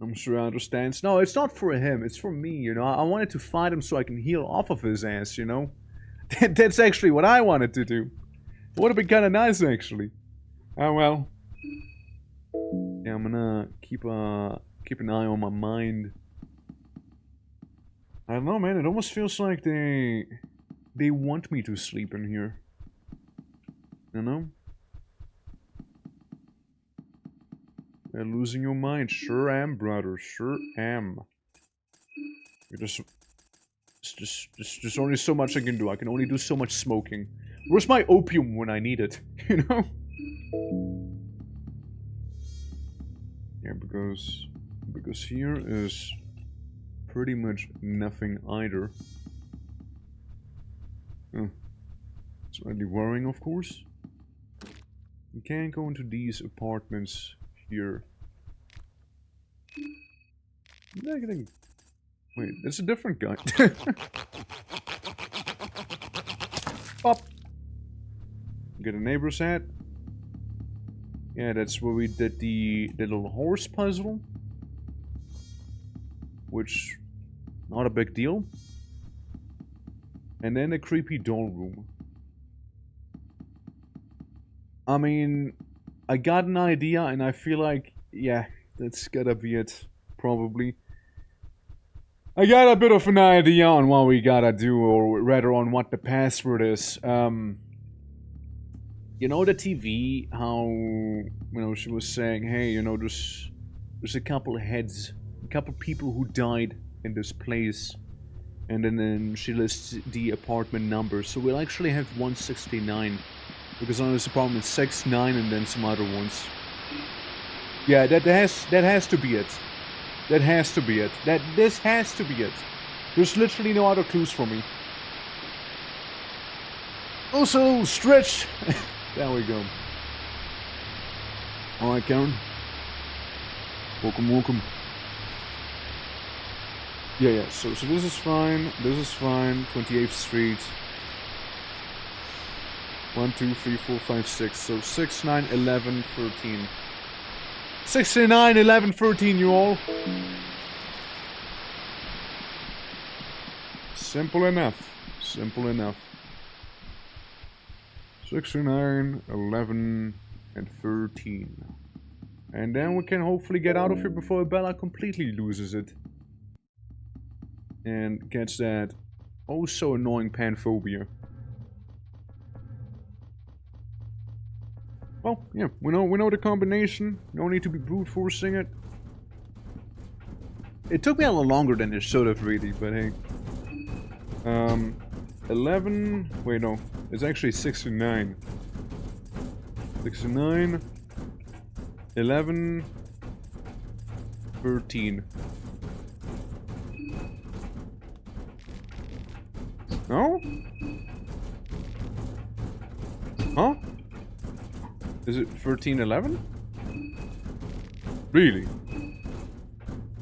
I'm sure I understands. No, it's not for him, it's for me, you know? I wanted to fight him so I can heal off of his ass, you know? That's actually what I wanted to do. It would have been kind of nice, actually. Oh, well. Yeah, I'm gonna keep an eye on my mind. I don't know, man. It almost feels like they want me to sleep in here. You know? You're losing your mind. Sure am, brother. Sure am. There's only so much I can do. I can only do so much smoking. Where's my opium when I need it? You know? Yeah, because here is pretty much nothing either. Oh, slightly worrying, of course. You can't go into these apartments here. Wait, it's a different guy. Pop. Get a neighbor's hat. Yeah, that's where we did the little horse puzzle. Which, not a big deal. And then the creepy doll room. I mean, I got an idea and I feel like, yeah, that's gotta be it, probably. I got a bit of an idea on what we gotta do, or rather on what the password is. You know the TV, how, you know, she was saying, hey, you know, there's a couple heads, a couple people who died in this place. And then she lists the apartment numbers. So we'll actually have 169. Because on this apartment 69 and then some other ones. Yeah, that has to be it. That has to be it. This has to be it. There's literally no other clues for me. Also, stretch! There we go. Alright, Karen. Welcome. Yeah, so this is fine. This is fine. 28th Street. 1, 2, 3, 4, 5, 6. So 6, 9, 11, 13. 69, 11, 13, you all. Simple enough. Simple enough. 69, 11, and 13. And then we can hopefully get out of here before Bella completely loses it. And gets that oh so annoying panphobia. Well, yeah, we know the combination. No need to be brute forcing it. It took me a little longer than it should have, really, but hey. 11. Wait, no. It's actually 69. 69. 11. 13. No? Huh? Is it 1311? Really?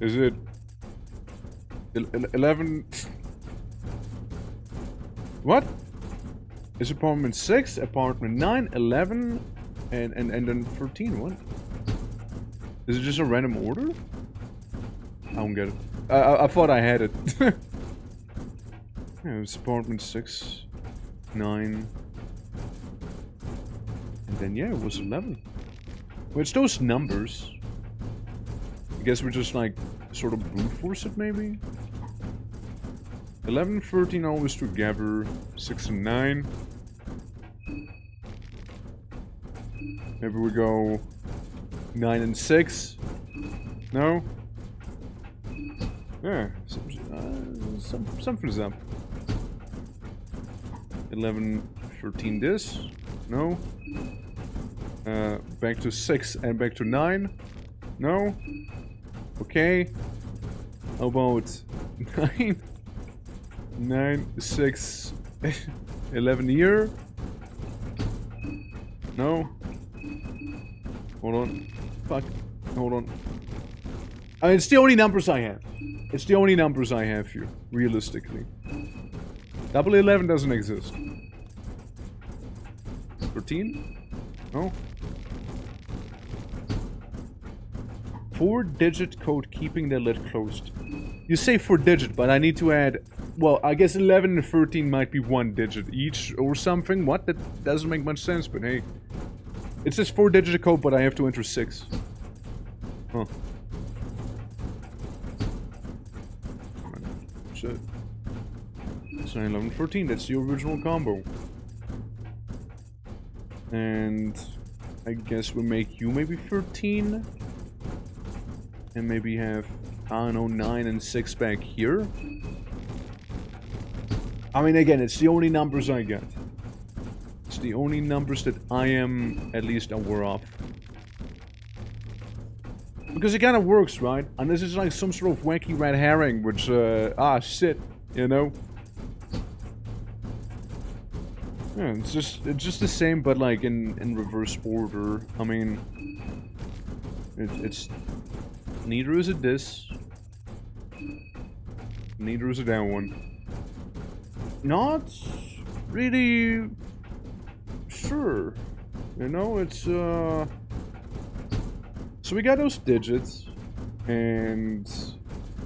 Is it 11? What? Is apartment 6, apartment 9, 11, and then 13? What? Is it just a random order? I don't get it. I thought I had it. Yeah, it's apartment 6, 9, and then yeah, it was 11. Well, it's those numbers. I guess we just like sort of brute force it maybe. 11, 13 always together. 6 and 9. Maybe we go 9 and 6. No? Yeah, something's up. 11, 13 this. No? Back to 6 and back to 9. No? Okay. How about 9? 9, 6, 11 here? No? Hold on. Fuck. Hold on. I mean, it's the only numbers I have. It's the only numbers I have here, realistically. Double 11 doesn't exist. 13? No? 4-digit code keeping the lid closed. You say 4-digit, but I need to add... Well, I guess 11 and 13 might be 1 digit each or something. What? That doesn't make much sense, but hey. It says 4-digit code, but I have to enter 6. Huh. Shit. It's 9, 11, 13. That's the original combo. And I guess we make you maybe 13. And maybe have, I don't know, 9 and 6 back here. I mean, again, it's the only numbers I get. It's the only numbers that I am at least aware of. Because it kind of works, right? Unless it's like some sort of wacky red herring, which, shit, you know? Yeah, it's just the same, but like in reverse order. I mean, it's neither is it this, neither is it that one. Not really sure, you know. It's so we got those digits, and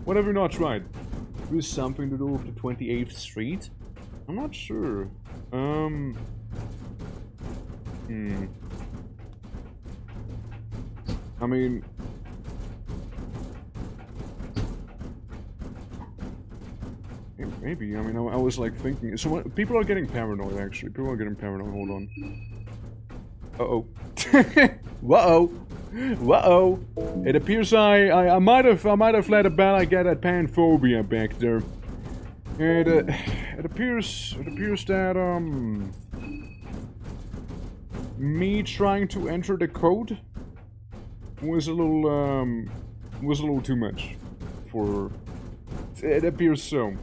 what have we not tried? There's something to do with the 28th Street. I'm not sure. I mean, maybe. I mean, I was like thinking. So what, people are getting paranoid. Actually, people are getting paranoid. Hold on. Uh-oh. Whoa. Whoa. It appears I might have let a bad get at panphobia back there. It appears that me trying to enter the code was a little too much for her. It appears so.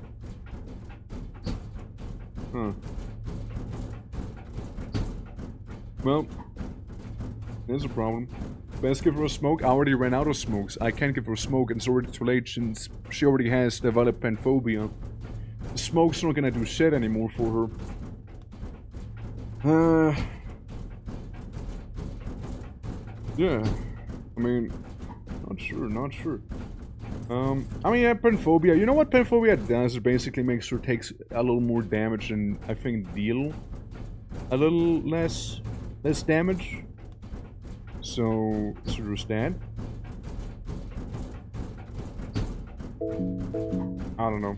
Huh. Well, there's a problem. Best give her a smoke. I already ran out of smokes. I can't give her a smoke, and it's already too late since she already has developed panphobia. The smoke's not gonna do shit anymore for her. Yeah. I mean, not sure. I mean, yeah, panphobia. You know what panphobia does? It basically makes her takes a little more damage and I think deal a little less damage. So there's that. I don't know.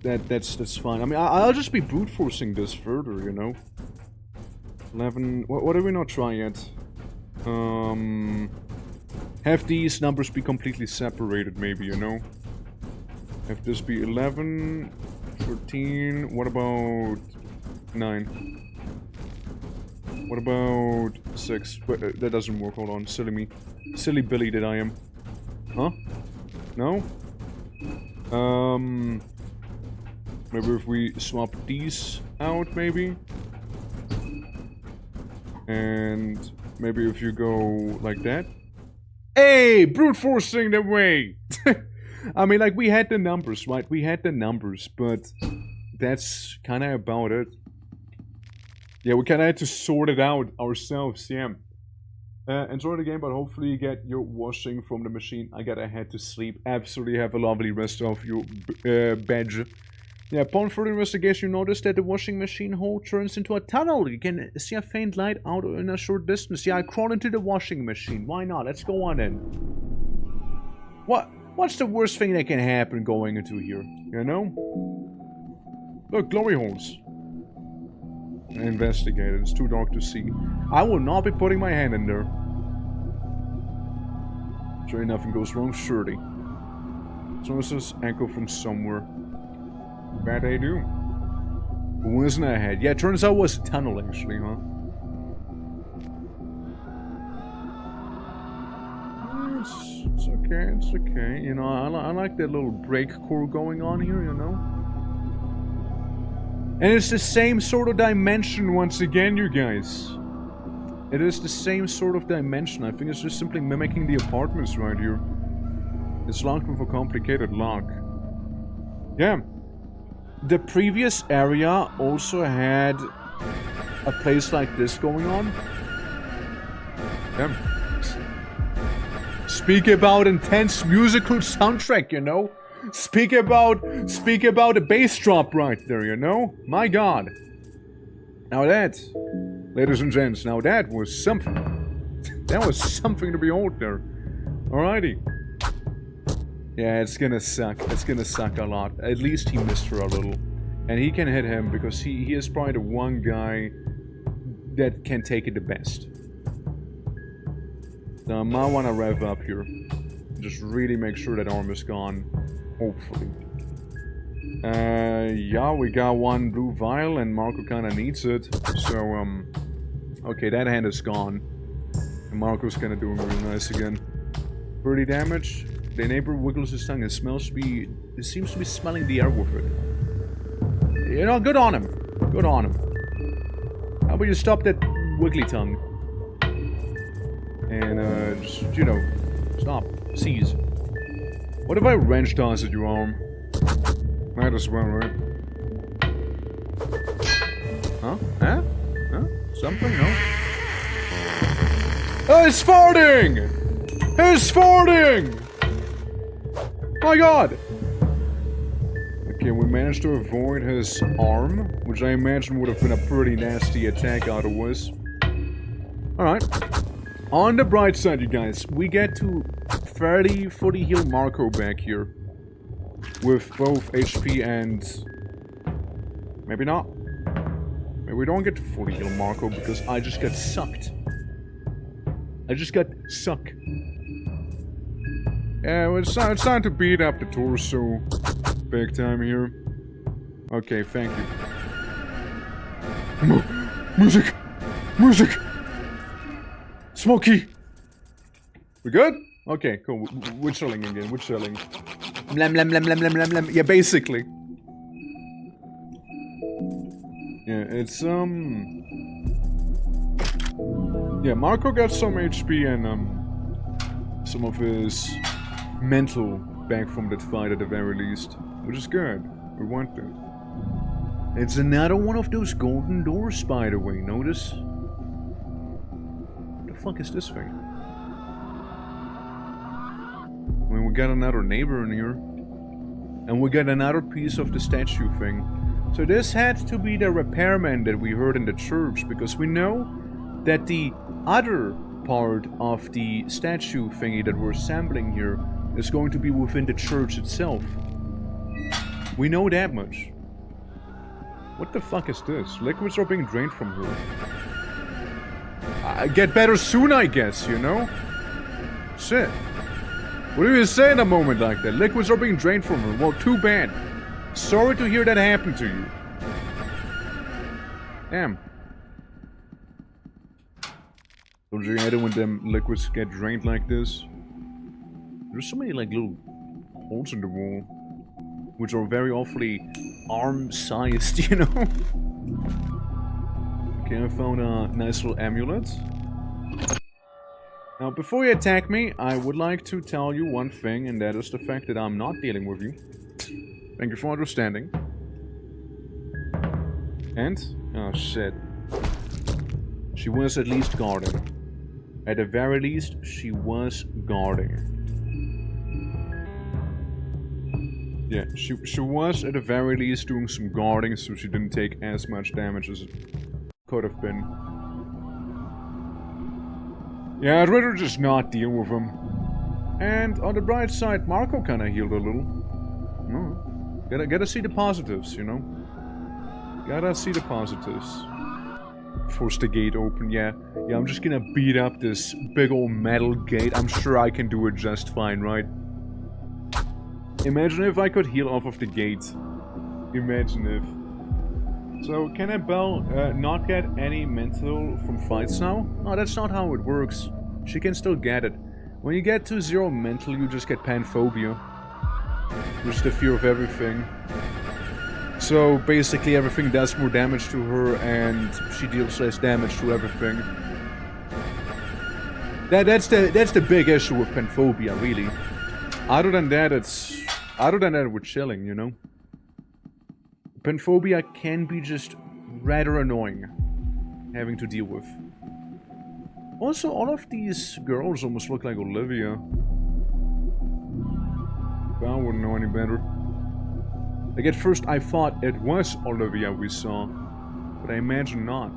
That's fine. I mean, I'll just be brute forcing this further, you know. 11. What did we not try yet? Have these numbers be completely separated, maybe, you know? Have this be 11, 13, what about 9? What about 6? Wait, that doesn't work, hold on, silly me. Silly Billy that I am. Huh? No? Maybe if we swap these out, maybe? And maybe if you go like that. Hey! Brute forcing the way! I mean, like, we had the numbers, right? We had the numbers, but that's kind of about it. Yeah, we kind of had to sort it out ourselves, yeah. Enjoy the game, but hopefully you get your washing from the machine. I gotta head to sleep. Absolutely have a lovely rest of your badge. Yeah, upon further investigation, you notice that the washing machine hole turns into a tunnel. You can see a faint light out in a short distance. Yeah, I crawl into the washing machine. Why not? Let's go on in. What's the worst thing that can happen going into here? You know? Look, glory holes. Investigate it. It's too dark to see. I will not be putting my hand in there. Sure nothing goes wrong, surely. So this is echo from somewhere. Bad they do. Who wasn't ahead? Yeah, it turns out it was a tunnel actually, huh? It's okay, it's okay. You know, I like that little break core going on here, you know? And it's the same sort of dimension once again, you guys. It is the same sort of dimension. I think it's just simply mimicking the apartments right here. It's locked with a complicated lock. Yeah. The previous area also had a place like this going on. Yeah. Speak about intense musical soundtrack, you know? Speak about a bass drop right there, you know? My god. Now that, ladies and gents, now that was something. That was something to behold there. Alrighty. Yeah, it's gonna suck. It's gonna suck a lot. At least he missed her a little. And he can hit him because he is probably the one guy that can take it the best. Now I might want to rev up here. Just really make sure that arm is gone. Hopefully. Yeah, we got one blue vial and Marco kind of needs it. So, okay, that hand is gone. And Marco's kind of doing really nice again. 30 damage. The neighbor wiggles his tongue and it seems to be smelling the air with it. You know, good on him. Good on him. How about you stop that wiggly tongue? And, just, you know, stop. Seize. What if I wrench toss at your arm? Might as well, right? Huh? Huh? Huh? Something? No? Oh, it's farting! It's farting! My god! Okay, we managed to avoid his arm, which I imagine would have been a pretty nasty attack otherwise. Alright. On the bright side, you guys, we get to fairly fully heal Marco back here. With both HP and... maybe not. Maybe we don't get to fully heal Marco because I just got sucked. I just got sucked. Yeah, well, it's time to beat up the torso. Big time here. Okay, thank you. Music! Music! Smokey! We good? Okay, cool. We're chilling again. We're chilling. Blam, blam, blam, blam, blam, blam, blam. Yeah, basically. Yeah, it's, yeah, Marco got some HP and, some of his mental back from that fight at the very least. Which is good. We want that. It's another one of those golden doors, by the way. Notice? What the fuck is this thing? I mean, we got another neighbor in here. And we got another piece of the statue thing. So this had to be the repairman that we heard in the church, because we know that the other part of the statue thingy that we're assembling here is going to be within the church itself. We know that much. What the fuck is this? Liquids are being drained from her. Get better soon, I guess, you know? Shit. What do you say in a moment like that? Liquids are being drained from her. Well, too bad. Sorry to hear that happen to you. Damn. Don't you hate it when them liquids get drained like this? There's so many like little holes in the wall, which are very awfully arm-sized, you know? Okay, I found a nice little amulet. Now, before you attack me, I would like to tell you one thing, and that is the fact that I'm not dealing with you. Thank you for understanding. And? Oh, shit. She was at least guarding. At the very least, she was guarding. Yeah, she was at the very least doing some guarding, so she didn't take as much damage as it could have been. Yeah, I'd rather just not deal with him. And on the bright side, Marco kinda healed a little. No, gotta see the positives, you know? Gotta see the positives. Force the gate open, yeah. Yeah, I'm just gonna beat up this big old metal gate. I'm sure I can do it just fine, right? Imagine if I could heal off of the gate. Imagine if. So, can a Belle not get any mental from fights now? No, that's not how it works. She can still get it. When you get to 0 mental, you just get panphobia. Which is the fear of everything. So, basically everything does more damage to her, and she deals less damage to everything. That's the big issue with panphobia, really. Other than that, we're chilling, you know? Panphobia can be just rather annoying having to deal with. Also, all of these girls almost look like Olivia. But I wouldn't know any better. Like, at first I thought it was Olivia we saw, but I imagine not.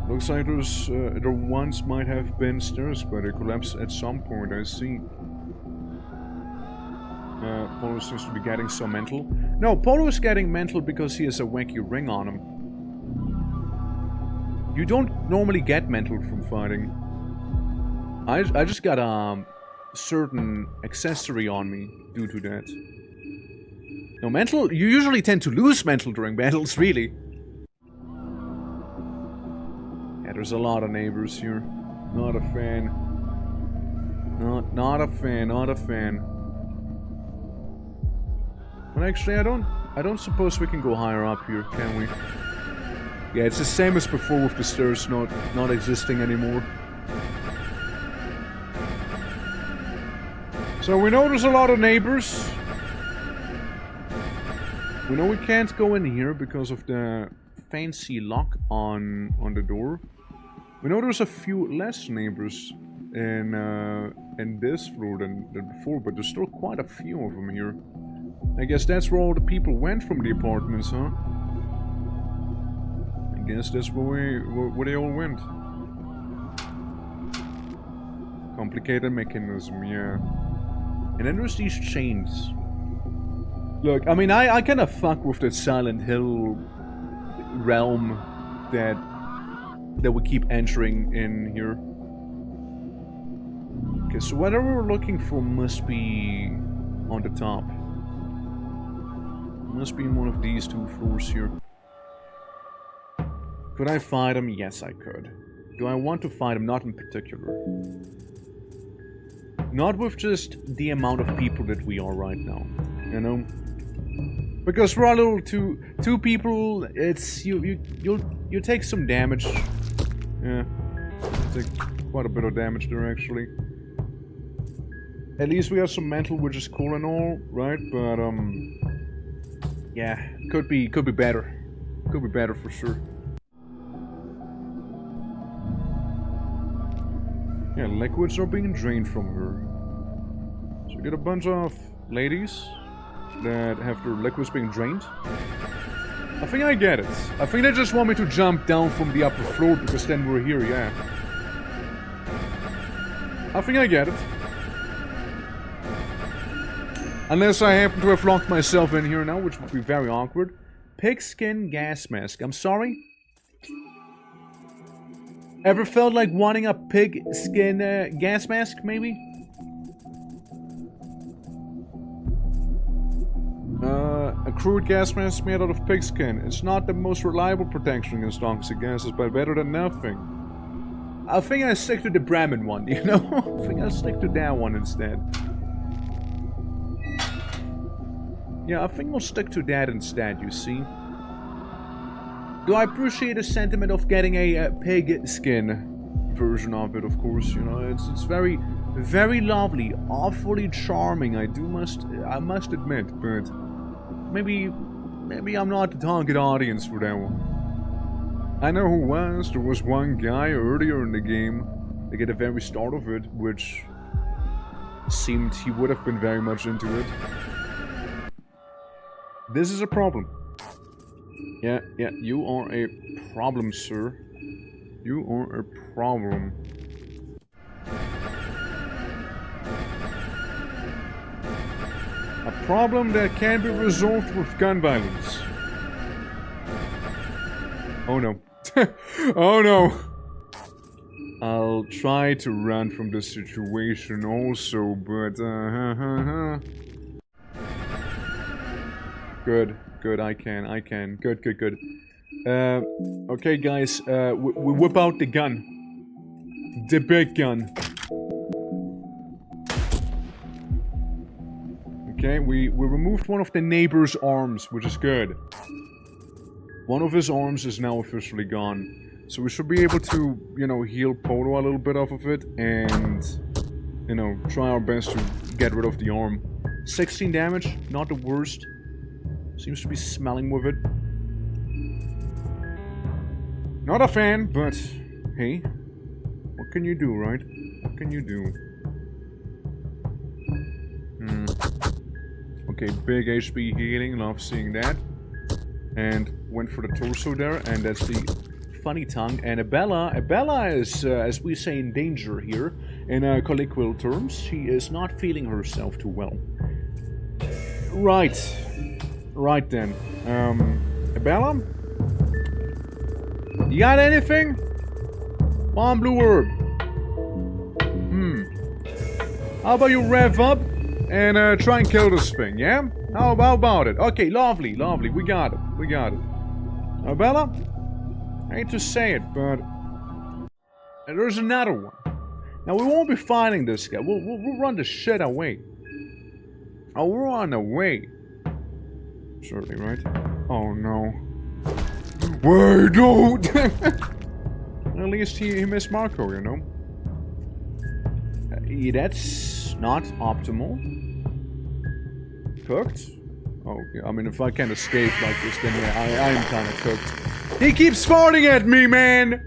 Looks like there once might have been stairs, but it collapsed at some point, I see. Polo seems to be getting so mental. No, Polo is getting mental because he has a wacky ring on him. You don't normally get mental from fighting. I just got a certain accessory on me due to that. No, mental, you usually tend to lose mental during battles, really. Yeah, there's a lot of neighbors here. Not a fan. Not a fan, not a fan. But actually, I don't suppose we can go higher up here, can we? Yeah, it's the same as before with the stairs not existing anymore. So we know there's a lot of neighbors. We know we can't go in here because of the fancy lock on the door. We know there's a few less neighbors in this floor than before, but there's still quite a few of them here. I guess that's where all the people went from the apartments, huh? I guess that's where they all went. Complicated mechanism, yeah. And then there's these chains. Look, I mean, I kind of fuck with the Silent Hill realm that we keep entering in here. Okay, so whatever we're looking for must be on the top. Must be in one of these 2 floors here. Could I fight him? Yes, I could. Do I want to fight him? Not in particular. Not with just the amount of people that we are right now, you know? Because we're a little two people, it's you take some damage. Yeah. Take quite a bit of damage there actually. At least we have some mental, which is cool and all, right? But yeah, could be better. Could be better for sure. Yeah, liquids are being drained from her. So we get a bunch of ladies that have their liquids being drained. I think I get it. I think they just want me to jump down from the upper floor because then we're here, yeah. I think I get it. Unless I happen to have locked myself in here now, which would be very awkward. Pigskin gas mask. I'm sorry? Ever felt like wanting a pig skin gas mask, maybe? A crude gas mask made out of pigskin. It's not the most reliable protection against toxic gases, but better than nothing. I think I stick to the Brahmin one, you know? I think I'll stick to that one instead. Yeah, I think I'll stick to that instead, you see? Do I appreciate the sentiment of getting a pig skin version of it, of course, you know, it's very, very lovely, awfully charming, I must admit, but maybe I'm not the target audience for that one. I know who was. There was one guy earlier in the game, like at the very start of it, which seemed he would have been very much into it. This is a problem. Yeah, you are a problem, sir. You are a problem. A problem that can be resolved with gun violence. Oh no. Oh no! I'll try to run from this situation also, but Good, I can. Good. Okay guys, we whip out the gun. The big gun. Okay, we removed one of the neighbor's arms, which is good. One of his arms is now officially gone. So we should be able to, you know, heal Polo a little bit off of it and, you know, try our best to get rid of the arm. 16 damage, not the worst. Seems to be smelling with it. Not a fan, but hey, what can you do, right? What can you do? Okay, big HP healing, love seeing that. And went for the torso there, and that's the funny tongue. And Abella is, as we say, in danger here. In colloquial terms, she is not feeling herself too well. Right then. Abella? You got anything? Bomb blue herb. How about you rev up and try and kill this thing, yeah? How about it? Okay, lovely. We got it. Bella? I hate to say it, but there's another one. Now, we won't be fighting this guy. We'll run the shit away. Oh, we're on the way. Surely, right? Oh, no. Wait, don't! At least he missed Marco, you know? That's not optimal. Cooked? Oh, yeah, I mean, if I can't escape like this, then yeah, I am kind of cooked. He keeps farting at me, man!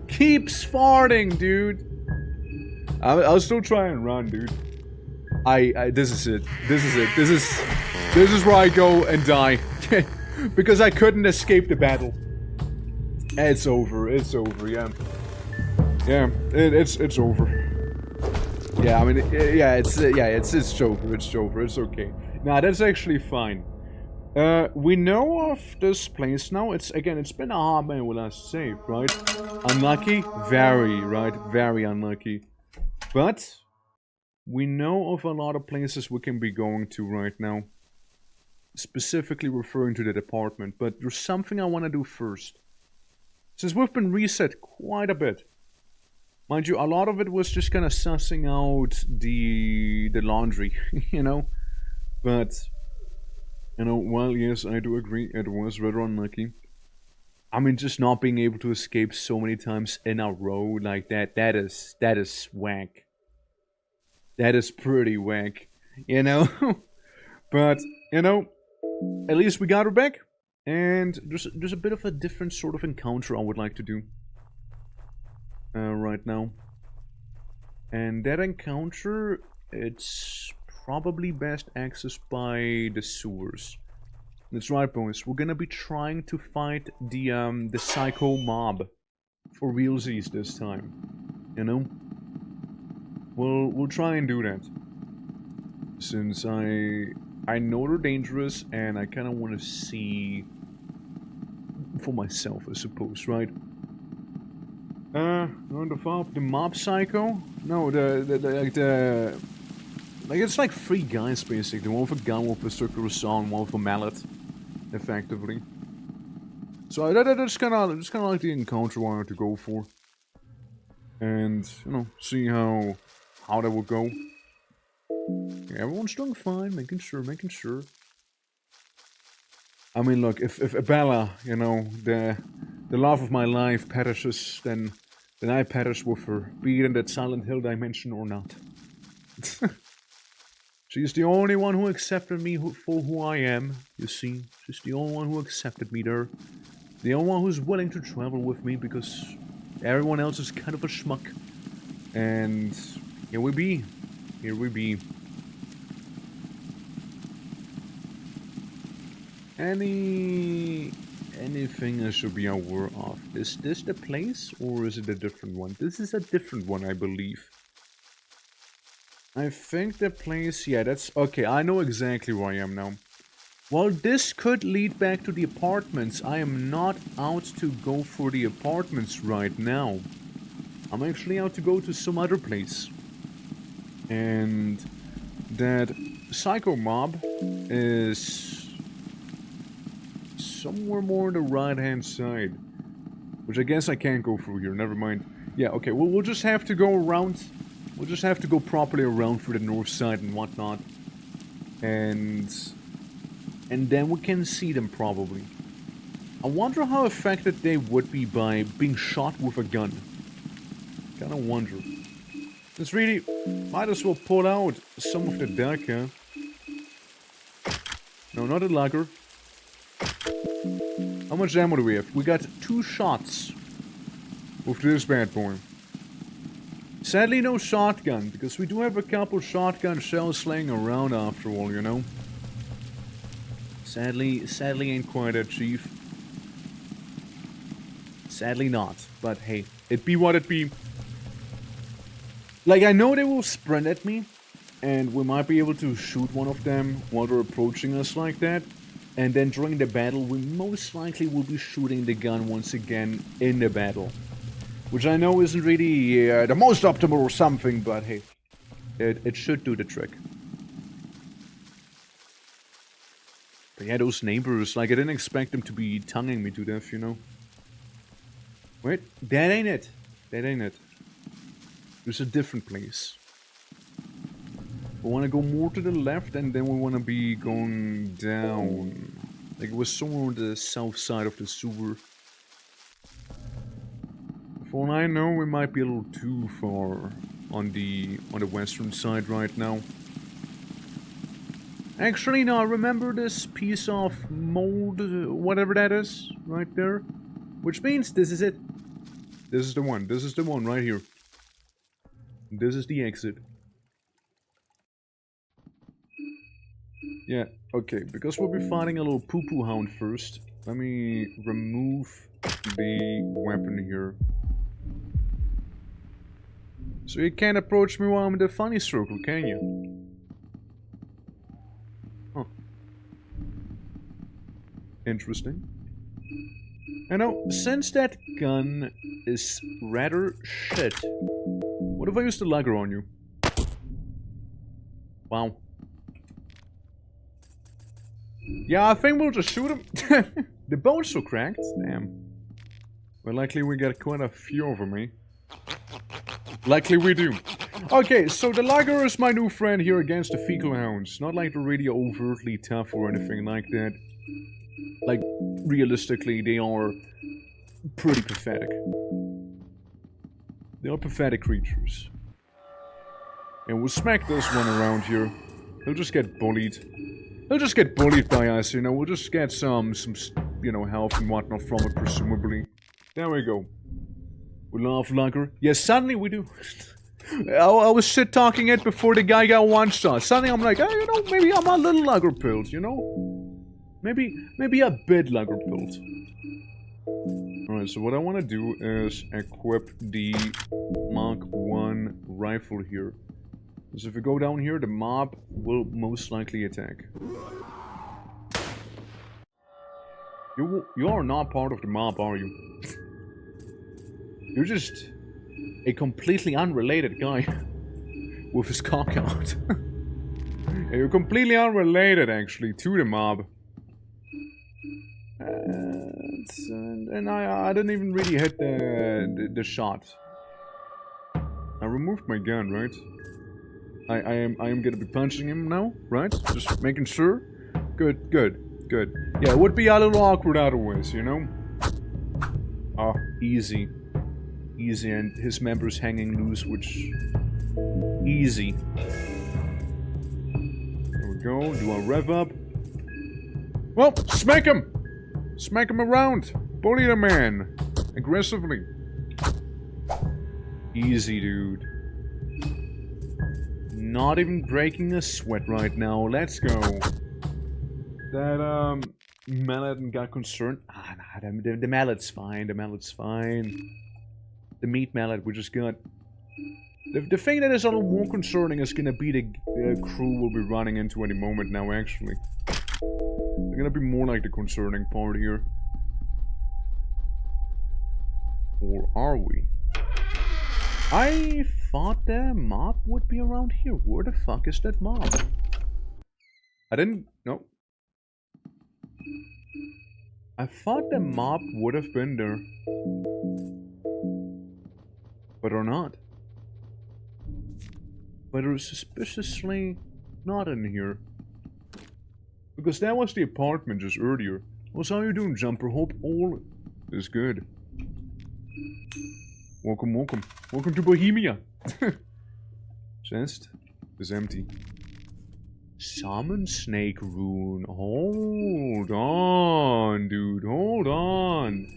Keeps farting, dude. I'll still try and run, dude. This is it. This is where I go and die. Because I couldn't escape the battle. It's over, yeah. Yeah, it's over. Yeah, I mean, it's over, it's okay. Nah, that's actually fine. We know of this place now. It's been a hard man with last save, right? Unlucky? Very, right? Very unlucky. But we know of a lot of places we can be going to right now. Specifically referring to the department, but there's something I want to do first. Since we've been reset quite a bit. Mind you, a lot of it was just kind of sussing out the laundry, you know? But, you know, while yes, I do agree, it was rather unlucky. I mean, just not being able to escape so many times in a row like that is whack. That is pretty whack, you know? But, you know, at least we got her back. And there's a bit of a different sort of encounter I would like to do. Right now. And that encounter, it's probably best accessed by the sewers. That's right, boys. We're gonna be trying to fight the psycho mob for realsies this time. You know? We'll try and do that. Since I know they're dangerous and I kinda wanna see for myself, I suppose, right? The mob psycho? No, like, it's like three guys, basically. One with a gun, one with a circular saw, and one with a mallet. Effectively. So that's kinda like the encounter I wanted to go for. And, you know, see how that would go. Yeah, everyone's doing fine, making sure. I mean, look, if Bella, you know, the love of my life perishes, then I perish with her, be it in that Silent Hill dimension or not. She's the only one who accepted me for who I am, you see. She's the only one who accepted me there. The only one who's willing to travel with me because everyone else is kind of a schmuck. And here we be. Here we be. Anything I should be aware of? Is this the place or is it a different one? This is a different one, I believe. I think the place, yeah, that's okay. I know exactly where I am now. Well, this could lead back to the apartments. I am not out to go for the apartments right now. I'm actually out to go to some other place. And that psycho mob is somewhere more on the right-hand side. Which I guess I can't go through here, never mind. Yeah, okay, well, we'll just have to go around. We'll just have to go properly around for the north side and whatnot. And then we can see them probably. I wonder how affected they would be by being shot with a gun. Kinda wonder. It's really... might as well pull out some of the deck, huh? No, not a lager. How much ammo do we have? We got 2 shots with this bad boy. Sadly, no shotgun, because we do have a couple shotgun shells laying around after all, you know? Sadly ain't quite that chief. Sadly not, but hey, it be what it be. Like, I know they will sprint at me, and we might be able to shoot one of them while they're approaching us like that. And then during the battle, we most likely will be shooting the gun once again in the battle. Which I know isn't really the most optimal or something, but hey, it should do the trick. But yeah, those neighbors, like I didn't expect them to be tonguing me to death, you know? Wait, that ain't it. That ain't it. There's a different place. We want to go more to the left and then we want to be going down. Like it was somewhere on the south side of the sewer. For all I know, we might be a little too far on the western side right now. Actually, no, remember this piece of mold, whatever that is, right there? Which means this is it. This is the one. This is the one right here. This is the exit. Yeah, okay, because we'll be fighting a little poo-poo hound first. Let me remove the weapon here. So you can't approach me while I'm in the funny circle, can you? Huh. Interesting. And now, since that gun is rather shit, what if I use the lugger on you? Wow. Yeah, I think we'll just shoot him. The bones are cracked. Damn. Well, likely we got quite a few over me. Likely we do. Okay, so the lugger is my new friend here against the fecal hounds. Not like they're really overtly tough or anything like that. Like, realistically, they are pretty pathetic. They are pathetic creatures. And we'll smack this one around here. He'll just get bullied. He'll just get bullied by us, you know. We'll just get some you know, health and whatnot from it, presumably. There we go. We love lugger. Yes, suddenly we do. I was shit-talking it before the guy got one-shot. Suddenly I'm like, hey, you know, maybe I'm a little lugger pilled, you know? Maybe a bit lugger pilled. Alright, so what I want to do is equip the Mark 1 rifle here. Because if we go down here, the mob will most likely attack. You are not part of the mob, are you? You're just a completely unrelated guy with his cock out. Yeah, you're completely unrelated, actually, to the mob. And I didn't even really hit the shot. I removed my gun, right? I am gonna be punching him now, right? Just making sure. Good. Good. Yeah, it would be a little awkward otherwise, you know? Oh, easy. Easy, and his members hanging loose, which... Easy. There we go, do a rev up. Well, smack him! Smack him around! Bully the man! Aggressively. Easy, dude. Not even breaking a sweat right now. Let's go. That, mallet got concerned. Ah, nah, the mallet's fine. The mallet's fine. The meat mallet, we just got... The thing that is a little more concerning is gonna be the crew we'll be running into any moment now, actually. They're gonna be more like the concerning part here. Or are we? I thought the mob would be around here. Where the fuck is that mob? I didn't... No. I thought the mob would have been there. But they're not. But they're suspiciously not in here. Because that was the apartment just earlier. What's how you doing, Jumper? Hope all is good. Welcome, welcome. Welcome to Bohemia. Chest is empty. Summon Snake Rune. Hold on, dude. Hold on.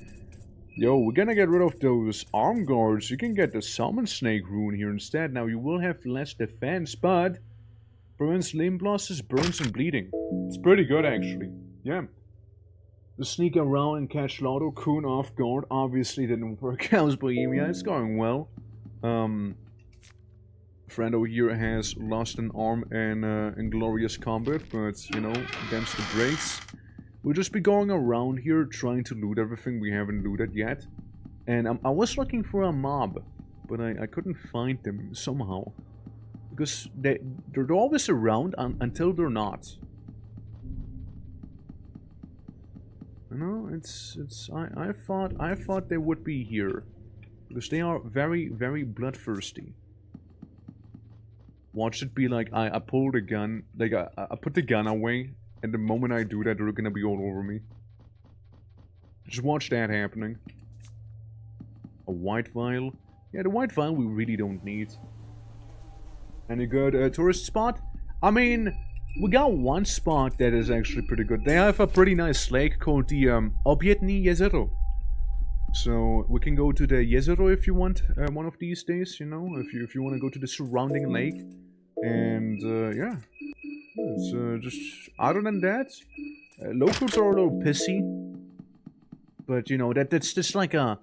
Yo, we're gonna get rid of those arm guards. You can get the Summon Snake Rune here instead. Now, you will have less defense, but prevents limb losses, burns, and bleeding. It's pretty good, actually. Yeah. To sneak around and catch Lotto Kun off guard obviously didn't work. How's Bohemia? It's going well. Friend over here has lost an arm in glorious combat, but, you know, against the breaks. We'll just be going around here trying to loot everything we haven't looted yet. And I was looking for a mob, but I couldn't find them somehow. Because they're always around until they're not. You know, I thought they would be here. Because they are very, very bloodthirsty. Watch it be like I pull the gun, like I put the gun away, and the moment I do that, they're gonna be all over me. Just watch that happening. A white vial. Yeah, the white vial we really don't need. Any good tourist spot? I mean, we got one spot that is actually pretty good. They have a pretty nice lake called the Obietni Jezero. So we can go to the Jezero if you want one of these days, you know, if you want to go to the surrounding lake. And yeah, it's just other than that, locals are a little pissy. But you know that's just like a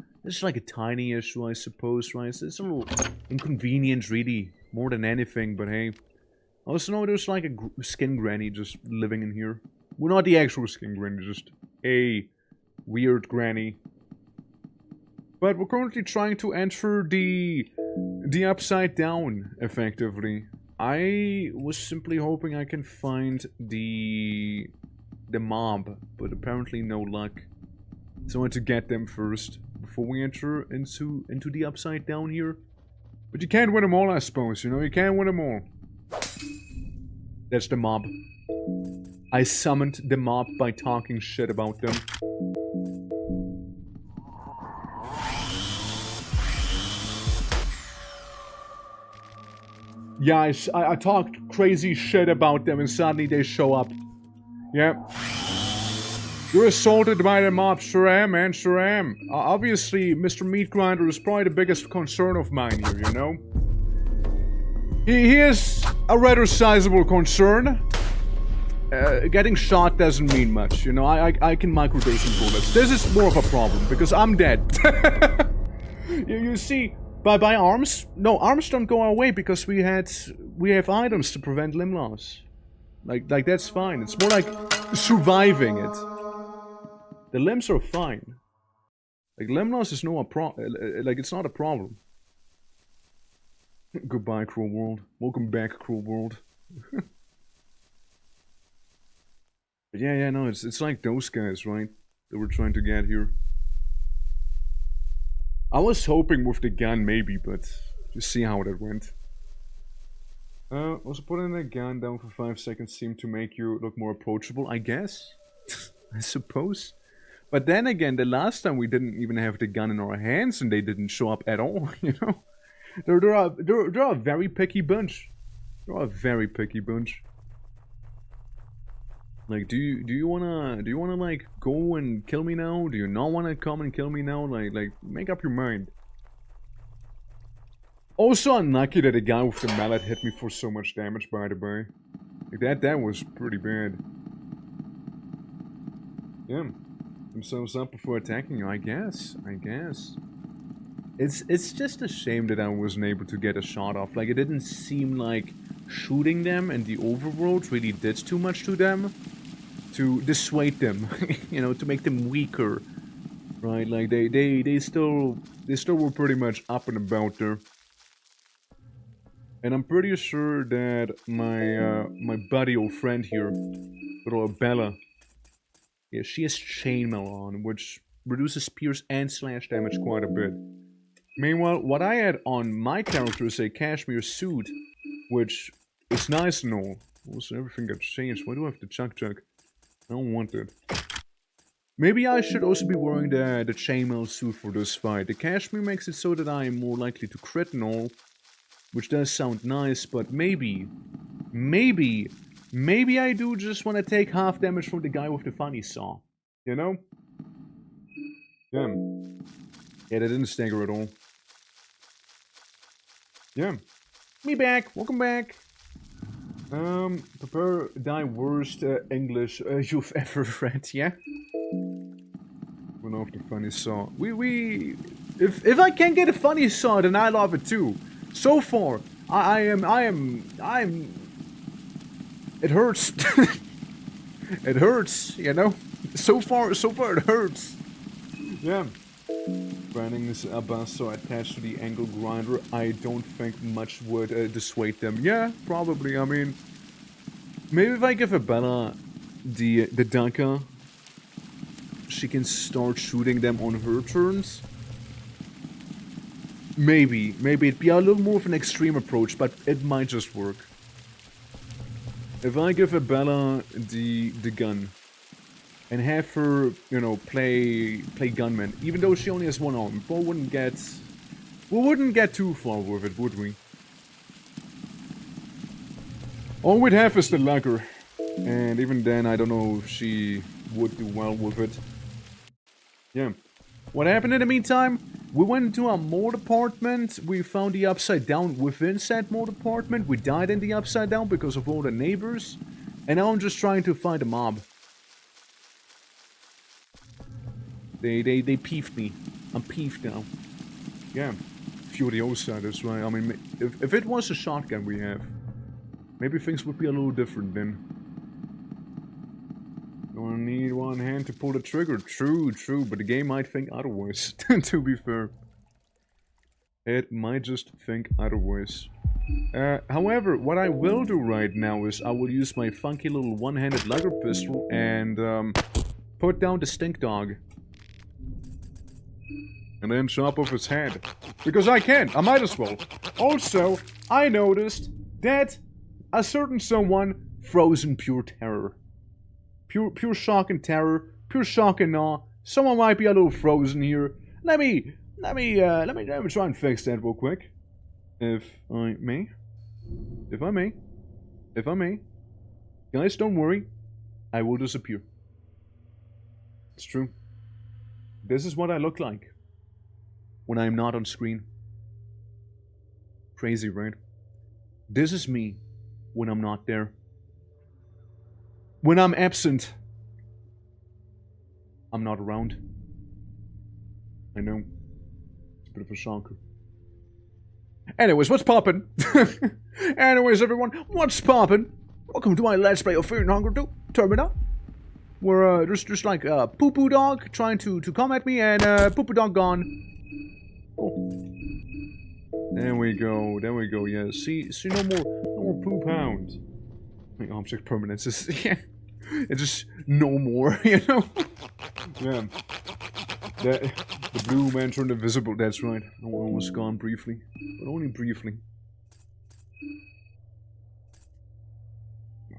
tiny issue, I suppose, right? It's a little inconvenient, really, more than anything. But hey, I also know there's like a skin granny just living in here. Well, not the actual skin granny, just a weird granny. But we're currently trying to enter the upside down, effectively. I was simply hoping I can find the mob, but apparently no luck. So I want to get them first before we enter into the upside down here. But you can't win them all, I suppose. You know, you can't win them all. That's the mob. I summoned the mob by talking shit about them. Yeah, I talked crazy shit about them and suddenly they show up. Yep. You're assaulted by the mob. Sure am, man, sure am. Obviously, Mr. Meat Grinder is probably the biggest concern of mine here, you know? He is a rather sizable concern. Getting shot doesn't mean much, you know? I can microdose some bullets. This is more of a problem, because I'm dead. You see... By arms? No, arms don't go away because we have items to prevent limb loss. Like that's fine. It's more like surviving it. The limbs are fine. Like limb loss is it's not a problem. Goodbye, cruel world. Welcome back, cruel world. But yeah, no, it's like those guys, right? That we're trying to get here. I was hoping with the gun maybe, but just see how that went. Also putting the gun down for 5 seconds seemed to make you look more approachable, I guess. I suppose. But then again, the last time we didn't even have the gun in our hands and they didn't show up at all, you know? They're a very picky bunch. They're a very picky bunch. Like, do you wanna like go and kill me now? Do you not wanna come and kill me now? Like make up your mind. Also unlucky that the guy with the mallet hit me for so much damage, by the way. Like that was pretty bad. Yeah. Themselves up before attacking you, I guess. It's just a shame that I wasn't able to get a shot off. Like, it didn't seem like shooting them in the overworld really did too much to them. To dissuade them, you know, to make them weaker. Right? Like, they still were pretty much up and about there. And I'm pretty sure that my buddy or friend here, little Bella, yeah, she has chainmail on, which reduces pierce and slash damage quite a bit. Meanwhile, what I had on my character is a cashmere suit, which is nice and all. Also, everything got changed. Why do I have the chuck? I don't want it. Maybe I should also be wearing the chainmail suit for this fight. The cashmere makes it so that I am more likely to crit and all, which does sound nice, but maybe I do just want to take half damage from the guy with the funny saw. You know? Yeah. Yeah, that didn't stagger at all. Yeah. Me back. Welcome back. Prepare thy worst English you've ever read, yeah? One off the funny saw. If I can get a funny saw, then I love it too. So far, I am. It hurts. It hurts, you know? So far it hurts. Yeah. Branding this Abasso attached to the angle grinder, I don't think much would dissuade them. Yeah, probably. I mean, maybe if I give Abella the Daka, she can start shooting them on her turns. Maybe it'd be a little more of an extreme approach, but it might just work. If I give Abella the gun and have her, you know, play gunman, even though she only has one arm, we wouldn't get too far with it, would we? All we'd have is the lugger, and even then, I don't know if she would do well with it. Yeah. What happened in the meantime? We went into our mold apartment, we found the upside down within said mold apartment, we died in the upside down because of all the neighbors, and now I'm just trying to find a mob. They peeved me. I'm peeved now. Yeah. Furiosa, that's right. I mean, if it was a shotgun we have, maybe things would be a little different then. You'll need one hand to pull the trigger. True, but the game might think otherwise, to be fair. It might just think otherwise. However, what I will do right now is I will use my funky little one-handed lugger pistol and put down the stink dog. And then chop off his head. Because I can, I might as well. Also, I noticed that a certain someone froze in pure terror. Pure shock and terror, pure shock and awe. Someone might be a little frozen here. Let me try and fix that real quick. If I may. Guys, don't worry. I will disappear. It's true. This is what I look like when I'm not on screen. Crazy, right? This is me when I'm not there. When I'm absent, I'm not around. I know. It's a bit of a shocker. Anyways, what's poppin'? Anyways, everyone, what's poppin'? Welcome to my Let's Play of Fear and Hunger 2 Termina. Where just like poo-poo dog trying to come at me and poo-poo dog gone. Oh. There we go, yeah. See no more poop hound. Like object permanence is yeah. It's just no more, you know? Yeah. The blue man turned invisible, that's right. I was gone briefly. But only briefly. No.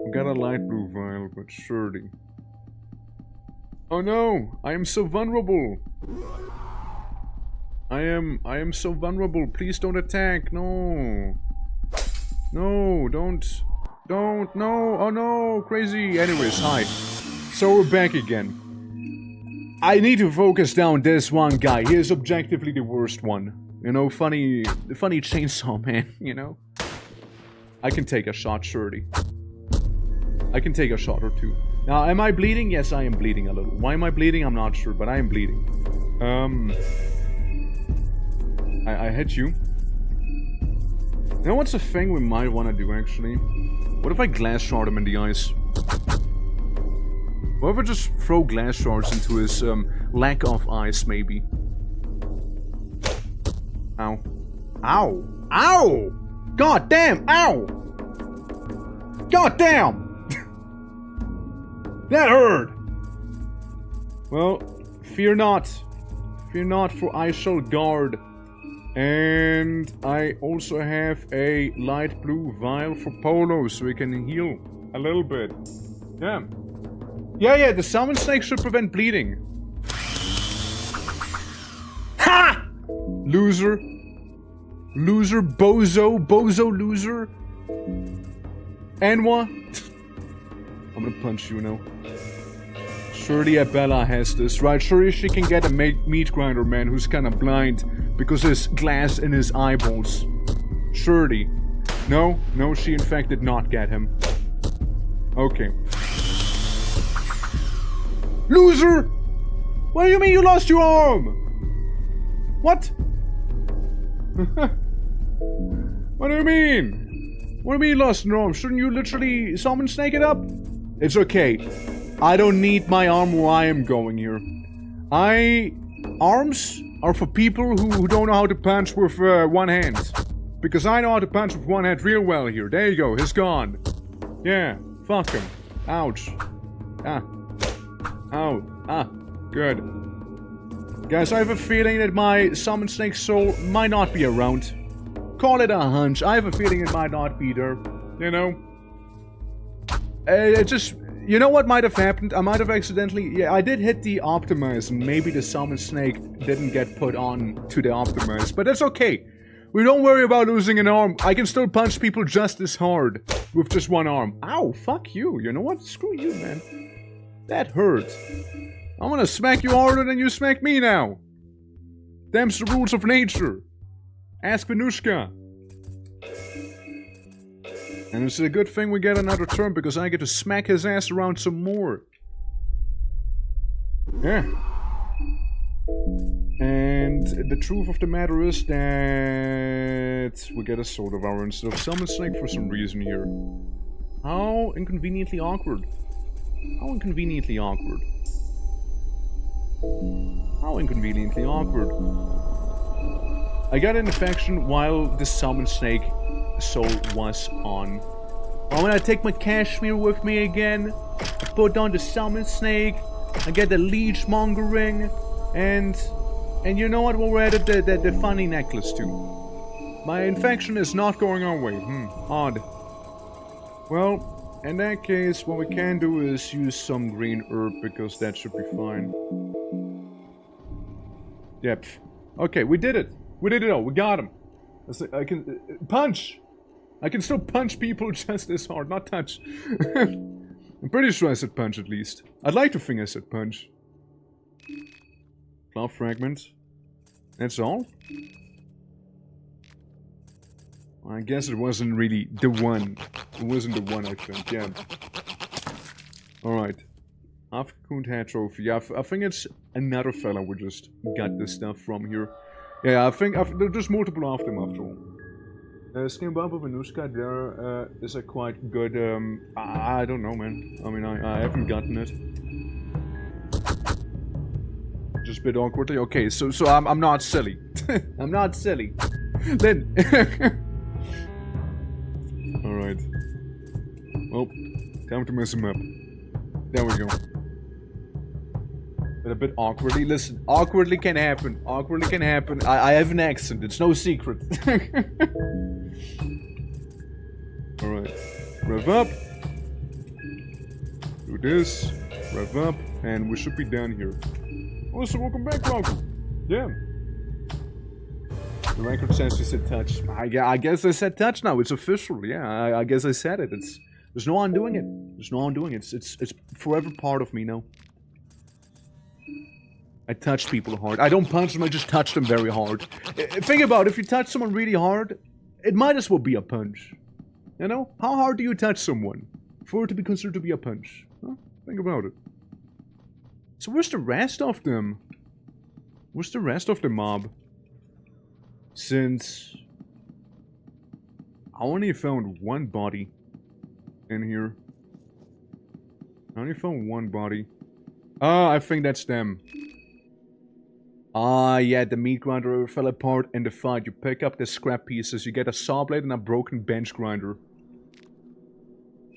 I got a light blue vial, but surely. Oh no, I am so vulnerable. I am so vulnerable. Please don't attack. No. No, don't, no, oh no, crazy. Anyways, hi. So we're back again. I need to focus down this one guy. He is objectively the worst one. You know, funny chainsaw man, you know? I can take a shot, surely. I can take a shot or two. Now, am I bleeding? Yes, I am bleeding a little. Why am I bleeding? I'm not sure, but I am bleeding. I hit you. You know what's a thing we might want to do, actually? What if I glass shard him in the eyes? What if I just throw glass shards into his lack of eyes, maybe? Ow. Ow! Ow! God damn! Ow! God damn! That hurt! Well, fear not. Fear not, for I shall guard. And I also have a light blue vial for Polo, so he can heal a little bit. Yeah. Yeah, the summon snake should prevent bleeding. Ha! Loser. Loser, bozo loser. Anwa. I'm gonna punch you now. Surely Abella has this, right? Surely she can get a meat grinder man who's kinda blind because there's glass in his eyeballs. Surely. No, she in fact did not get him. Okay. Loser! What do you mean you lost your arm? What? What do you mean? What do you mean you lost an arm? Shouldn't you literally summon snake it up? It's okay. I don't need my arm where I am going here. Arms are for people who don't know how to punch with one hand. Because I know how to punch with one hand real well here. There you go, he's gone. Yeah, fuck him. Ouch. Ah. Ow. Ah. Good. Guys, I have a feeling that my summon snake soul might not be around. Call it a hunch. I have a feeling it might not be there. You know? It just... You know what might have happened? I might have accidentally... Yeah, I did hit the optimize, and maybe the summon snake didn't get put on to the optimize. But that's okay. We don't worry about losing an arm. I can still punch people just as hard with just one arm. Ow, fuck you. You know what? Screw you, man. That hurt. I'm gonna smack you harder than you smack me now. Them's the rules of nature. Ask Venushka. And it's a good thing we get another turn, because I get to smack his ass around some more. Yeah. And the truth of the matter is that we get a Sword of Hour instead of Summon Snake for some reason here. How inconveniently awkward. How inconveniently awkward. How inconveniently awkward. I got an infection while the Summon Snake soul was on. I'm gonna take my Kashmir with me again. I put on the Summon Snake. I get the leech mongering. And you know what? We're at the funny necklace too. My infection is not going our way. Odd. Well, in that case, what we can do is use some green herb, because that should be fine. Yep. Okay, we did it. We did it all. We got him. I can... punch! I can still punch people just as hard, not touch. I'm pretty sure I said punch, at least. I'd like to think I said punch. Cloud fragment. That's all? I guess it wasn't really the one. It wasn't the one, I think, yeah. Alright. Half-cooned hat trophy. Yeah, I think it's another fella we just got this stuff from here. Yeah, I think there's multiple of them after all. Skin Bump of Venushka, there is a quite good, I don't know, man. I mean, I haven't gotten it. Just a bit awkwardly. Okay, so I'm not silly. I'm not silly. Then... Alright. Well, time to mess him up. There we go. But a bit awkwardly. Listen, awkwardly can happen. Awkwardly can happen. I have an accent. It's no secret. Alright. Rev up. Do this. Rev up. And we should be done here. Oh, so welcome back, welcome. Yeah. The record says you said touch. I guess I said touch now. It's official. Yeah, I guess I said it. There's no undoing it. There's no undoing it. It's forever part of me now. I touch people hard. I don't punch them, I just touch them very hard. Think about it, if you touch someone really hard, it might as well be a punch. You know? How hard do you touch someone for it to be considered to be a punch? Huh? Think about it. So where's the rest of them? Where's the rest of the mob? Since I only found one body in here. I only found one body. Ah, I think that's them. Ah, yeah, the meat grinder fell apart in the fight. You pick up the scrap pieces, you get a saw blade and a broken bench grinder.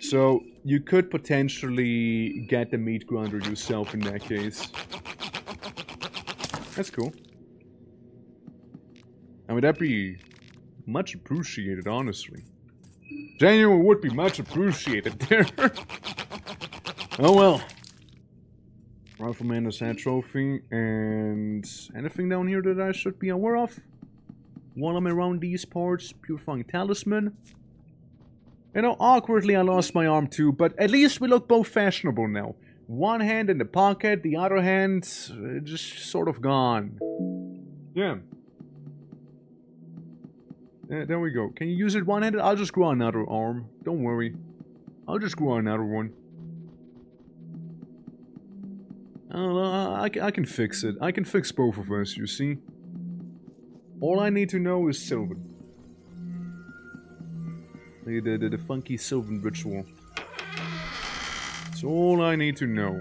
So, you could potentially get the meat grinder yourself in that case. That's cool. I mean, that'd be much appreciated, honestly. Genuine would be much appreciated there. Oh well. Rifleman has trophy, and anything down here that I should be aware of? While I'm around these parts, purifying talisman. You know, awkwardly I lost my arm too, but at least we look both fashionable now. One hand in the pocket, the other hand just sort of gone. Yeah. There we go. Can you use it one-handed? I'll just grow another arm. Don't worry. I'll just grow another one. I can fix it. I can fix both of us, you see. All I need to know is Sylvan. The funky Sylvan ritual. That's all I need to know.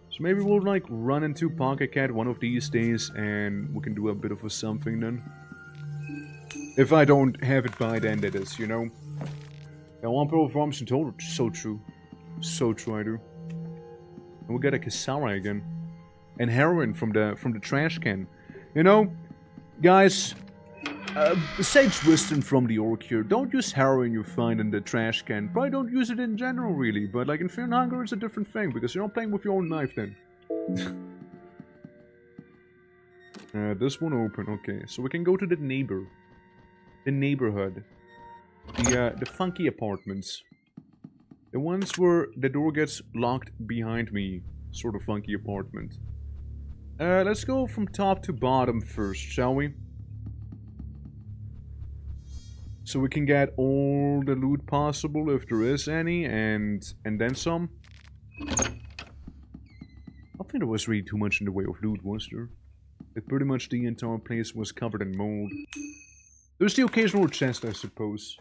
So maybe we'll like run into Pocket Cat one of these days and we can do a bit of a something then. If I don't have it by then, that is, you know. I want people from some told. So true. So true I do. And we'll get a Kisara again. And heroin from the trash can. You know, guys, sage wisdom from the orc here. Don't use heroin you find in the trash can. Probably don't use it in general, really. But like in Fear and Hunger, it's a different thing. Because you're not playing with your own knife then. This one open. Okay, so we can go to the neighbor. The neighborhood. The funky apartments. The ones where the door gets locked behind me. Sort of funky apartment. Let's go from top to bottom first, shall we? So we can get all the loot possible if there is any, and then some. I don't think there was really too much in the way of loot, was there? Pretty much the entire place was covered in mold. There's the occasional chest, I suppose.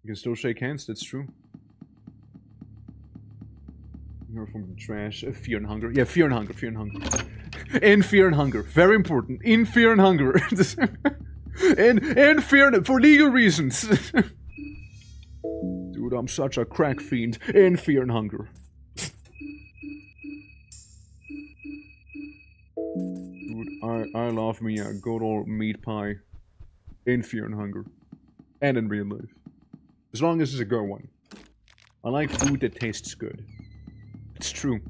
You can still shake hands, that's true. You're from the trash. Fear and hunger. Yeah, fear and hunger, fear and hunger. In fear and hunger. Very important. In fear and hunger. in fear and... for legal reasons. Dude, I'm such a crack fiend. In fear and hunger. Dude, I love me a good old meat pie. In fear and hunger. And in real life. As long as it's a good one. I like food that tastes good. It's true.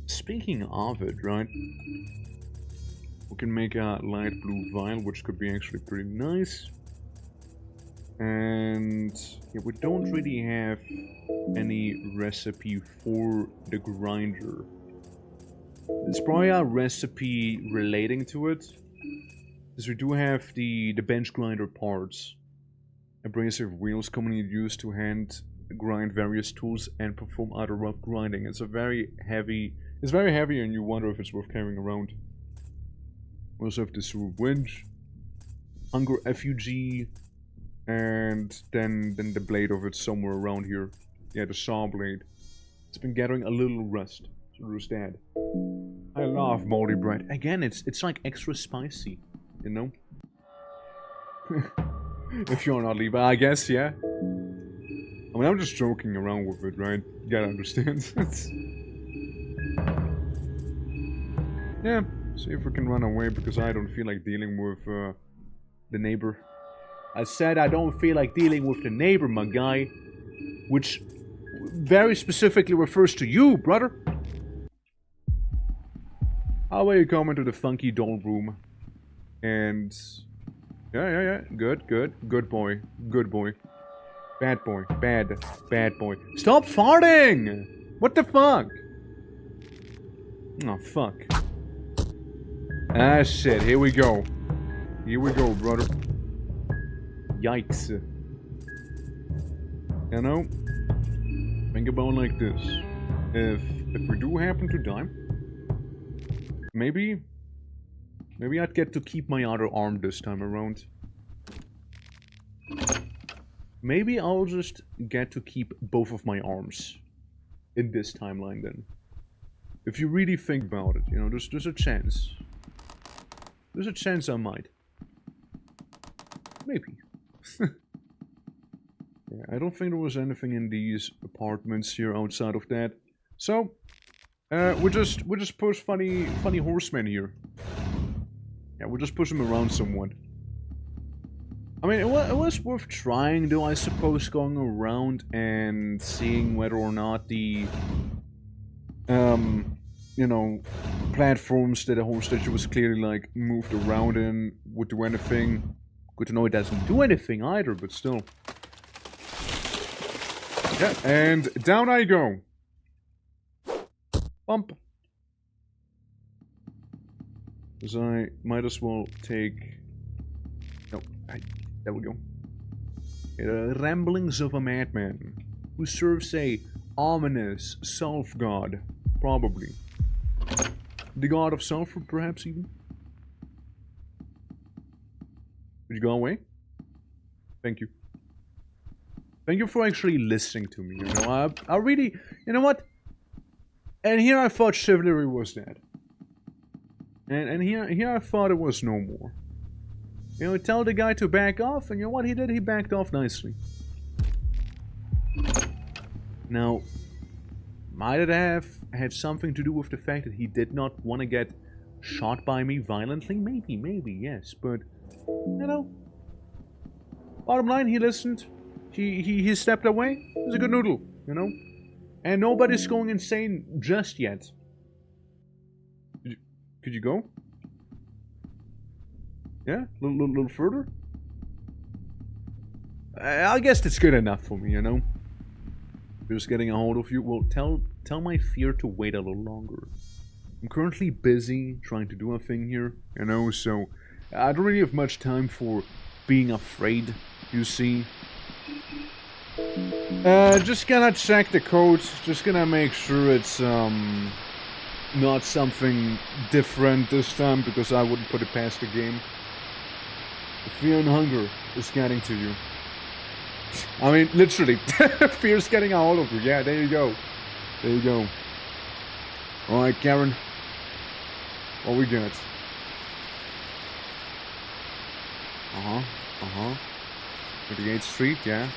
Speaking of it, right? We can make a light blue vial, which could be actually pretty nice. And yeah, we don't really have any recipe for the grinder. There's probably a recipe relating to it. Because we do have the bench grinder parts. Abrasive wheels commonly used to hand grind various tools and perform other rough grinding. It's very heavy and you wonder if it's worth carrying around. We also have this winch, hunger FUG, and then the blade of it somewhere around here. Yeah, the saw blade. It's been gathering a little rust. So there's that. I love moldy bread. Again, it's like extra spicy, you know? If you're not Levi, I guess, yeah. I mean, I'm just joking around with it, right? You gotta understand. Yeah, see if we can run away, because I don't feel like dealing with the neighbor. I said I don't feel like dealing with the neighbor, my guy. which very specifically refers to you, brother. How about you come into the funky doll room? And... Yeah. Good boy. Bad boy. Bad boy. Stop farting! What the fuck? Oh, fuck. Ah, shit. Here we go. Brother. Yikes. You know? Think about it like this. If we do happen to die, maybe I'd get to keep my other arm this time around. Maybe I'll just get to keep both of my arms in this timeline then. If you really think about it, you know, there's a chance. There's a chance I might. Maybe. Yeah, I don't think there was anything in these apartments here outside of that. So, we just push funny horsemen here. Yeah, we'll just push him around somewhat. I mean, it was worth trying, though, I suppose, going around and seeing whether or not the, you know, platforms that the whole statue was clearly, like, moved around in would do anything. Good to know it doesn't do anything either, but still. Yeah, and down I go. Bump. Because I might as well take... No, there we go. The ramblings of a madman who serves a ominous self-god, probably. The god of sulfur, perhaps even? Did you go away? Thank you. Thank you for actually listening to me, you know, I really... You know what? And here I thought chivalry was dead. And here I thought it was no more. You know, tell the guy to back off, and you know what he did? He backed off nicely. Now, might it have had something to do with the fact that he did not want to get shot by me violently? Maybe, yes, but, you know, bottom line, he listened. He stepped away. It was a good noodle, you know? And nobody's going insane just yet. Could you go? Yeah? A little further? I guess that's good enough for me, you know? Just getting a hold of you. Well, tell my fear to wait a little longer. I'm currently busy trying to do a thing here, you know, so I don't really have much time for being afraid, you see. Just gonna check the code, just gonna make sure it's, not something different this time, because I wouldn't put it past the game. The fear and hunger is getting to you. I mean, literally, fear's getting a hold of you. Yeah, there you go. There you go. Alright, Karen. What we got? 38th Street, yeah.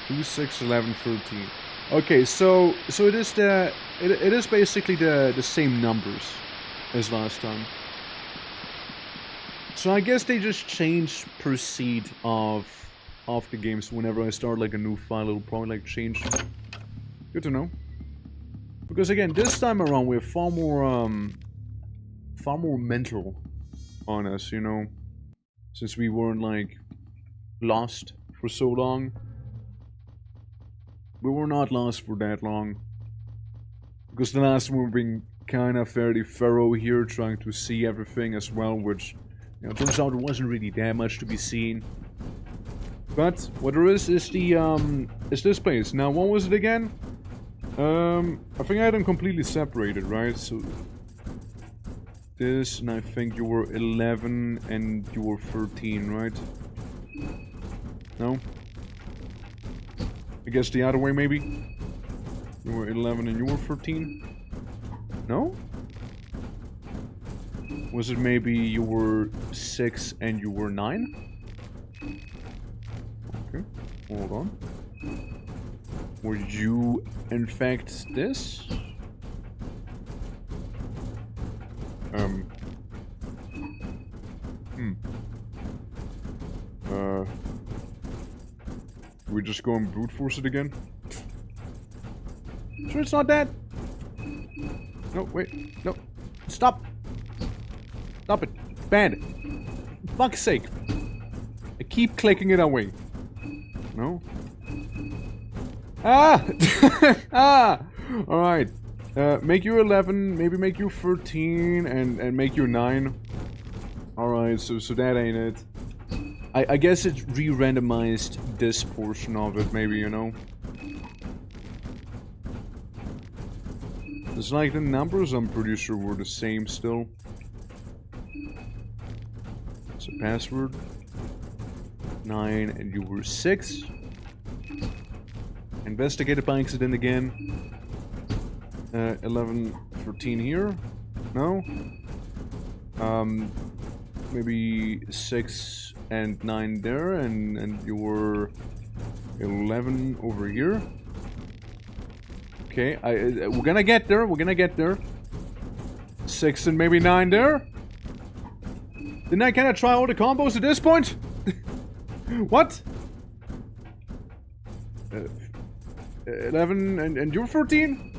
2, 6, 11, 13. Okay, so it is basically the same numbers as last time. So I guess they just change per seed of the games. Whenever I start like a new file, it'll probably like change. Good to know. Because again, this time around we're far more mental on us, you know, since we weren't like lost for so long. We were not lost for that long. Because the last one we've been kind of fairly thorough here, trying to see everything as well, which, you know, turns out there wasn't really that much to be seen. But what there is the is this place. Now, what was it again? I think I had them completely separated, right? So this, and I think you were 11 and you were 13, right? No? I guess the other way, maybe? You were 11 and you were 13? No? Was it maybe you were 6 and you were 9? Okay, hold on. Were you, in fact, this? just go and brute force it again? Sure it's not that? No, wait. No. Stop. Stop it. It's bad. For fuck's sake. I keep clicking it away. No? Ah! Ah! Alright. Make you 11, maybe make you 13, and make you 9. Alright, so that ain't it. I guess it re-randomized this portion of it, maybe, you know? It's like the numbers, I'm pretty sure, were the same still. So password 9 and you were 6. Investigated by accident again. 11, 13 here. No. Maybe 6 and 9 there, and you were 11 over here. Okay, we're gonna get there. We're gonna get there. 6 and maybe 9 there. Didn't I kind of try all the combos at this point? What? 11 and you're 14?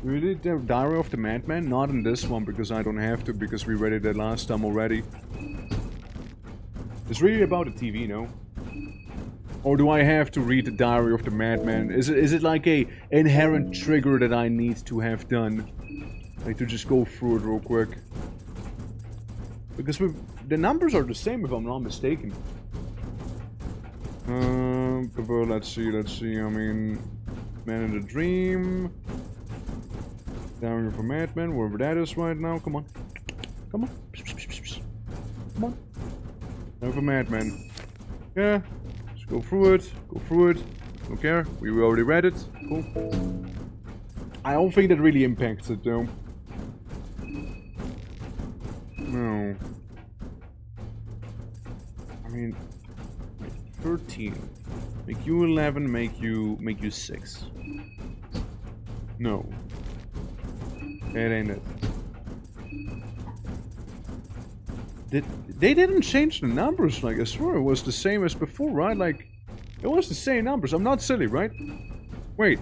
Really? The Diary of the Madman? Not in this one, because I don't have to, because we read it the last time already. It's really about the TV, no? Or do I have to read the Diary of the Madman? Is it like a inherent trigger that I need to have done? Like to just go through it real quick? Because the numbers are the same if I'm not mistaken. Let's see, I mean... Man in the Dream... Diary of a Madman, wherever that is right now, come on. Come on. Come on. Diary of a Madman. Yeah, just go through it, Don't care, we already read it, cool. I don't think that really impacts it though. No. I mean, 13. Make you 11, make you 6. No. That ain't it. They didn't change the numbers, like I swear it was the same as before, right? Like, it was the same numbers. I'm not silly, right? Wait.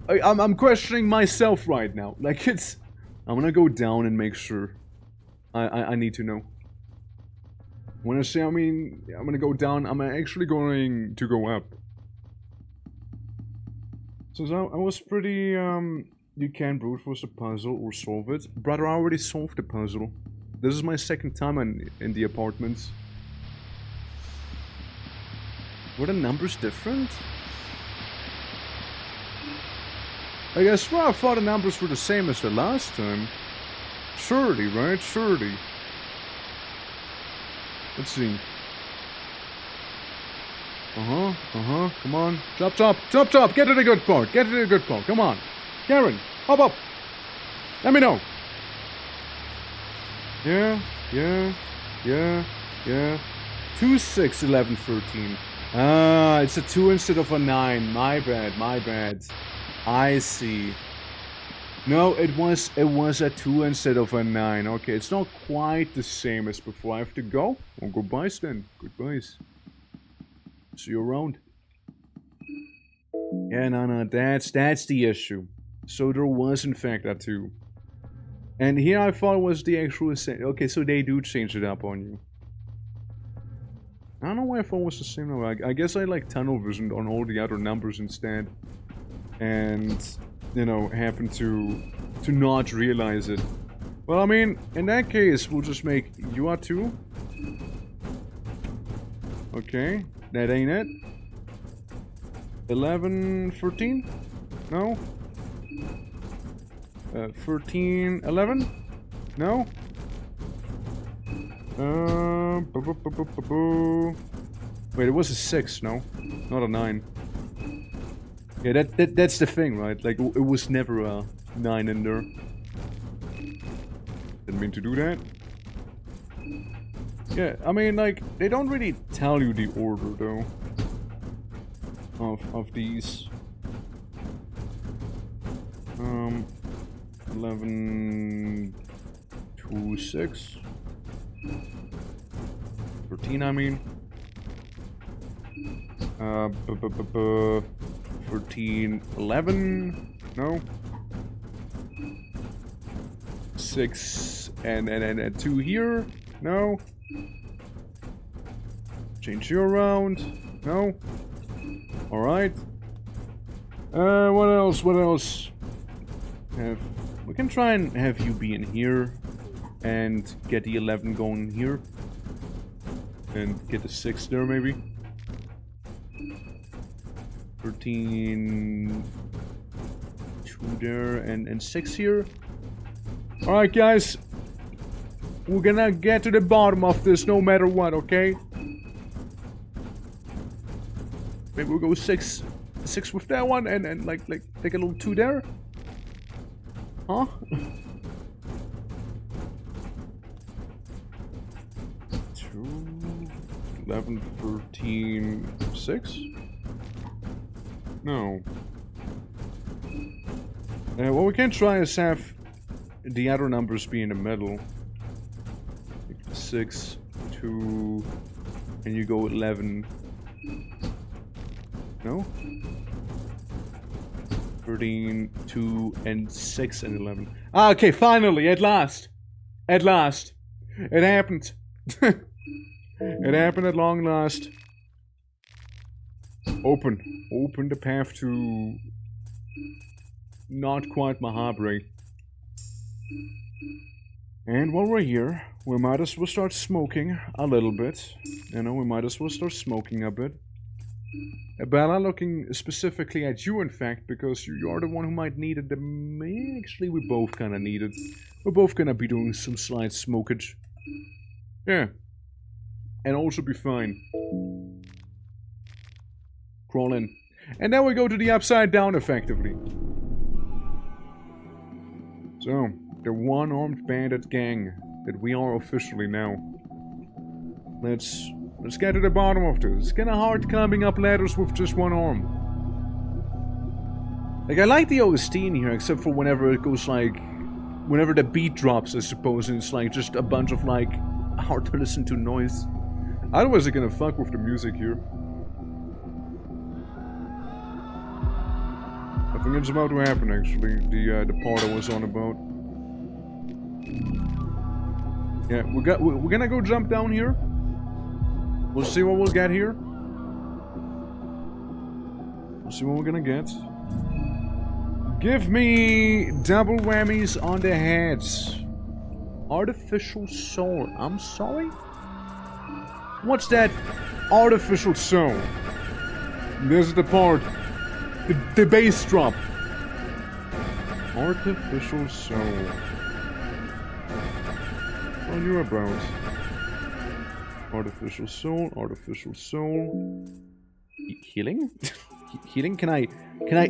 I'm questioning myself right now. Like, it's... I'm gonna go down and make sure. I need to know. When I say, I mean, I'm gonna go down, I'm actually going to go up. Since I was pretty, you can brute force a puzzle or solve it. Brother, I already solved the puzzle. This is my second time in the apartments. Were the numbers different? I guess, well, I thought the numbers were the same as the last time. Surely, right? Surely. Let's see. Come on. Chop, get to the good part, come on. Karen, hop up. Let me know. Yeah. 2, 6, 11, 13. Ah, it's a 2 instead of a 9. My bad. I see. No, it was a 2 instead of a 9. Okay, it's not quite the same as before. I have to go. Well, goodbyes then. Goodbyes. See you around. Yeah, no, that's the issue. So there was in fact that 2. And here I thought it was the actual... Okay, so they do change it up on you. I don't know why I thought it was the same number. I guess I like tunnel visioned on all the other numbers instead. And, you know, happened to not realize it. Well, I mean, in that case, we'll just make you are 2. Okay, that ain't it. 11, 13? No? 13, 11? No? Wait, it was a 6, no? Not a 9. Yeah, that's the thing, right? Like, it was never a 9 in there. Didn't mean to do that. Yeah, I mean, like, they don't really tell you the order, though. Of these. 11... 2, 6... 13, I mean. 13, 11. No. 6 and 2 here. No. Change you around. No. Alright. What else? What else? We can try and have you be in here and get the 11 going here. And get the 6 there maybe. 13, 2 there and 6 here. Alright guys. We're gonna get to the bottom of this no matter what, okay? Maybe we'll go 6 with that one and like take a little 2 there. Huh? 2, 11, 13, 6? No. What we can try is have the other numbers be in the middle. 6, 2, and you go 11. No? 13, 2, and 6 and 11. Ah, okay, finally, at last. At last. It happened. It happened at long last. Open the path to not quite Mahabri. And while we're here, we might as well start smoking a little bit. You know, we might as well start smoking a bit. Bella, looking specifically at you, in fact, because you are the one who might need it. Actually, we both kind of need it. We're both gonna be doing some slight smokage. Yeah. And also be fine. Crawl in. And then we go to the upside down, effectively. So, the one-armed bandit gang that we are officially now. Let's get to the bottom of this. It's kinda hard climbing up ladders with just one arm. Like, I like the OST in here, except for whenever it goes like... Whenever the beat drops, I suppose, and it's like just a bunch of like... hard to listen to noise. Otherwise, they're gonna fuck with the music here. I think it's about to happen, actually. The part I was on about. Yeah, we're gonna go jump down here. We'll see what we'll get here. We'll see what we're gonna get. Give me double whammies on the heads. Artificial soul. I'm sorry? What's that artificial soul? This is the part. The bass drop. Artificial soul. What are you about? Artificial soul, artificial soul. Healing? Healing? Can I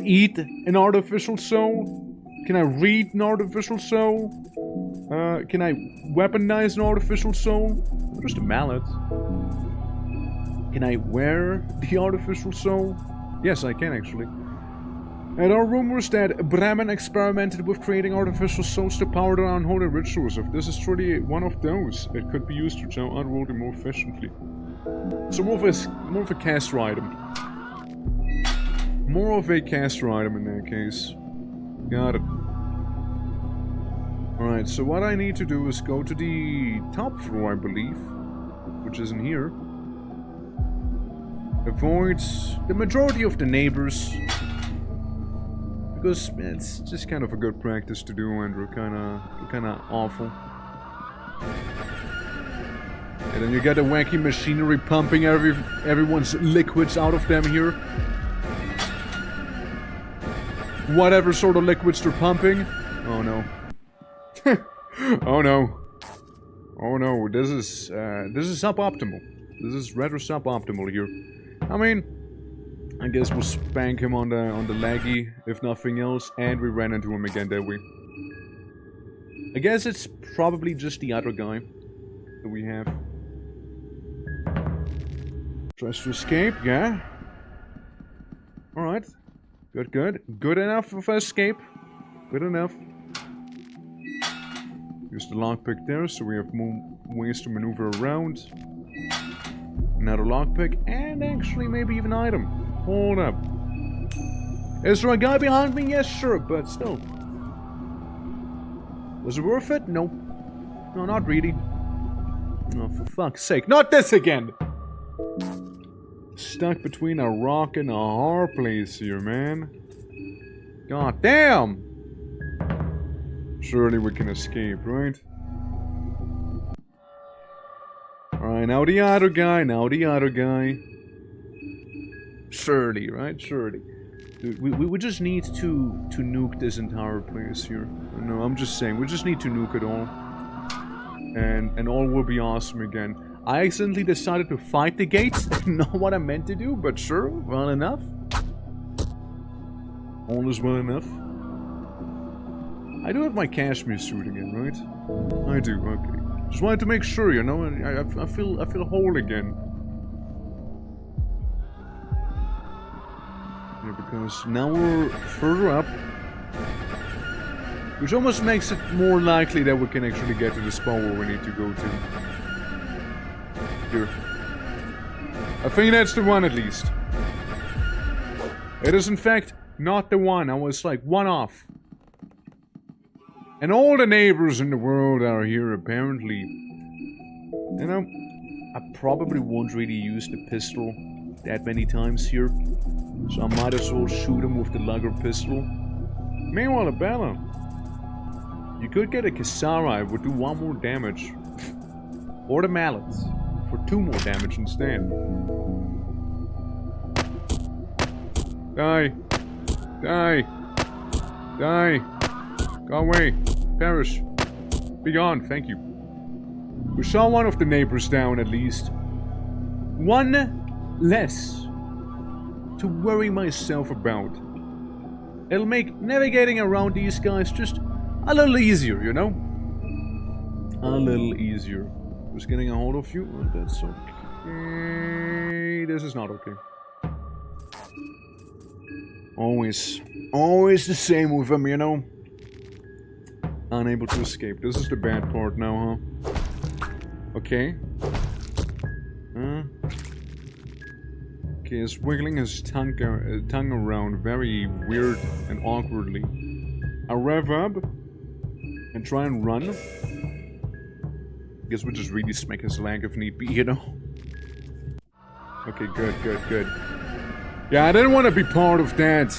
eat an artificial soul? Can I read an artificial soul? Can I weaponize an artificial soul? Just a mallet. Can I wear the artificial soul? Yes, I can actually. There are rumors that Brahman experimented with creating artificial souls to power their unholy rituals. If this is truly one of those, it could be used to channel unworldly more efficiently. So more of a caster item. More of a caster item in that case. Got it. Alright, so what I need to do is go to the top floor, I believe. Which is in here. Avoid the majority of the neighbors. Because it's just kind of a good practice to do, and we're kinda awful. And then you get the wacky machinery pumping everyone's liquids out of them here. Whatever sort of liquids they're pumping. Oh no. Oh no. Oh no, this is suboptimal. This is rather suboptimal here. I mean, I guess we'll spank him on the leggy, if nothing else, and we ran into him again, did we? I guess it's probably just the other guy that we have. Tries to escape, yeah. Alright. Good, good. Good enough of escape. Good enough. Use the lockpick there, so we have more ways to maneuver around. Another lockpick, and actually maybe even item. Hold up. Is there a guy behind me? Yes, sure, but still. Was it worth it? Nope. No, not really. Oh, for fuck's sake. Not this again! Stuck between a rock and a hard place here, man. God damn! Surely we can escape, right? Alright, now the other guy, Surely, right? Surely. Dude, we just need to nuke this entire place here. No, I'm just saying, we just need to nuke it all. And all will be awesome again. I accidentally decided to fight the gates. Not what I meant to do, but sure, well enough. All is well enough. I do have my cashmere suit again, right? I do, okay. Just wanted to make sure, you know, I feel whole again. Yeah, because now we're further up. Which almost makes it more likely that we can actually get to the spot where we need to go to. Here. I think that's the one at least. It is in fact not the one. I was like one off. And all the neighbors in the world are here apparently. You know, I probably won't really use the pistol that many times here. So I might as well shoot him with the Lugger pistol. Meanwhile, Bella. You could get a Kisara, it would do 1 more damage. Or the mallets, for 2 more damage instead. Die! Die! Die! Go away! Perish! Be gone, thank you. We saw one of the neighbors down at least. 1 less to worry myself about. It'll make navigating around these guys just a little easier, you know? A little easier. Just getting a hold of you? Oh, that's okay. This is not okay. Always the same with them, you know? Unable to escape. This is the bad part now, huh? Okay. Okay, he's wiggling his tongue around very weird and awkwardly. I rev up and try and run. Guess we'll just really smack his leg if need be, you know? Okay, good. Yeah, I didn't want to be part of that.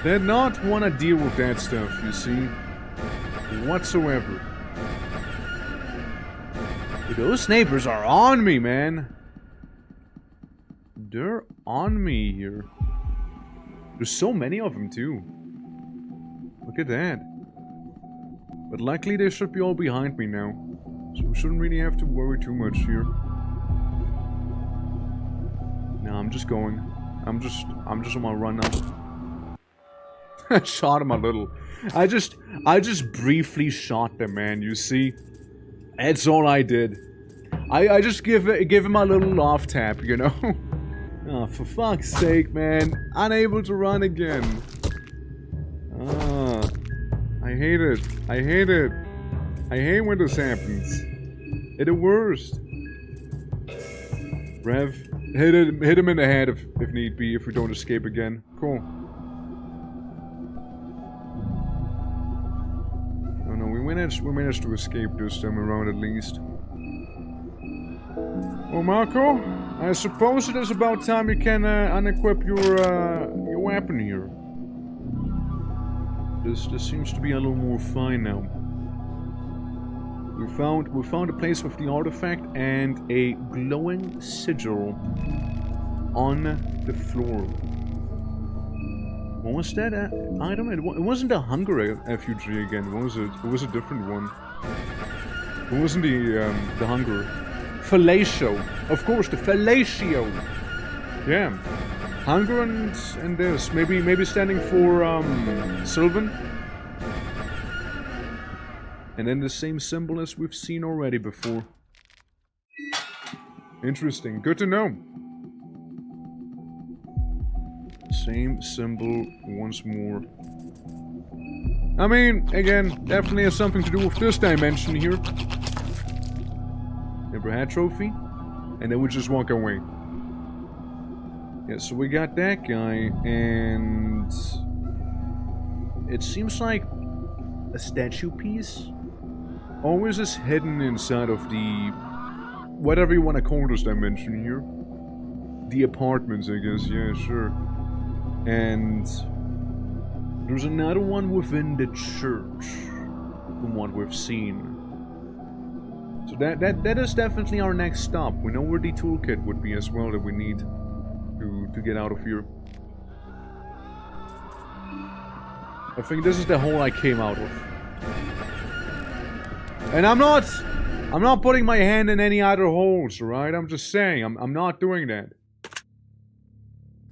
Did not want to deal with that stuff, you see? Whatsoever. But those neighbors are on me, man. They're on me here. There's so many of them, too. Look at that. But luckily they should be all behind me now. So we shouldn't really have to worry too much here. No, I'm just going. I'm just on my run now. I shot him a little. I just briefly shot them, man, you see? That's all I did. I just give him a little off tap, you know? Oh, for fuck's sake, man. Unable to run again. Ah, I hate it. I hate when this happens. It's the worst. Rev, hit him in the head if need be, if we don't escape again. Cool. Oh no, we managed to escape this time around at least. Well, Marco, I suppose it is about time you can unequip your weapon here. This seems to be a little more fine now. We found a place with the artifact and a glowing sigil on the floor. What was that item? It wasn't a hunger effigy again, was it? It was a different one. It wasn't the hunger. Fellatio. Of course, the fellatio. Yeah. Hunger and this. Maybe standing for Sylvan. And then the same symbol as we've seen already before. Interesting. Good to know. Same symbol once more. I mean, again, definitely has something to do with this dimension here. Yeah, Never had trophy. And then we just walk away. Yeah, so we got that guy, and it seems like a statue piece always is hidden inside of the, whatever you want to call this dimension here. The apartments, I guess, yeah, sure. And there's another one within the church, from what we've seen. So that is definitely our next stop. We know where the toolkit would be as well that we need to get out of here. I think this is the hole I came out of. And I'm not putting my hand in any other holes, right? I'm just saying, I'm not doing that.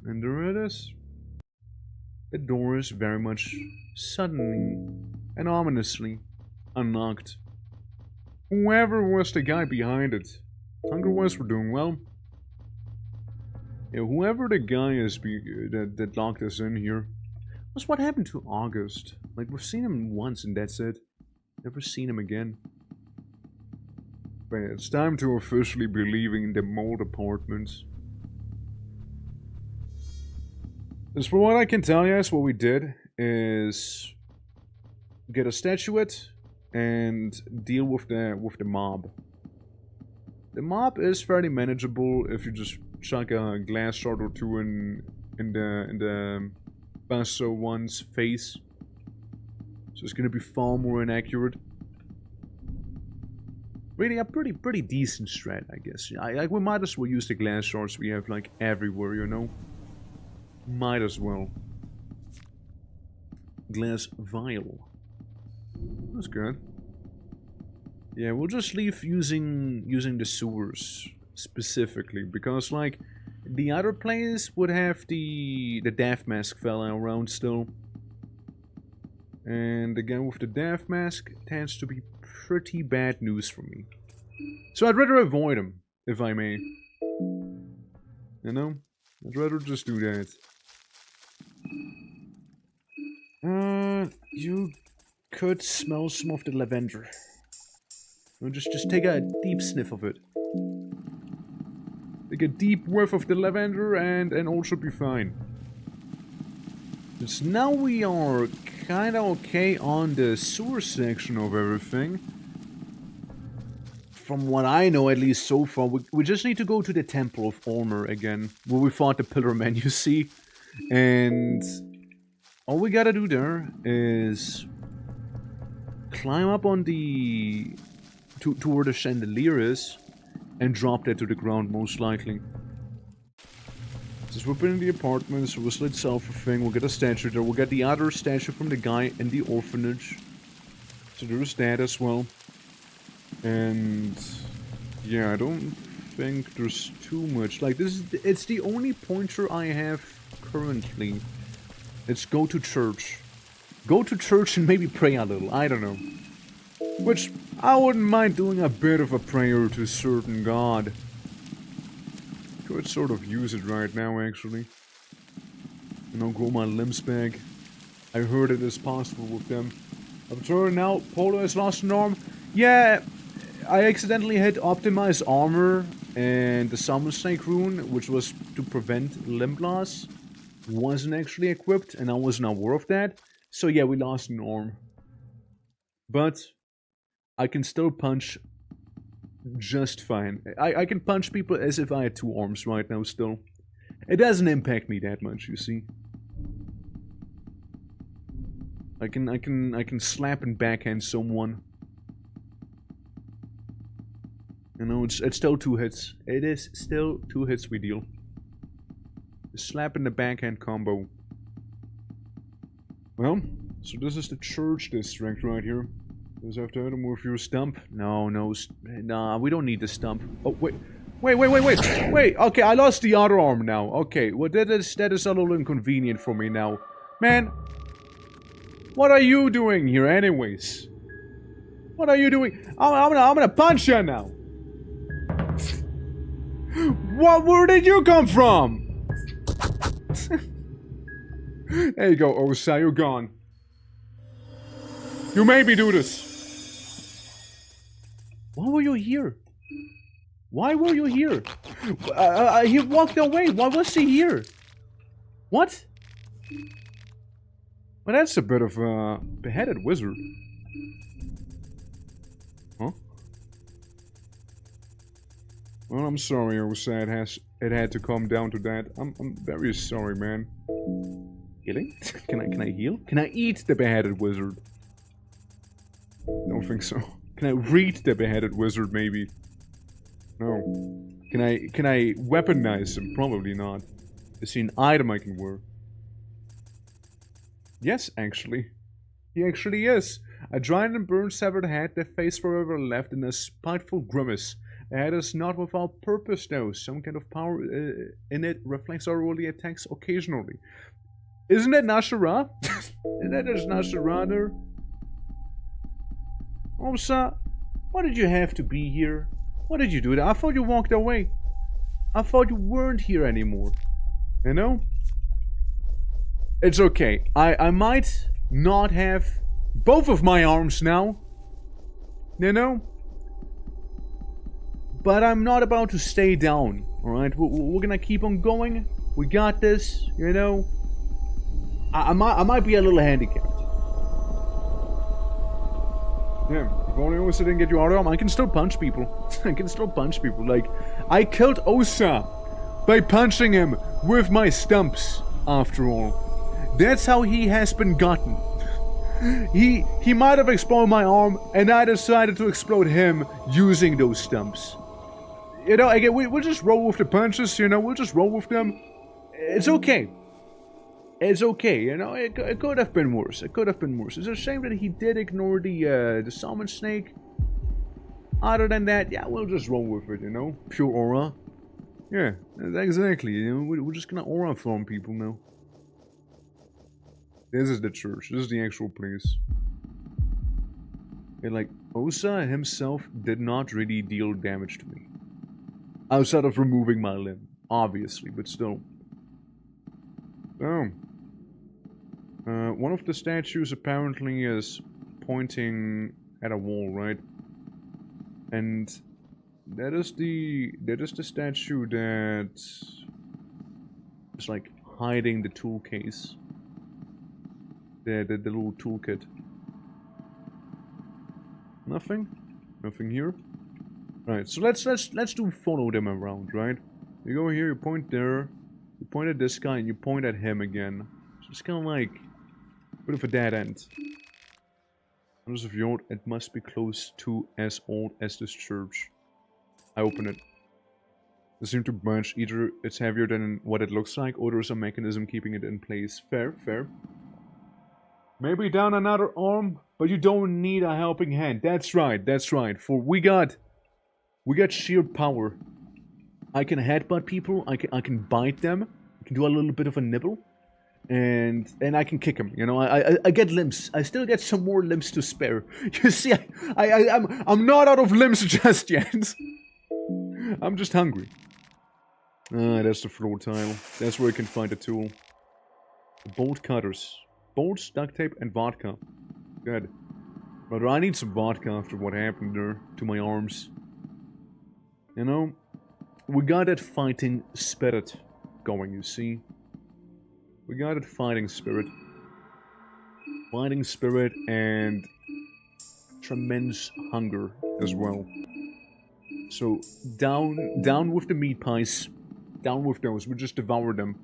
And there it is. The door is very much suddenly and ominously unlocked. Whoever was the guy behind it, Hunger West were doing well. Yeah, whoever the guy is that locked us in here. What's what happened to August? Like, we've seen him once and that's it. Never seen him again. But yeah, it's time to officially be leaving the mold apartments. As for what I can tell you guys, what we did is get a statuette and deal with the mob. The mob is fairly manageable if you just chuck a glass shard or two in the Basso one's face. So it's gonna be far more inaccurate. Really a pretty decent strat, I guess. Like we might as well use the glass shards we have like everywhere, you know. Might as well. Glass vial. That's good. Yeah, we'll just leave using the sewers specifically because like the other place would have the death mask fella around still. And again with the death mask tends to be pretty bad news for me. So I'd rather avoid him, if I may. You know? I'd rather just do that. You could smell some of the lavender. Just take a deep sniff of it. Take a deep whiff of the lavender and all should be fine. So now we are kinda okay on the sewer section of everything. From what I know, at least so far, we just need to go to the Temple of Ormer again, where we fought the Pillar Man, you see. And all we gotta do there is climb up on the to where the chandelier is and drop that to the ground, most likely. Since we've been in the apartments, we'll slit sulfur thing, we'll get a statue there, we'll get the other statue from the guy in the orphanage. So there's that as well. And yeah, I don't think there's too much. Like it's the only pointer I have currently. It's go to church. Go to church and maybe pray a little, I don't know. Which, I wouldn't mind doing a bit of a prayer to a certain god. Could sort of use it right now, actually. You know, grow my limbs back. I heard it is possible with them. I'm turning out, Polo has lost an arm. Yeah, I accidentally hit optimize armor and the Summon Snake rune, which was to prevent limb loss, wasn't actually equipped, and I wasn't aware of that. So yeah, we lost an arm. But I can still punch just fine. I can punch people as if I had two arms right now still. It doesn't impact me that much, you see. I can slap and backhand someone. You know, it's still 2 hits. It is still 2 hits we deal. The slap and the backhand combo. Well, so this is the church district right here. Does have to hit him with your stump? No, nah, we don't need the stump. Oh, wait. Wait, okay, I lost the other arm now. Okay, well that is a little inconvenient for me now. Man, what are you doing here anyways? What are you doing? I'm gonna punch you now. Where did you come from? There you go, Osa, you're gone. You made me do this. Why were you here? Why were you here? He walked away. Why was he here? What? Well, that's a bit of a beheaded wizard. Huh? Well, I'm sorry, Osa. It had to come down to that. I'm very sorry, man. Healing? Can I heal? Can I eat the beheaded wizard? Don't think so. Can I read the beheaded wizard, maybe? No. Can I weaponize him? Probably not. Is he an item I can wear? Yes, actually. He actually is. A dried and burned severed head, the face forever left in a spiteful grimace. The head is not without purpose, though. Some kind of power in it reflects our early attacks occasionally. Isn't it Nashara? Isn't that just Nashara there? Osa, why did you have to be here? Why did you do that? I thought you walked away. I thought you weren't here anymore. You know? It's okay. I might not have both of my arms now. You know? But I'm not about to stay down. Alright? We're gonna keep on going. We got this. You know? I might be a little handicapped. Yeah, if only Osa didn't get you out of arm, I can still punch people. I can still punch people. Like, I killed Osa by punching him with my stumps, after all. That's how he has been gotten. He might have exploded my arm, and I decided to explode him using those stumps. You know, again, we'll just roll with the punches, you know, we'll just roll with them. It's okay. It's okay, you know, it could have been worse. It could have been worse. It's a shame that he did ignore the salmon snake. Other than that, yeah, we'll just roll with it, you know? Pure aura. Yeah, exactly, you know, we're just gonna aura farm people now. This is the church. This is the actual place. And like, Osa himself did not really deal damage to me. Outside of removing my limb, obviously, but still. Oh. One of the statues apparently is pointing at a wall, right? And that is the statue that is like hiding the tool case. The little toolkit. Nothing? Nothing here? Right, so let's do follow them around, right? You go here, you point there, you point at this guy, and you point at him again. So it's kinda like a bit of a dead end. Hundreds of yards, it must be close to as old as this church. I open it. It seems to bunch. Either it's heavier than what it looks like, or there's a mechanism keeping it in place. Fair, fair. Maybe down another arm, but you don't need a helping hand. That's right, that's right. For we got sheer power. I can headbutt people, I can bite them, I can do a little bit of a nibble. And I can kick him, you know. I get limbs. I still get some more limbs to spare. You see, I'm not out of limbs just yet. I'm just hungry. Ah, that's the floor tile. That's where you can find a tool. Bolt cutters, bolts, duct tape, and vodka. Good. But I need some vodka after what happened there to my arms. You know, we got that fighting spirit going. You see. We got it, fighting spirit. Fighting spirit and tremendous hunger as well. So, down with the meat pies. Down with those, we just devour them.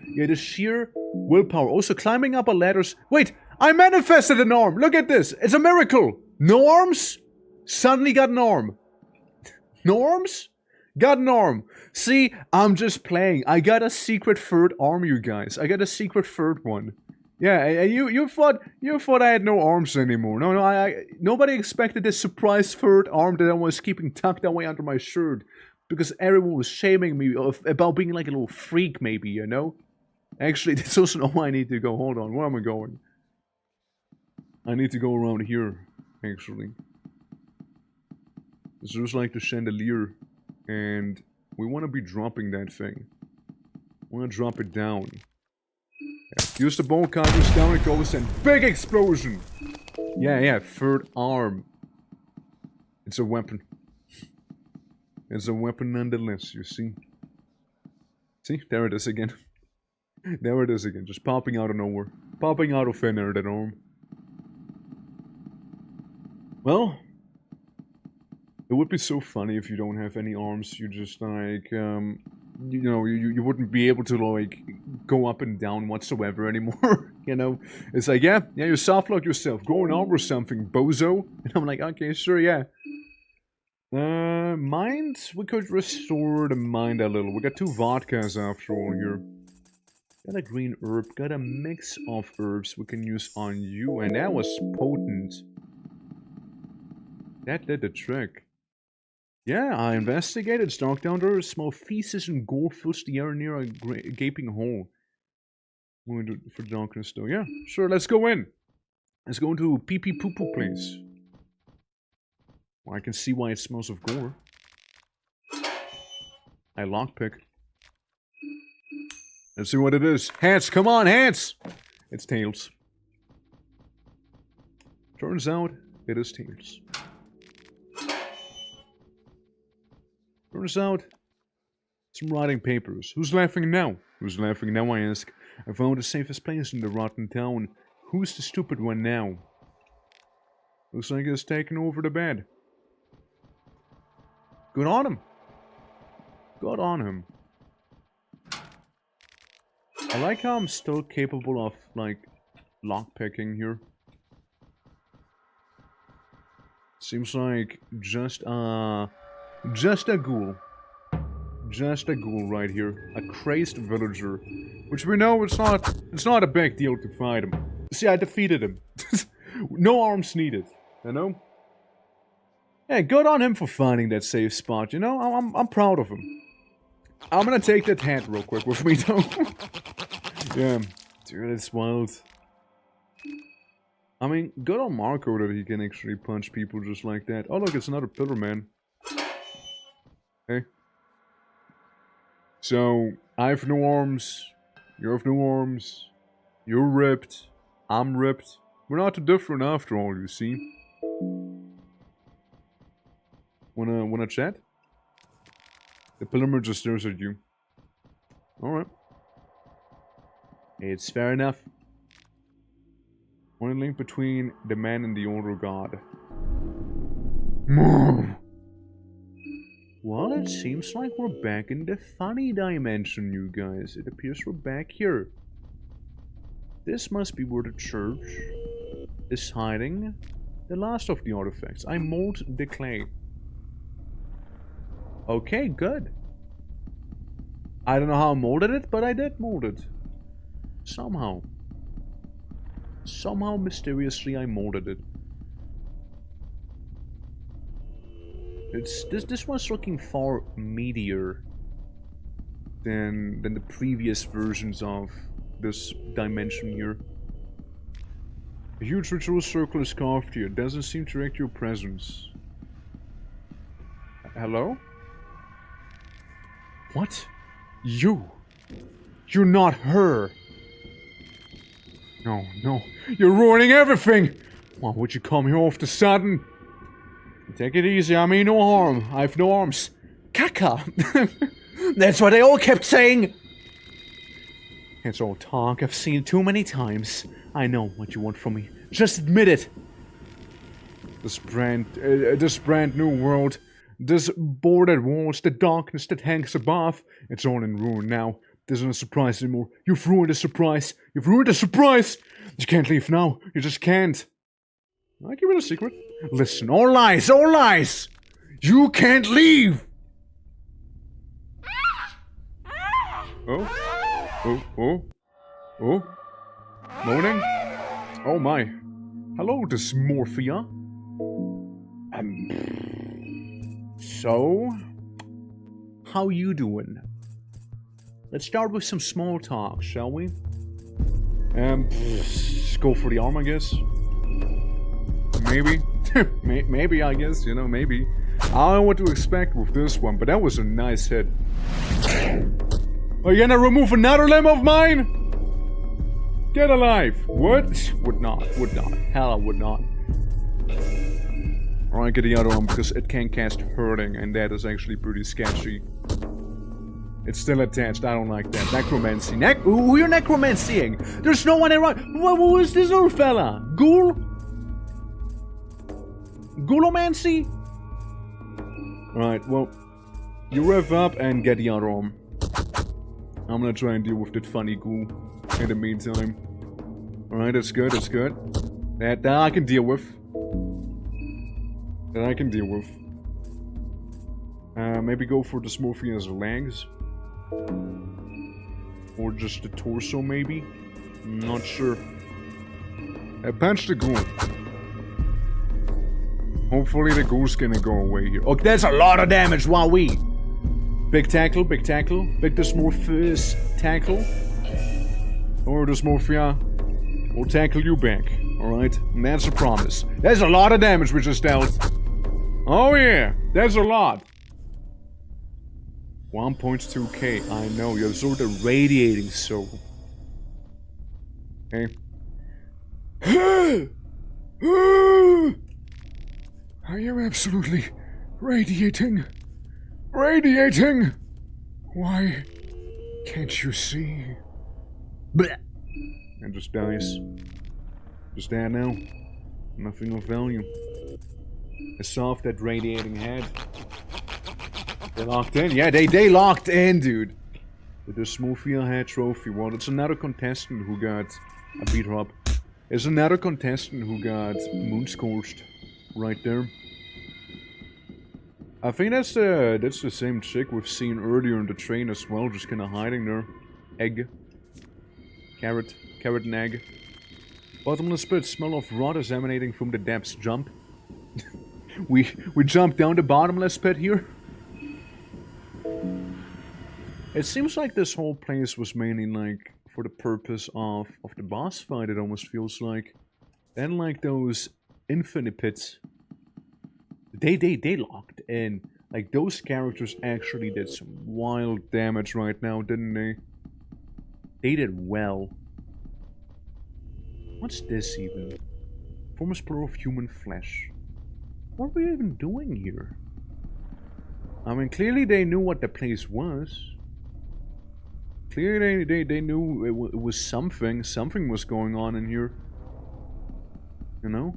Yeah, the sheer willpower. Also, climbing up a ladders. Wait, I manifested an arm! Look at this! It's a miracle! No arms? Suddenly got an arm. No arms? Got an arm. See, I'm just playing. I got a secret third arm, you guys. I got a secret third one. Yeah, you thought I had no arms anymore. No, nobody expected this surprise third arm that I was keeping tucked away under my shirt because everyone was shaming me about being like a little freak, maybe, you know. Actually, that's also not why I need to go. Hold on, where am I going? I need to go around here, actually. This looks like the chandelier. And we want to be dropping that thing. We want to drop it down. Yeah. Use the bone cutters, down it goes, and big explosion! Yeah, third arm. It's a weapon. It's a weapon nonetheless, you see. See, there it is again. There it is again, just popping out of nowhere. Popping out of thin air, that arm. Well, it would be so funny if you don't have any arms. You just like, you know, you wouldn't be able to like go up and down whatsoever anymore. You know, it's like, yeah, you softlock yourself. Go on over something, bozo. And I'm like, okay, sure, yeah. Mind? We could restore the mind a little. We got 2 vodkas after all here. Got a green herb. Got a mix of herbs we can use on you, and that was potent. That did the trick. Yeah, I investigated. It's dark down there. Small feces and gore fills the air near a gaping hole. We're going to for darkness though. Yeah, sure, let's go in. Let's go into pee pee poo poo place. Well, I can see why it smells of gore. I lockpick. Let's see what it is. Hands, come on, hands! It's tails. Turns out, it is tails. Turns out, some writing papers. Who's laughing now? Who's laughing now, I ask. I found the safest place in the rotten town. Who's the stupid one now? Looks like it's taken over the bed. Good on him. Good on him. I like how I'm still capable of, like, lockpicking here. Seems like just a ghoul. Just a ghoul right here. A crazed villager. Which we know it's not a big deal to fight him. See, I defeated him. No arms needed, you know? Yeah, good on him for finding that safe spot, you know? I'm proud of him. I'm gonna take that hat real quick with me, though. Yeah, dude, it's wild. I mean, good on Marco that he can actually punch people just like that. Oh, look, it's another pillar man. Hey. So, I have no arms. You have no arms. You're ripped. I'm ripped. We're not too different after all, you see. Wanna chat? The pillar just stares at you. Alright. It's fair enough. One link between the man and the older god. Move! Well, it seems like we're back in the funny dimension, you guys. It appears we're back here. This must be where the church is hiding the last of the artifacts. I mold the clay. Okay, good. I don't know how I molded it, but I did mold it. Somehow. Somehow, mysteriously, I molded it. This one's looking far meatier than the previous versions of this dimension here. A huge ritual circle is carved here. Doesn't seem to direct your presence. Hello? What? You? You're not her. No, no. You're ruining everything! Why would you come here off the sudden? Take it easy, I mean no harm. I have no arms. Caca! That's what they all kept saying! It's all talk I've seen too many times. I know what you want from me. Just admit it! This brand new world, this boarded walls, the darkness that hangs above, it's all in ruin now. This isn't a surprise anymore. You've ruined the surprise. You've ruined the surprise! You can't leave now. You just can't. I'll give you a secret. Listen, all lies, all lies! You can't leave! Oh? Moaning? Oh my. Hello, dysmorphia. So? How you doing? Let's start with some small talk, shall we? Go for the arm, I guess. Maybe. Maybe, I guess, you know, maybe. I don't know what to expect with this one, but that was a nice hit. Are you gonna remove another limb of mine? Get alive. Would not. Hell, I would not. Alright, get the other one because it can cast hurting, and that is actually pretty sketchy. It's still attached. I don't like that. Necromancy. Who you're necromancying? There's no one around. Who is this old fella? Ghoul? Ghoulomancy? Alright, well, you rev up and get the other arm. I'm gonna try and deal with that funny ghoul in the meantime. Alright, that's good, that's good. That I can deal with. That I can deal with. Maybe go for the Smorphia's legs. Or just the torso, maybe? Not sure. Punch the ghoul. Hopefully the ghoul's gonna go away here. Oh, that's a lot of damage, wowee! Big tackle, big tackle. Big Dysmorphous tackle. Or Dysmorphia will tackle you back. Alright? And that's a promise. That's a lot of damage we just dealt. Oh yeah! That's a lot! 1.2k, I know, you absorb the radiating soul. Okay. I am absolutely radiating. Radiating! Why can't you see? Blech. And just dies. Just there now. Nothing of value. I saw off that radiating head. They locked in? Yeah, they locked in, dude. The Dysmorphia head trophy. Well, it's another contestant who got... I beat her up. It's another contestant who got moon-scorched. Right there. I think that's the same chick we've seen earlier in the train as well, just kinda hiding there. Egg. Carrot and egg. Bottomless pit, smell of rot is emanating from the depths. Jump. we jump down the bottomless pit here. It seems like this whole place was mainly like for the purpose of the boss fight, it almost feels like. Then like those infinite pits. They locked in. Like those characters actually did some wild damage right now, didn't they? They did well. What's this even? Form a spur of human flesh. What are we even doing here? I mean, clearly they knew what the place was. Clearly they knew it was something. Something was going on in here. You know?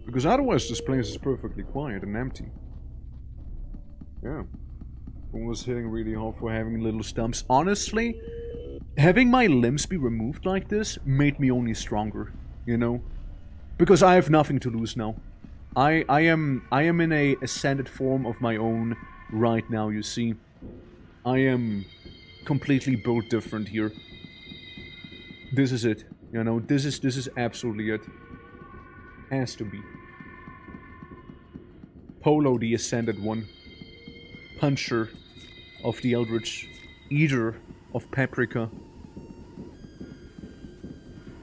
Because otherwise this place is perfectly quiet and empty. Yeah. One was hitting really hard for having little stumps. Honestly, having my limbs be removed like this made me only stronger. You know? Because I have nothing to lose now. I am in a ascended form of my own right now, you see. I am completely built different here. This is it. You know, this is absolutely it. Has to be. Polo, the Ascended One. Puncher of the Eldritch. Eater of Paprika.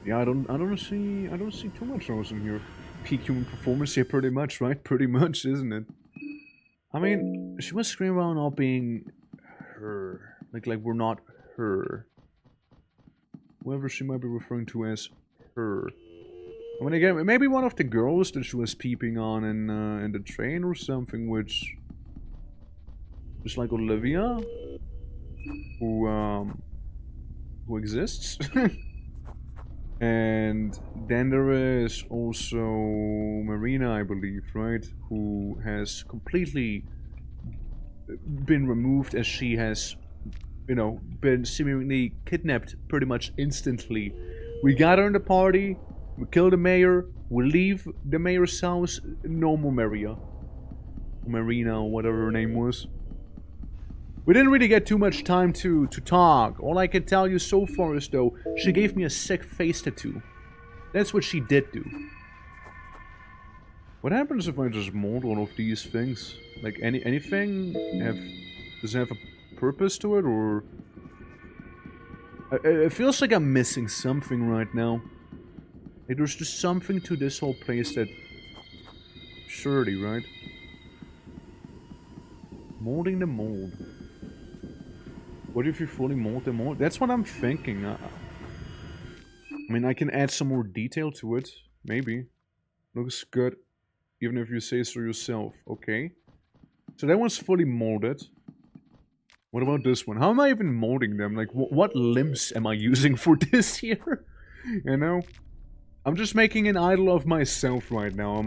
Yeah, I don't see too much else in here. Peak human performance, yeah, pretty much, right? Pretty much, isn't it? I mean, she was screaming around not being her. Like we're not her. Whoever she might be referring to as her. I mean, again, maybe one of the girls that she was peeping on in the train or something, which... Just like Olivia? Who exists? And then there is also Marina, I believe, right? Who has completely been removed as she has, you know, been seemingly kidnapped pretty much instantly. We got her in the party, we kill the mayor, we leave the mayor's house, no more Maria. Marina, or whatever her name was. We didn't really get too much time to talk. All I can tell you so far is, though, she gave me a sick face tattoo. That's what she did do. What happens if I just mold one of these things? Like, anything does it have a purpose to it, or... It feels like I'm missing something right now. Like, there's just something to this whole place that... Surely, right? Molding the mold. What if you fully mold the mold? That's what I'm thinking. I mean, I can add some more detail to it. Maybe. Looks good, even if you say so yourself. Okay. So that one's fully molded. What about this one? How am I even molding them? Like, what limbs am I using for this here? You know? I'm just making an idol of myself right now.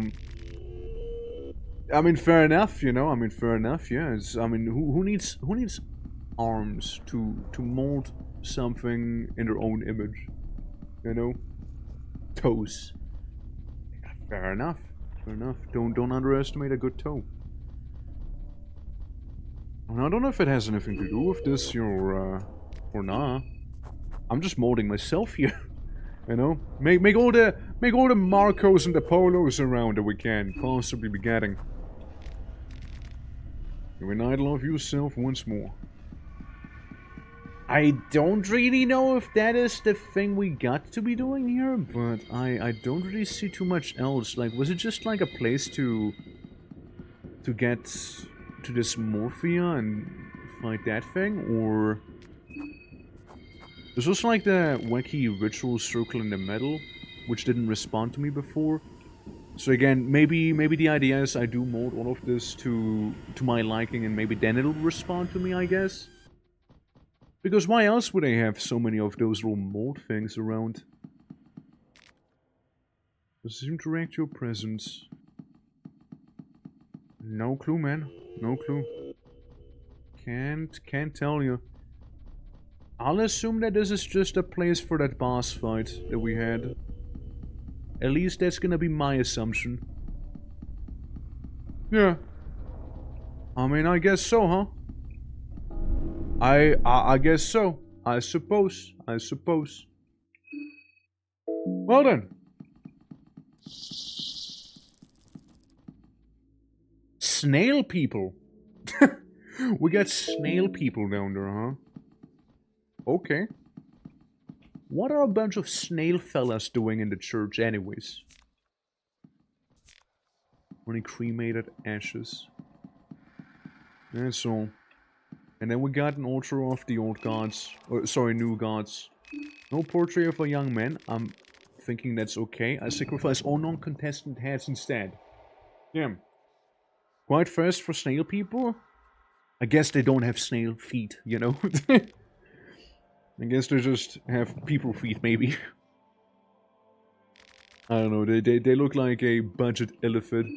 I mean, fair enough, you know? I mean, fair enough, yeah. I mean, who needs arms to mold something in their own image? You know? Toes. Fair enough. Fair enough. Don't underestimate a good toe. I don't know if it has anything to do with this or nah. I'm just molding myself here. You know? Make all the Marcos and the Polos around that we can possibly be getting. You're an idol of yourself once more. I don't really know if that is the thing we got to be doing here, but I don't really see too much else. Like, was it just like a place to get to this Morphia and fight that thing, or there's also like the wacky ritual circle in the middle, which didn't respond to me before. So again, maybe the idea is I do mold all of this to my liking, and maybe then it'll respond to me, I guess. Because why else would I have so many of those little mold things around? Does it interact your presence? No clue, man. No clue. Can't tell you. I'll assume that this is just a place for that boss fight that we had. At least that's gonna be my assumption. Yeah. I mean, I guess so, huh? I guess so. I suppose. Well then. Snail people. We got snail people down there, huh? Okay. What are a bunch of snail fellas doing in the church anyways? Only cremated ashes. That's all. And then we got an altar of the old gods. Sorry, new gods. No portrait of a young man. I'm thinking that's okay. I sacrifice all non-contestant heads instead. Yeah. Quite fast for snail people? I guess they don't have snail feet, you know? I guess they just have people feet, maybe. I don't know, they look like a budget elephant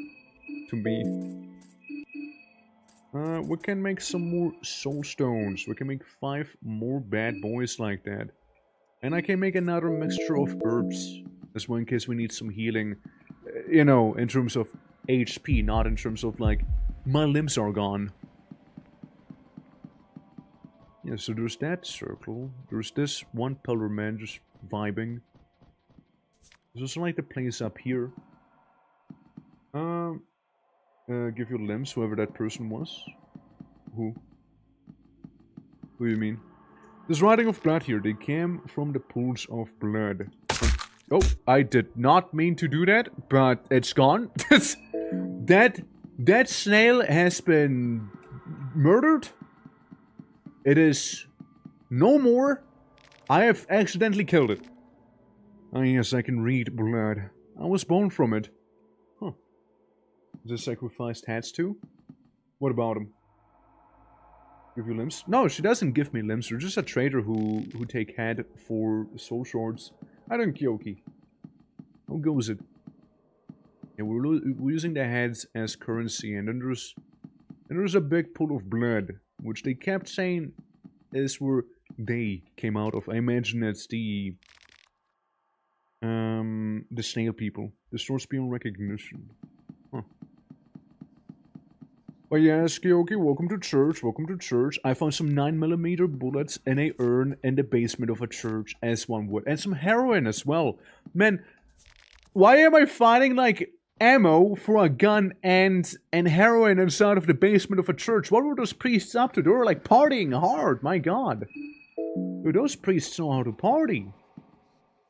to me. We can make some more soul stones. We can make 5 more bad boys like that. And I can make another mixture of herbs. As well, in case we need some healing. You know, in terms of HP, not in terms of like, my limbs are gone. Yeah, so there's that circle. There's this one pillar man just vibing. There's also like the place up here. Give your limbs, whoever that person was. Who? Who do you mean? There's writing of blood here. They came from the pools of blood. Oh, I did not mean to do that, but it's gone. that snail has been murdered. It is no more. I have accidentally killed it. Ah, yes, I can read blood. I was born from it. Huh. Is this sacrificed heads too? What about him? Give you limbs? No, she doesn't give me limbs. You're just a trader who take head for soul shards. I don't kyoki. How goes it? Yeah, we're using the heads as currency, and then there's a big pool of blood, which they kept saying is where they came out of. I imagine it's the snail people. The source beyond recognition. Huh. But yes, Kyoki, welcome to church. I found some 9mm bullets in a urn in the basement of a church, as one would. And some heroin as well. Man, why am I finding, like, ammo for a gun and heroin inside of the basement of a church? What were those priests up to? They were, like, partying hard, my god. Dude, those priests know how to party.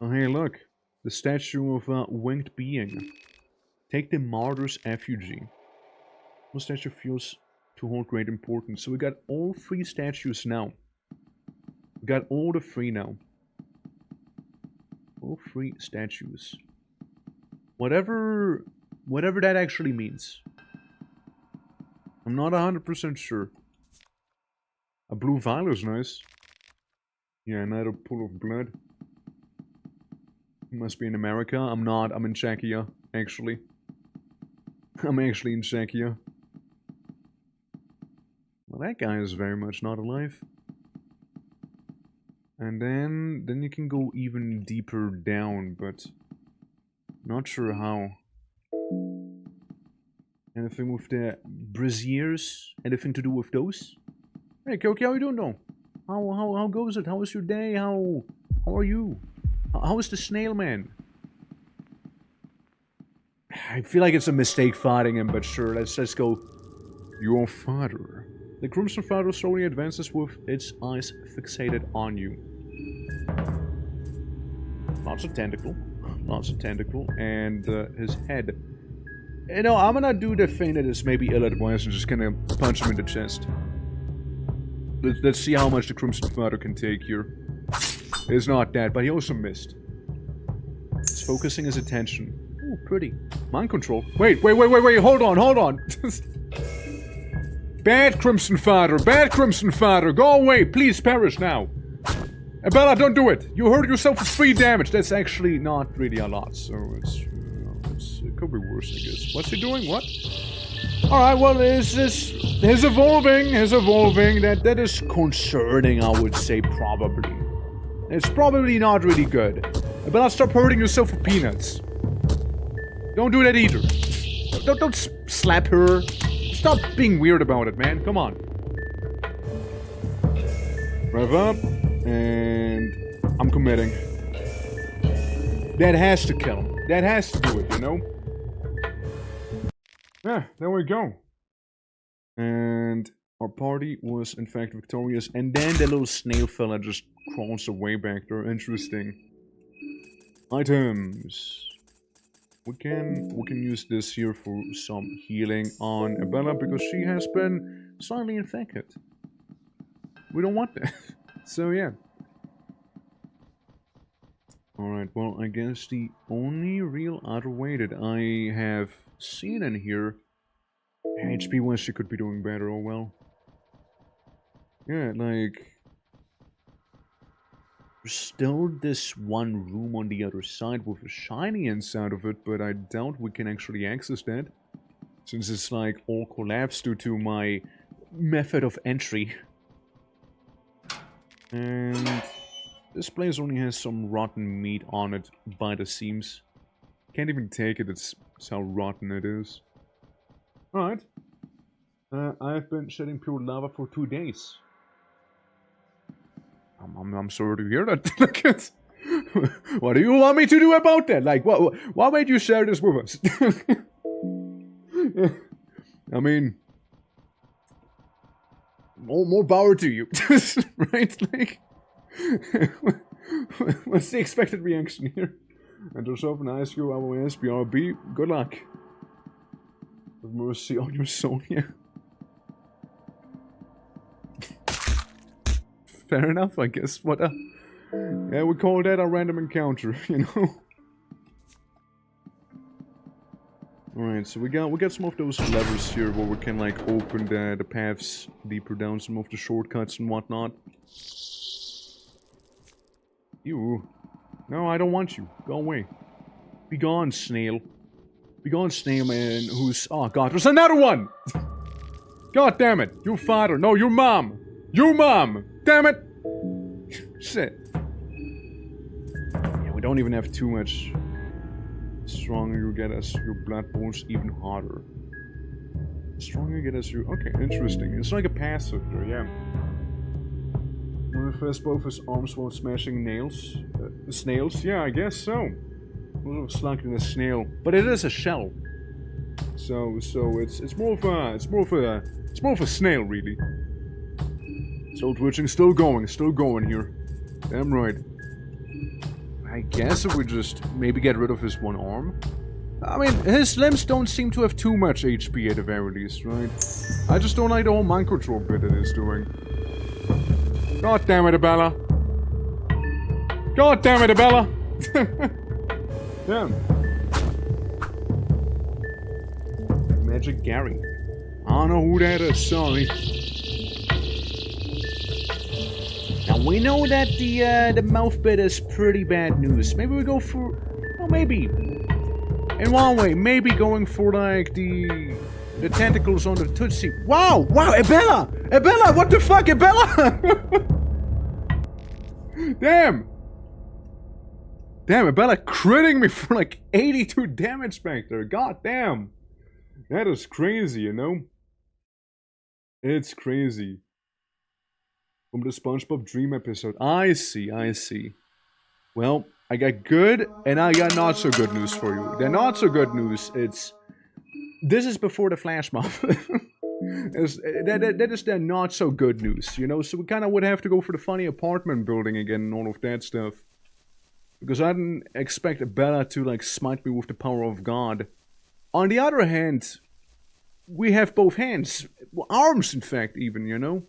Oh, hey, look. The statue of a winged being. Take the martyr's effigy. The statue feels to hold great importance. So we got all 3 statues now. We got all the 3 now. All 3 statues. Whatever Whatever that actually means. I'm not 100% sure. A blue vial is nice. Yeah, another pool of blood. Must be in America. I'm not. I'm in Czechia, actually. I'm actually in Czechia. Well, that guy is very much not alive. And then you can go even deeper down, but not sure how. Anything with the braziers? Anything to do with those? Hey, Koki, how you doing, though? How goes it? How was your day? How are you? How is the snail man? I feel like it's a mistake fighting him, but sure, let's go. Your father. The Crimson Father slowly advances with its eyes fixated on you. Lots of tentacle. Lots of tentacle. And his head. You know, I'm gonna do the thing that is maybe ill-advised and just gonna punch him in the chest. Let's see how much the Crimson Father can take here. It's not that, but he also missed. He's focusing his attention. Ooh, pretty. Mind control. Wait, hold on. Bad Crimson Father, go away, please perish now. Bella, don't do it. You hurt yourself with 3 damage. That's actually not really a lot, so it could be worse, I guess. What's he doing? What? Alright, well, he's evolving. That is concerning, I would say, probably. It's probably not really good. Bella, stop hurting yourself with peanuts. Don't do that either. Don't slap her. Stop being weird about it, man. Come on. Rev up. And I'm committing. That has to kill him. That has to do it, you know? Yeah, there we go. And our party was, in fact, victorious. And then the little snail fella just crawls away back there. Interesting. Items. We can use this here for some healing on Bella because she has been slightly infected. We don't want that. So yeah. Alright, well, I guess the only real other way that I have seen in here, HP wise she could be doing better, oh well. Yeah, like, there's still this one room on the other side with a shiny inside of it, but I doubt we can actually access that. Since it's like all collapsed due to my method of entry. And this place only has some rotten meat on it by the seams. Can't even take it, it's how rotten it is. Alright. I've been shedding pure lava for 2 days. I'm sorry to hear that. What do you want me to do about that? Like, what made you share this with us? I mean, more power to you, right? Like, what's the expected reaction here? And yourself and ask you, LOS, BRB, good luck. Have mercy on your soul, yeah. Fair enough, I guess. What a... Yeah, we call that a random encounter, you know? Alright, so we got some of those levers here where we can, like, open the paths deeper down, some of the shortcuts and whatnot. Ew. No, I don't want you. Go away. Be gone, snail. Be gone, snail man, who's... Oh, God, there's another one! God damn it. Your father. No, your mom. Your mom! Damn it! Shit. Yeah, we don't even have too much. The stronger you get us, your blood boils even harder. The stronger you get us, you... Okay, interesting. It's like a passive there, yeah. Manifest both his arms while smashing nails. Snails? Yeah, I guess so. A little slug in a snail. But it is a shell. So it's more of a snail, really. Soul twitching, still going here. Damn right. I guess if we just maybe get rid of his one arm. I mean, his limbs don't seem to have too much HP at the very least, right? I just don't like the whole mind control bit it is doing. God damn it, Bella. God damn it, Bella. Damn. Magic Gary. I don't know who that is, sorry. Now we know that the mouth bit is pretty bad news. Maybe we go for, well, maybe. In one way, maybe going for like the tentacles on the Tootsie. Wow, wow, Ebella! Ebella, what the fuck, Ebella? Damn! Damn, Ebella critting me for like 82 damage back there. God damn. That is crazy, you know? It's crazy. From the SpongeBob Dream episode. I see, I see. Well, I got good and I got not so good news for you. The not so good news, this is before the flash mob. that is the not so good news, you know? So we kind of would have to go for the funny apartment building again and all of that stuff. Because I didn't expect Bella to like smite me with the power of God. On the other hand, we have both hands. Well, arms, in fact, even, you know?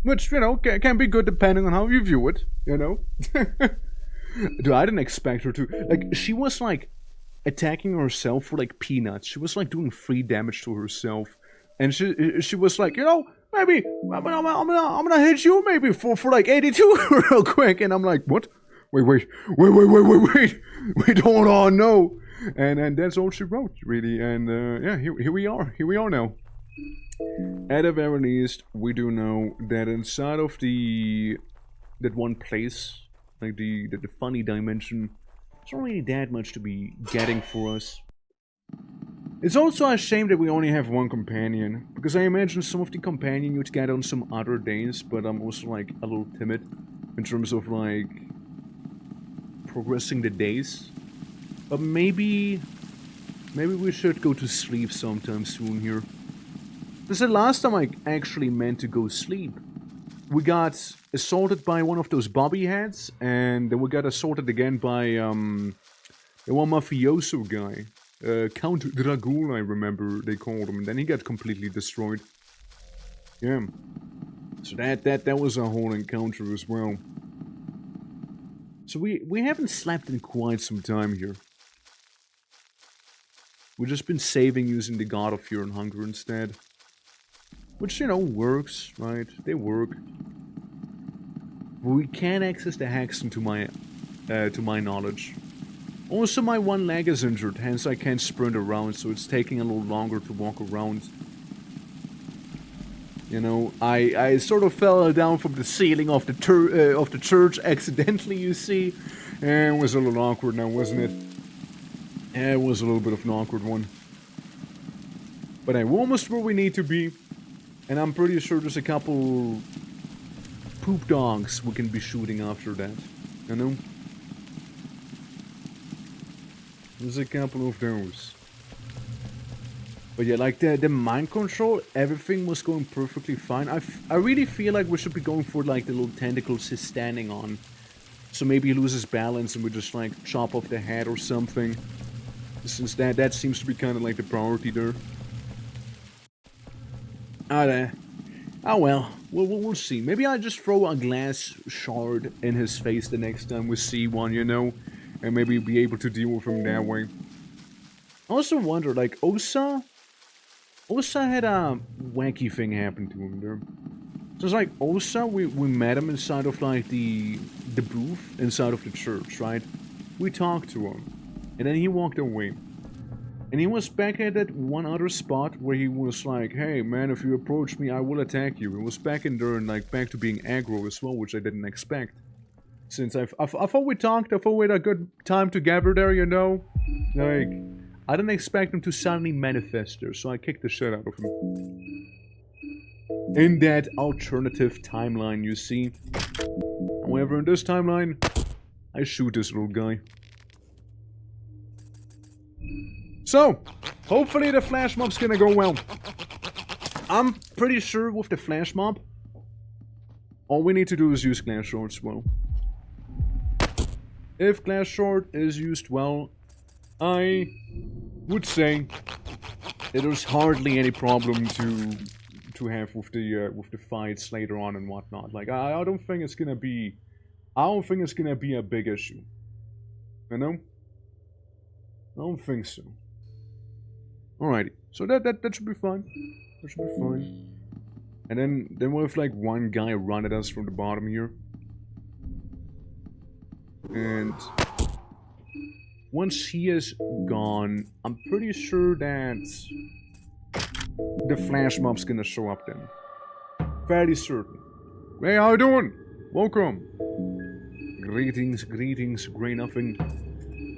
Which, you know, can be good depending on how you view it, you know? Dude, I didn't expect her to. Like, she was, like, attacking herself for, like, peanuts. She was, like, doing 3 damage to herself. And she was like, you know, maybe, I'm gonna hit you maybe for like, 82 real quick. And I'm like, what? Wait. We don't all know. And that's all she wrote, really. And, yeah, here we are. Here we are now. At the very least, we do know that inside of that one place, like the funny dimension, it's not really that much to be getting for us. It's also a shame that we only have one companion, because I imagine some of the companion you'd get on some other days, but I'm also like a little timid in terms of like progressing the days. But maybe we should go to sleep sometime soon here. This is the last time I actually meant to go sleep. We got assaulted by one of those bobby heads, and then we got assaulted again by the one mafioso guy. Count Dragul, I remember they called him, and then he got completely destroyed. Yeah. So that was a whole encounter as well. So we haven't slept in quite some time here. We've just been saving using the God of Fear and Hunger instead. Which, you know, works, right? They work. We can't access the Hexen to my knowledge. Also, my one leg is injured, hence I can't sprint around, so it's taking a little longer to walk around. You know, I sort of fell down from the ceiling of the church accidentally, you see. And it was a little awkward now, wasn't it? Yeah, it was a little bit of an awkward one. But hey, we're almost where we need to be. And I'm pretty sure there's a couple poop dogs we can be shooting after that. You know? There's a couple of those. But yeah, like the mind control, everything was going perfectly fine. I really feel like we should be going for like the little tentacles he's standing on. So maybe he loses balance and we just like chop off the head or something. Since that seems to be kind of like the priority there. Oh well, we'll see. Maybe I'll just throw a glass shard in his face the next time we see one, you know? And maybe be able to deal with him that way. I also wonder, like, Osa had a wacky thing happen to him there. So it's like, Osa, we met him inside of, like, the booth inside of the church, right? We talked to him. And then he walked away. And he was back at that one other spot where he was like, hey man, if you approach me, I will attack you. He was back in there and like back to being aggro as well, which I didn't expect. Since I thought we talked, I thought we had a good time together there, you know? Like, I didn't expect him to suddenly manifest there, so I kicked the shit out of him. In that alternative timeline, you see. However, in this timeline, I shoot this little guy. So, hopefully the flash mob's gonna go well. I'm pretty sure with the flash mob, all we need to do is use glass shards well. If glass shard is used well, I would say that there's hardly any problem to have with the fights later on and whatnot. Like I don't think it's gonna be a big issue. You know? I don't think so. Alrighty. So that should be fine. That should be fine. And then we'll have like one guy run at us from the bottom here. And once he is gone, I'm pretty sure that the flash mob's gonna show up then. Fairly certain. Hey, how you doing? Welcome. Greetings, greetings, grey nothing.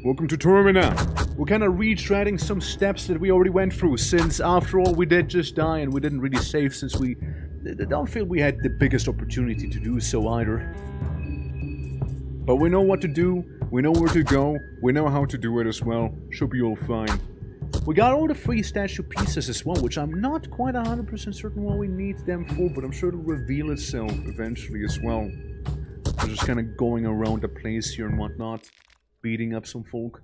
Welcome to Termina. We're kind of retreading some steps that we already went through, since after all we did just die and we didn't really save, since we don't feel we had the biggest opportunity to do so either. But we know what to do, we know where to go, we know how to do it as well. Should be all fine. We got all the 3 statue pieces as well, which I'm not quite 100% certain what we need them for, but I'm sure it'll reveal itself eventually as well. We're just kind of going around the place here and whatnot, beating up some folk.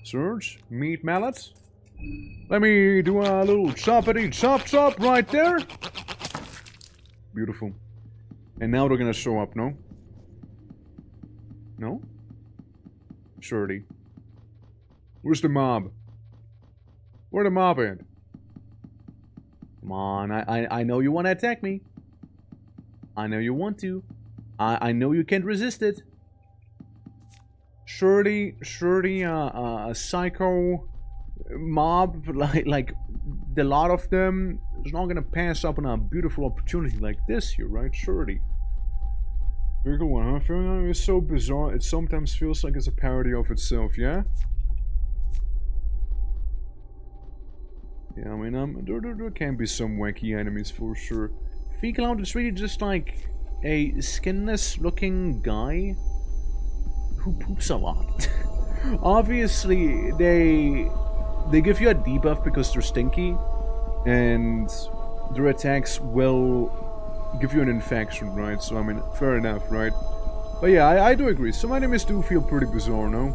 Surge, meat mallets. Let me do a little choppity chop chop right there. Beautiful. And now they're gonna show up, no? No? Surely. Where's the mob? Where the mob at? Come on, I know you want to attack me. I know you want to. I know you can't resist it. Surely a psycho mob, like the lot of them, is not gonna pass up on a beautiful opportunity like this here, right? Surely. Very good one, huh? Feeling it's so bizarre, it sometimes feels like it's a parody of itself, yeah? Yeah, I mean, there can be some wacky enemies for sure. Feecloud is really just like a skinless looking guy who poops a lot. Obviously, they give you a debuff because they're stinky, and their attacks will give you an infection, right? So I mean, fair enough, right? But yeah, I do agree. Some enemies do feel pretty bizarre, no?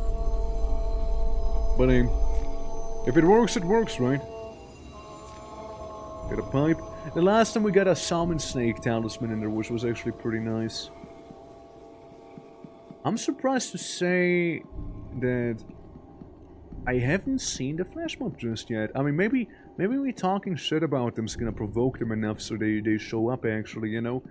But if it works, right? Get a pipe. The last time we got a salmon snake talisman in there, which was actually pretty nice. I'm surprised to say that I haven't seen the flash mob just yet. I mean, maybe me talking shit about them is gonna provoke them enough so they show up actually, you know.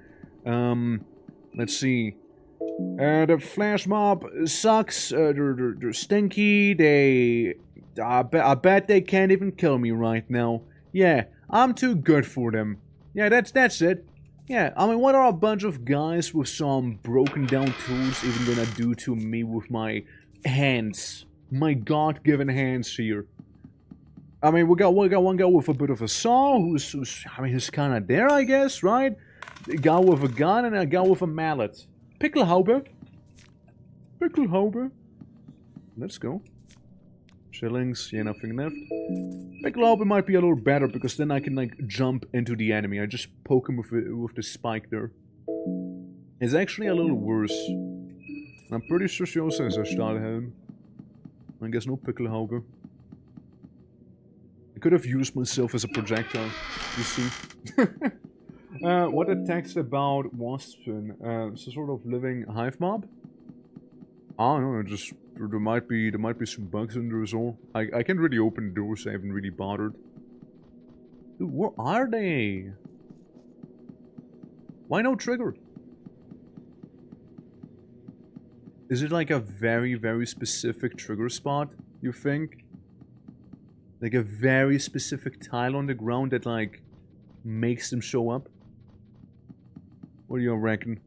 Let's see. The flash mob sucks. They're stinky. I bet they can't even kill me right now. Yeah, I'm too good for them. Yeah, that's it. Yeah, I mean, what are a bunch of guys with some broken down tools even gonna do to me with my hands? My God-given hands here. I mean, we got one guy with a bit of a saw, who's I mean, he's kind of there, I guess, right? A guy with a gun and a guy with a mallet. Pickelhaube. Pickelhaube. Let's go. Shillings, yeah, nothing left. Pickelhaube might be a little better because then I can like jump into the enemy. I just poke him with the spike there. It's actually a little worse. I'm pretty sure she also has a Stahlhelm. I guess no Pickelhaube. I could have used myself as a projectile, you see. What attacks about Waspin? Some sort of living hive mob? I don't know, just there might be some bugs in there as well. I can't really open the doors, I haven't really bothered. Dude, where are they? Why no trigger? Is it like a very, very specific trigger spot, you think? Like a very specific tile on the ground that like makes them show up? What do you reckon?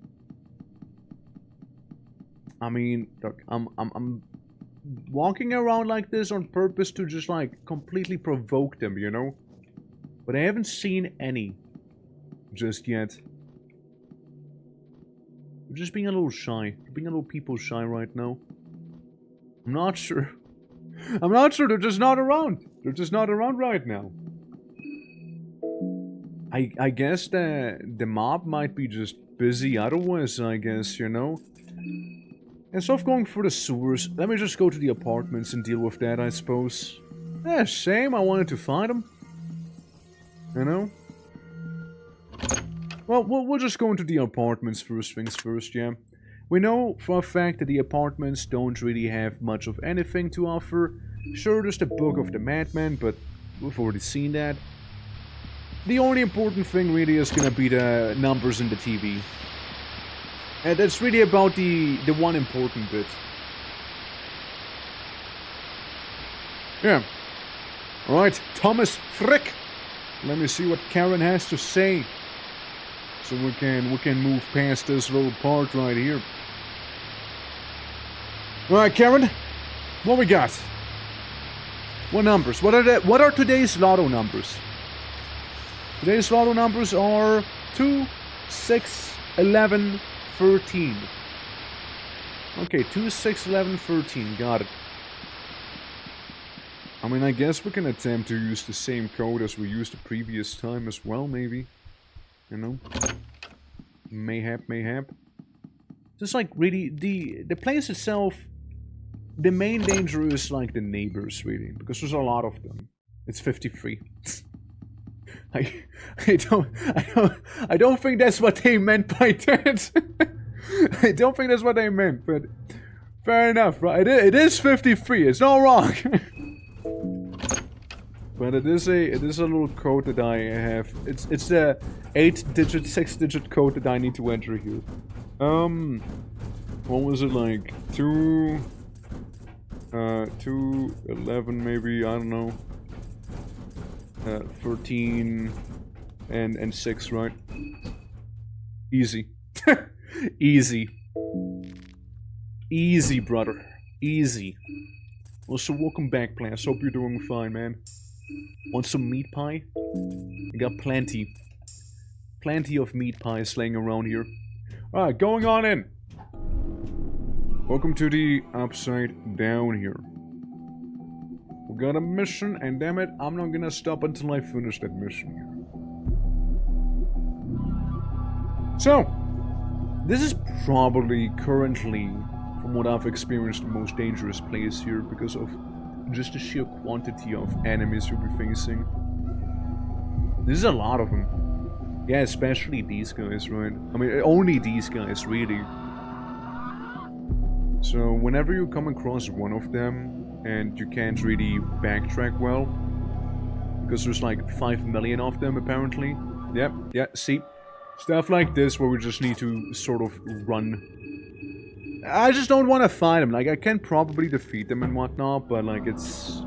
I mean, look, I'm walking around like this on purpose to just like completely provoke them, you know? But I haven't seen any just yet. I'm just being a little shy. Being a little people shy right now. I'm not sure. I'm not sure, they're just not around. They're just not around right now. I guess the mob might be just busy otherwise, I guess, you know? Instead of going for the sewers, let me just go to the apartments and deal with that, I suppose. Yeah, shame, I wanted to find them. You know? Well, we'll just go into the apartments first things first, yeah. We know for a fact that the apartments don't really have much of anything to offer. Sure, there's the Book of the Madman, but we've already seen that. The only important thing really is gonna be the numbers in the TV. And that's really about the one important bit. Yeah. Alright, Thomas Frick. Let me see what Karen has to say. So we can move past this little part right here. Alright, Karen. What we got? What numbers? What are today's lotto numbers? Today's lotto numbers are 2, 6, 11, 13. Okay, 2, 6, 11, 13. Got it. I mean, I guess we can attempt to use the same code as we used the previous time as well, maybe. You know? Mayhap, mayhap. Just like, really, the place itself, the main danger is like the neighbors, really. Because there's a lot of them. It's 53. I don't think that's what they meant by that. I don't think that's what they meant, but fair enough, right? It is 53. It's not wrong. But it is a little code that I have. It's the 8-digit, 6-digit code that I need to enter here. What was it like? 2, 11 maybe, I don't know. 13 and 6, right? Easy. Easy. Easy, brother. Easy. Also, welcome back, players. Hope you're doing fine, man. Want some meat pie? I got plenty. Plenty of meat pies laying around here. Alright, going on in. Welcome to the Upside Down here. We got a mission, and damn it, I'm not gonna stop until I finish that mission here. So, this is probably currently, from what I've experienced, the most dangerous place here because of just the sheer quantity of enemies you'll be facing. There's a lot of them. Yeah, especially these guys, right? I mean, only these guys, really. So, whenever you come across one of them, and you can't really backtrack well, because there's like 5 million of them, apparently. Yep, yeah, see? Stuff like this where we just need to sort of run. I just don't want to fight them. Like, I can probably defeat them and whatnot, but like, it's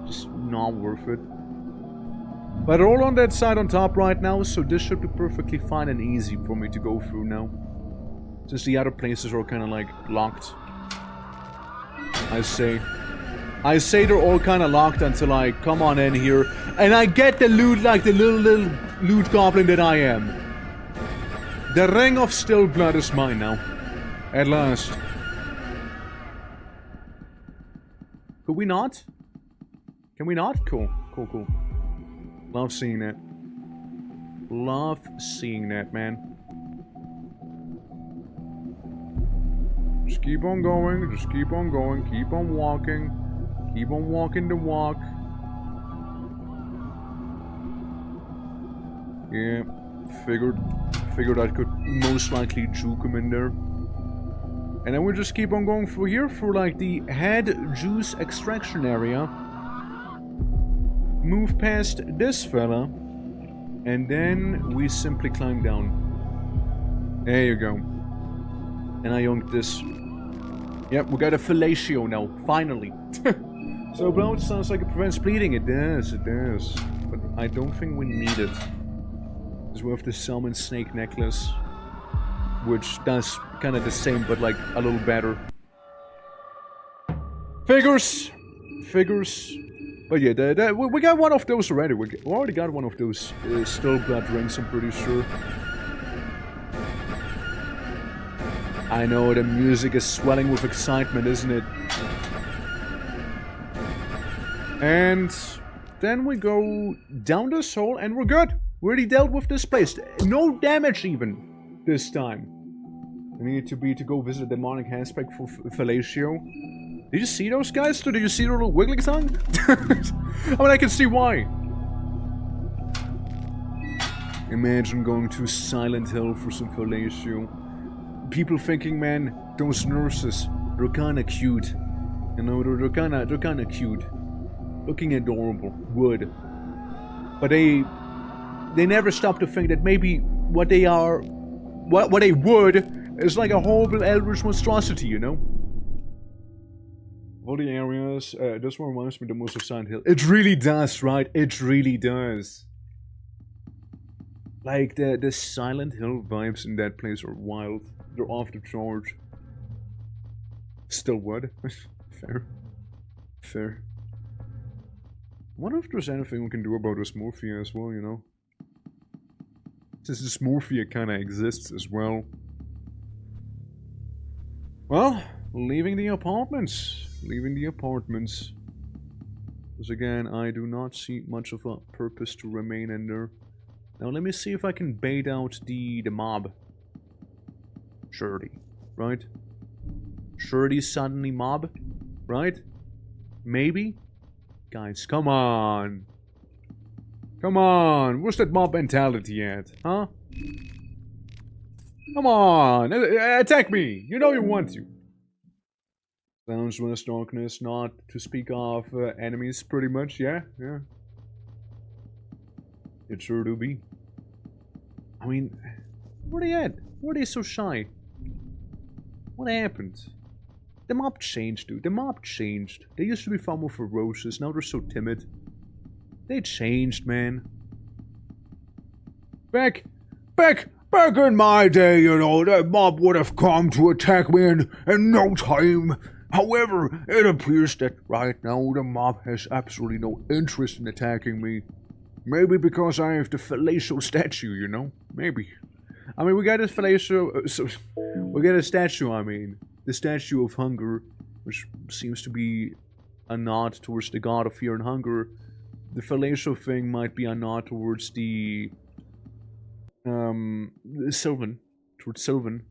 just not worth it. But they're all on that side on top right now, so this should be perfectly fine and easy for me to go through now. Since the other places are kind of like locked. I say they're all kind of locked until I come on in here and I get the loot like the little loot goblin that I am. The Ring of Still Blood is mine now. At last. Could we not? Can we not? Cool. Cool, cool. Love seeing that. Love seeing that, man. Just keep on going, just keep on going, keep on walking. Keep on walking the walk. Yeah, figured I could most likely juke him in there. And then we just keep on going through here for like the head juice extraction area. Move past this fella. And then we simply climb down. There you go. And I yoinked this. Yep, we got a fellatio now, finally. So blood sounds like it prevents bleeding. It does, it does. But I don't think we need it. Because we have the salmon snake necklace. Which does kind of the same, but like a little better. Figures! Figures. But yeah, we got one of those already. We already got one of those still blood rings, I'm pretty sure. I know, the music is swelling with excitement, isn't it? And then we go down this hole and we're good. We already dealt with this place. No damage even this time. We need to go visit the demonic aspect for fellatio. Did you see those guys? Did you see their little wiggling tongue? I mean, I can see why. Imagine going to Silent Hill for some fellatio. People thinking, man, those nurses, they're kinda cute. You know, they're kinda cute. looking adorable, would. But they never stop to think that maybe what they are, what they would, is like a horrible eldritch monstrosity, you know? All the areas, this one reminds me the most of Silent Hill. It really does, right? It really does. Like, the Silent Hill vibes in that place are wild. They're off the charge. Still would. Fair. Fair. I wonder if there's anything we can do about dysmorphia as well, you know? Since dysmorphia kinda exists as well. Well, leaving the apartments. Leaving the apartments. Because again, I do not see much of a purpose to remain in there. Now let me see if I can bait out the mob. Surely, right? Surely suddenly mob, right? Maybe? Guys, come on. Come on, where's that mob mentality at, huh? Come on, attack me! You know you want to. Sounds less darkness, not to speak of enemies, pretty much, yeah? Yeah. It sure do be. I mean, where are they at? Why are they so shy? What happened? The mob changed, dude. The mob changed. They used to be far more ferocious, now they're so timid. They changed, man. Back in my day, you know, that mob would have come to attack me in no time. However, it appears that right now the mob has absolutely no interest in attacking me. Maybe because I have the fellatio statue, you know? Maybe. I mean, we got a fellatio... we got a statue, I mean. The statue of hunger, which seems to be a nod towards the god of fear and hunger. The fellatio thing might be a nod towards the... Sylvan. Towards Sylvan.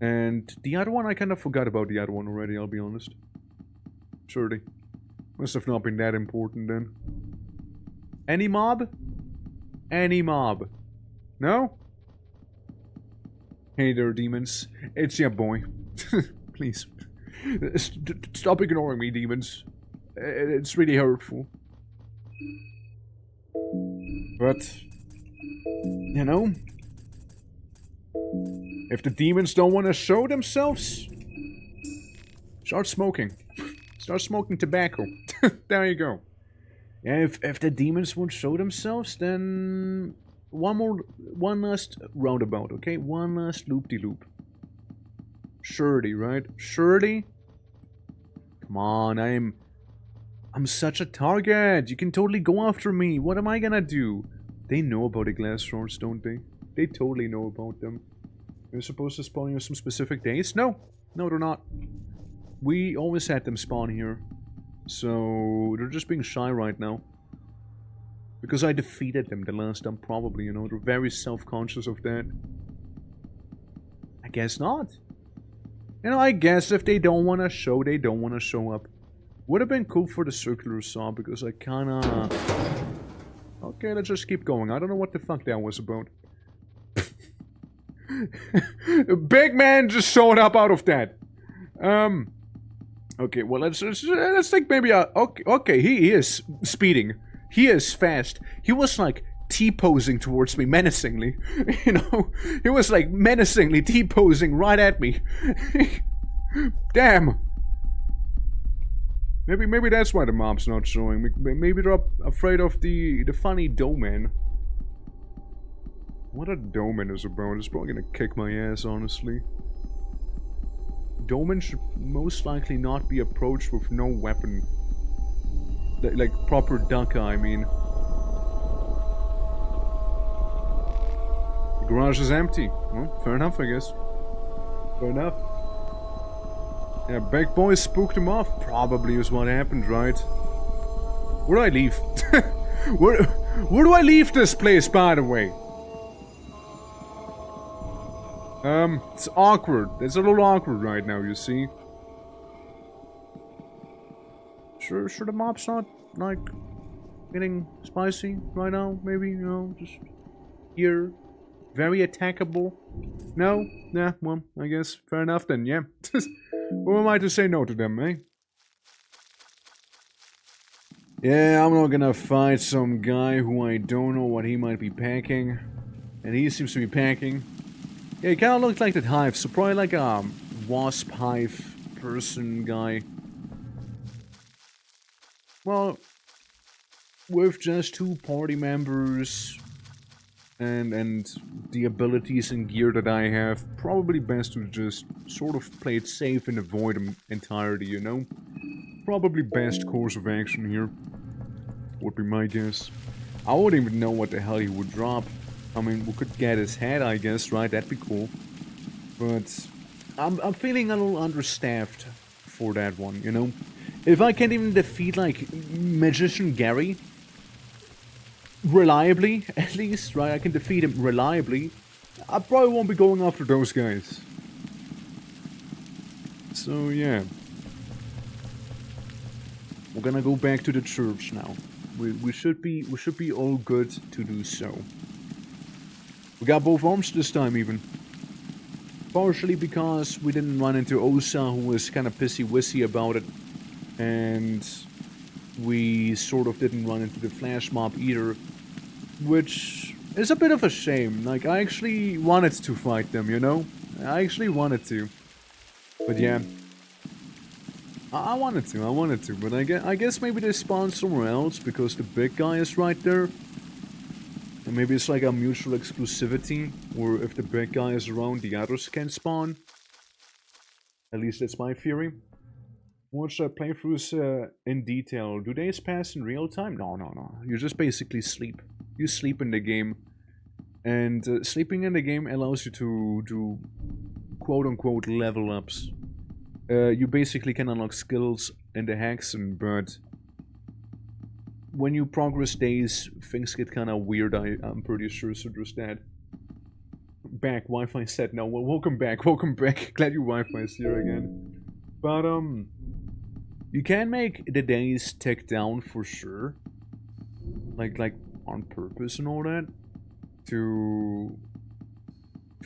And the other one, I kind of forgot about the other one already, I'll be honest. Surely. Must have not been that important then. Any mob? Any mob. No? Hey there, demons. It's your boy. Please. Stop ignoring me, demons. It's really hurtful. But... you know? If the demons don't want to show themselves, start smoking. Start smoking tobacco. There you go. Yeah, if the demons won't show themselves, then one last roundabout, okay? One last loop-de-loop. Surely, right? Surely? Come on, I'm such a target. You can totally go after me. What am I gonna do? They know about the glass swords, don't they? They totally know about them. They're supposed to spawn here some specific days? No. No, they're not. We always had them spawn here. So, they're just being shy right now. Because I defeated them the last time, probably, you know. They're very self-conscious of that. I guess not. You know, I guess if they don't want to show, they don't want to show up. Would have been cool for the circular saw, because I kinda... Okay, let's just keep going. I don't know what the fuck that was about. Big man just showed up out of that. Okay, well, let's think maybe okay, he is speeding. He is fast. He was like T-posing towards me menacingly. You know, he was like menacingly T-posing right at me. Damn. Maybe that's why the mob's not showing. Maybe they're afraid of the funny Doman. What a Doman is about. It's probably gonna kick my ass, honestly. Doman should most likely not be approached with no weapon. Like proper Daka, I mean. The garage is empty. Well, fair enough, I guess. Fair enough. Yeah, big boy spooked him off. Probably is what happened, right? Where do I leave? where do I leave this place, by the way? It's awkward. It's a little awkward right now, you see. Sure the mob's not, like, getting spicy right now, maybe, you know, just here. Very attackable. No? Nah, well, I guess fair enough then, yeah. Who am I to say no to them, eh? Yeah, I'm not gonna fight some guy who I don't know what he might be packing. And he seems to be packing. Yeah, he kinda looks like that hive, so probably like a wasp hive person guy. Well, with just 2 party members and the abilities and gear that I have, probably best to just sort of play it safe and avoid them entirely, you know? Probably best course of action here, would be my guess. I wouldn't even know what the hell he would drop. I mean, we could get his head, I guess, right? That'd be cool. But I'm feeling a little understaffed for that one, you know? If I can't even defeat, like, Magician Gary, reliably, at least, right? I can defeat him reliably. I probably won't be going after those guys. So, yeah. We're gonna go back to the church now. We should be all good to do so. We got both arms this time, even. Partially because we didn't run into Osa, who was kind of pissy-wissy about it. And we sort of didn't run into the flash mob either. Which is a bit of a shame. Like, I actually wanted to fight them, you know? I actually wanted to. But yeah. I wanted to, but I guess maybe they spawn somewhere else because the big guy is right there. And maybe it's like a mutual exclusivity, or if the big guy is around, the others can spawn. At least that's my theory. Watch playthroughs in detail. Do days pass in real time? No. You just basically sleep. You sleep in the game. And sleeping in the game allows you to do quote-unquote level ups. You basically can unlock skills in the hexen, but when you progress days, things get kind of weird, I'm pretty sure, so there's that. Back, Wi-Fi said no. Well, welcome back. Glad your Wi-Fi is here again. But, you can make the days tick down for sure. Like, on purpose and all that. To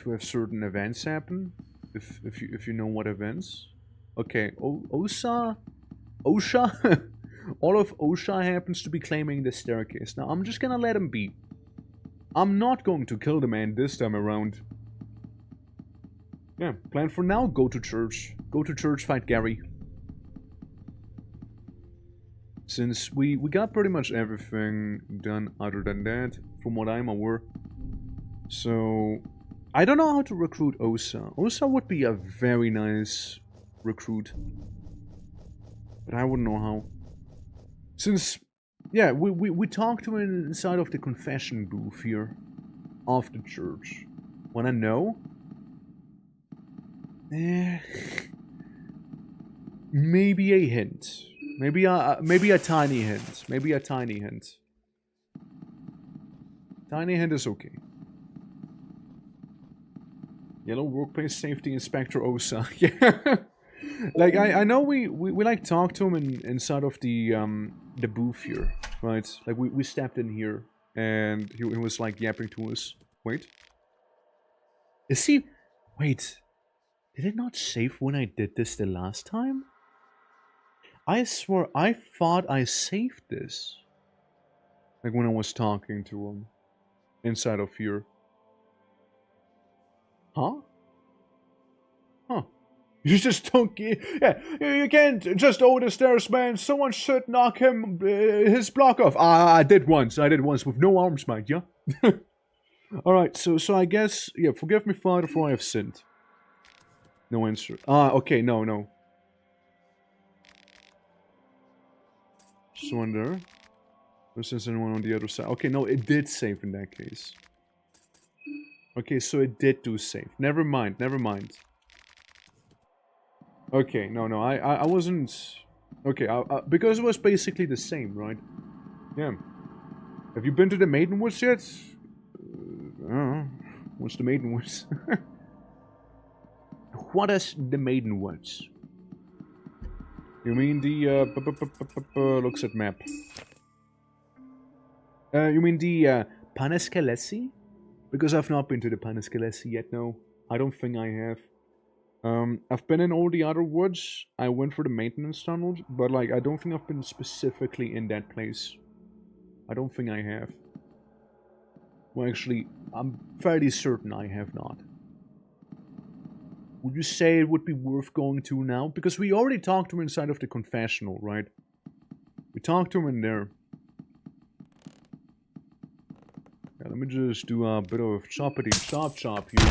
have certain events happen. If you know what events. Okay, Osha? All of Osha happens to be claiming the staircase. Now, I'm just gonna let him be. I'm not going to kill the man this time around. Yeah, plan for now, go to church. Go to church, fight Gary. Since we got pretty much everything done other than that, from what I'm aware. So, I don't know how to recruit Osa. Osa would be a very nice recruit. But I wouldn't know how. Since, yeah, we talked to him inside of the confession booth here. Of the church. Wanna know? Maybe a hint. Maybe a tiny hint. Maybe a tiny hint. Tiny hint is okay. Yellow Workplace Safety Inspector Osa. Yeah. Like, I know we like talked to him inside of the booth here, right? Like, we stepped in here, and he was, like, yapping to us. Wait. Is he... Wait. Did it not save when I did this the last time? I swear, I thought I saved this. Like, when I was talking to him. Inside of here. Huh? Huh. You just don't get... Yeah, you can't just over the stairs, man. Someone should knock him, his block off. I did once with no arms, mind, yeah? Alright, so I guess... Yeah, forgive me, Father, for I have sinned. No answer. Okay, no. Just wonder... If there's anyone on the other side. Okay, no, it did save in that case. Okay, so it did do save. Never mind. Okay, no, I wasn't... Okay, because it was basically the same, right? Yeah. Have you been to the Maidenwoods yet? I don't know. What's the Maidenwoods? What is the Maidenwoods? You mean the, looks at map. You mean the, Panescalesi? Because I've not been to the Panescalesi yet, no. I don't think I have. I've been in all the other woods. I went for the maintenance tunnels, but like I don't think I've been specifically in that place. I don't think I have. Well, actually, I'm fairly certain I have not. Would you say it would be worth going to now? Because we already talked to him inside of the confessional, right? We talked to him in there. Yeah, let me just do a bit of choppity chop here.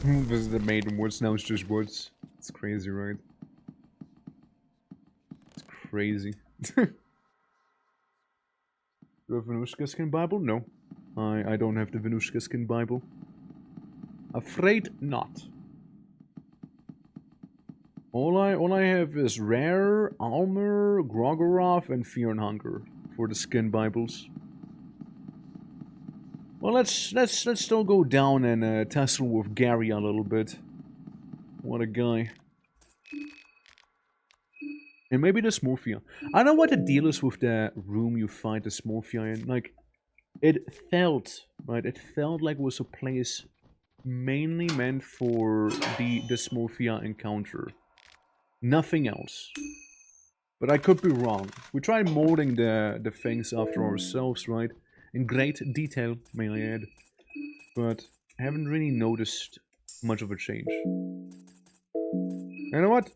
This is the maiden woods, now it's just woods. It's crazy, right? It's crazy. Do you have Venushka Skin Bible? No. I don't have the Venushka Skin Bible. Afraid not. All I have is Rare, Almer, Grogorov, and Fear and Hunger for the Skin Bibles. Well, let's still go down and tussle with Gary a little bit. What a guy. And maybe the Smurfia. I don't know what the deal is with the room you find the Smurfia in. Like, it felt, right? It felt like it was a place mainly meant for the Smurfia encounter. Nothing else. But I could be wrong. We tried molding the things after ourselves, right? In great detail, may I add. But I haven't really noticed much of a change. You know what?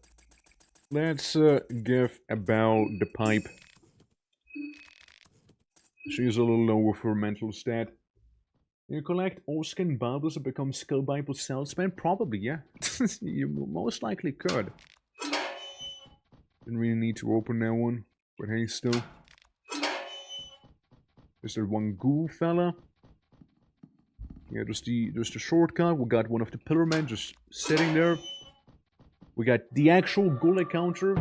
Let's give Abel the pipe. She's a little lower for mental stat. You collect all skin Bibles and become skill Bible salesman? Probably, yeah. You most likely could. Didn't really need to open that one, but hey, still. Is there one ghoul fella? Yeah, just the shortcut. We got one of the pillar men just sitting there. We got the actual ghoul encounter.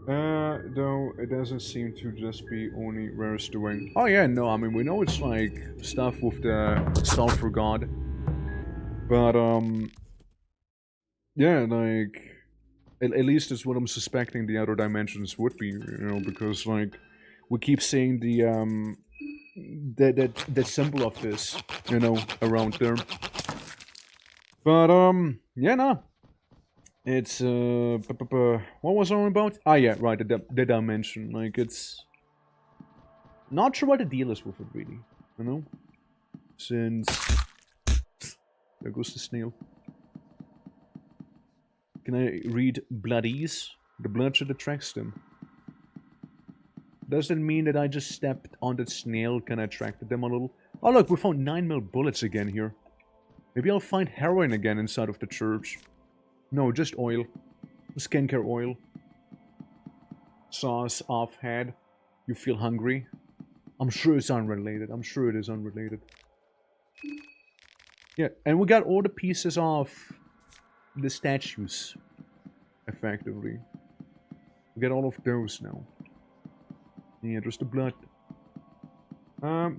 Though it doesn't seem to just be only Rare's doing. Oh yeah, no, I mean we know it's like stuff with the Sulfur God. But yeah, like at least it's what I'm suspecting the other dimensions would be, you know, because like we keep seeing the symbol of this, you know, around there. But yeah, no. It's what was I on about? Ah, yeah, right, the dimension. Like it's not sure what the deal is with it, really. You know, since there goes the snail. Can I read bloodies? The bloodshed attracts them. Does that mean that I just stepped on that snail? Can I attract them a little? Oh look, we found 9mm bullets again here. Maybe I'll find heroin again inside of the church. No, just oil. Skincare oil. Sauce off head. You feel hungry? I'm sure it's unrelated. I'm sure it is unrelated. Yeah, and we got all the pieces of the statues. Effectively. We get all of those now. Yeah, just the blood.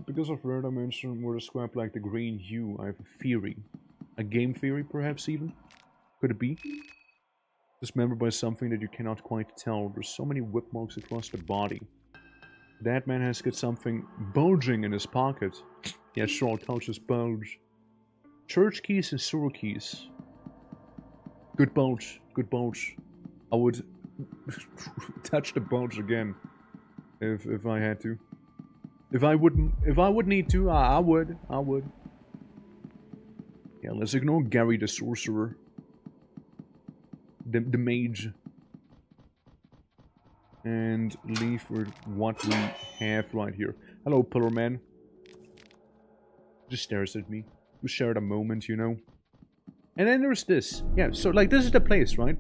Because of rare dimension were described like the green hue, I have a theory. A game theory, perhaps even? Could it be? Dismembered by something that you cannot quite tell. There's so many whip marks across the body. That man has got something bulging in his pocket. Yeah, sure, I'll touch his bulge. Church keys and sewer keys. Good bulge, good bulge. I would touch the bulge again if I had to. If I would need to, I would. Yeah, let's ignore Gary the sorcerer. The mage. And leave with what we have right here. Hello, Pillar Man. Just stares at me. We shared a moment, you know. And then there's this. Yeah, so like this is the place, right?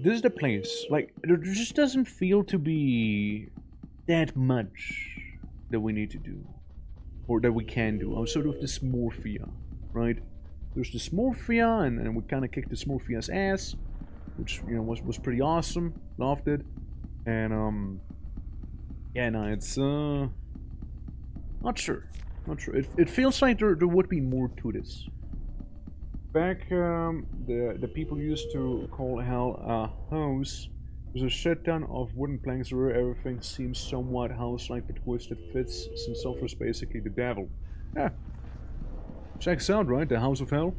This is the place. Like, there just doesn't feel to be that much that we need to do. Or that we can do. Outside of this Morphia, right? There's this Morphia, and we kind of kicked this Morphia's ass. Which, you know, was pretty awesome. Loved it. And, yeah, no, it's, not sure. Not sure. It feels like there would be more to this. Back, the people used to call hell a house. There's a shit ton of wooden planks where everything seems somewhat house-like but twisted fits, since sulfur is basically the devil. Yeah. Checks out, right? The House of Hell.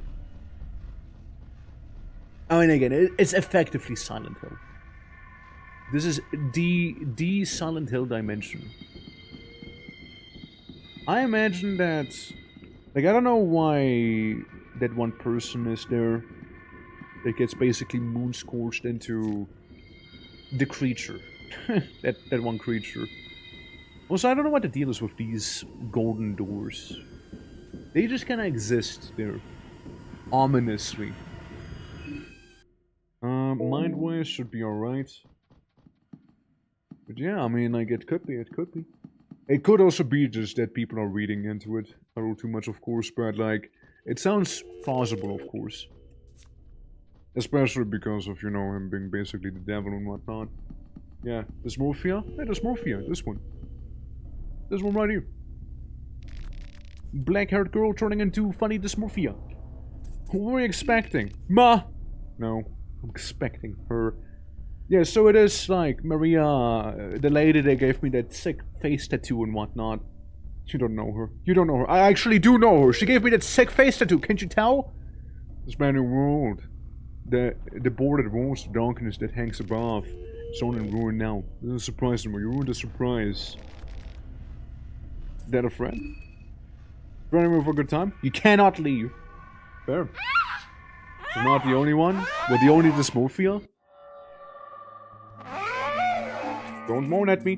I mean, again, it's effectively Silent Hill. This is the Silent Hill dimension. I imagine that... Like, I don't know why that one person is there that gets basically moon-scorched into the creature. that one creature. Also, I don't know what the deal is with these golden doors. They just kind of exist there. Ominously. Mind-wise should be alright. But yeah, I mean, like, it could be. It could also be just that people are reading into it a little too much, of course, but, like, it sounds plausible, of course. Especially because of, you know, him being basically the devil and whatnot. Yeah, dysmorphia? Yeah, dysmorphia, this one. This one right here. Black-haired girl turning into funny dysmorphia. What were you expecting? Ma! No, I'm expecting her. Yeah, so it is like Maria, the lady that gave me that sick face tattoo and whatnot. You don't know her. You don't know her. I actually do know her. She gave me that sick face tattoo. Can't you tell? This brand new world. The border that rules the darkness that hangs above. It's on in ruin now. This is a surprise to me. You ruined the surprise. That a friend? Friend with a good time? You cannot leave. Fair. You're not the only one. We're the only dysmorphia. Don't moan at me.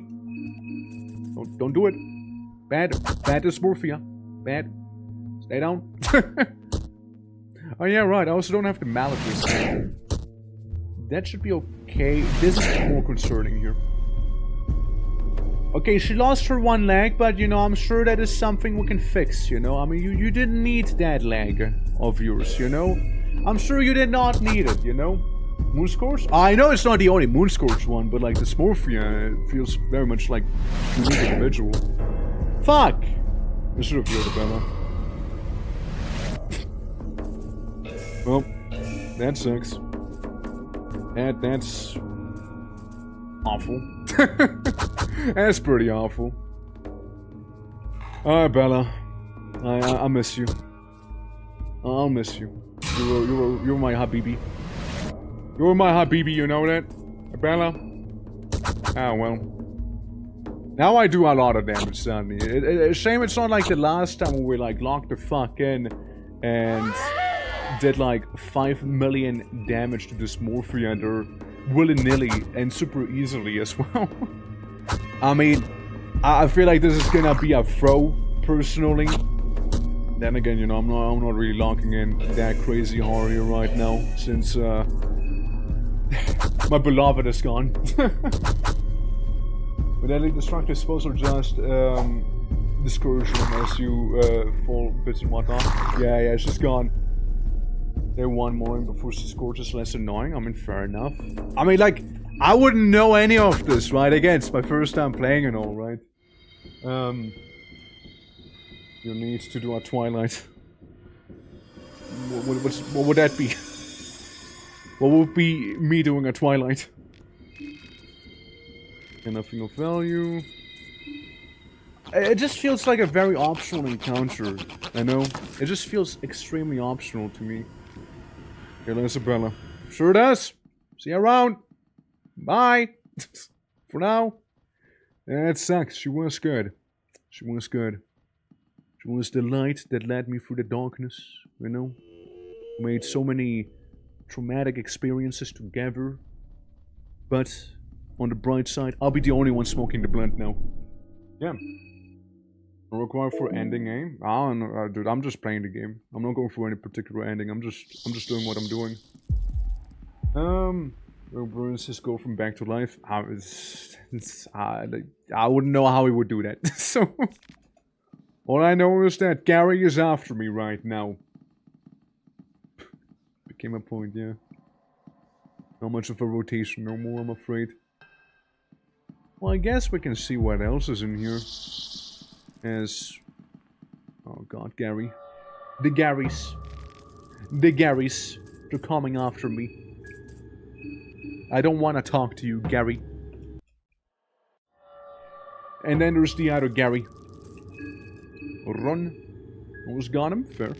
Don't do it. Bad dysmorphia. Bad. Stay down. Oh yeah, right. I also don't have the mallet this time. That should be okay. This is more concerning here. Okay, she lost her one leg, but you know, I'm sure that is something we can fix, you know? I mean, you didn't need that leg of yours, you know? I'm sure you did not need it, you know? Moonscorch? I know it's not the only Moonscorch one, but like dysmorphia feels very much like a unique individual. Fuck! I should have healed Bella. Well, that sucks. That's awful. That's pretty awful. Alright, Bella. I miss you. I'll miss you. You're my habibi. You're my habibi, you know that? Bella? Ah, well. Now I do a lot of damage, suddenly. It's a shame it's not like the last time we like locked the fuck in and did like 5 million damage to dysmorphia there willy-nilly and super easily as well. I mean, I feel like this is gonna be a throw, personally. Then again, you know, I'm not really locking in that crazy horror here right now, since my beloved is gone. But deadly destructive spells are just discouraging as you fall bits and whatnot. Yeah, she's gone. There one more in before she scorches less annoying. I mean, fair enough. I mean, like, I wouldn't know any of this, right? Again, it's my first time playing and all, right? You need to do a Twilight. What would that be? What would be me doing a Twilight? And nothing of value. It just feels like a very optional encounter. I know. It just feels extremely optional to me. Here, Isabella. Sure does. See you around. Bye. For now. Yeah, it sucks. She was good. She was good. She was the light that led me through the darkness, you know? We made so many traumatic experiences together. But, on the bright side, I'll be the only one smoking the blunt now. Yeah. Required for ending aim? I don't know, dude, I'm just playing the game. I'm not going for any particular ending, I'm just doing what I'm doing. Will Bruce's go from back to life? I wouldn't know how he would do that, so... All I know is that Gary is after me right now. Became a point, yeah. Not much of a rotation no more, I'm afraid. Well, I guess we can see what else is in here. As... Oh god, Gary. The Garys. The Garys. They're coming after me. I don't want to talk to you, Gary. And then there's the other Gary. Run. Almost got him. Fair.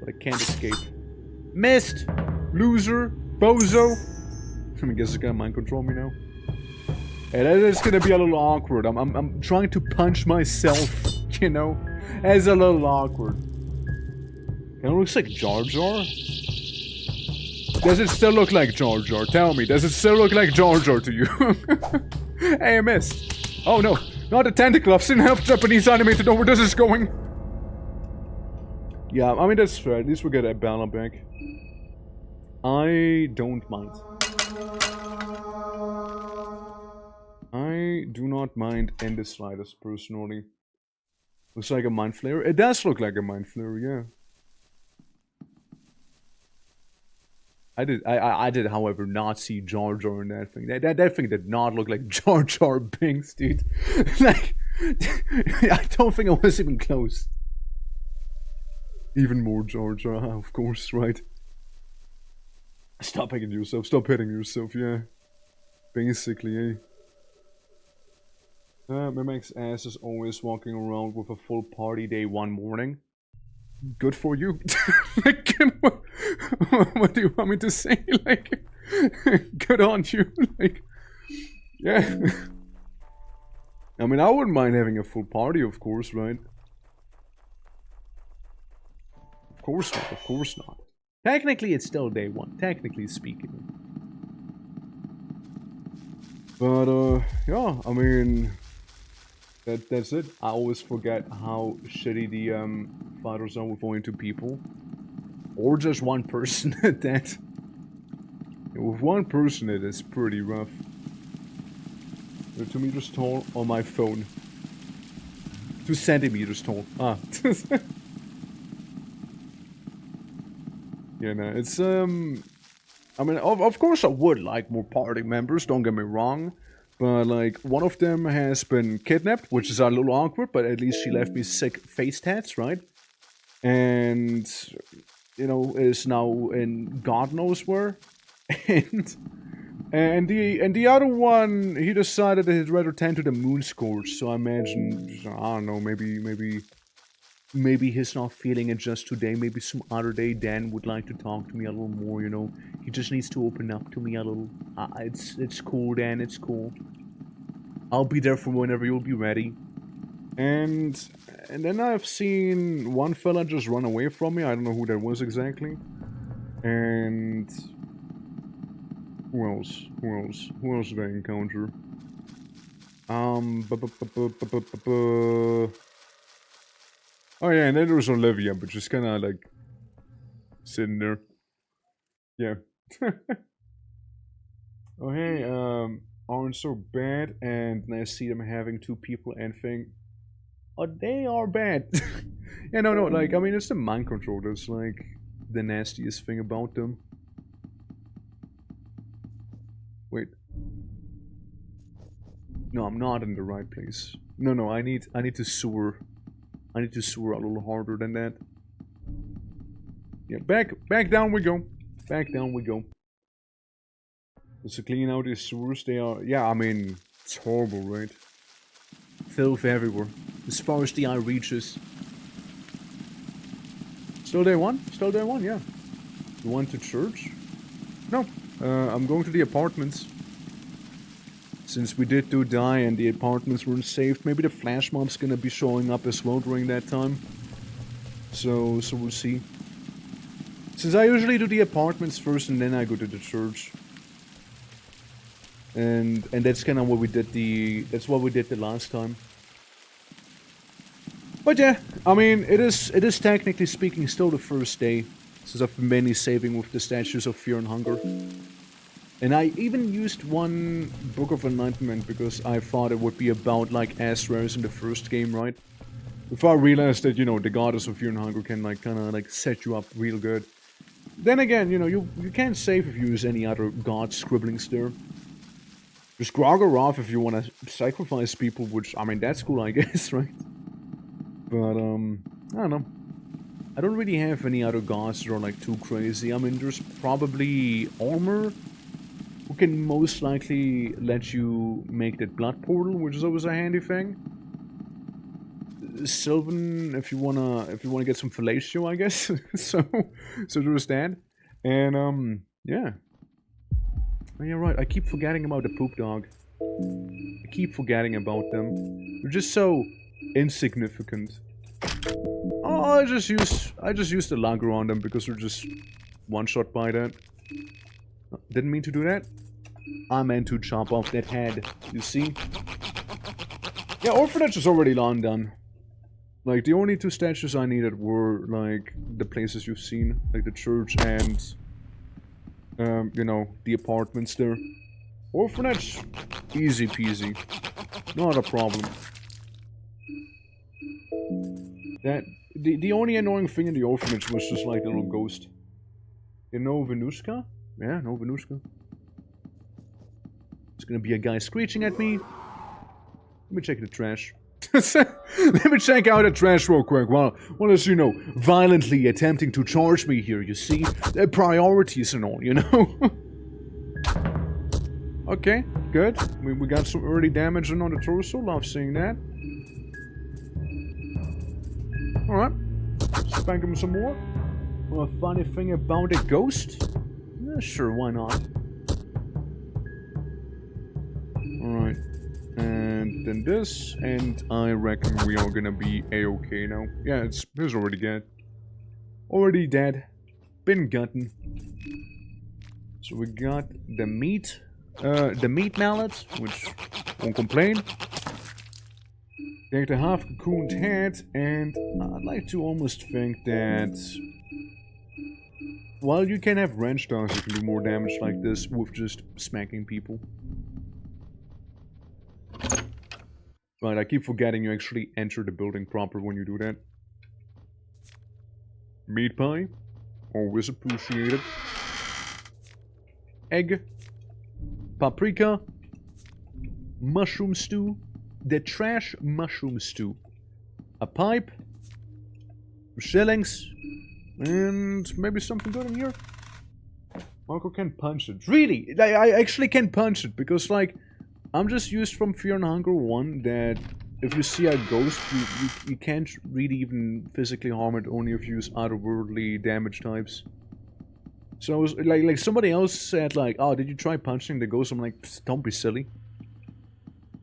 but I can't escape. Missed! Loser! Bozo! I guess it's gonna mind control me now. Hey, that is gonna be a little awkward. I'm trying to punch myself, you know? It's a little awkward. It looks like Jar Jar? Does it still look like Jar Jar? Tell me, does it still look like Jar Jar to you? Hey, I missed. Oh no, not the tentacle. I've seen enough Japanese anime to know where this is going. Yeah, I mean, that's fair. At least we get Abella back. I don't mind. I do not mind in the slightest, personally. Looks like a mind flayer. It does look like a mind flayer, yeah. I did, however, not see Jar Jar in that thing. That thing did not look like Jar Jar Binks, dude. Like, I don't think I was even close. Even more Jar Jar, of course, right? Stop hitting yourself, yeah. Basically, eh? Mimic's ass is always walking around with a full party day one morning. Good for you. Like, what do you want me to say? Like, good on you. Like, yeah. I mean, I wouldn't mind having a full party, of course, right? Of course not, of course not. Technically, it's still day one, technically speaking. But, yeah, I mean... That's it. I always forget how shitty the fighters are with only 2 people. Or just one person at that. Yeah, with one person it is pretty rough. They're 2 meters tall on my phone. 2 centimeters tall. Ah. Yeah, no, it's I mean, of course I would like more party members, don't get me wrong. But, like, one of them has been kidnapped, which is a little awkward, but at least she left me sick face tats, right? And, you know, is now in God knows where. And the other one, he decided that he'd rather tend to the moon scourge, so I imagine, I don't know, maybe he's not feeling it just today, maybe some other day Dan would like to talk to me a little more, you know. He just needs to open up to me a little. It's cool, Dan, it's cool. I'll be there for whenever you'll be ready. And then I've seen one fella just run away from me, I don't know who that was exactly. And... Who else did I encounter? Oh yeah, and then there was Olivia, but just kinda like... sitting there. Yeah. Oh hey, aren't so bad, and I see them having 2 people and think, oh, they are bad. Yeah, no, like, I mean, it's the mind control that's like the nastiest thing about them. Wait. No, I'm not in the right place. No, I need to sewer. I need to sewer a little harder than that. Yeah, back down we go. Back down we go. Just to clean out these sewers, they are... Yeah, I mean, it's horrible, right? Filth everywhere. As far as the eye reaches. Still day one? Still day one, yeah. You went to church? No. I'm going to the apartments. Since we did die and the apartments weren't saved, maybe the flash mob's gonna be showing up as well during that time. So we'll see. Since I usually do the apartments first and then I go to the church. And that's kind of what we did that's what we did the last time. But yeah, I mean, it is technically speaking still the first day, since I've been mainly saving with the statues of fear and hunger. And I even used one Book of Enlightenment because I thought it would be about like as rares in the first game, right? Before I realized that, you know, the goddess of fear and hunger can like kind of like set you up real good. Then again, you know, you can't save if you use any other god scribblings there. Just Grogoroth if you want to sacrifice people, which, I mean, that's cool, I guess, right? But, I don't know. I don't really have any other gods that are, like, too crazy. I mean, there's probably Armor, who can most likely let you make that blood portal, which is always a handy thing. Sylvan, if you wanna get some fellatio, I guess. so there's that. And yeah. Oh, yeah, right. I keep forgetting about the poop dog. I keep forgetting about them. They're just so insignificant. Oh, I just used the lager on them because they're just one shot by that. Didn't mean to do that. I meant to chop off that head. You see? Yeah, orphanage is already long done. Like, the only two statues I needed were, like, the places you've seen. Like, the church and, you know, the apartments there. Orphanage, easy peasy. Not a problem. The only annoying thing in the orphanage was just, like, the little ghost. You know Venushka? Yeah, no Venushka. It's gonna be a guy screeching at me. Let me check the trash. Let me check out the trash real quick. Well, as you know, violently attempting to charge me here, you see? The priorities and all, you know? Okay, good. We got some early damage on the torso. Love seeing that. Alright. Spank him some more. Well, a funny thing about a ghost? Yeah, sure, why not? Alright. And then this, and I reckon we are gonna be a-okay now. Yeah, it's already dead. Already dead. Been gotten. So we got the meat mallet, which won't complain. Take the half cocooned head, and I'd like to almost think that while you can have wrench stars, you can do more damage like this with just smacking people. Right, I keep forgetting you actually enter the building proper when you do that. Meat pie, always appreciated. Egg, paprika, mushroom stew, the trash mushroom stew, a pipe, shillings, and maybe something good in here. Marco can punch it. Really, I actually can punch it because, like, I'm just used from Fear and Hunger 1 that if you see a ghost, you can't really even physically harm it, only if you use otherworldly damage types. So I was like somebody else said, like, oh, did you try punching the ghost? I'm like, don't be silly.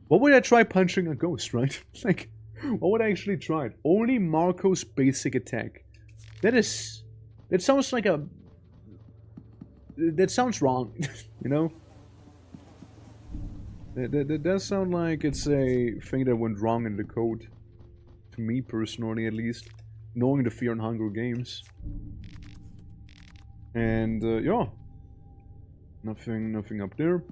What would I try punching a ghost, right? Like, what would I actually try? Only Marco's basic attack. That sounds like a... That sounds wrong, you know? That does sound like it's a thing that went wrong in the code. To me personally, at least. Knowing the Fear and Hunger games. And, yeah. Nothing up there.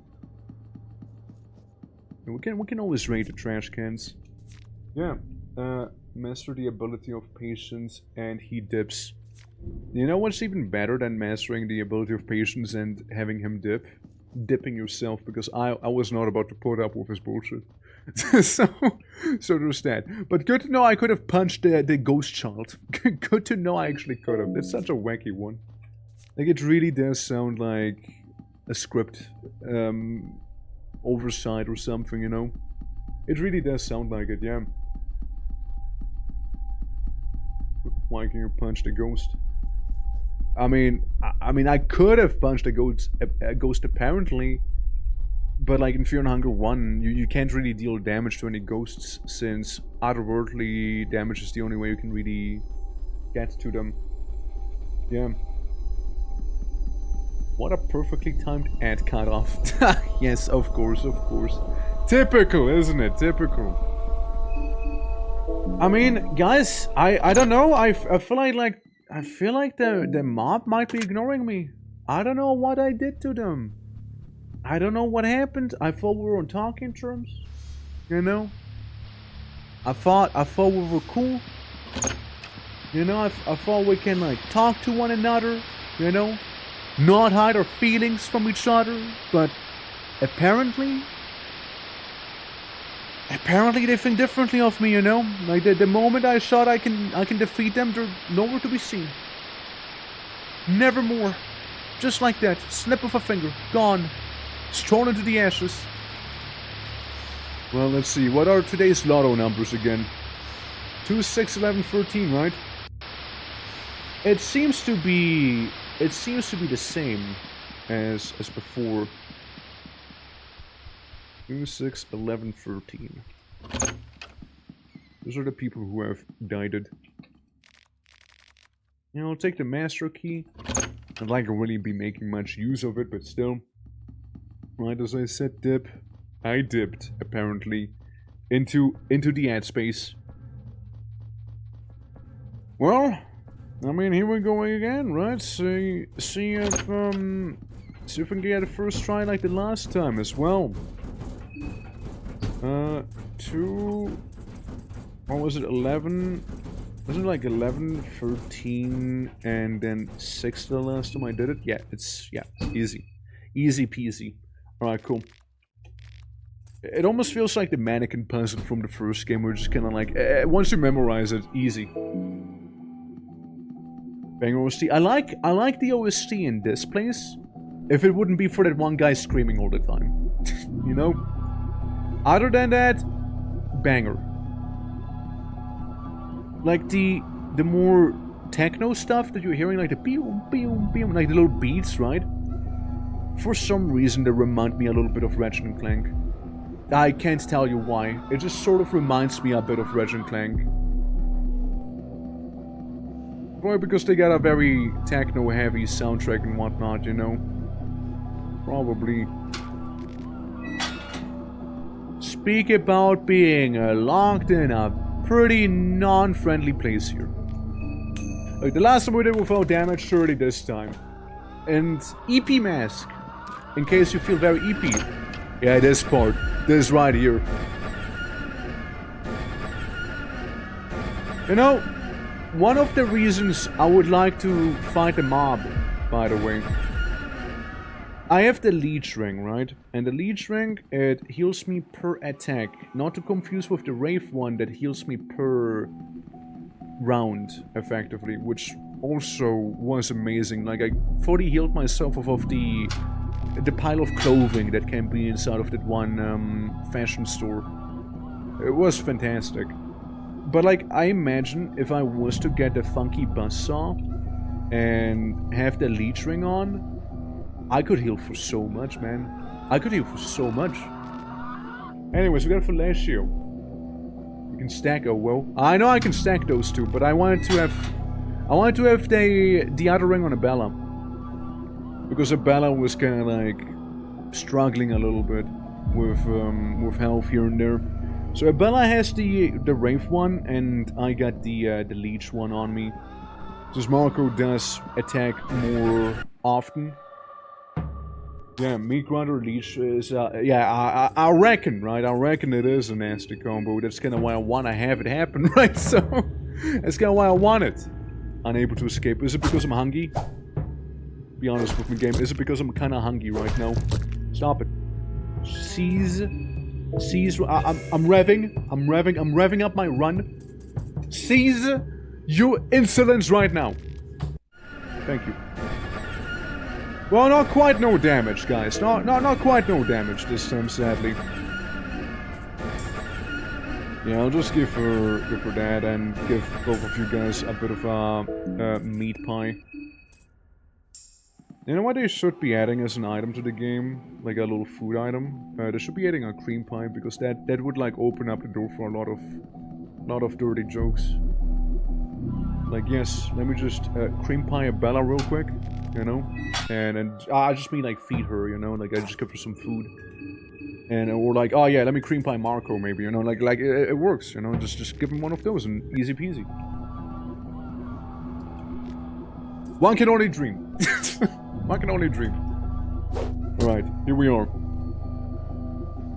And we can always raid the trash cans. Yeah. Master the ability of patience and he dips. You know what's even better than mastering the ability of patience and having him dip? Dipping yourself, because I was not about to put up with his bullshit. so there's that. But good to know I could have punched the ghost child. Good to know I actually could have. That's such a wacky one. Like, it really does sound like a script oversight or something, you know? It really does sound like it, yeah. Why can you punch the ghost? I mean, I could have punched a ghost apparently, but like in Fear and Hunger 1, you can't really deal damage to any ghosts, since otherworldly damage is the only way you can really get to them. Yeah. What a perfectly timed ad cutoff. Yes, of course, of course. Typical, isn't it? Typical. I mean, guys, I don't know. I feel like the mob might be ignoring me. I don't know what I did to them. I don't know what happened. I thought we were on talking terms. You know? I thought we were cool. You know, I thought we can, like, talk to one another. You know? Not hide our feelings from each other. But apparently they think differently of me, you know? Like, the moment I thought I can defeat them, they're nowhere to be seen. Nevermore. Just like that. Snip of a finger. Gone. Thrown into the ashes. Well, let's see. What are today's lotto numbers again? 2, 6, 11, 13, right? It seems to be the same as before. 2, 6, 11, 13. Those are the people who have died. You know, I'll take the master key. I'd like to really be making much use of it, but still. Right, as I said, dip. I dipped, apparently, into the ad space. Well, I mean, here we go again, right? See if we can get a first try like the last time as well. 2... What was it, 11? Wasn't it like 11, 13, and then 6 the last time I did it? Yeah, it's easy. Easy peasy. Alright, cool. It almost feels like the mannequin puzzle from the first game, where just kind of like, once you memorize it, easy. Bang OST. I like the OST in this place, if it wouldn't be for that one guy screaming all the time. You know? Other than that, banger. Like the more techno stuff that you're hearing, like the pew pew pew, like the little beats, right? For some reason, they remind me a little bit of Ratchet and Clank. I can't tell you why. It just sort of reminds me a bit of Ratchet and Clank. Probably because they got a very techno-heavy soundtrack and whatnot, you know? Probably. Speak about being locked in a pretty non-friendly place here. Like the last time we did without damage, surely this time. And EP mask, in case you feel very EP. Yeah, this part. This right here. You know, one of the reasons I would like to fight a mob, by the way. I have the leech ring, right? And the leech ring, it heals me per attack. Not to confuse with the Wraith one that heals me per round, effectively. Which also was amazing. Like, I fully healed myself off of the pile of clothing that can be inside of that one fashion store. It was fantastic. But, like, I imagine if I was to get the funky buzzsaw and have the leech ring on, I could heal for so much, man. I could heal for so much. Anyways, we got a fellatio. We can stack. Oh well, I know I can stack those two, but I wanted to have the other ring on Abella, because Abella was kind of like struggling a little bit with health here and there. So Abella has the Wraith one, and I got the Leech one on me. Since Marco does attack more often. Yeah, Meat Grinder Leech is, yeah, I reckon, right? I reckon it is a nasty combo. That's kind of why I want to have it happen, right? So, that's kind of why I want it. Unable to escape. Is it because I'm hungry? Be honest with me, game. Is it because I'm kind of hungry right now? Stop it. Seize. I'm revving up my run. Seize your insolence right now. Thank you. Well, not quite no damage, guys. Not quite no damage this time, sadly. Yeah, I'll just give her that and give both of you guys a bit of a meat pie. You know what they should be adding as an item to the game? Like a little food item? They should be adding a cream pie, because that would like open up the door for a lot of dirty jokes. Like, yes, let me just cream pie a Bella real quick, you know? And I just mean like feed her, you know? Like I just give her some food. And or like, oh yeah, let me cream pie Marco maybe, you know? Like it works, you know? Just give him one of those and easy peasy. One can only dream. One can only dream. Alright, here we are.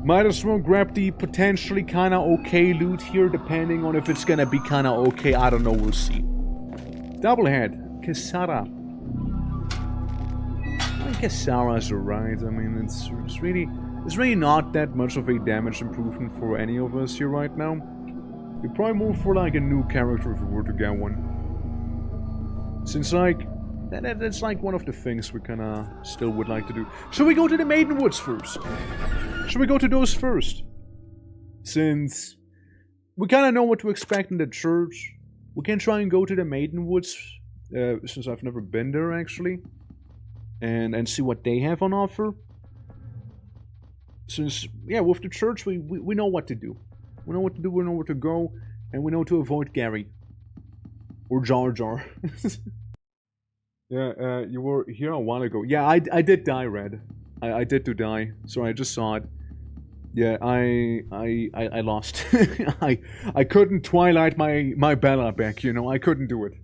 Might as well grab the potentially kinda okay loot here, depending on if it's gonna be kinda okay. I don't know, we'll see. Doublehead. Kisara. Kisara's alright. I mean, it's really not that much of a damage improvement for any of us here right now. We'd probably move for like a new character if we were to get one. Since like, that's like one of the things we kinda still would like to do. Should we go to the Maiden Woods first? Should we go to those first? Since we kind of know what to expect in the church. We can try and go to the Maiden Woods, since I've never been there actually, and see what they have on offer. Since, yeah, with the church, we know what to do. We know what to do, we know where to go, and we know to avoid Gary. Or Jar Jar. Yeah, you were here a while ago. Yeah, I did die, Red. I did die. Sorry, I just saw it. Yeah, I lost. I couldn't twilight my Bella back, you know, I couldn't do it.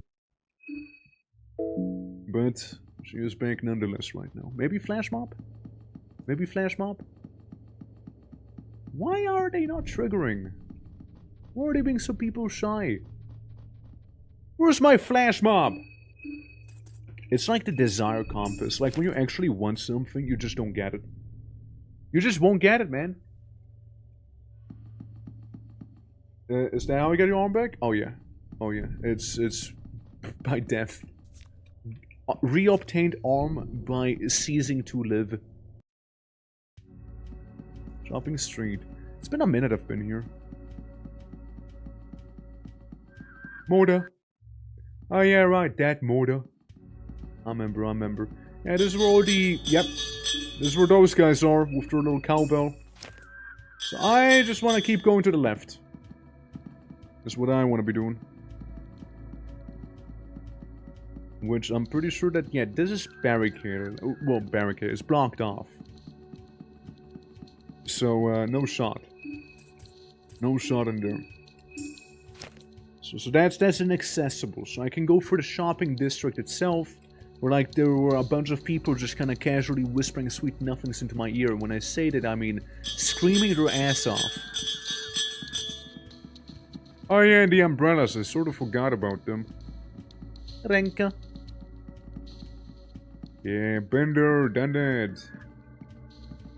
But she is back nonetheless right now. Maybe Flash Mob? Maybe Flash Mob? Why are they not triggering? Why are they being so people shy? Where's my Flash Mob? It's like the desire compass. Like when you actually want something, you just don't get it. You just won't get it, man. Is that how I get your arm back? Oh yeah. Oh yeah. It's by death. Reobtained arm by ceasing to live. Shopping street. It's been a minute I've been here. Moda. Oh yeah, right, that Moda. I remember. Yeah, this is where all the... Yep. This is where those guys are, with their little cowbell. So I just want to keep going to the left. That's what I want to be doing. Which I'm pretty sure that, yeah, this is barricaded. Well, barricaded. It's blocked off. So, no shot. No shot in there. So that's inaccessible. So I can go for the shopping district itself, where like there were a bunch of people just kind of casually whispering sweet nothings into my ear. When I say that, I mean screaming their ass off. Oh yeah, the umbrellas. I sort of forgot about them. Renka. Yeah, Bender, done that.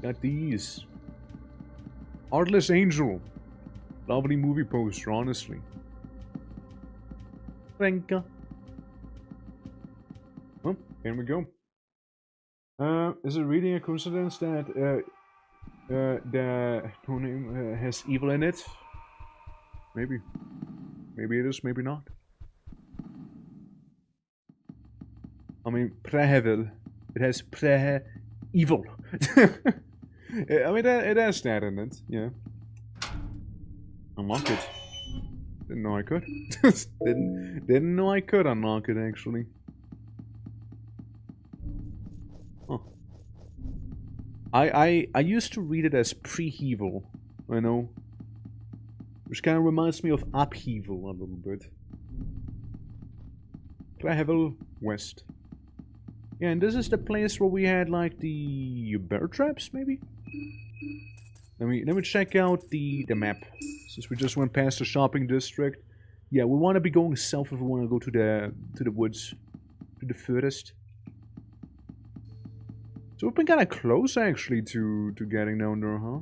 Got these. Artless Angel. Lovely movie poster, honestly. Renka. Well, here we go. Is it really a coincidence that the name has evil in it? Maybe. Maybe it is, maybe not. I mean, Prehevil. It has evil. I mean, it has that in it, yeah. Unlock it. Didn't know I could. didn't know I could unlock it, actually. Huh. I used to read it as Preheval, I know. Which kind of reminds me of Upheaval a little bit. Preheval West. Yeah, and this is the place where we had like the bear traps, maybe? Let me check out the map. Since we just went past the shopping district. Yeah, we want to be going south if we want to go to the woods. To the furthest. So we've been kind of close actually to getting down there, huh?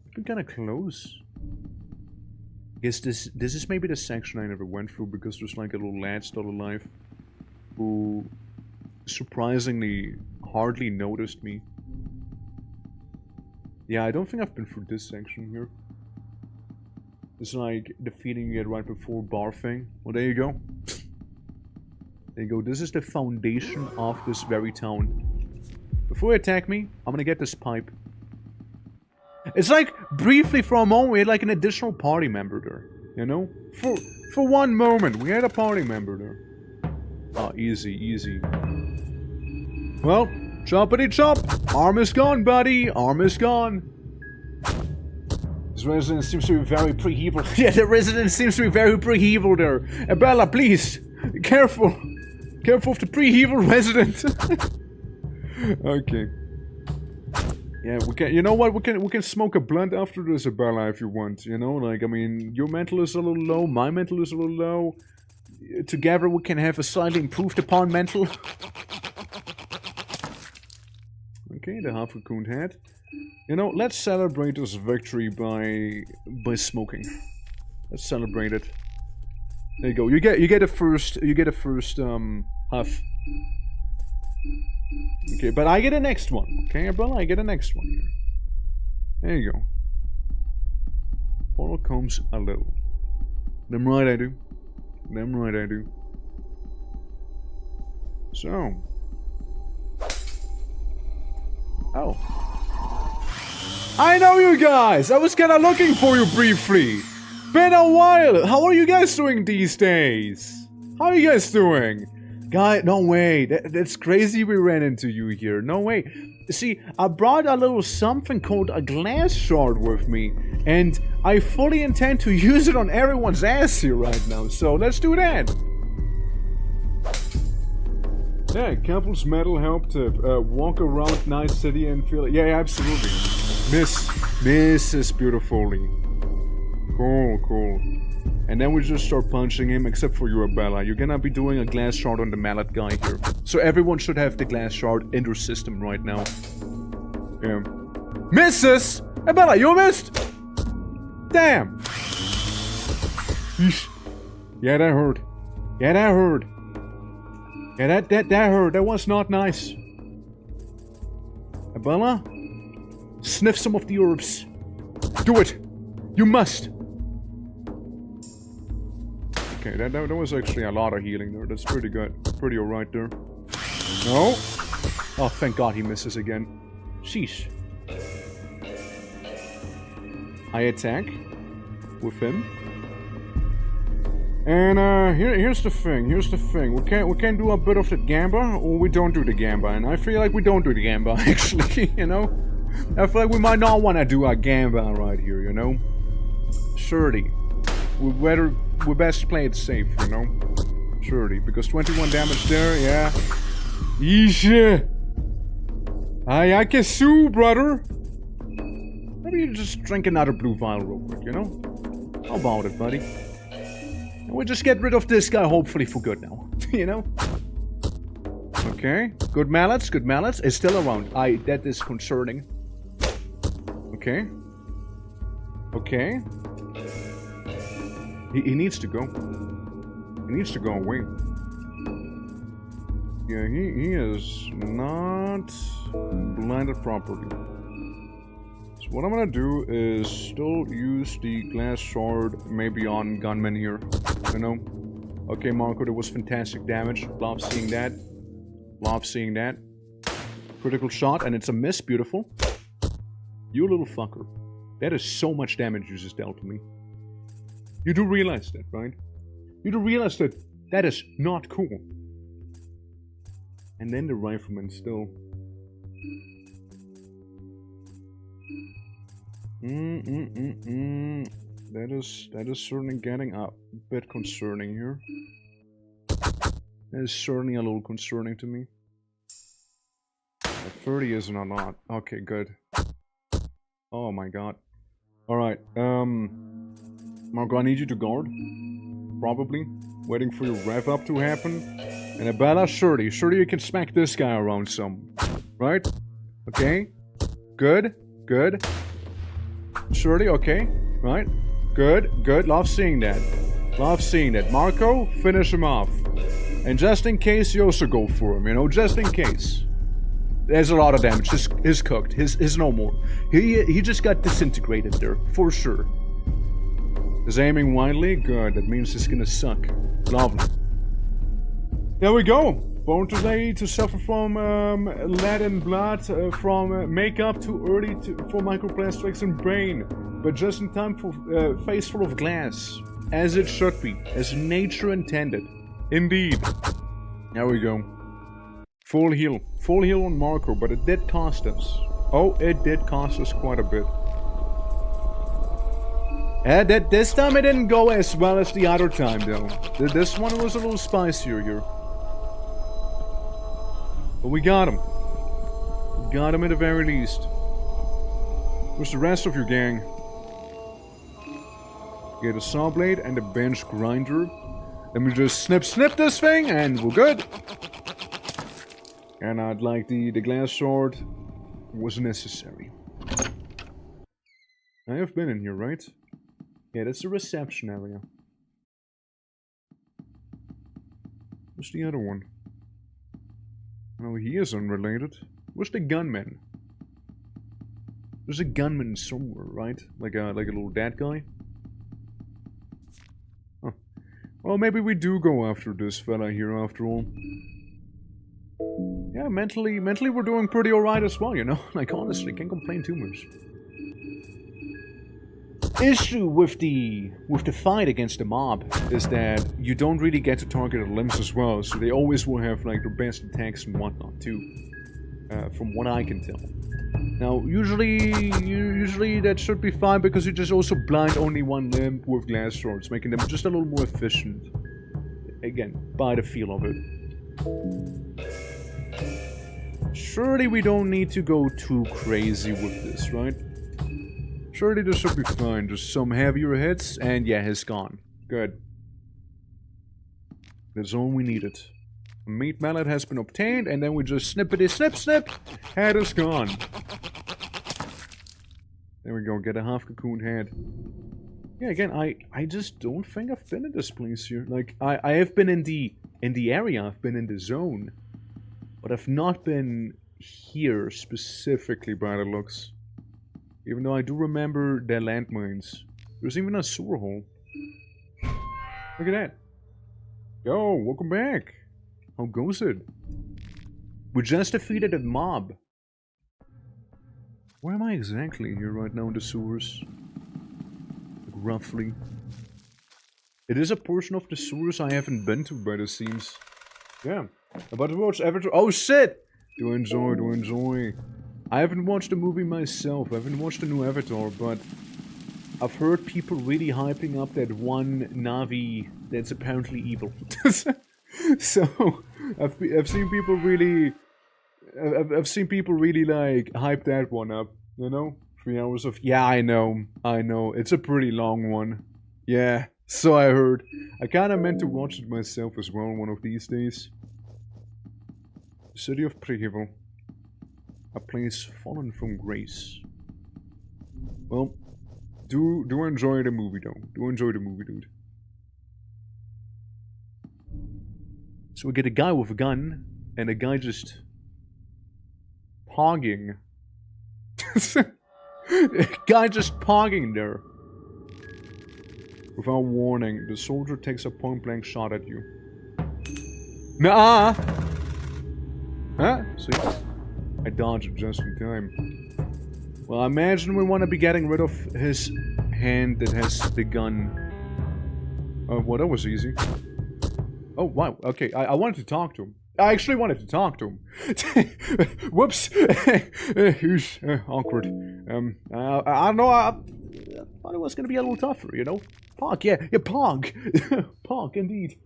We've been kind of close. I guess this is maybe the section I never went through because there's like a little lad still alive who surprisingly hardly noticed me. Yeah, I don't think I've been through this section here. It's like the feeling you get right before barfing. Well, there you go. There you go. This is the foundation of this very town. Before you attack me, I'm gonna get this pipe. It's like, briefly for a moment, we had like an additional party member there. You know? For one moment, we had a party member there. Oh, easy, easy. Well, choppity chop! Arm is gone, buddy! Arm is gone! This resident seems to be very pre-evil. Yeah, the resident seems to be very pre-evil there. Bella, please! Careful! Careful of the pre-evil resident! Okay. Yeah, we can. You know what? We can smoke a blunt after this, Bella, if you want. You know, like I mean, your mental is a little low, my mental is a little low. Together, we can have a slightly improved upon mental. Okay, the half-cocooned head. You know, let's celebrate this victory by smoking. Let's celebrate it. There you go. You get a first huff. Okay, but I get a next one. Okay, Bella, I get a next one here. There you go. all comes a little. Damn right I do. Damn right I do. So. Oh. I know you guys! I was kinda looking for you briefly. Been a while. How are you guys doing these days? How are you guys doing? Guy, no way. That's crazy we ran into you here. No way. See, I brought a little something called a glass shard with me. And I fully intend to use it on everyone's ass here right now. So let's do that. Yeah, couples metal help to walk around nice city and feel it. Yeah, absolutely. Misses beautifully. Cool, cool. And then we just start punching him, except for you, Abella. You're gonna be doing a glass shard on the mallet guy here. So everyone should have the glass shard in their system right now. Yeah. Misses! Abella, you missed! Damn! Yeesh. Yeah, that hurt. Yeah, that hurt. Yeah, that hurt. That was not nice. Abella? Sniff some of the herbs. Do it! You must! Okay, that was actually a lot of healing there. That's pretty good. Pretty alright there. No! Oh, thank God he misses again. Sheesh. I attack with him. And here's the thing. We can do a bit of the gamba, or we don't do the gamba. And I feel like we don't do the gamba, actually, you know? I feel like we might not want to do a gamba right here, you know? Surely. We best play it safe, you know? Surely, because 21 damage there, yeah. Yeesh. I can sue, brother. Maybe you just drink another blue vial real quick, you know? How about it, buddy? And we'll just get rid of this guy, hopefully for good now. You know? Okay. Good mallets. It's still around. That is concerning. Okay. Okay. He needs to go. He needs to go away. Yeah, he is not blinded properly. So what I'm gonna do is still use the glass shard maybe on gunman here. You know? Okay, Marco, that was fantastic damage. Love seeing that. Love seeing that. Critical shot, and it's a miss. Beautiful. You little fucker. That is so much damage you just dealt to me. You do realize that, right? You do realize that that is not cool. And then the rifleman still. That is certainly getting a bit concerning here. That is certainly a little concerning to me. 30 isn't a lot. Okay, good. Oh my god. Alright, Marco, I need you to guard. Probably. Waiting for your rev up to happen. And Abella, surely you can smack this guy around some. Right? Okay. Good. Good. Surely, okay. Right. Good. Good. Love seeing that. Love seeing that. Marco, finish him off. And just in case, you also go for him, you know? Just in case. There's a lot of damage. His cooked. His no more. He just got disintegrated there. For sure. Is aiming widely? Good. That means he's gonna suck. Lovely. There we go. Born today to suffer from lead and blood, from makeup too early for microplastics and brain, but just in time for face full of glass, as it should be, as nature intended. Indeed. There we go. Full heal on Marco, but it did cost us. Oh, it did cost us quite a bit. This time it didn't go as well as the other time, though. This one was a little spicier here. But we got him. We got him at the very least. Where's the rest of your gang? Get a saw blade and a bench grinder. Let me just snip this thing and we're good. And I'd like the glass sword was necessary. I have been in here, right? Yeah, that's the reception area. Where's the other one? Oh, he is unrelated. Where's the gunman? There's a gunman somewhere, right? Like a little dead guy. Well, maybe we do go after this fella here after all. Yeah, mentally we're doing pretty alright as well, you know? Like, honestly, can't complain too much. Issue with the fight against the mob is that you don't really get to target their limbs as well, so they always will have, like, their best attacks and whatnot, too. From what I can tell. Now, usually that should be fine because you just also blind only one limb with glass swords, making them just a little more efficient. Again, by the feel of it. Surely we don't need to go too crazy with this, right? Surely this should be fine. Just some heavier hits, and yeah, he's gone. Good. That's all we needed. A meat mallet has been obtained, and then we just snippety snip snip. Head is gone. There we go, get a half cocooned head. Yeah, again, I just don't think I've been in this place here. Like, I have been in the area, I've been in the zone. But I've not been here specifically by the looks. Even though I do remember the landmines. There's even a sewer hole. Look at that. Yo, welcome back. How goes it? We just defeated a mob. Where am I exactly here right now in the sewers? Like, roughly. It is a portion of the sewers I haven't been to by the seams. Yeah. About to watch Avatar. Oh shit! Do enjoy. I haven't watched the movie myself. I haven't watched the new Avatar, but I've heard people really hyping up that one Navi that's apparently evil. So I've seen people really like hype that one up, you know? 3 hours of I know. It's a pretty long one. Yeah, so I heard. I kinda meant to watch it myself as well one of these days. City of Prehival. A place fallen from grace. Well, do enjoy the movie though. Do enjoy the movie, dude. So we get a guy with a gun, and a guy just pogging. A guy just pogging there. Without warning, the soldier takes a point-blank shot at you. Nuh-uh! Huh? See? I dodged just in time. Well, I imagine we want to be getting rid of his hand that has the gun. Oh, well, that was easy. Oh, wow. Okay, I wanted to talk to him. I actually wanted to talk to him. Whoops. Awkward. I don't know. I thought it was going to be a little tougher, you know? Pog, yeah, Pog. Pog, indeed.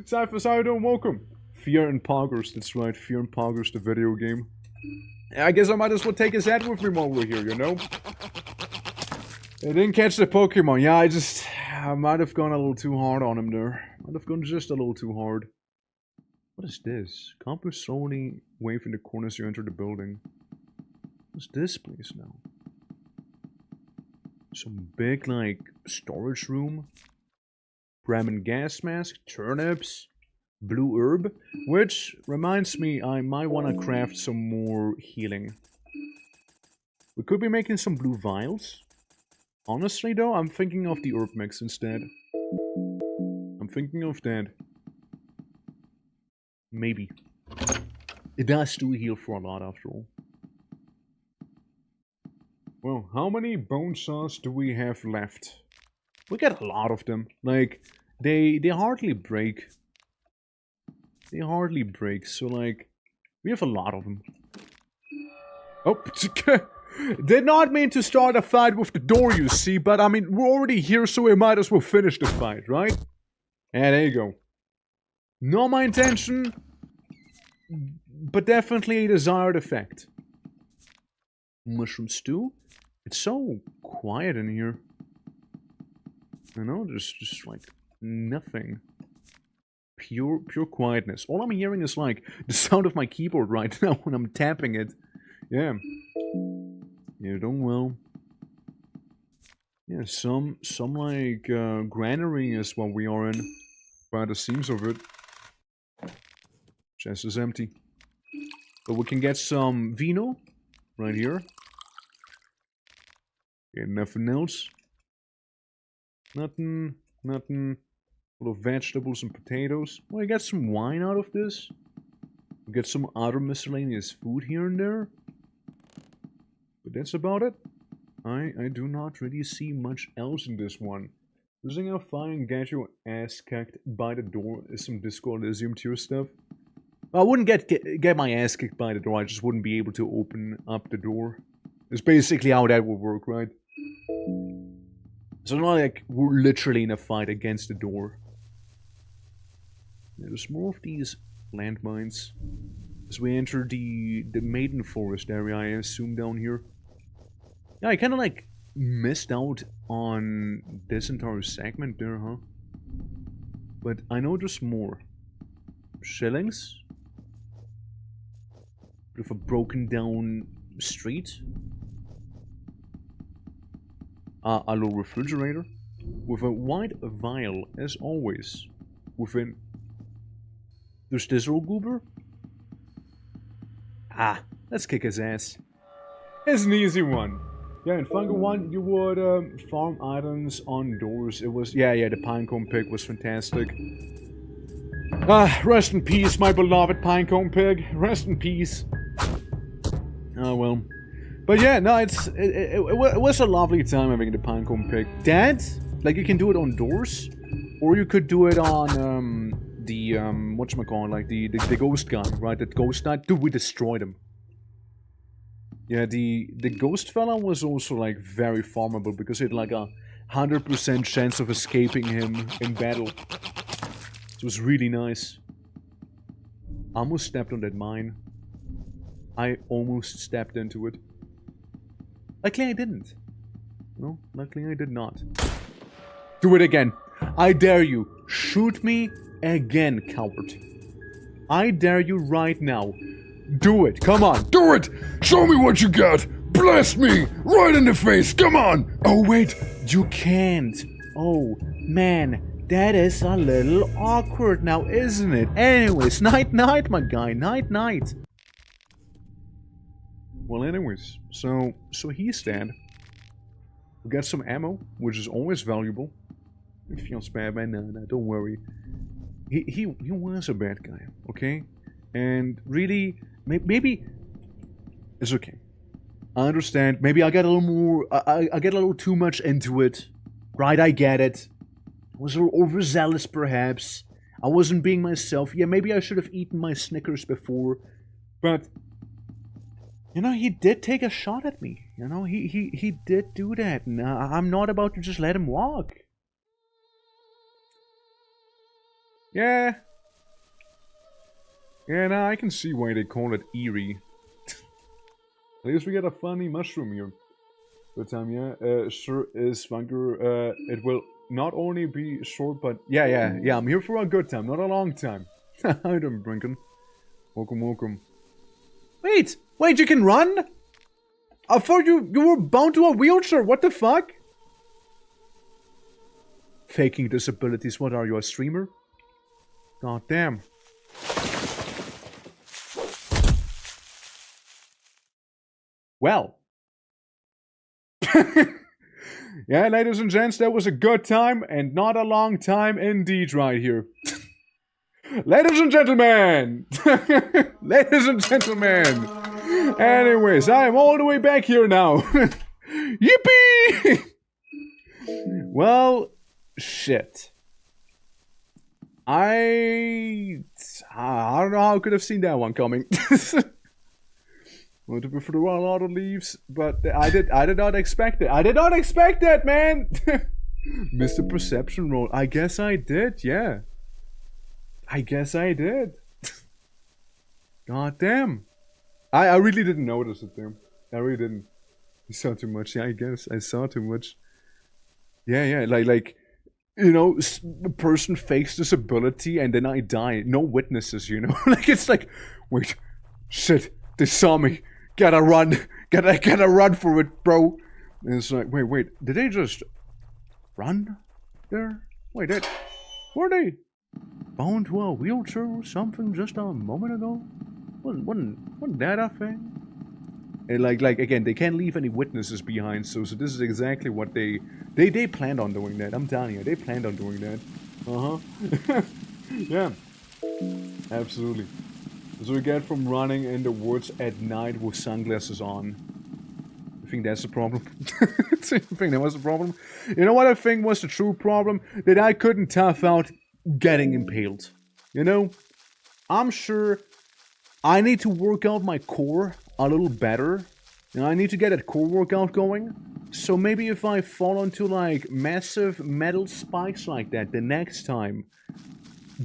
Cypher, how you doing? Welcome. Fear and Poggers, that's right. Fear and Poggers, the video game. I guess I might as well take his head with me while we're here, you know? I didn't catch the Pokemon. Yeah, I might have gone a little too hard on him there. Might have gone just a little too hard. What is this? Campus slowly wave in the corner as you enter the building. What's this place now? Some big, like, storage room. Bremen gas mask, turnips, blue herb. Which reminds me, I might want to craft some more healing. We could be making some blue vials. Honestly though, I'm thinking of the herb mix instead. I'm thinking of that. Maybe. It does do heal for a lot after all. Well, how many bone saws do we have left? We got a lot of them. Like, they hardly break. They hardly break, so like, we have a lot of them. Oh, did not mean to start a fight with the door, you see, but I mean, we're already here, so we might as well finish the fight, right? Yeah, there you go. Not my intention, but definitely a desired effect. Mushroom stew? It's so quiet in here. I know, there's just like nothing. Pure quietness. All I'm hearing is like the sound of my keyboard right now when I'm tapping it. Yeah. You're doing well. Yeah, some like granary is what we are in. By the seams of it. Chest is empty. But we can get some vino right here. Yeah, nothing else. Nothing. Full of vegetables and potatoes. Well, I get some wine out of this. We get some other miscellaneous food here and there. But that's about it. I do not really see much else in this one. Losing a fire and get your ass kicked by the door is some Disco Elysium tier stuff. I wouldn't get my ass kicked by the door, I just wouldn't be able to open up the door. It's basically how that would work, right? So not like we're literally in a fight against the door. There's more of these landmines. As we enter the Maiden Forest area, I assume down here. Yeah, I kinda like missed out on this entire segment there, huh? But I know there's more. Shillings? Bit of a broken down street. A little refrigerator. With a white vial, as always. Within... There's this old goober? Ah, let's kick his ass. It's an easy one. Yeah, in Fungal 1, you would farm items on doors. It was... Yeah, the pinecone pig was fantastic. Ah, rest in peace, my beloved pinecone pig. Rest in peace. Oh, well. But yeah, no, it was a lovely time having the pinecone pig. Dad, like you can do it on doors, or you could do it on the whatchamacallit, like the ghost guy, right? That ghost knight. Dude, we destroyed him. Yeah, the ghost fella was also like very farmable because he had like a 100% chance of escaping him in battle. It was really nice. I almost stepped on that mine. I almost stepped into it. Luckily I didn't. No, luckily I did not. Do it again. I dare you. Shoot me again, coward. I dare you right now. Do it. Come on. Do it! Show me what you got! Blast me! Right in the face! Come on! Oh, wait. You can't. Oh, man. That is a little awkward now, isn't it? Anyways, night-night, my guy. Night-night. Well, anyways, so he's dead. We got some ammo, which is always valuable. It feels bad, man. No, don't worry. He was a bad guy, okay? And really, maybe it's okay. I understand. Maybe I got a little more. I get a little too much into it, right? I get it. I was a little overzealous, perhaps. I wasn't being myself. Yeah, maybe I should have eaten my Snickers before, but. You know, he did take a shot at me. You know, he did do that. And I'm not about to just let him walk. Yeah. Yeah, now I can see why they call it eerie. At least we get a funny mushroom here. Good time, yeah. Sure is, Funker. It will not only be short, but... Yeah, I'm here for a good time, not a long time. Hi there, Brinken. Welcome. Wait, you can run? I thought you were bound to a wheelchair. What the fuck? Faking disabilities. What are you, a streamer? God damn. Well. Yeah, ladies and gents, that was a good time and not a long time indeed right here. Ladies and gentlemen! Ladies and gentlemen! Anyways, I am all the way back here now. Yippee! Well, shit. I don't know how I could have seen that one coming. Well, to be through a lot of leaves, but I did not expect it. I did not expect that, man! Missed the perception roll. I guess I did, yeah. I guess I did. God damn. I really didn't notice it, damn. I really didn't. I saw too much. Yeah, I guess. I saw too much. Yeah, like, you know, the person fakes this ability and then I die. No witnesses, you know? Like, it's like, wait, shit, they saw me. Gotta run. Gotta run for it, bro. And it's like, wait, did they just run there? Wait, were they bound to a wheelchair or something just a moment ago? Wasn't that a thing? And like again, they can't leave any witnesses behind, so this is exactly what they planned on doing that. I'm telling you, they planned on doing that. Uh-huh. Yeah, absolutely. So we get from running in the woods at night with sunglasses on. I think that's the problem. I think that was the problem. You know what I think was the true problem? That I couldn't tough out getting impaled. You know? I'm sure I need to work out my core a little better. And I need to get that core workout going. So maybe if I fall onto like massive metal spikes like that the next time,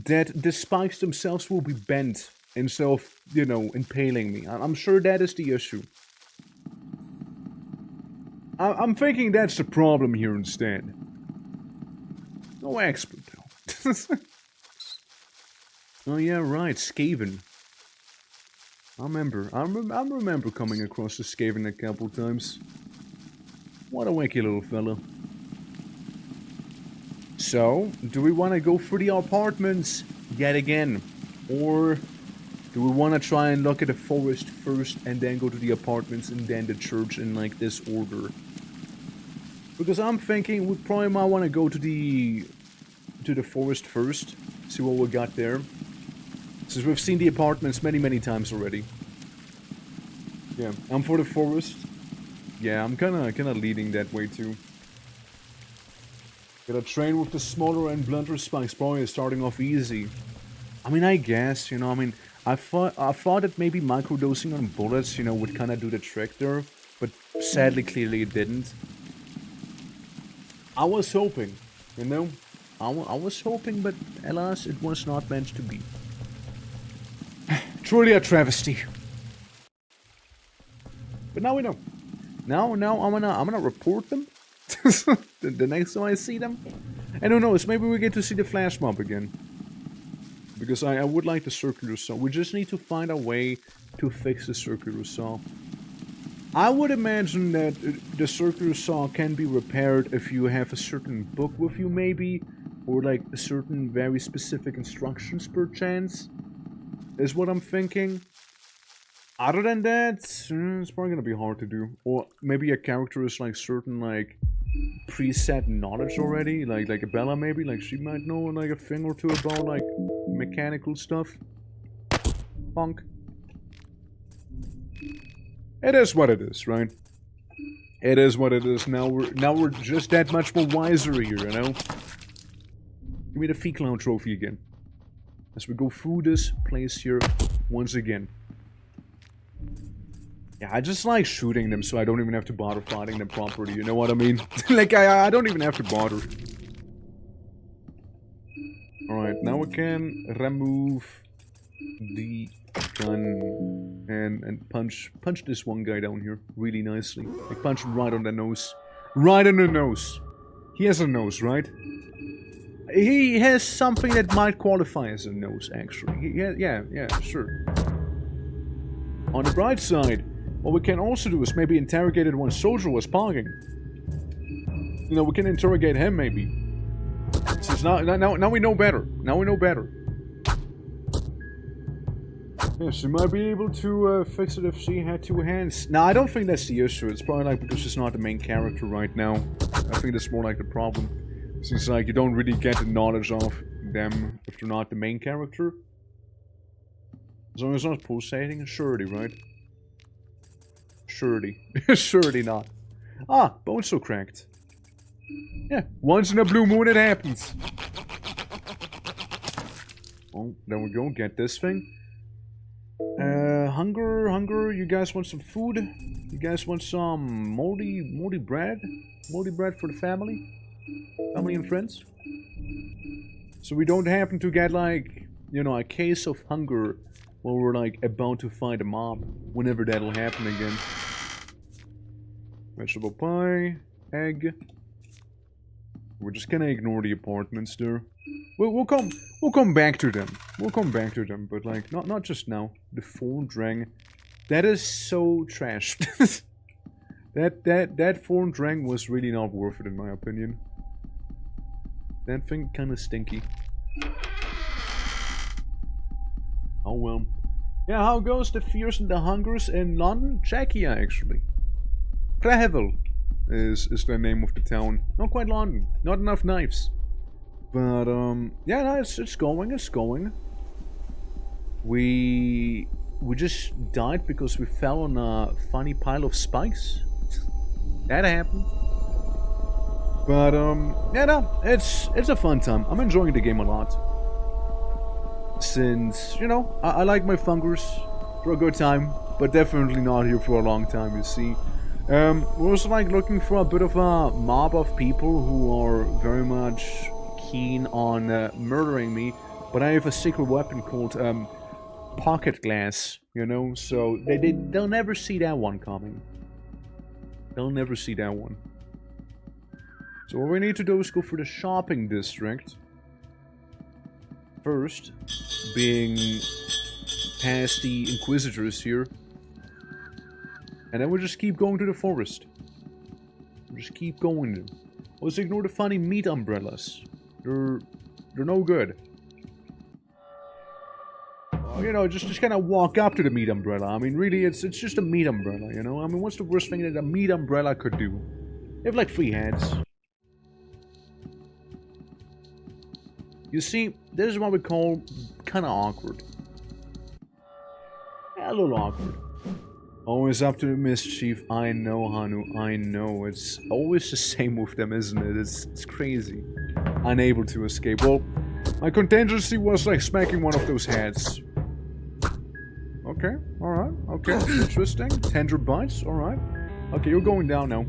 that the spikes themselves will be bent instead of, you know, impaling me. I'm sure that is the issue. I'm thinking that's the problem here instead. No expert though. Oh yeah, right, Skaven. I remember coming across the Skaven a couple times. What a wacky little fella. So, do we want to go for the apartments yet again? Or do we want to try and look at the forest first and then go to the apartments and then the church in like this order? Because I'm thinking we probably might want to go to the forest first, see what we got there. Since we've seen the apartments many times already. Yeah, I'm for the forest. Yeah, I'm kinda leading that way too. Gotta train with the smaller and blunter spikes, probably starting off easy. I mean, I guess, you know, I mean, I thought that maybe microdosing on bullets, you know, would kinda do the trick there, but sadly, clearly it didn't. I was hoping, you know, I was hoping, but alas, it was not meant to be. Truly a travesty. But now we know. Now I'm gonna report them the next time I see them. And who knows, maybe we get to see the flash mob again. Because I would like the circular saw. We just need to find a way to fix the circular saw. I would imagine that the circular saw can be repaired if you have a certain book with you maybe. Or like a certain very specific instructions per chance. Is what I'm thinking. Other than that, it's probably gonna be hard to do. Or maybe a character is like certain like preset knowledge already, like a Bella maybe, like she might know like a thing or two about like mechanical stuff. Bonk. It is what it is, right? It is what it is. Now we're just that much more wiser here, you know. Give me the Fee Clown trophy again. As we go through this place here once again. Yeah, I just like shooting them so I don't even have to bother fighting them properly, you know what I mean? Like, I don't even have to bother. Alright, now we can remove the gun and punch this one guy down here really nicely. Like, punch him right on the nose. Right on the nose. He has a nose, right? He has something that might qualify as a nose, actually. Yeah, sure. On the bright side, what we can also do is maybe interrogate it when Soldier was parking. You know, we can interrogate him maybe. Since now we know better. Now we know better. Yeah, she might be able to fix it if she had two hands. Now, I don't think that's the issue. It's probably like because she's not the main character right now. I think that's more like the problem. Since like you don't really get the knowledge of them if they're not the main character. As long as it's not pulsating, surety, right? Surety. Surety not. Ah, bone's so cracked. Yeah, once in a blue moon it happens. Oh, there we go, get this thing. Hunger, you guys want some food? You guys want some moldy bread? Moldy bread for the family? Family and friends? So we don't happen to get like, you know, a case of hunger while we're like about to fight a mob, whenever that'll happen again. Vegetable pie, egg. We're just gonna ignore the apartments there. We'll come back to them. We'll come back to them, but like not just now. The phone rang. That is so trash. that phone rang was really not worth it in my opinion. That thing kinda stinky. Oh well. Yeah, how goes the fears and the hungers in London? Czechia, actually. Prehevel is the name of the town. Not quite London. Not enough knives. But, yeah, no, it's going. We just died because we fell on a funny pile of spikes. That happened. But, yeah, no, it's a fun time. I'm enjoying the game a lot. Since, you know, I like my fungers for a good time, but definitely not here for a long time, you see. We're also, like, looking for a bit of a mob of people who are very much keen on murdering me, but I have a secret weapon called, pocket glass, you know, so they'll never see that one coming. They'll never see that one. So what we need to do is go for the shopping district. First, being past the Inquisitors here. And then we'll just keep going to the forest. We'll just keep going there. Let's ignore the funny meat umbrellas. They're no good. You know, just kind of walk up to the meat umbrella. I mean, really, it's just a meat umbrella, you know? I mean, what's the worst thing that a meat umbrella could do? They have, like, 3 heads. You see, this is what we call kind of awkward. Yeah, a little awkward. Always up to the mischief. I know, Hanu, I know. It's always the same with them, isn't it? It's crazy. Unable to escape. Well, my contingency was like smacking one of those heads. Okay, alright, okay, interesting. Tender bites, alright. Okay, you're going down now.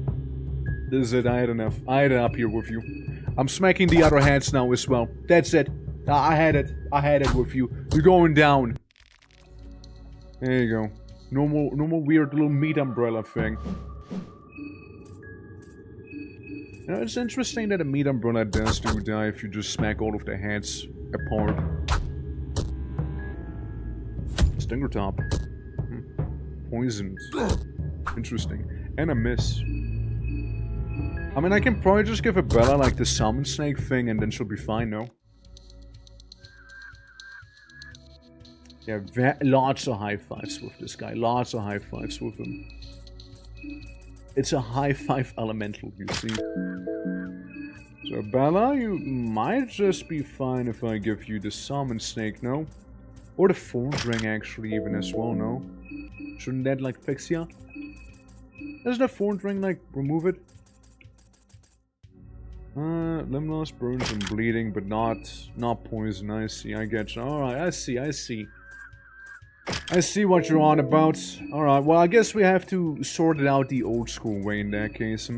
This is it, I had enough. I had it up here with you. I'm smacking the other heads now as well. That's it. I had it. I had it with you. You're going down. There you go. No more weird little meat umbrella thing. You know, it's interesting that a meat umbrella does do die if you just smack all of the heads apart. Stinger top. Poisoned. Interesting. And a miss. I mean, I can probably just give a Bella like the salmon snake thing and then she'll be fine, no? Yeah, lots of high fives with this guy. Lots of high fives with him. It's a high five elemental, you see. So, Bella, you might just be fine if I give you the salmon snake, no? Or the thorn ring, actually, even as well, no? Shouldn't that, like, fix ya? Doesn't the thorn ring, like, remove it? Limb loss, burns, and bleeding, but not poison. I see, I get you. Alright, I see. I see what you're on about. Alright, well, I guess we have to sort it out the old school way in that case.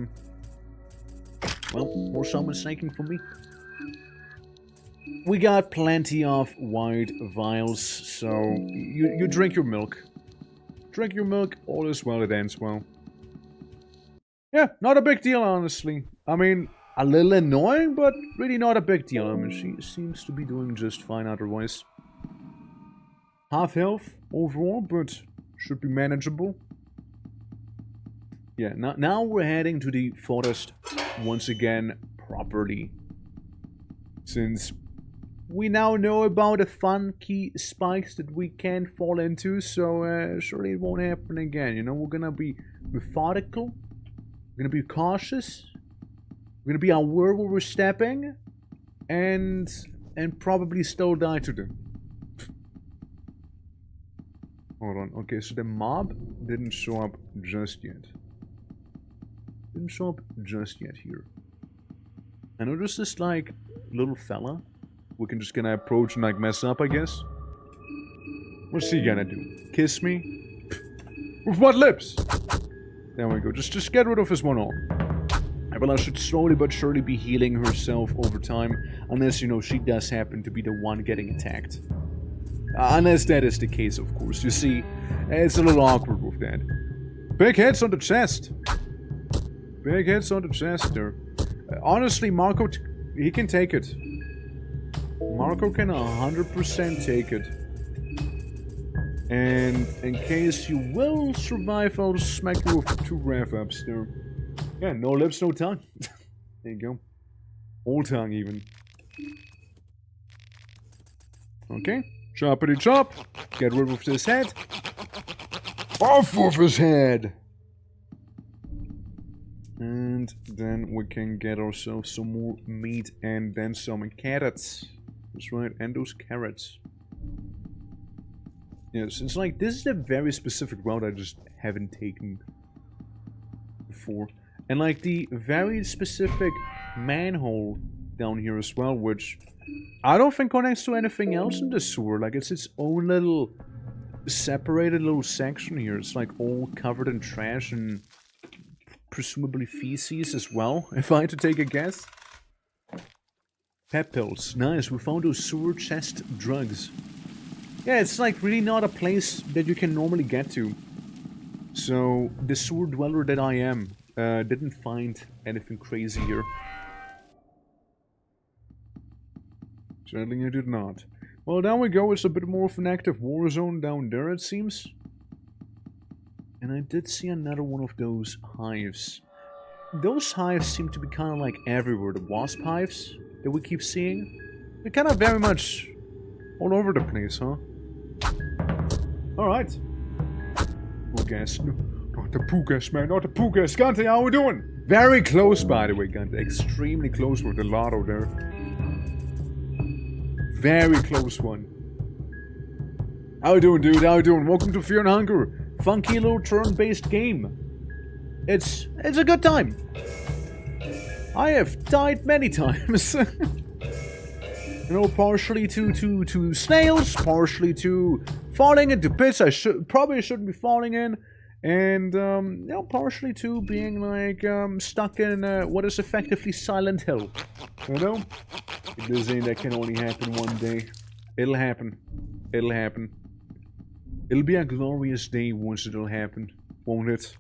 Well, more salmon snaking for me. We got plenty of white vials, so you drink your milk. Drink your milk, all is well, it ends well. Yeah, not a big deal, honestly. I mean, a little annoying, but really not a big deal. I mean, she seems to be doing just fine otherwise. Half health overall, but should be manageable. Yeah, now we're heading to the forest once again properly. Since we now know about the funky spikes that we can't fall into, so surely it won't happen again. You know, we're gonna be methodical. We're gonna be cautious. We're gonna be aware where we're stepping, and probably still die to them. Hold on. Okay, so the mob didn't show up just yet. Didn't show up just yet here. I know there's this like little fella we can just gonna approach and like mess up, I guess. What's he gonna do? Kiss me? With what lips? There we go. Just get rid of his one arm. Bella should slowly but surely be healing herself over time, unless, you know, she does happen to be the one getting attacked. Unless that is the case, of course. You see, it's a little awkward with that. Big hits on the chest. Big hits on the chest there. Honestly, Marco, he can take it. Marco can 100% take it. And in case you will survive, I'll just smack you with 2 rev-ups there. Yeah, no lips, no tongue. There you go. Whole tongue, even. Okay. Choppity chop. Get rid of his head. Off with his head. And then we can get ourselves some more meat and then some carrots. That's right, and those carrots. Yes, it's like, this is a very specific route I just haven't taken before. And like the very specific manhole down here as well, which I don't think connects to anything else in the sewer. Like, it's its own little separated little section here. It's like all covered in trash and presumably feces as well, if I had to take a guess. Pep pills. Nice, we found those sewer chest drugs. Yeah, it's like really not a place that you can normally get to. So, the sewer dweller that I am didn't find anything crazy here. Sadly, I did not. Well, down we go. It's a bit more of an active war zone down there, it seems. And I did see another one of those hives. Those hives seem to be kind of like everywhere. The wasp hives that we keep seeing. They're kind of very much all over the place, huh? Alright. Pugas. No, not the Pugas, man. Not the Pugas. Gante, how we doing? Very close, by the way, Gante. Extremely close with the lotto there. Very close one. How you doing, dude? How you doing? Welcome to Fear and Hunger. Funky little turn-based game. It's a good time. I have died many times. You know, partially to snails, partially to falling into pits I probably shouldn't be falling in, and you know, partially to being like stuck in what is effectively Silent Hill. You know, this ain't that can only happen one day. It'll happen. It'll happen. It'll be a glorious day once it'll happen, won't it?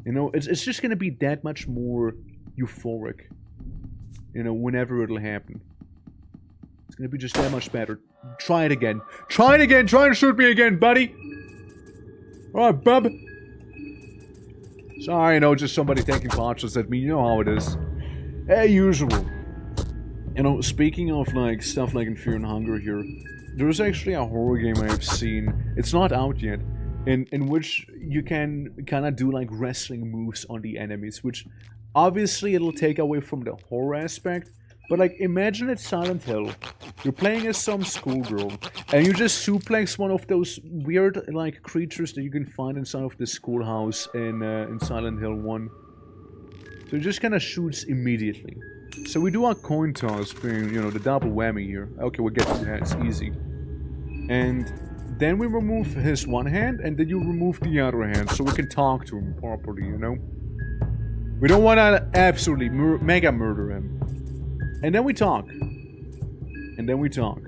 You know, it's just gonna be that much more euphoric. You know, whenever it'll happen. It's gonna be just that much better. Try it again. Try it again! Try and shoot me again, buddy! Alright, bub. Sorry, no, just somebody taking pictures at me. You know how it is. As usual. You know, speaking of, like, stuff like in Fear and Hunger here, there's actually a horror game I've seen. It's not out yet. In which you can kind of do, like, wrestling moves on the enemies, which obviously it'll take away from the horror aspect. But, like, imagine it's Silent Hill. You're playing as some schoolgirl, and you just suplex one of those weird, like, creatures that you can find inside of the schoolhouse in Silent Hill 1. So it just kind of shoots immediately. So we do our coin toss, being, you know, the double whammy here. Okay, we get 2 heads, easy. And then we remove his one hand, and then you remove the other hand, so we can talk to him properly, you know? We don't want to absolutely mega murder him. And then we talk. And then we talk.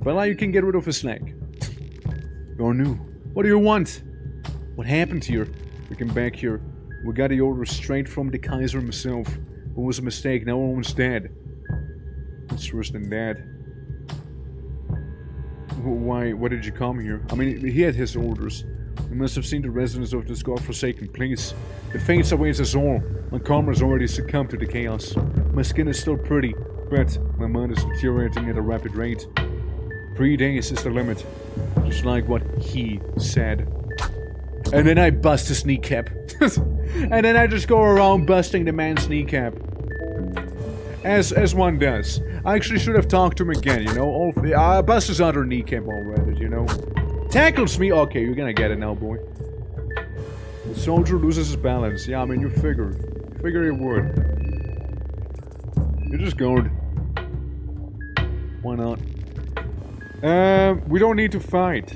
Bella, you can get rid of his leg. You're new. What do you want? What happened here? We came back here. We got the order straight from the Kaiser himself. It was a mistake. Now everyone's dead. It's worse than that. Why? Why did you come here? I mean, he had his orders. You must have seen the residents of this godforsaken place. The fates awaits us all. My karma's already succumbed to the chaos. My skin is still pretty, but my mind is deteriorating at a rapid rate. 3 days is the limit. Just like what he said. And then I bust his kneecap. And then I just go around busting the man's kneecap. As one does. I actually should have talked to him again, you know? I bust his other kneecap already, you know? Tackles me! Okay, you're gonna get it now, boy. The soldier loses his balance. Yeah, I mean, you figured. You figured you would. You're just going. Why not? We don't need to fight.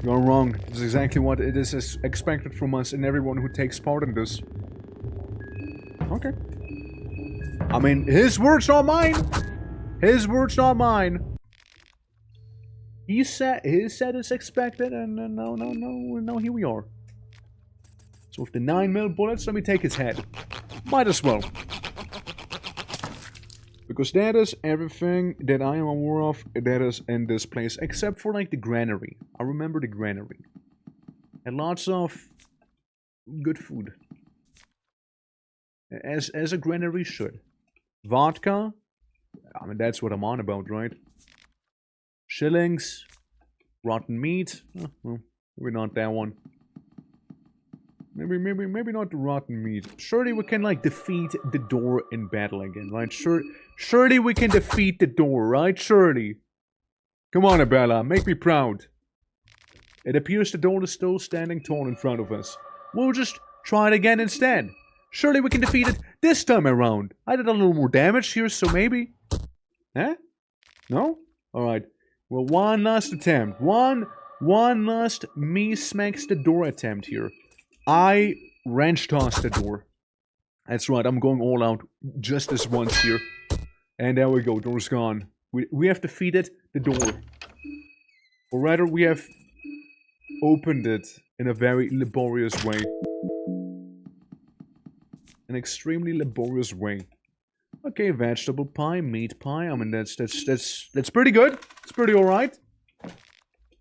You're wrong. This is exactly what it is expected from us and everyone who takes part in this. Okay. I mean, his words, not mine! His words, not mine. He said it's expected, and no, here we are. So with the 9mm bullets, let me take his head. Might as well. Because that is everything that I am aware of that is in this place, except for like the granary. I remember the granary. And lots of good food. As a granary should. Vodka. I mean, that's what I'm on about, right? Shillings. Rotten meat. Oh, well, maybe not that one. Maybe not the rotten meat. Surely we can, like, defeat the door in battle again, right? Surely we can defeat the door, right? Surely. Come on, Abella, make me proud. It appears the door is still standing tall in front of us. We'll just try it again instead. Surely we can defeat it this time around. I did a little more damage here, so maybe. Huh? No? Alright. Well, one last attempt. One last me smacks the door attempt here. I wrench toss the door. That's right, I'm going all out just this once here. And there we go, door's gone. We have defeated the door. Or rather, we have opened it in a very laborious way. An extremely laborious way. Okay, vegetable pie, meat pie. I mean, that's pretty good. It's pretty alright.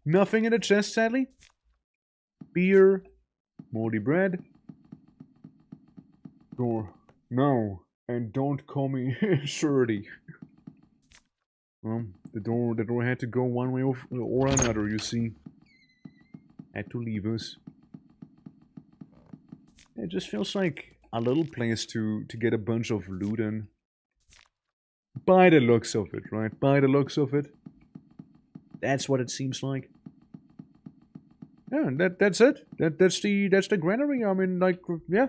Nothing in the chest, sadly. Beer. Moldy bread. Door. No. And don't call me Shirley. Well, the door had to go one way or another, you see. Had to leave us. It just feels like a little place to get a bunch of loot in. By the looks of it, right? By the looks of it. That's what it seems like. Yeah, that's it. That's the granary. I mean, like, yeah,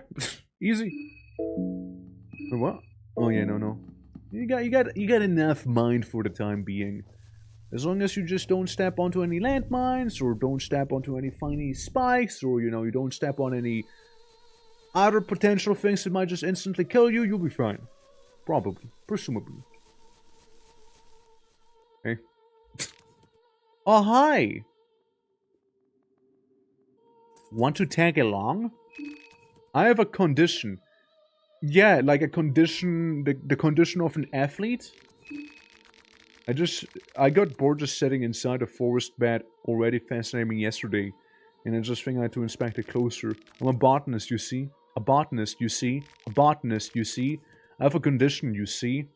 easy. What? Oh yeah, no. You got enough mind for the time being. As long as you just don't step onto any landmines, or don't step onto any funny spikes, or you know, you don't step on any other potential things that might just instantly kill you, you'll be fine. Probably. Presumably. Okay. Oh, hi! Want to tag along? I have a condition. Yeah, like a condition, the condition of an athlete. I got bored just sitting inside a forest bed already fascinating me yesterday. And I just think I had to inspect it closer. I'm a botanist, you see. A botanist, you see. A botanist, you see. I have a condition, you see.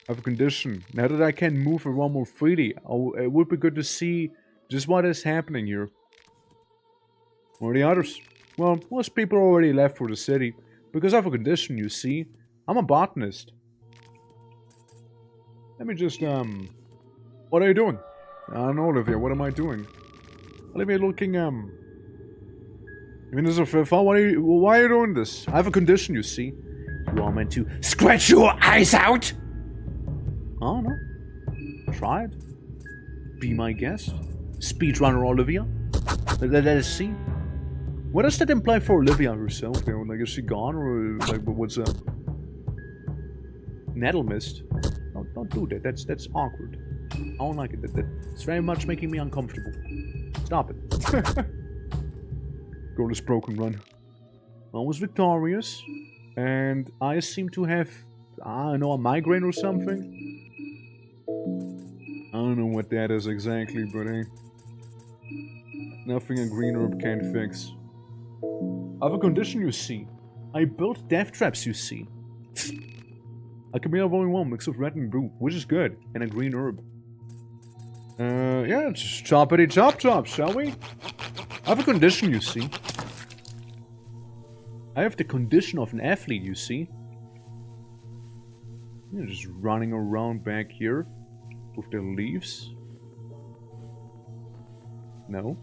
I have a condition. Now that I can move around more freely, it would be good to see just what is happening here. Where are the others? Well, most people already left for the city. Because I have a condition, you see. I'm a botanist. Let me just, what are you doing? I don't know, Olivia, what am I doing? Olivia looking, I mean, this is a fun. Why are you doing this? I have a condition, you see. You are meant to scratch your eyes out! Oh, no. Try it. Be my guest. Speedrunner Olivia. Let us see. What does that imply for Olivia herself, though? Like, is she gone, or, like, what's up? Nettle mist. No, don't do that. That's awkward. I don't like it. It's very much making me uncomfortable. Stop it. Go this broken run. I was victorious, and I seem to have, I don't know, a migraine or something. I don't know what that is exactly, but hey. Nothing a green herb can't fix. I have a condition, you see. I built death traps, you see. I can be of only one mix of red and blue, which is good, and a green herb. Yeah, just choppity chop, shall we? I have a condition, you see. I have the condition of an athlete, you see. You're just running around back here with the leaves. No.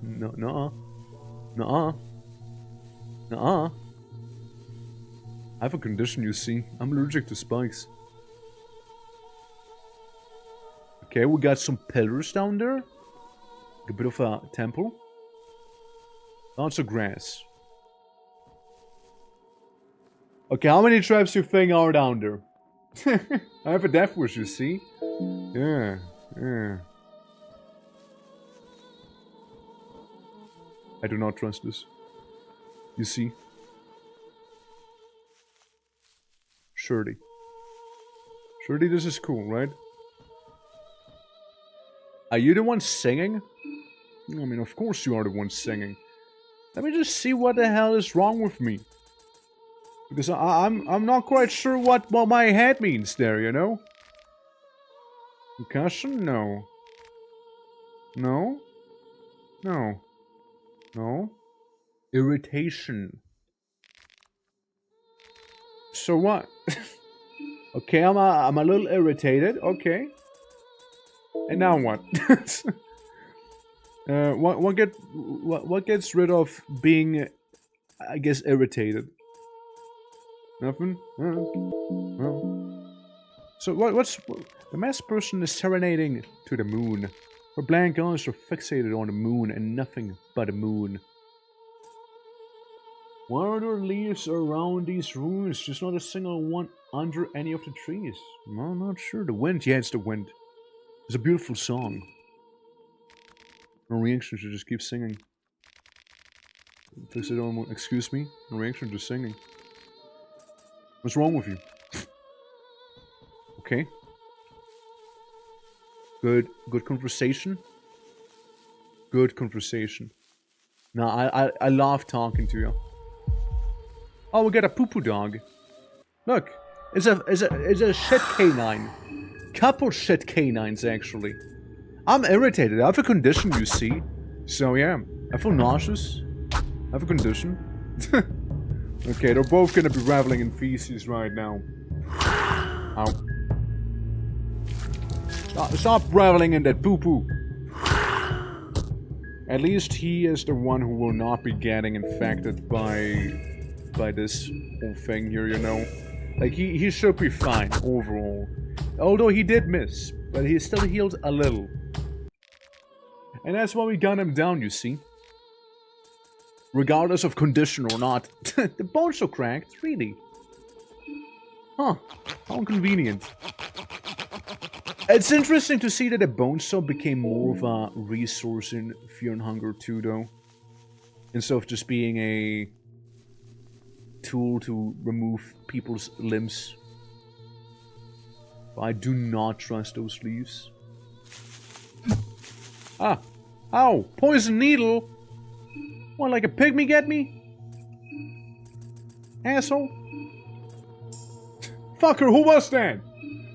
No, nuh-uh. Nuh-uh. Nuh-uh. I have a condition, you see. I'm allergic to spikes. Okay, we got some pillars down there. A bit of a temple. Lots of grass. Okay, how many traps you think are down there? I have a death wish, you see. Yeah. I do not trust this. You see? Shirley, this is cool, right? Are you the one singing? I mean, of course you are the one singing. Let me just see what the hell is wrong with me. Because I'm not quite sure what my head means there, you know? Concussion? No. No? No. No? Irritation. So what? Okay, I'm a little irritated. Okay. And now what? What gets rid of being, I guess, irritated? Nothing. So what's the masked person is serenading to the moon. Her blank eyes are fixated on the moon and nothing but the moon. Why are there leaves around these ruins? There's not a single one under any of the trees. Well, I'm not sure. The wind? Yeah, it's the wind. It's a beautiful song. No reaction, she just keeps singing. Fix it on, excuse me? No reaction, just singing. What's wrong with you? Okay. Good conversation. Good conversation. No, I love talking to you. Oh, we got a poo-poo dog. Look, it's a shit canine. Couple shit canines, actually. I'm irritated. I have a condition, you see. So, yeah. I feel nauseous. I have a condition. Okay, they're both gonna be reveling in feces right now. Ow. Stop reveling in that poo-poo. At least he is the one who will not be getting infected by this whole thing here, you know. Like, he should be fine overall. Although he did miss, but he still healed a little. And that's why we got him down, you see. Regardless of condition or not. The bones are cracked, really. Huh, how convenient. It's interesting to see that the bone saw became more of a resource in Fear and Hunger 2, though. Instead of just being a tool to remove people's limbs. I do not trust those leaves. Ah! Ow! Poison needle! What, like a pygmy get me? Asshole? Fucker, who was that?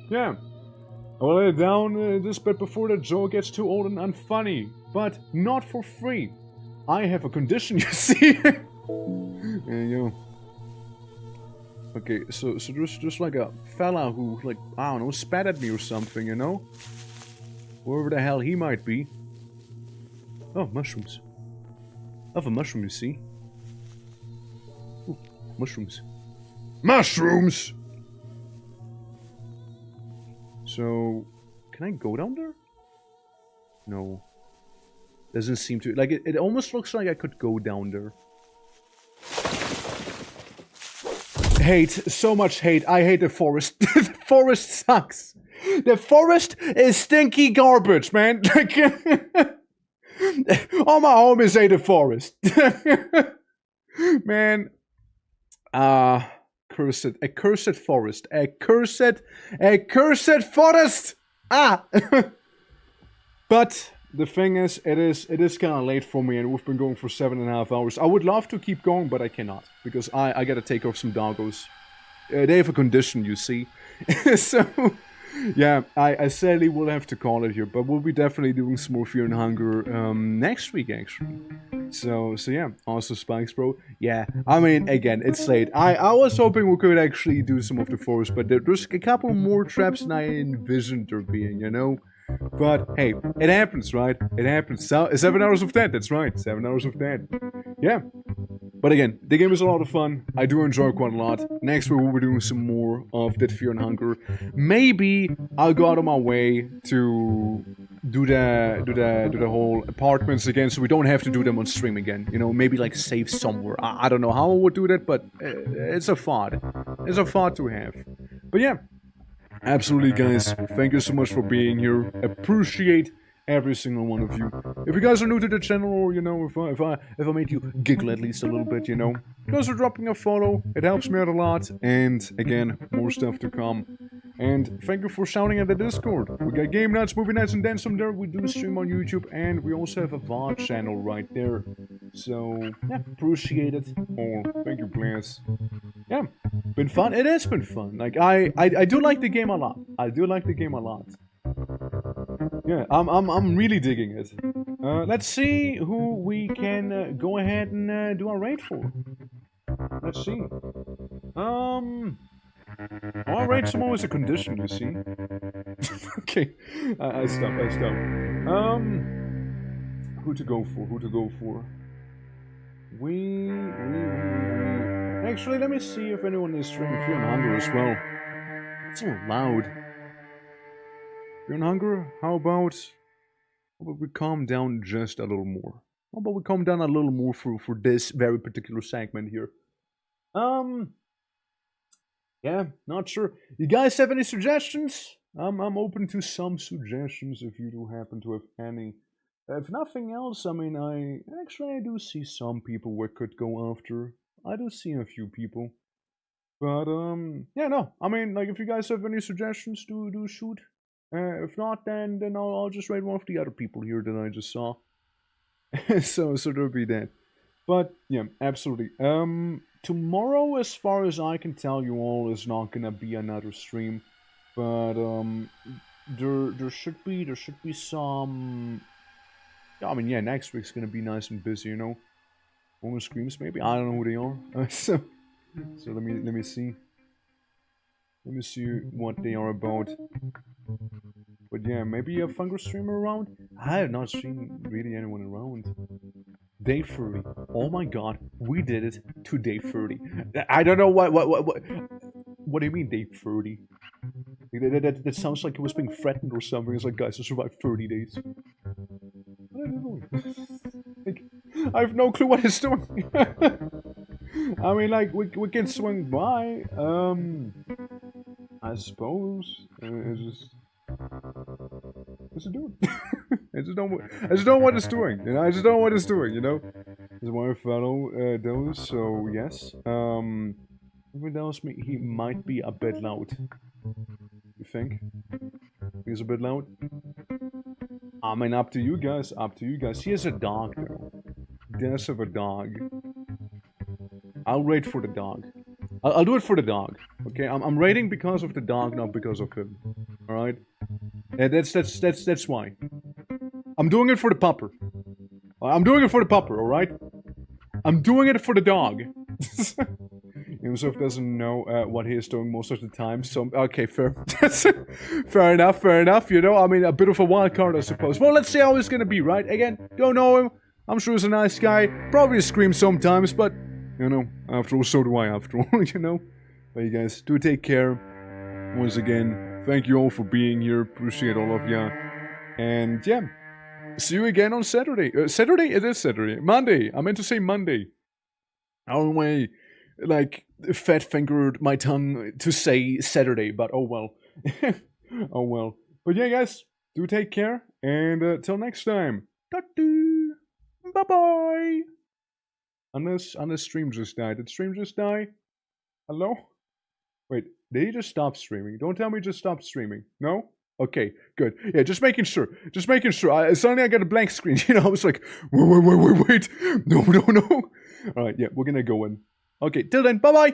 Yeah. I will lay it down this bit before the joke gets too old and unfunny. But not for free. I have a condition, you see. There you go. Okay, so there's just like a fella who, like, I don't know, spat at me or something, you know? Whoever the hell he might be. Oh, mushrooms. I have a mushroom, you see. Ooh, mushrooms. Mushrooms! So, can I go down there? No. Doesn't seem to. Like, it almost looks like I could go down there. Hate. So much hate. I hate the forest. The forest sucks. The forest is stinky garbage, man. All my homies hate the forest. Man. Cursed. A cursed forest. A cursed forest! Ah! But the thing is, it is kind of late for me, and we've been going for 7.5 hours. I would love to keep going, but I cannot, because I gotta take off some doggos. They have a condition, you see. So, yeah, I sadly will have to call it here, but we'll be definitely doing some more Fear and Hunger next week, actually. So yeah, also Spikes, bro. Yeah, I mean, again, it's late. I was hoping we could actually do some of the forest, but there's a couple more traps than I envisioned there being, you know? But, hey, it happens, right? It happens. 7 hours of that, that's right. 7 hours of that. Yeah. But again, the game is a lot of fun. I do enjoy it quite a lot. Next week we'll be doing some more of that Fear and Hunger. Maybe I'll go out of my way to do the whole apartments again, so we don't have to do them on stream again. You know, maybe like save somewhere. I don't know how I would do that, but it's a thought. It's a thought to have. But yeah. Absolutely, guys. Thank you so much for being here. Appreciate every single one of you. If you guys are new to the channel, or you know, if I made you giggle at least a little bit, you know, consider dropping a follow. It helps me out a lot. And again, more stuff to come. And thank you for shouting at the Discord. We got Game Nuts, Movie Nights, and then some there. We do stream on YouTube, and we also have a VOD channel right there. So yeah, appreciate it. Oh, thank you, please. Yeah, been fun. It has been fun. Like I do like the game a lot. I do like the game a lot. Yeah, I'm really digging it. Let's see who we can go ahead and do our raid for. Let's see. Our raid summon is a condition, you see. Okay, I stop. Who to go for? We. Actually, let me see if anyone is streaming Fear and Hunger as well. It's so loud. Fear and Hunger, how about we calm down just a little more? How about we calm down a little more for this very particular segment here? Yeah, not sure. You guys have any suggestions? I'm open to some suggestions if you do happen to have any. If nothing else, I mean, I do see some people we could go after. I do see a few people. But, yeah, no. I mean, like, if you guys have any suggestions, do shoot. If not, then I'll just raid one of the other people here that I just saw. so there'll be that. But, yeah, absolutely. Tomorrow, as far as I can tell you all, is not gonna be another stream. But, there should be some... I mean, yeah, next week's gonna be nice and busy, you know. Bonus screams, maybe. I don't know who they are. so let me see. Let me see what they are about. But yeah, maybe a Fungus streamer around. I have not seen really anyone around. Day 30. Oh my god, we did it to day 30. I don't know what do you mean day 30? That sounds like it was being threatened or something. It's like, guys, I survived 30 days. I don't know. Like, I have no clue what it's doing. I mean, like, we can swing by. I suppose. It's just... What's it doing? I just don't know what it's doing. You know, I just don't know what it's doing. You know, is why I follow those. So yes. Even tells me he might be a bit loud. You think? He's a bit loud? I mean, up to you guys. Up to you guys. He has a dog, though. He does have a dog. I'll raid for the dog. I'll do it for the dog. Okay, I'm raiding because of the dog, not because of him. All right. Yeah, that's why. I'm doing it for the pupper. I'm doing it for the pupper. All right. I'm doing it for the dog. Himself doesn't know what he is doing most of the time, so okay, fair. Fair enough, you know, I mean, a bit of a wild card, I suppose. Well, let's see how he's gonna be, right? Again, don't know him. I'm sure he's a nice guy. Probably screams sometimes, but, you know, after all, so do I, after all, you know? But you guys, do take care. Once again, thank you all for being here. Appreciate all of ya. And, yeah, see you again on Saturday. Saturday? It is Saturday. Monday. I meant to say Monday. Out way, like, fat-fingered my tongue to say Saturday, but oh well. Oh well. But yeah, guys, do take care, and till next time. Bye-bye! Unless stream just died. Did stream just die? Hello? Wait, did he just stop streaming? Don't tell me he just stopped streaming. No? Okay, good. Yeah, just making sure. Just making sure. Suddenly I got a blank screen. You know, I was like, wait. No. Alright, yeah, we're gonna go in. Okay, till then, bye-bye!